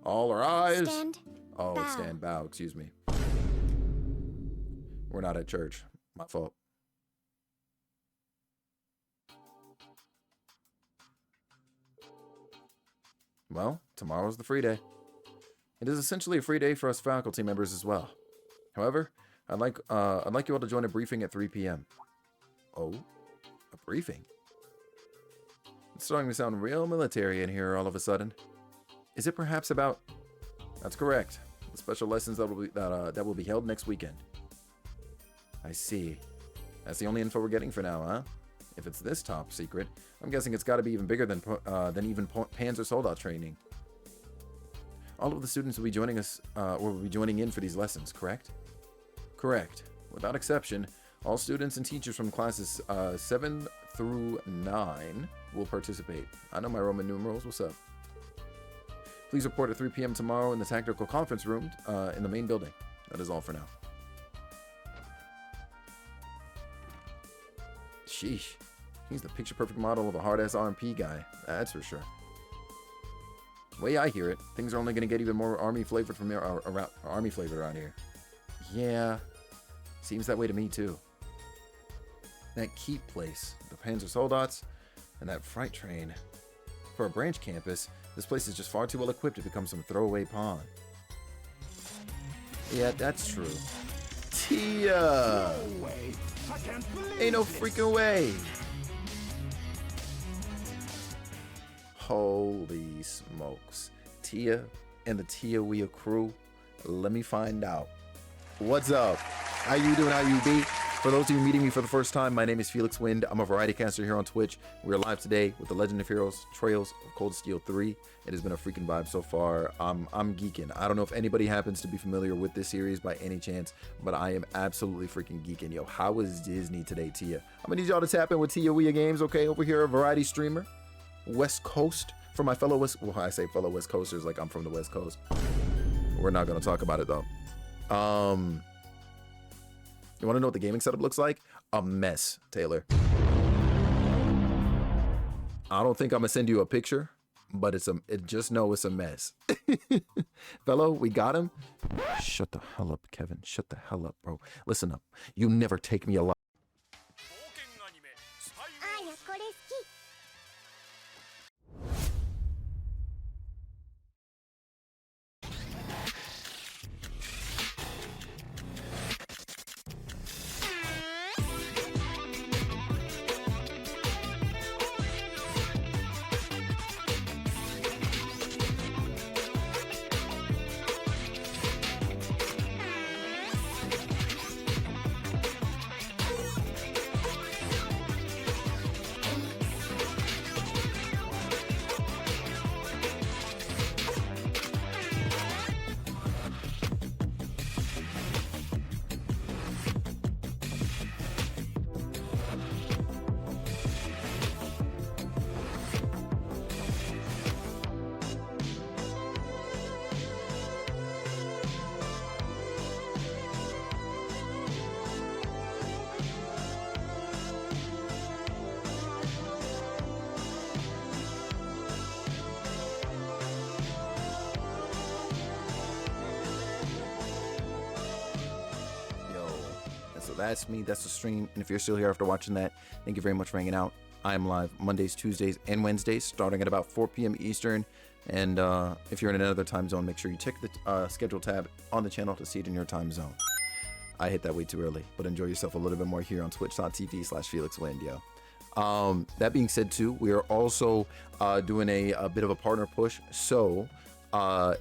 Speaker 2: All rise.
Speaker 1: Stand.
Speaker 2: Oh,
Speaker 1: bow.
Speaker 2: Stand, bow, excuse me. We're not at church. My fault. Well, tomorrow's the free day. It is essentially a free day for us faculty members as well. However, I'd like you all to join a briefing at 3 p.m. Oh, a briefing? It's starting to sound real military in here all of a sudden. Is it perhaps about? That's correct. The special lessons that will be held next weekend. I see. That's the only info we're getting for now, huh? If it's this top secret, I'm guessing it's got to be even bigger than even Panzer Soldat training. All of the students will be joining us, will be joining in for these lessons, correct? Correct. Without exception, all students and teachers from classes 7 through 9 will participate. I know my Roman numerals. What's up? Please report at 3 p.m. tomorrow in the tactical conference room in the main building. That is all for now. Sheesh. He's the picture-perfect model of a hard-ass RMP guy. That's for sure. The way I hear it, things are only going to get even more army-flavored from here, army-flavored around here. Yeah. Seems that way to me, too. That keep place, the Panzer Soldats, and that freight train. For a branch campus, this place is just far too well equipped to become some throwaway pawn. Yeah, that's true. Tia!
Speaker 9: No way. I can't believe
Speaker 2: Ain't no
Speaker 9: this.
Speaker 2: freaking way! Holy smokes. Tia and the Tia Wea crew. Let me find out. What's up? How you doing? How you be? For those of you meeting me for the first time, my name is Felix Wind. I'm a variety caster here on Twitch. We're live today with the Legend of Heroes Trails of Cold Steel 3. It has been a freaking vibe so far. I'm geeking. I don't know if anybody happens to be familiar with this series by any chance, but I am absolutely freaking geeking. Yo, how is Disney today, Tia? I'm gonna need y'all to tap in with Tia Wea Games, okay? Over here, a variety streamer. West Coast. For my fellow West... Well, I say fellow West Coasters like I'm from the West Coast. We're not gonna talk about it, though. You want to know what the gaming setup looks like? A mess, Taylor. I don't think I'm gonna send you a picture, but just know it's a mess. Fellow, we got him. Shut the hell up, Kevin. Shut the hell up, bro. Listen up. You never take me alive. That's me. That's the stream. And if you're still here after watching that, thank you very much for hanging out. I am live Mondays, Tuesdays, and Wednesdays, starting at about 4 p.m. Eastern. And if you're in another time zone, make sure you check the schedule tab on the channel to see it in your time zone. I hit that way too early, but enjoy yourself a little bit more here on twitch.tv/FelixWind, that being said too, we are also doing a bit of a partner push. So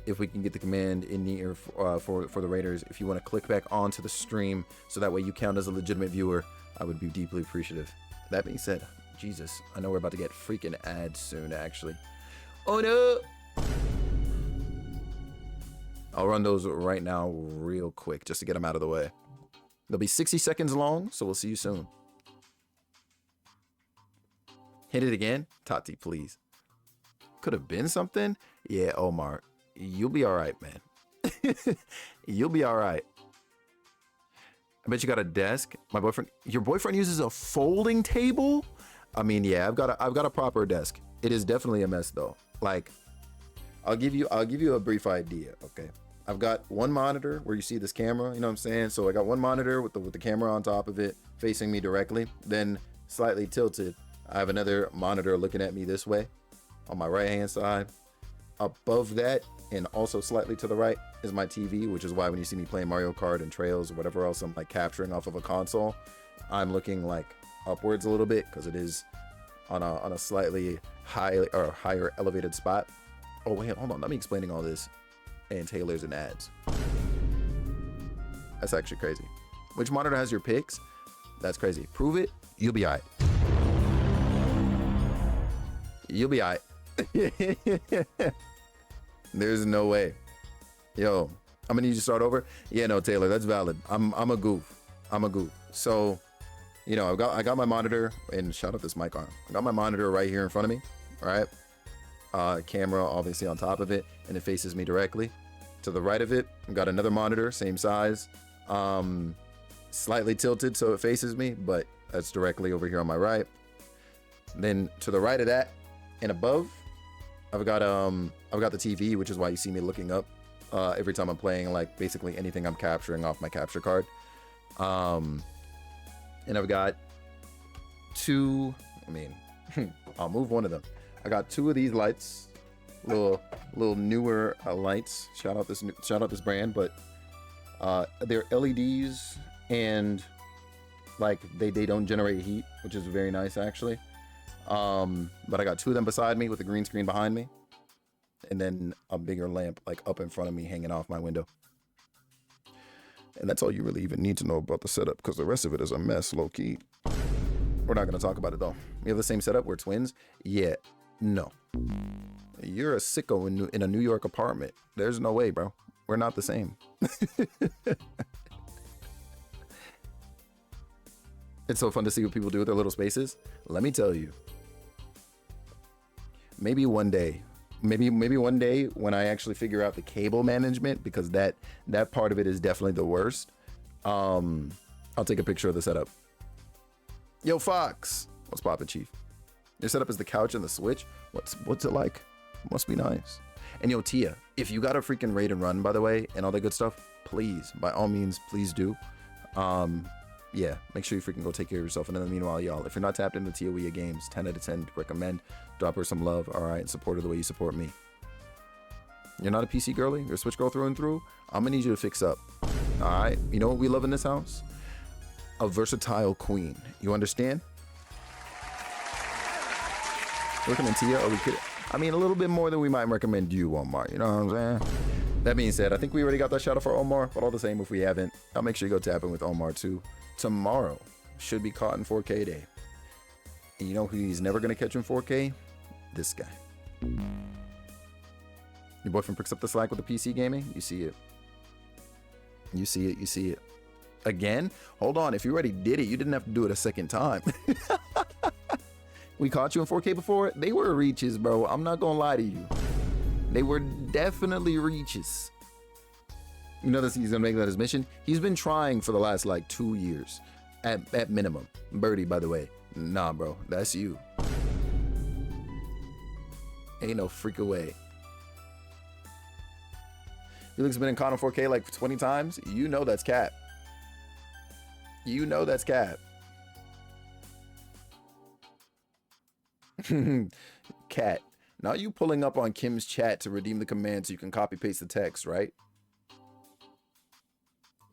Speaker 2: if we can get the command in the air for the Raiders, if you want to click back onto the stream so that way you count as a legitimate viewer, I would be deeply appreciative. That being said, Jesus, I know we're about to get freaking ads soon, actually. Oh no! I'll run those right now real quick just to get them out of the way. They'll be 60 seconds long, so we'll see you soon. Hit it again? Tati, please. Could have been something? Yeah, Omar. You'll be all right, man. You'll be all right. I bet you got a desk. Your boyfriend uses a folding table? I mean, yeah, I've got a proper desk. It is definitely a mess though. Like, I'll give you a brief idea, okay? I've got one monitor where you see this camera, you know what I'm saying? So I got one monitor with the camera on top of it facing me directly, then slightly tilted. I have another monitor looking at me this way on my right hand side. Above that and also slightly to the right is my TV, which is why when you see me playing Mario Kart and Trails or whatever else I'm like capturing off of a console, I'm looking like upwards a little bit because it is on a slightly higher elevated spot. Oh wait, hold on, let me explaining all this and Taylor's and ads. That's actually crazy. Which monitor has your pics? That's crazy. Prove it, you'll be all right. You'll be all right. There's no way. Yo, I'm gonna need you to start over. Yeah, no, Taylor, that's valid. I'm a goof. So, you know, I got my monitor, and shout out this mic arm. I got my monitor right here in front of me, all right? Camera obviously on top of it, and it faces me directly. To the right of it, I've got another monitor, same size, slightly tilted so it faces me, but that's directly over here on my right. Then to the right of that and above, I've got the TV, which is why you see me looking up every time I'm playing, like basically anything I'm capturing off my capture card. And I've got two, I'll move one of them. I got two of these lights, little newer lights. Shout out this brand, but they're LEDs and like they don't generate heat, which is very nice actually. But I got two of them beside me with the green screen behind me, and then a bigger lamp like up in front of me hanging off my window. And that's all you really even need to know about the setup, because the rest of it is a mess, low key. We're not going to talk about it though. We have the same setup. We're twins. Yeah, no. You're a sicko in a New York apartment. There's no way, bro. We're not the same. It's so fun to see what people do with their little spaces. Let me tell you. Maybe one day when I actually figure out the cable management, because that part of it is definitely the worst. I'll take a picture of the setup. Yo, Fox, what's poppin', Chief? Your setup is the couch and the Switch. What's it like? Must be nice. And yo, Tia, if you got a freaking raid and run, by the way, and all that good stuff, please, by all means, please do. Yeah, make sure you freaking go take care of yourself. And in the meanwhile, y'all, if you're not tapped into Tia games, 10 out of 10, recommend. Drop her some love, all right, and support her the way you support me. You're not a PC girly? You're a Switch girl through and through? I'm gonna need you to fix up, all right? You know what we love in this house? A versatile queen. You understand? Recommend Tia? Are we kidding? I mean, a little bit more than we might recommend you, Omar. You know what I'm saying? That being said, I think we already got that shout out for Omar, but all the same, if we haven't, I'll make sure you go tap in with Omar too. Tomorrow should be caught in 4K day. And you know who he's never going to catch in 4K? This guy. Your boyfriend picks up the slack with the PC gaming? You see it. You see it. You see it. Again? Hold on. If you already did it, you didn't have to do it a second time. We caught you in 4K before? They were reaches, bro. I'm not going to lie to you. They were definitely reaches. You know that he's gonna make that his mission. He's been trying for the last like 2 years, at minimum. Birdie, by the way, nah, bro, that's you. Ain't no freak away. Felix been in Con 4K like 20 times. You know that's cap. You know that's cap. Cat. Now you pulling up on Kim's chat to redeem the command so you can copy paste the text, right?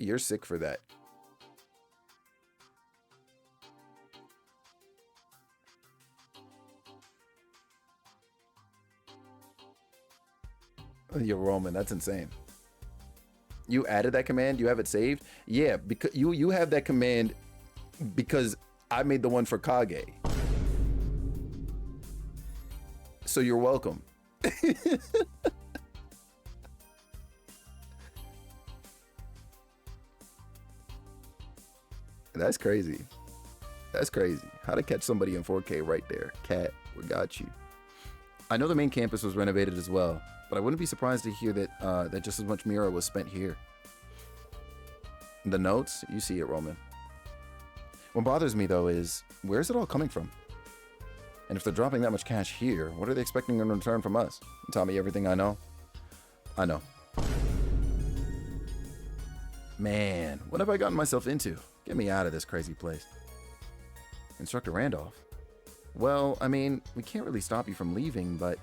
Speaker 2: You're sick for that. Yo, Roman, that's insane. You added that command? You have it saved? Yeah, because you have that command because I made the one for Kage. So you're welcome. That's crazy. That's crazy. How to catch somebody in 4K right there. Cat, we got you. I know the main campus was renovated as well, but I wouldn't be surprised to hear that that just as much Mira was spent here. The notes, you see it, Roman. What bothers me though is, where's it all coming from? And if they're dropping that much cash here, what are they expecting in return from us? Tell me everything I know? I know. Man, what have I gotten myself into? Get me out of this crazy place. Instructor Randolph? Well, I mean, we can't really stop you from leaving, but...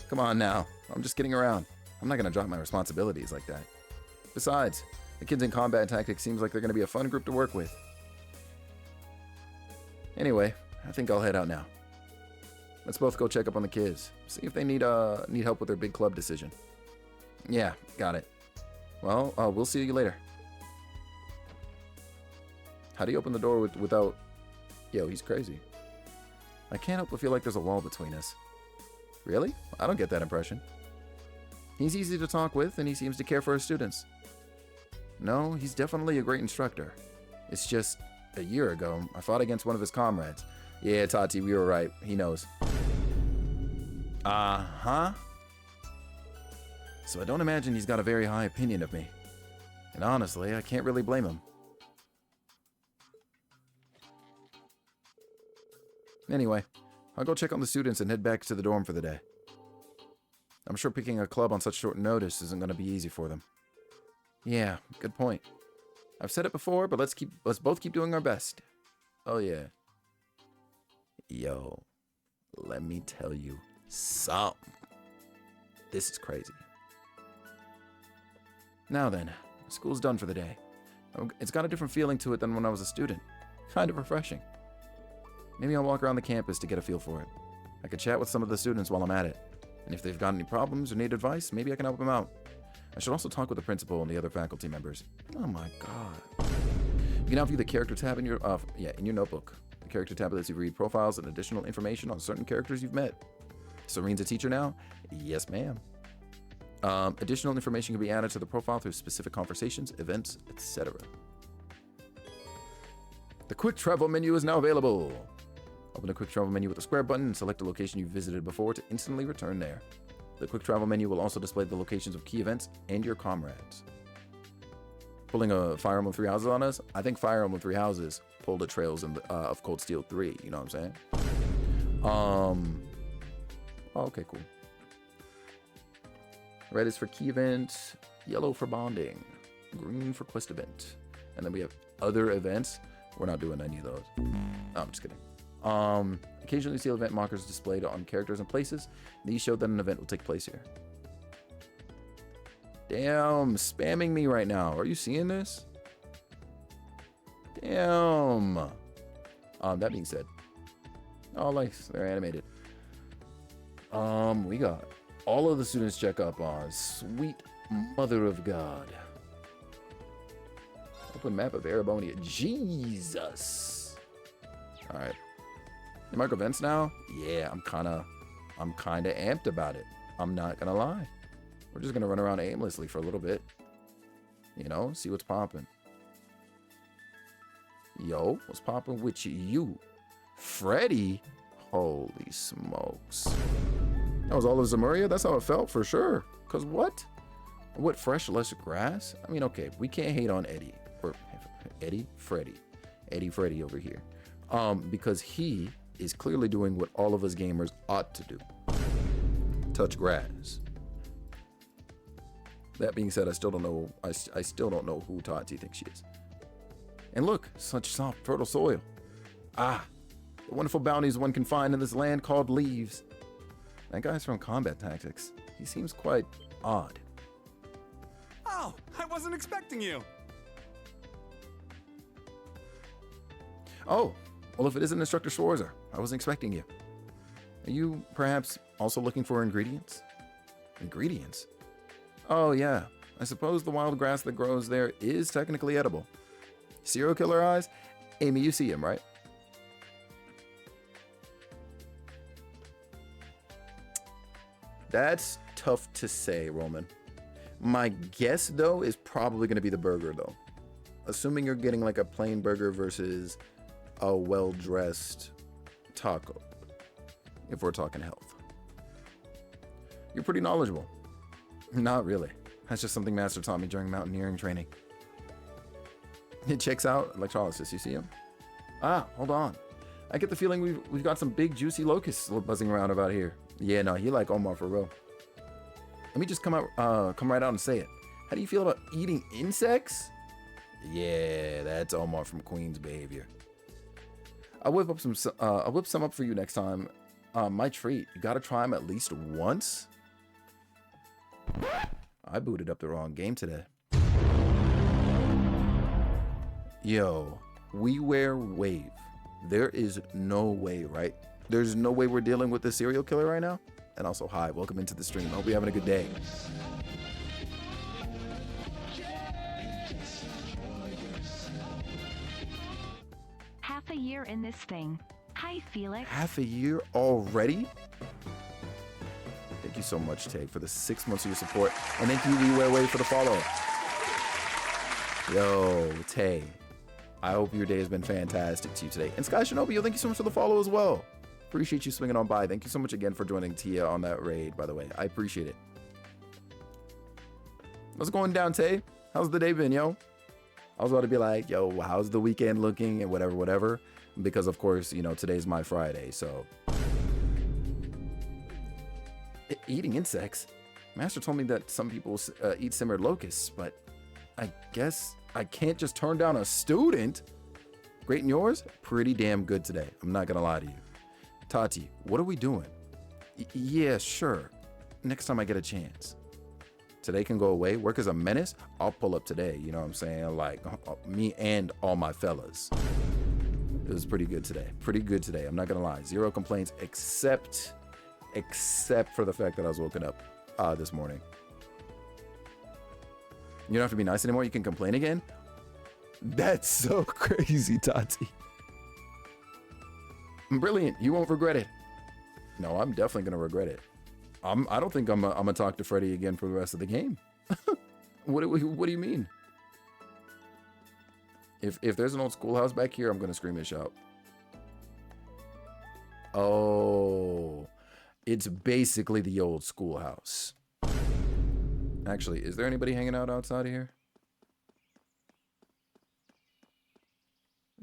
Speaker 2: Come on now, I'm just kidding around. I'm not gonna drop my responsibilities like that. Besides, the kids in combat tactics seems like they're gonna be a fun group to work with. Anyway, I think I'll head out now. Let's both go check up on the kids. See if they need help with their big club decision. Yeah, got it. Well, we'll see you later. How do you open the door without... Yo, he's crazy. I can't help but feel like there's a wall between us. Really? I don't get that impression. He's easy to talk with, and he seems to care for his students. No, he's definitely a great instructor. It's just, a year ago, I fought against one of his comrades. Yeah, Tati, we were right. He knows. Uh-huh. So I don't imagine he's got a very high opinion of me. And honestly, I can't really blame him. Anyway, I'll go check on the students and head back to the dorm for the day. I'm sure picking a club on such short notice isn't going to be easy for them. Yeah, good point. I've said it before, but let's both keep doing our best. Oh yeah. Yo, let me tell you something. This is crazy. Now then, school's done for the day. It's got a different feeling to it than when I was a student. Kind of refreshing. Maybe I'll walk around the campus to get a feel for it. I could chat with some of the students while I'm at it. And if they've got any problems or need advice, maybe I can help them out. I should also talk with the principal and the other faculty members. Oh my god. You can now view the character tab in your notebook. The character tab lets you read profiles and additional information on certain characters you've met. Serene's a teacher now? Yes, ma'am. Additional information can be added to the profile through specific conversations, events, etc. The quick travel menu is now available. Open the quick travel menu with the square button and select a location you've visited before to instantly return there. The quick travel menu will also display the locations of key events and your comrades. Pulling a Fire Emblem 3 Houses on us? I think Fire Emblem 3 Houses pulled the trails of Cold Steel 3, you know what I'm saying? Okay, cool. Red is for key event, yellow for bonding, green for quest event. And then we have other events. We're not doing any of those. No, I'm just kidding. Occasionally you see event markers displayed on characters and places. These show that an event will take place here. Damn, spamming me right now. Are you seeing this? Damn. That being said, oh, like they're animated. We got all of the students check up on sweet mother of God. Open map of Erebonia. Jesus. All right. You mark events now? Yeah, I'm kind of amped about it. I'm not gonna lie. We're just gonna run around aimlessly for a little bit. You know, see what's popping. Yo, what's popping with you? Freddy? Holy smokes. That was all of Zemuria? That's how it felt for sure. Cause what? What, fresh, lush grass? I mean, okay, we can't hate on Eddie. Or Eddie Freddy over here. Because he is clearly doing what all of us gamers ought to do. Touch grass. That being said, I still don't know. I still don't know who Tati thinks she is. And look, such soft, fertile soil. Ah, the wonderful bounties one can find in this land called leaves. That guy's from Combat Tactics. He seems quite odd.
Speaker 9: Oh, I wasn't expecting you.
Speaker 2: Oh, well, if it isn't Instructor Schwarzer, I wasn't expecting you. Are you perhaps also looking for ingredients? Ingredients? Oh yeah, I suppose the wild grass that grows there is technically edible. Serial killer eyes? Amy, you see him, right? That's tough to say, Roman. My guess, though, is probably going to be the burger, though. Assuming you're getting like a plain burger versus a well-dressed taco, if we're talking health. You're pretty knowledgeable. Not really. That's just something Master taught me during mountaineering training. It checks out. Electrolysis, you see him? Ah, hold on. I get the feeling we've got some big juicy locusts buzzing around about here. Yeah, no, he like Omar for real. Let me just come right out and say it. How do you feel about eating insects? Yeah, that's Omar from Queens behavior. I'll whip some up for you next time. My treat. You gotta try them at least once. I booted up the wrong game today. Yo, we wear Wave. There is no way, right? There's no way we're dealing with the serial killer right now. And also, hi, welcome into the stream. Hope you're having a good day.
Speaker 12: Half a year in this thing. Hi, Felix.
Speaker 2: Half a year already? Thank you so much, Tay, for the 6 months of your support. And thank you, WeWearWave, for the follow. Yo, Tay. I hope your day has been fantastic to you today. And Sky Shinobi, thank you so much for the follow as well. Appreciate you swinging on by. Thank you so much again for joining Tia on that raid, by the way. I appreciate it. What's going down, Tay? How's the day been, yo? I was about to be like, yo, how's the weekend looking and whatever. Because, of course, you know, today's my Friday, so. Eating insects? Master told me that some people eat simmered locusts, but I guess I can't just turn down a student. Great, and yours? Pretty damn good today. I'm not gonna lie to you. Tati, what are we doing? Yeah, sure. Next time I get a chance. Today can go away. Work is a menace. I'll pull up today. You know what I'm saying? Like me and all my fellas. It was pretty good today. Pretty good today. I'm not gonna lie. Zero complaints except for the fact that I was woken up this morning. You don't have to be nice anymore. You can complain again. That's so crazy, Tati. Brilliant. You won't regret it. No, I'm definitely gonna regret it. I don't think I'm gonna talk to Freddy again for the rest of the game. What do you mean? If there's an old schoolhouse back here, I'm gonna scream and shout. Oh, it's basically the old schoolhouse. Actually, is there anybody hanging out outside of here?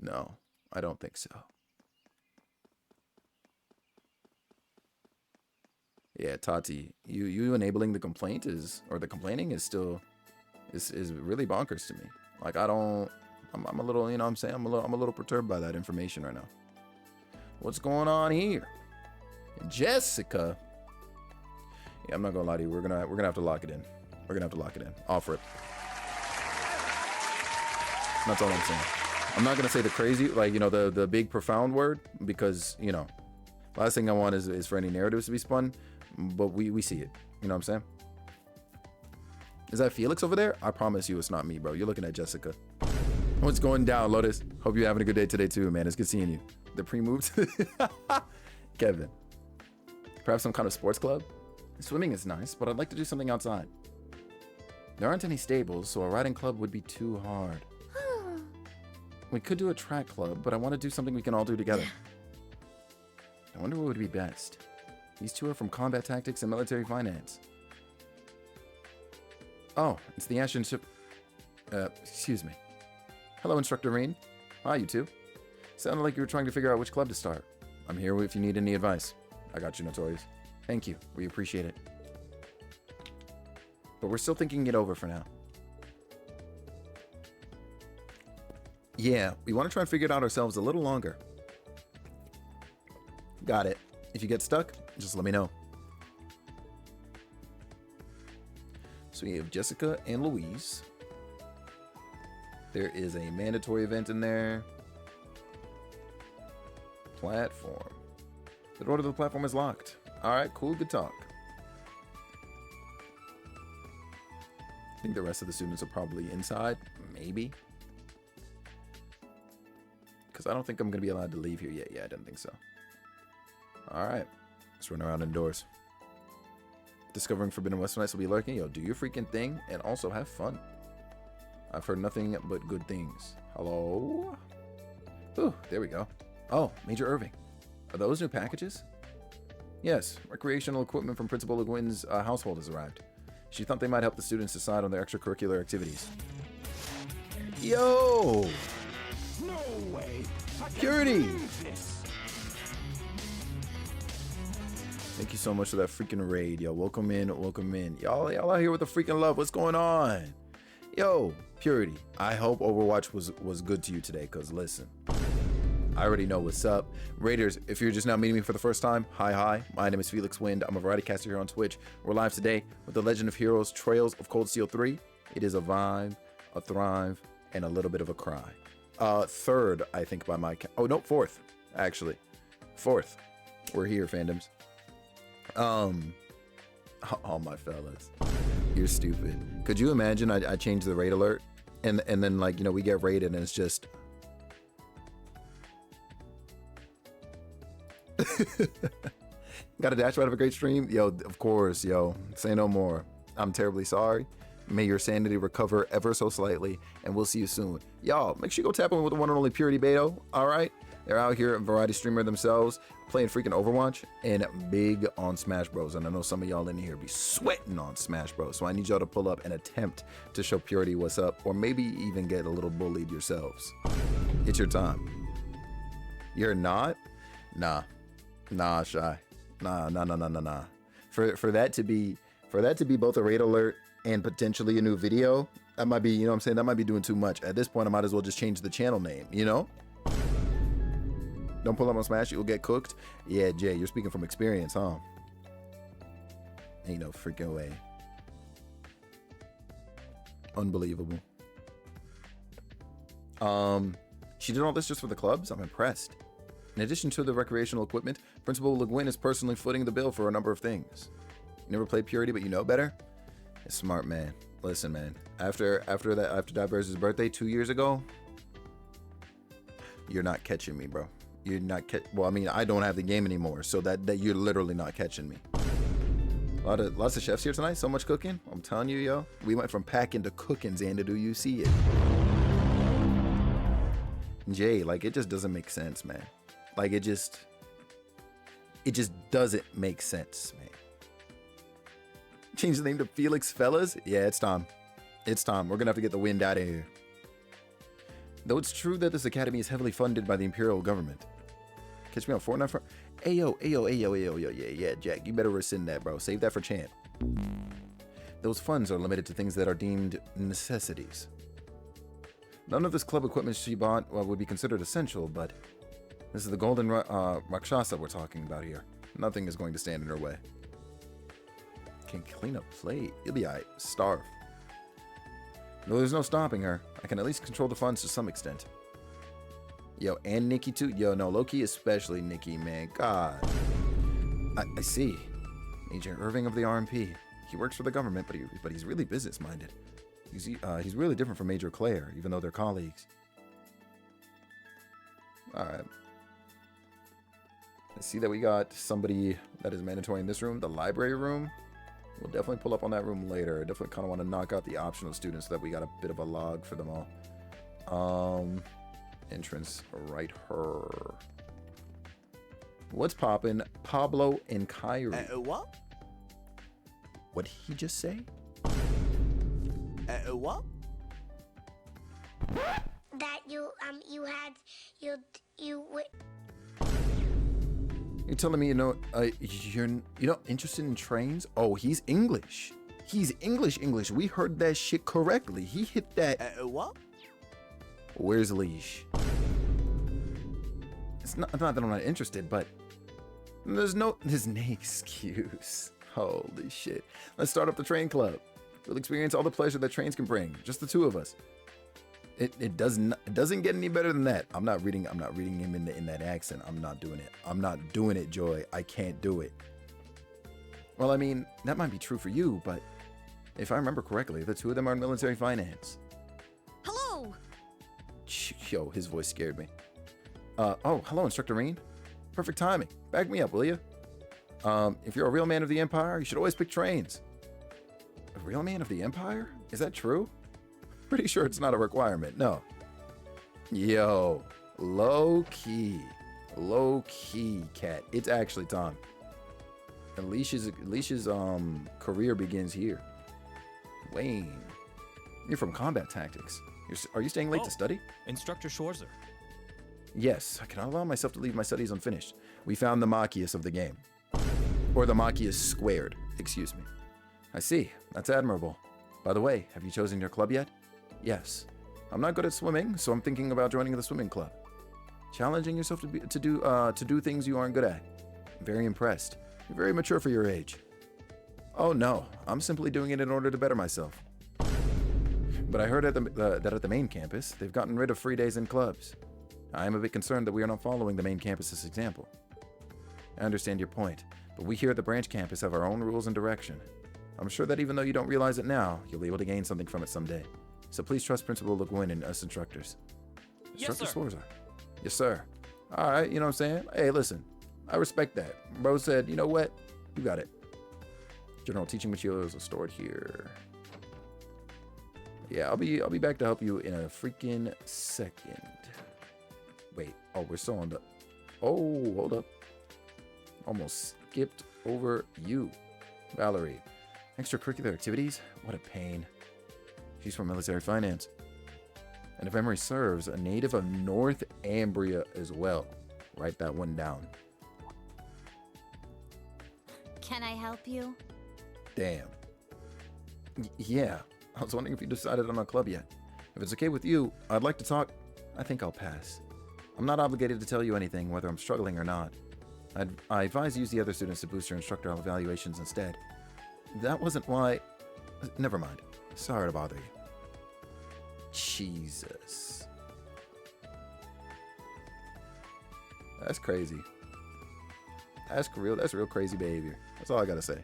Speaker 2: No, I don't think so. Yeah, Tati, you enabling the complaint or the complaining is still is really bonkers to me. Like I'm a little, you know what I'm saying? I'm a little perturbed by that information right now. What's going on here? Jessica. Yeah, I'm not gonna lie to you. We're gonna have to lock it in. We're gonna have to lock it in. Offer it. That's all I'm saying. I'm not gonna say the crazy, like, you know, the big profound word, because, you know, last thing I want is for any narratives to be spun, but we see it. You know what I'm saying? Is that Felix over there? I promise you it's not me, bro. You're looking at Jessica. What's going down, Lotus? Hope you're having a good day today too, man. It's good seeing you. The pre-move. Kevin. Perhaps some kind of sports club? Swimming is nice, but I'd like to do something outside. There aren't any stables, so a riding club would be too hard. We could do a track club, but I want to do something we can all do together. I wonder what would be best. These two are from combat tactics and military finance. Oh, it's the Ashen ship. Excuse me. Hello, Instructor Reen. Hi, you two. Sounded like you were trying to figure out which club to start. I'm here if you need any advice. I got you, Notorious. Thank you. We appreciate it. But we're still thinking it over for now. Yeah, we want to try and figure it out ourselves a little longer. Got it. If you get stuck, just let me know. So we have Jessica and Louise. There is a mandatory event in there. Platform. The door to the platform is locked. All right, cool, good talk. think the rest of the students are probably inside, maybe. Because I don't think I'm going to be allowed to leave here yet. Yeah, I didn't think so. All right. Let's run around indoors. Discovering Forbidden Westernites will be lurking. Yo, do your freaking thing and also have fun. I've heard nothing but good things. Hello? Ooh, there we go. Oh, Major Irving. Are those new packages? Yes, recreational equipment from Principal Le Guin's household has arrived. She thought they might help the students decide on their extracurricular activities. Yo!
Speaker 9: No way!
Speaker 2: Purity! Thank you so much for that freaking raid, yo. Welcome in, welcome in. Y'all out here with the freaking love. What's going on? Yo, Purity. I hope Overwatch was good to you today, because listen, I already know what's up. Raiders, if you're just now meeting me for the first time, hi. My name is Felix Wind. I'm a variety caster here on Twitch. We're live today with The Legend of Heroes Trails of Cold Steel 3. It is a vibe, a thrive, and a little bit of a cry. Third, I think, by my count. Oh, no, fourth, actually. Fourth. We're here, fandoms. Oh, my fellas. You're stupid. Could you imagine I change the raid alert and then, like, you know, we get raided and it's just... Got a dash out of a great stream? Yo, of course, yo. Say no more. I'm terribly sorry. May your sanity recover ever so slightly, and we'll see you soon. Y'all, make sure you go tap in with the one and only Purity Beto, all right? They're out here, a variety streamer themselves, playing freaking Overwatch, and big on Smash Bros. And I know some of y'all in here be sweating on Smash Bros. So I need y'all to pull up and attempt to show Purity what's up, or maybe even get a little bullied yourselves. It's your time. You're not? Nah, Shy. Nah. For that to be both a raid alert and potentially a new video, that might be, you know what I'm saying? That might be doing too much. At this point, I might as well just change the channel name, you know? Don't pull up on Smash, you'll get cooked. Yeah, Jay, you're speaking from experience, huh? Ain't no freaking way. Unbelievable. She did all this just for the clubs? I'm impressed. In addition to the recreational equipment, Principal Le Guin is personally footing the bill for a number of things. You never played Purity, but you know better? It's smart, man. Listen, man. After Diverse's birthday 2 years ago, you're not catching me, bro. You're not well, I mean, I don't have the game anymore, so that you're literally not catching me. Lots of chefs here tonight. So much cooking. I'm telling you, yo. We went from packing to cooking, Xander. Do you see it? Jay, like, it just doesn't make sense, man. Like, it just doesn't make sense, man. Change the name to Felix, fellas? Yeah, it's time. It's time. We're gonna have to get the wind out of here. Though it's true that this academy is heavily funded by the Imperial government. Catch me on Fortnite for... Ayo, yeah, Jack, you better rescind that, bro. Save that for Champ. Those funds are limited to things that are deemed necessities. None of this club equipment she bought would be considered essential, but this is the golden Rakshasa we're talking about here. Nothing is going to stand in her way. Can clean up plate. You'll be alright. Starve. No, there's no stopping her. I can at least control the funds to some extent. Yo, and Nikki too? Yo, no, low-key especially Nikki, man. God. I see. Major Irving of the RMP. He works for the government, but he's really business-minded. He's really different from Major Claire, even though they're colleagues. Alright. I see that we got somebody that is mandatory in this room, the library room. We'll definitely pull up on that room later. I definitely kind of want to knock out the optional students so that we got a bit of a log for them all. Entrance right her. What's poppin'? Pablo and Kyrie.
Speaker 10: What?
Speaker 2: What'd he just say?
Speaker 10: What?
Speaker 14: That you
Speaker 2: You're telling me you're interested in trains? Oh, he's English. He's English. We heard that shit correctly. He hit that.
Speaker 10: What?
Speaker 2: Where's Leash? It's not that I'm not interested, but there's no excuse. Holy shit. Let's start up the train club. We'll experience all the pleasure that trains can bring. Just the two of us. It doesn't get any better than that. I'm not reading him in that accent. I'm not doing it. I'm not doing it, Joy. I can't do it. Well, I mean, that might be true for you, but If I remember correctly, the two of them are in military finance.
Speaker 8: Hello!
Speaker 2: Yo, his voice scared me. Oh, hello, Instructor Reen. Perfect timing. Back me up, will you? If you're a real man of the Empire, you should always pick trains. A real man of the Empire? Is that true? Pretty sure it's not a requirement, no. Yo, low key, cat. It's actually time. Alicia's career begins here. Wayne, you're from Combat Tactics. Are you staying late to study?
Speaker 10: Instructor Schwarzer.
Speaker 2: Yes, I cannot allow myself to leave my studies unfinished. We found the Machias of the game. Or the Machias squared, excuse me. I see, that's admirable. By the way, have you chosen your club yet? Yes. I'm not good at swimming, so I'm thinking about joining the swimming club. Challenging yourself to do things you aren't good at. I'm very impressed. You're very mature for your age. Oh no, I'm simply doing it in order to better myself. But I heard that at the main campus, they've gotten rid of free days in clubs. I am a bit concerned that we are not following the main campus's example. I understand your point, but we here at the branch campus have our own rules and direction. I'm sure that even though you don't realize it now, you'll be able to gain something from it someday. So please trust Principal Le Guin and us instructors.
Speaker 10: Yes,
Speaker 2: Instructor
Speaker 10: sir.
Speaker 2: Schwarzer. Yes, sir. All right, you know what I'm saying? Hey, listen, I respect that. Bro said, you know what? You got it. General teaching materials are stored here. Yeah, I'll be back to help you in a freaking second. Wait, oh, we're still on the... Oh, hold up. Almost skipped over you. Valerie. Extracurricular activities? What a pain. She's from military finance. And if memory serves, a native of North Ambria as well. Write that one down.
Speaker 11: Can I help you?
Speaker 2: Damn. Yeah, I was wondering if you decided on a club yet. If it's okay with you, I'd like to talk. I think I'll pass. I'm not obligated to tell you anything, whether I'm struggling or not. I advise you use the other students to boost your instructor evaluations instead. That wasn't why... Never mind. Sorry to bother you. Jesus. That's crazy. That's real crazy behavior. That's all I gotta say.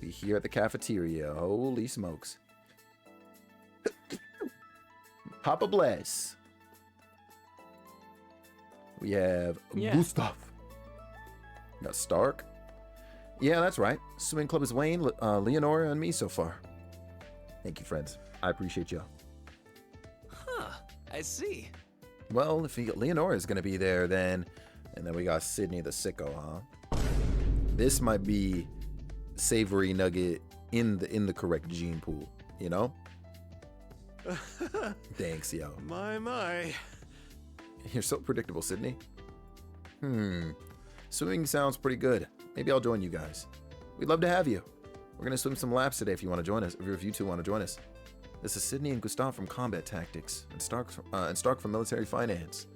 Speaker 2: We here at the cafeteria. Holy smokes. Papa bless. We have Gustav. Got Stark. Yeah, that's right. Swimming club is Wayne, Leonora, and me so far. Thank you, friends. I appreciate y'all.
Speaker 17: Huh, I see.
Speaker 2: Well, if Leonora is going to be there, then... And then we got Sydney the sicko, huh? This might be Savory Nugget in the correct gene pool, you know? Thanks, yo.
Speaker 7: My.
Speaker 2: You're so predictable, Sydney. Swimming sounds pretty good. Maybe I'll join you guys. We'd love to have you. We're going to swim some laps today if you want to join us, or if you two want to join us. This is Sydney and Gustav from Combat Tactics, and Stark from Military Finance.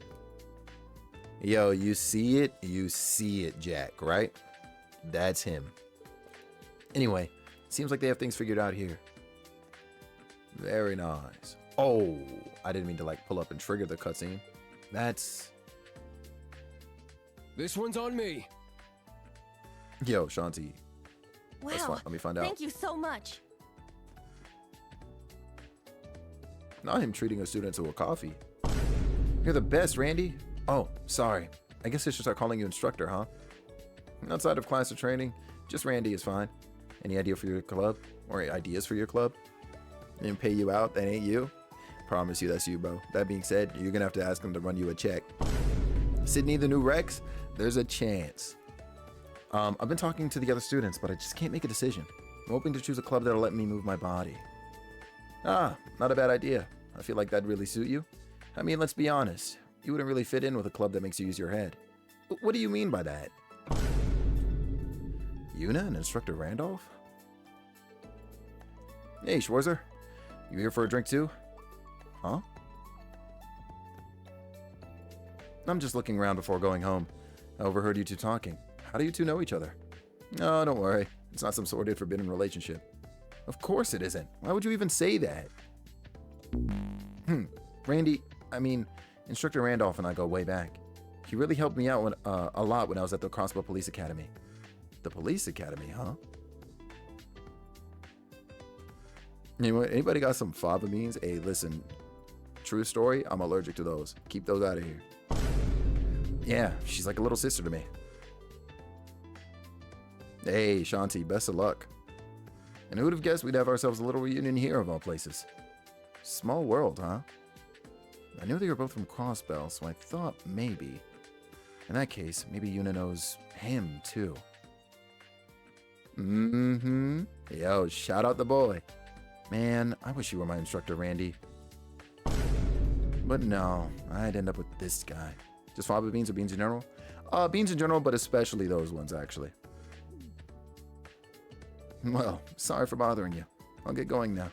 Speaker 2: Yo, you see it? You see it, Jack, right? That's him. Anyway, seems like they have things figured out here. Very nice. Oh, I didn't mean to pull up and trigger the cutscene. That's...
Speaker 16: This one's on me.
Speaker 2: Yo, Shanti.
Speaker 8: Wow.
Speaker 2: Let me find out.
Speaker 8: Thank you so much.
Speaker 2: Not him treating a student to a coffee. You're the best, Randy. Oh, sorry. I guess I should start calling you instructor, huh? Outside of class or training, just Randy is fine. Any idea for your club? Or ideas for your club? Didn't pay you out, that ain't you? Promise you that's you, bro. That being said, you're gonna have to ask him to run you a check. Sydney, the new Rex? There's a chance. I've been talking to the other students, but I just can't make a decision. I'm hoping to choose a club that'll let me move my body. Ah, not a bad idea. I feel like that'd really suit you. I mean, let's be honest. You wouldn't really fit in with a club that makes you use your head. What do you mean by that? Yuna and Instructor Randolph? Hey, Schwarzer. You here for a drink too? Huh? I'm just looking around before going home. I overheard you two talking. How do you two know each other? No, don't worry. It's not some sordid, forbidden relationship. Of course it isn't. Why would you even say that? Randy, Instructor Randolph and I go way back. He really helped me out a lot when I was at the Crossbow Police Academy. The Police Academy, huh? Anybody got some fava beans? Hey, listen, true story, I'm allergic to those. Keep those out of here. Yeah, she's like a little sister to me. Hey, Shanti, best of luck. And who would have guessed we'd have ourselves a little reunion here of all places? Small world, huh? I knew they were both from Crossbell, so I thought maybe. In that case, maybe Yuna knows him, too. Mm-hmm. Yo, shout out the boy. Man, I wish you were my instructor, Randy. But no, I'd end up with this guy. Just fava beans or beans in general? Beans in general, but especially those ones, actually. Well, sorry for bothering you. I'll get going now.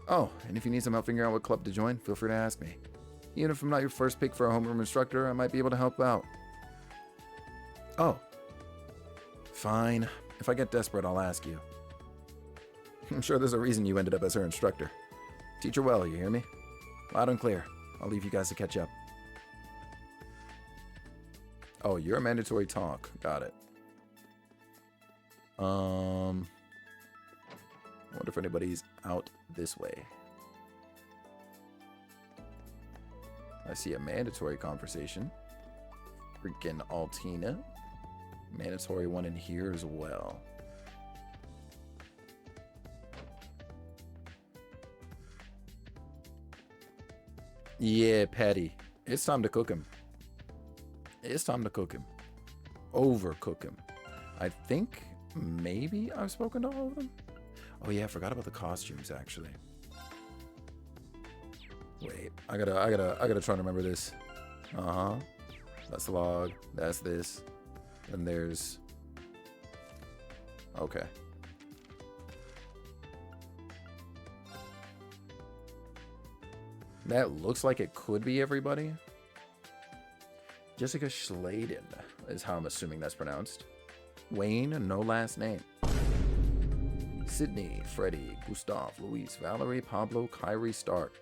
Speaker 2: Oh, and if you need some help figuring out what club to join, feel free to ask me. Even if I'm not your first pick for a homeroom instructor, I might be able to help out. Oh. Fine. If I get desperate, I'll ask you. I'm sure there's a reason you ended up as her instructor. Teach her well, you hear me? Loud and clear. I'll leave you guys to catch up. Oh, you're a mandatory talk. Got it. Wonder if anybody's out this way. I see a mandatory conversation. Freaking Altina. Mandatory one in here as well. Yeah, Patty. It's time to cook him. It's time to cook him. Overcook him. I think maybe I've spoken to all of them. Oh yeah, I forgot about the costumes actually. Wait, I gotta try to remember this. That's the log. That's this. And there's. Okay. That looks like it could be everybody. Jessica Schladen is how I'm assuming that's pronounced. Wayne, no last name. Sydney, Freddie, Gustav, Luis, Valerie, Pablo, Kyrie, Stark.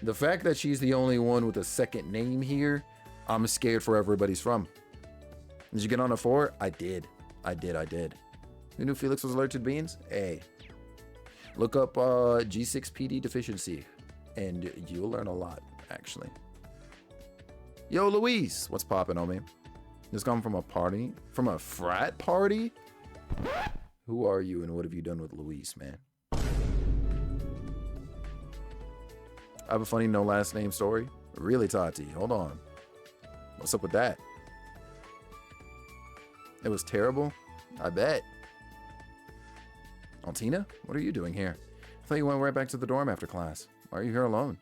Speaker 2: The fact that she's the only one with a second name here, I'm scared for everybody's from. Did you get on a 4? I did. Who knew Felix was allergic to beans? Hey. Look up G6PD deficiency, and you'll learn a lot, actually. Yo, Luis, what's poppin', homie? Just come from a party? From a frat party? Who are you and what have you done with Luis, man? I have a funny no last name story. Really, Tati? Hold on. What's up with that? It was terrible? I bet. Altina, what are you doing here? I thought you went right back to the dorm after class. Why are you here alone?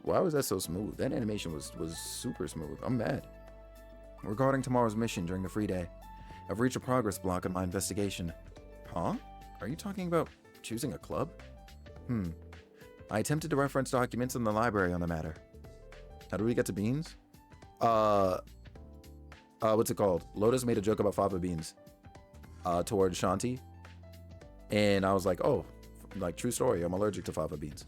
Speaker 2: Why was that so smooth? That animation was super smooth. I'm mad. Regarding tomorrow's mission during the free day, I've reached a progress block on my investigation. Huh? Are you talking about choosing a club? I attempted to reference documents in the library on the matter. How do we get to beans? What's it called? Lotus made a joke about fava beans towards Shanti. And I was like, oh, like true story. I'm allergic to fava beans.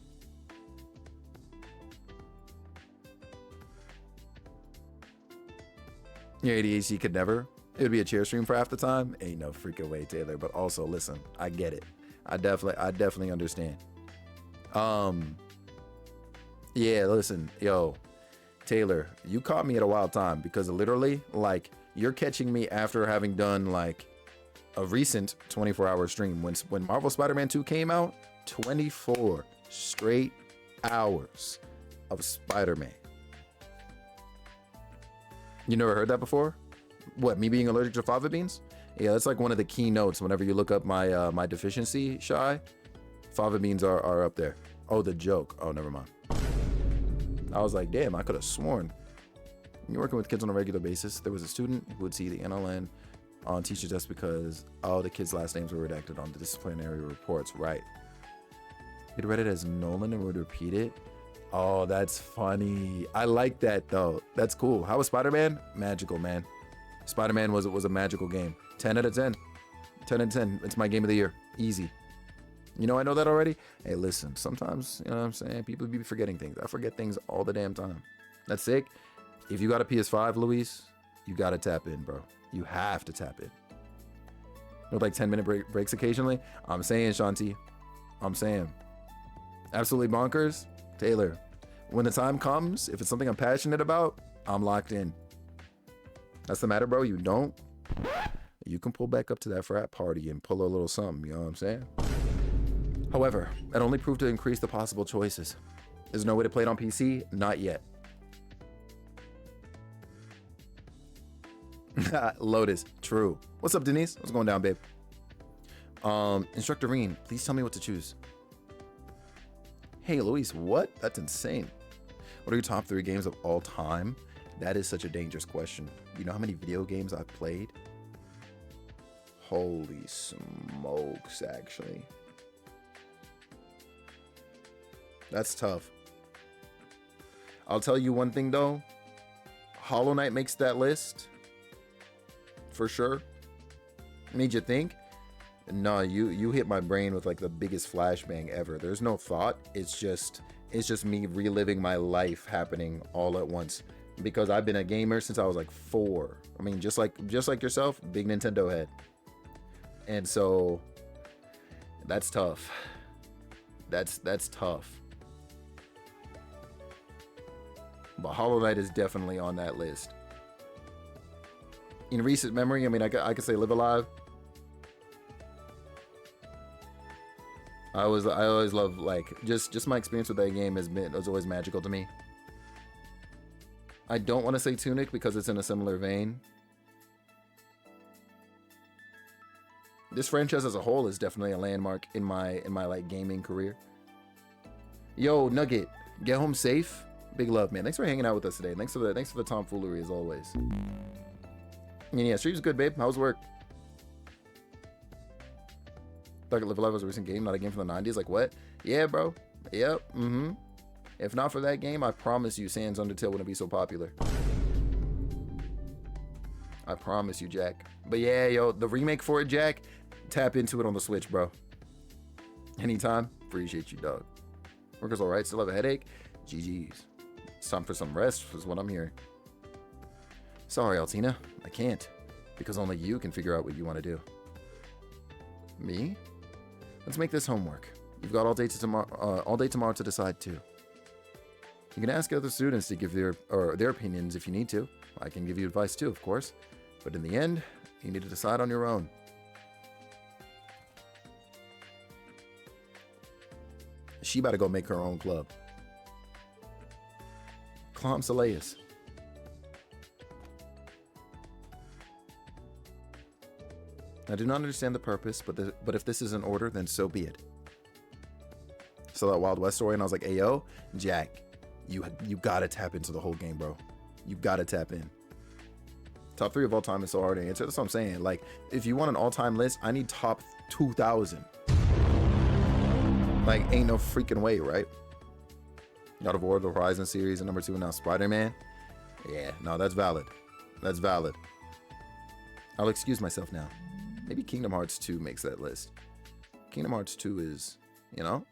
Speaker 2: Your ADHD could never. It would be a cheer stream for half the time. Ain't no freaking way, Taylor. But also, listen, I get it. I definitely understand. Yeah, listen, yo, Taylor, you caught me at a wild time because literally, like, you're catching me after having done like a recent 24-hour stream. When Marvel Spider-Man 2 came out, 24 straight hours of Spider-Man. You never heard that before? What, me being allergic to fava beans? Yeah, that's like one of the key notes whenever you look up my my deficiency, Shy. Fava beans are up there. Oh, the joke. Oh, never mind. I was like, damn, I could have sworn. You're working with kids on a regular basis. There was a student who would see the NLN on teacher's desk because all the kids' last names were redacted on the disciplinary reports. Right. He'd read it as Nolan and would repeat it. Oh, that's funny. I like that, though. That's cool. How was Spider-Man? Magical, man. Spider-Man was a magical game. 10 out of 10. 10 out of 10. It's my game of the year. Easy. You know, I know that already. Hey, listen, sometimes, you know what I'm saying? People be forgetting things. I forget things all the damn time. That's sick. If you got a PS5, Luis, You gotta tap in, bro. You have to tap in. With like 10-minute breaks occasionally. I'm saying, Shanti. I'm saying. Absolutely bonkers. Taylor. When the time comes, if it's something I'm passionate about, I'm locked in. That's the matter, bro. You don't. You can pull back up to that frat party and pull a little something. You know what I'm saying? However, it only proved to increase the possible choices. There's no way to play it on PC? Not yet. Lotus. True. What's up, Denise? What's going down, babe? Instructor Reen, please tell me what to choose. Hey, Luis, what? That's insane. What are your top 3 games of all time? That is such a dangerous question. You know how many video games I've played? Holy smokes, actually. That's tough. I'll tell you one thing, though. Hollow Knight makes that list. For sure. Made you think? No, you hit my brain with like the biggest flashbang ever. There's no thought. It's just me reliving my life happening all at once. Because I've been a gamer since I was like 4. I mean, just like yourself, big Nintendo head. And so that's tough. That's tough. But Hollow Knight is definitely on that list. In recent memory, I mean, I could say Live Alive. I always love, like, just my experience with that game was always magical to me. I don't want to say Tunic because it's in a similar vein. This franchise as a whole is definitely a landmark in my like gaming career. Yo, Nugget, get home safe. Big love, man. Thanks for hanging out with us today. Thanks for the tomfoolery as always. And yeah, stream's good, babe. How's work? Like Live Alive was a recent game, not a game from the 90s. Like what? Yeah, bro. Yep. If not for that game, I promise you Sans Undertale wouldn't be so popular. I promise you, Jack. But yeah, yo, the remake for it, Jack, tap into it on the Switch, bro. Anytime. Appreciate you, dog. Work is alright. Still have a headache? GG's. It's time for some rest is what I'm hearing. Sorry, Altina. I can't. Because only you can figure out what you want to do. Me? Let's make this homework. You've got all day tomorrow to decide too. You can ask other students to give their opinions if you need to. I can give you advice too, of course. But in the end, you need to decide on your own. She about to go make her own club. Clom Saleus. I do not understand the purpose, but if this is in order, then so be it. So that Wild West story, and I was like, hey, yo, Jack, you gotta tap into the whole game, bro. You gotta tap in. Top 3 of all time is so hard to answer. That's what I'm saying. Like, if you want an all-time list, I need top 2,000. Like, ain't no freaking way, right? God of War, the Horizon series, and number 2, and now Spider-Man. Yeah, no, that's valid. That's valid. I'll excuse myself now. Maybe Kingdom Hearts 2 makes that list. Kingdom Hearts 2 is, you know?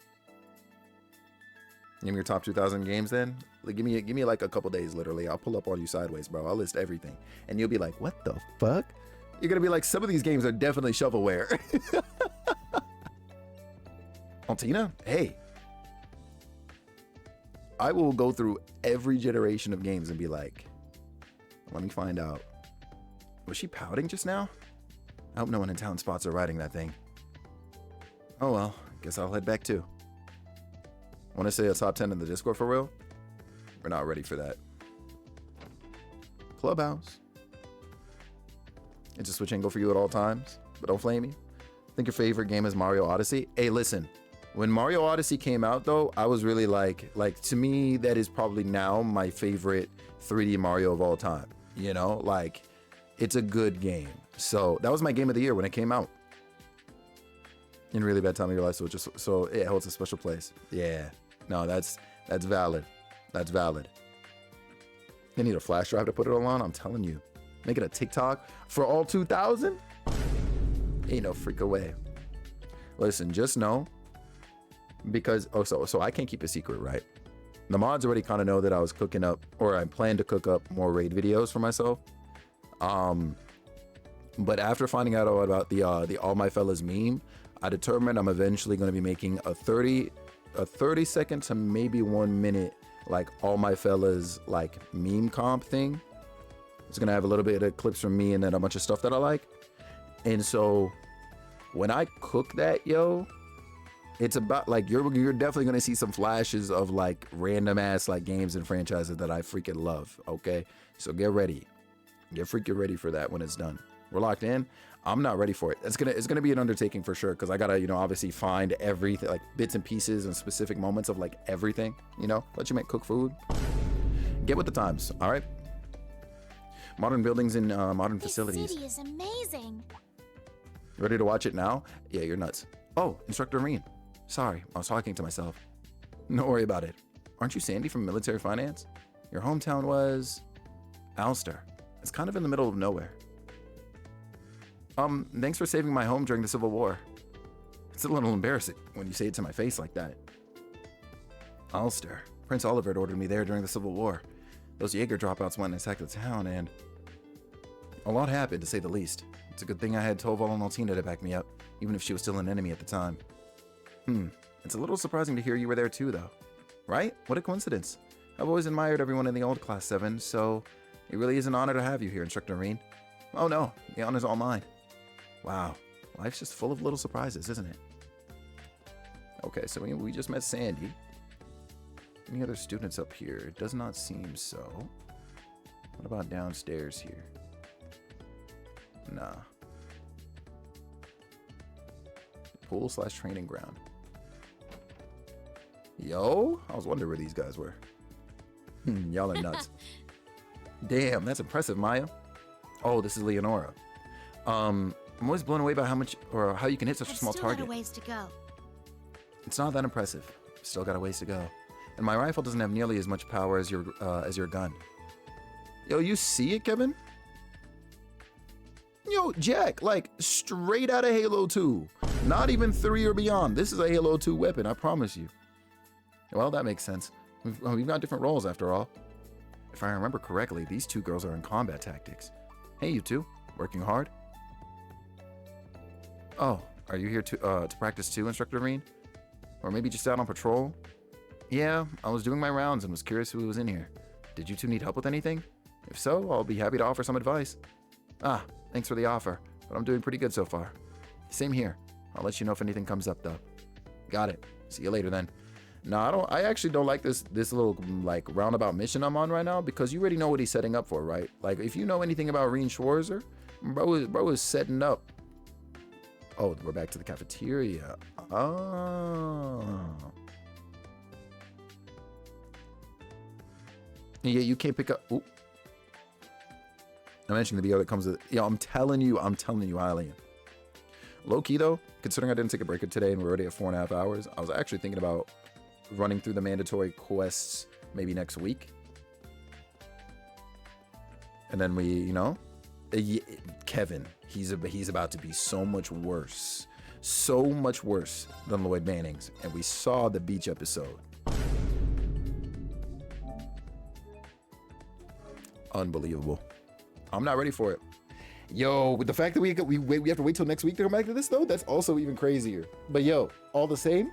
Speaker 2: Give me your top 2,000 games then. Like, give me like a couple days, literally. I'll pull up on you sideways, bro. I'll list everything. And you'll be like, what the fuck? You're gonna be like, some of these games are definitely shovelware. Altina, hey. I will go through every generation of games and be like, let me find out. Was she pouting just now? I hope no one in town spots her riding that thing. Oh well, guess I'll head back too. Want to say a top 10 in the Discord for real? We're not ready for that. Clubhouse. It's a Switch angle for you at all times, but don't flame me. Think your favorite game is Mario Odyssey? Hey, listen. When Mario Odyssey came out, though, I was really like to me, that is probably now my favorite 3D Mario of all time. You know, like, it's a good game. So that was my game of the year when it came out. In a really bad time of your life, so it holds a special place. Yeah, no, that's valid. That's valid. They need a flash drive to put it all on. I'm telling you, make it a TikTok for all 2,000. Ain't no freak away. Listen, just know, because so I can't keep a secret, right? The mods already kind of know that I was cooking up, or I plan to cook up more raid videos for myself. But after finding out about the All My Fellas meme, I determined I'm eventually going to be making a 30 second to maybe 1 minute like All My Fellas like meme comp thing. It's gonna have a little bit of clips from me and then a bunch of stuff that I like. And so when I cook that, yo, it's about like you're definitely gonna see some flashes of like random ass like games and franchises that I freaking love. Okay, so get ready, get freaking ready for that when it's done. We're locked in. I'm not ready for it. It's gonna be an undertaking for sure because I gotta obviously find everything like bits and pieces and specific moments of like everything. Let you cook food. Get with the times. All right. Modern buildings and modern facilities.
Speaker 1: This city is amazing.
Speaker 2: Ready to watch it now? Yeah, you're nuts. Oh, Instructor Reen. Sorry, I was talking to myself. Don't worry about it. Aren't you Sandy from Military Finance? Your hometown was Ulster. It's kind of in the middle of nowhere. Thanks for saving my home during the Civil War. It's a little embarrassing when you say it to my face like that. Ulster. Prince Oliver ordered me there during the Civil War. Those Jaeger dropouts went and attacked the town, and a lot happened, to say the least. It's a good thing I had Toval and Altina to back me up, even if she was still an enemy at the time. It's a little surprising to hear you were there too, though. Right? What a coincidence. I've always admired everyone in the old Class 7, so it really is an honor to have you here, Instructor Reen. Oh no, the honor's all mine. Wow, life's just full of little surprises, isn't it? Okay, so we just met Sandy. Any other students up here? It does not seem so. What about downstairs here? Nah. Pool/training ground. Yo, I was wondering where these guys were. Y'all are nuts. Damn, that's impressive, Maya. Oh, this is Leonora. I'm always blown away by how much or how you can hit such a small target.
Speaker 1: Still got a ways to go.
Speaker 2: It's not that impressive. Still got a ways to go. And my rifle doesn't have nearly as much power as your gun. Yo, you see it, Kevin? Yo, Jack, like straight out of Halo 2. Not even 3 or beyond. This is a Halo 2 weapon, I promise you. Well, that makes sense. We've got different roles after all. If I remember correctly, these two girls are in combat tactics. Hey, you two, working hard? Oh, are you here to practice too, Instructor Reen? Or maybe just out on patrol? Yeah, I was doing my rounds and was curious who was in here. Did you two need help with anything? If so, I'll be happy to offer some advice. Ah, thanks for the offer, but I'm doing pretty good so far. Same here. I'll let you know if anything comes up though. Got it. See you later then. No, I actually don't like this little like roundabout mission I'm on right now because you already know what he's setting up for, right? Like if you know anything about Reen Schwarzer, bro is setting up. Oh, we're back to the cafeteria. Oh. Yeah, you can't pick up. Ooh. I mentioned the BO that comes with. Yeah, I'm telling you, Alien. Low key though, considering I didn't take a break today and we're already at 4.5 hours, I was actually thinking about running through the mandatory quests maybe next week. And then we, Kevin, he's about to be so much worse than Lloyd Mannings, and we saw the beach episode. Unbelievable. I'm not ready for it. Yo, with the fact that we have to wait till next week to come back to this though, that's also even crazier. But yo, all the same,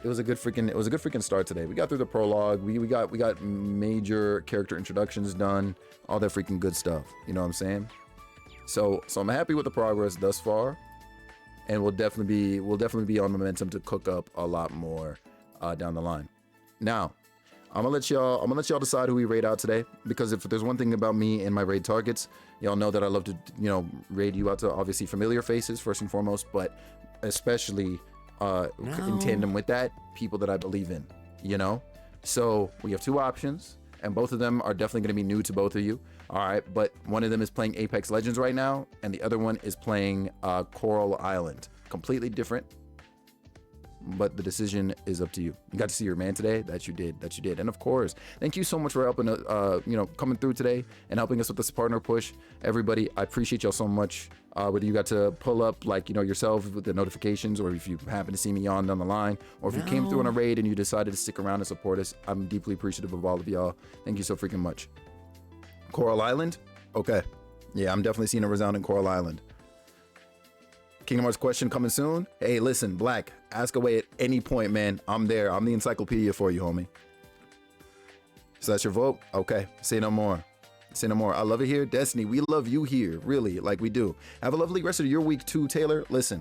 Speaker 2: it was a good freaking start today. We got through the prologue. We got major character introductions done, all that freaking good stuff. You know what I'm saying? So I'm happy with the progress thus far, and we'll definitely be on momentum to cook up a lot more down the line. Now, I'm gonna let y'all decide who we raid out today, because if there's one thing about me and my raid targets, y'all know that I love to raid you out to obviously familiar faces first and foremost, but especially in tandem with that, people that I believe in, So we have two options, and both of them are definitely going to be new to both of you. All right, but one of them is playing Apex Legends right now, and the other one is playing Coral Island. Completely different, but the decision is up to you. You got to see your man today. That you did. And of course, thank you so much for helping, coming through today and helping us with this partner push. Everybody, I appreciate y'all so much. Whether you got to pull up yourself with the notifications, or if you happen to see me on down the line, or if you came through on a raid and you decided to stick around and support us, I'm deeply appreciative of all of y'all. Thank you so freaking much. Coral Island, Okay. Yeah, I'm definitely seeing a resounding Coral Island. Kingdom Hearts question coming soon. Hey, listen, Black, ask away at any point, man. I'm there. I'm the encyclopedia for you, homie. So that's your vote? Okay. Say no more. Say no more. I love it here. Destiny, we love you here. Really, like we do. Have a lovely rest of your week too, Taylor. Listen,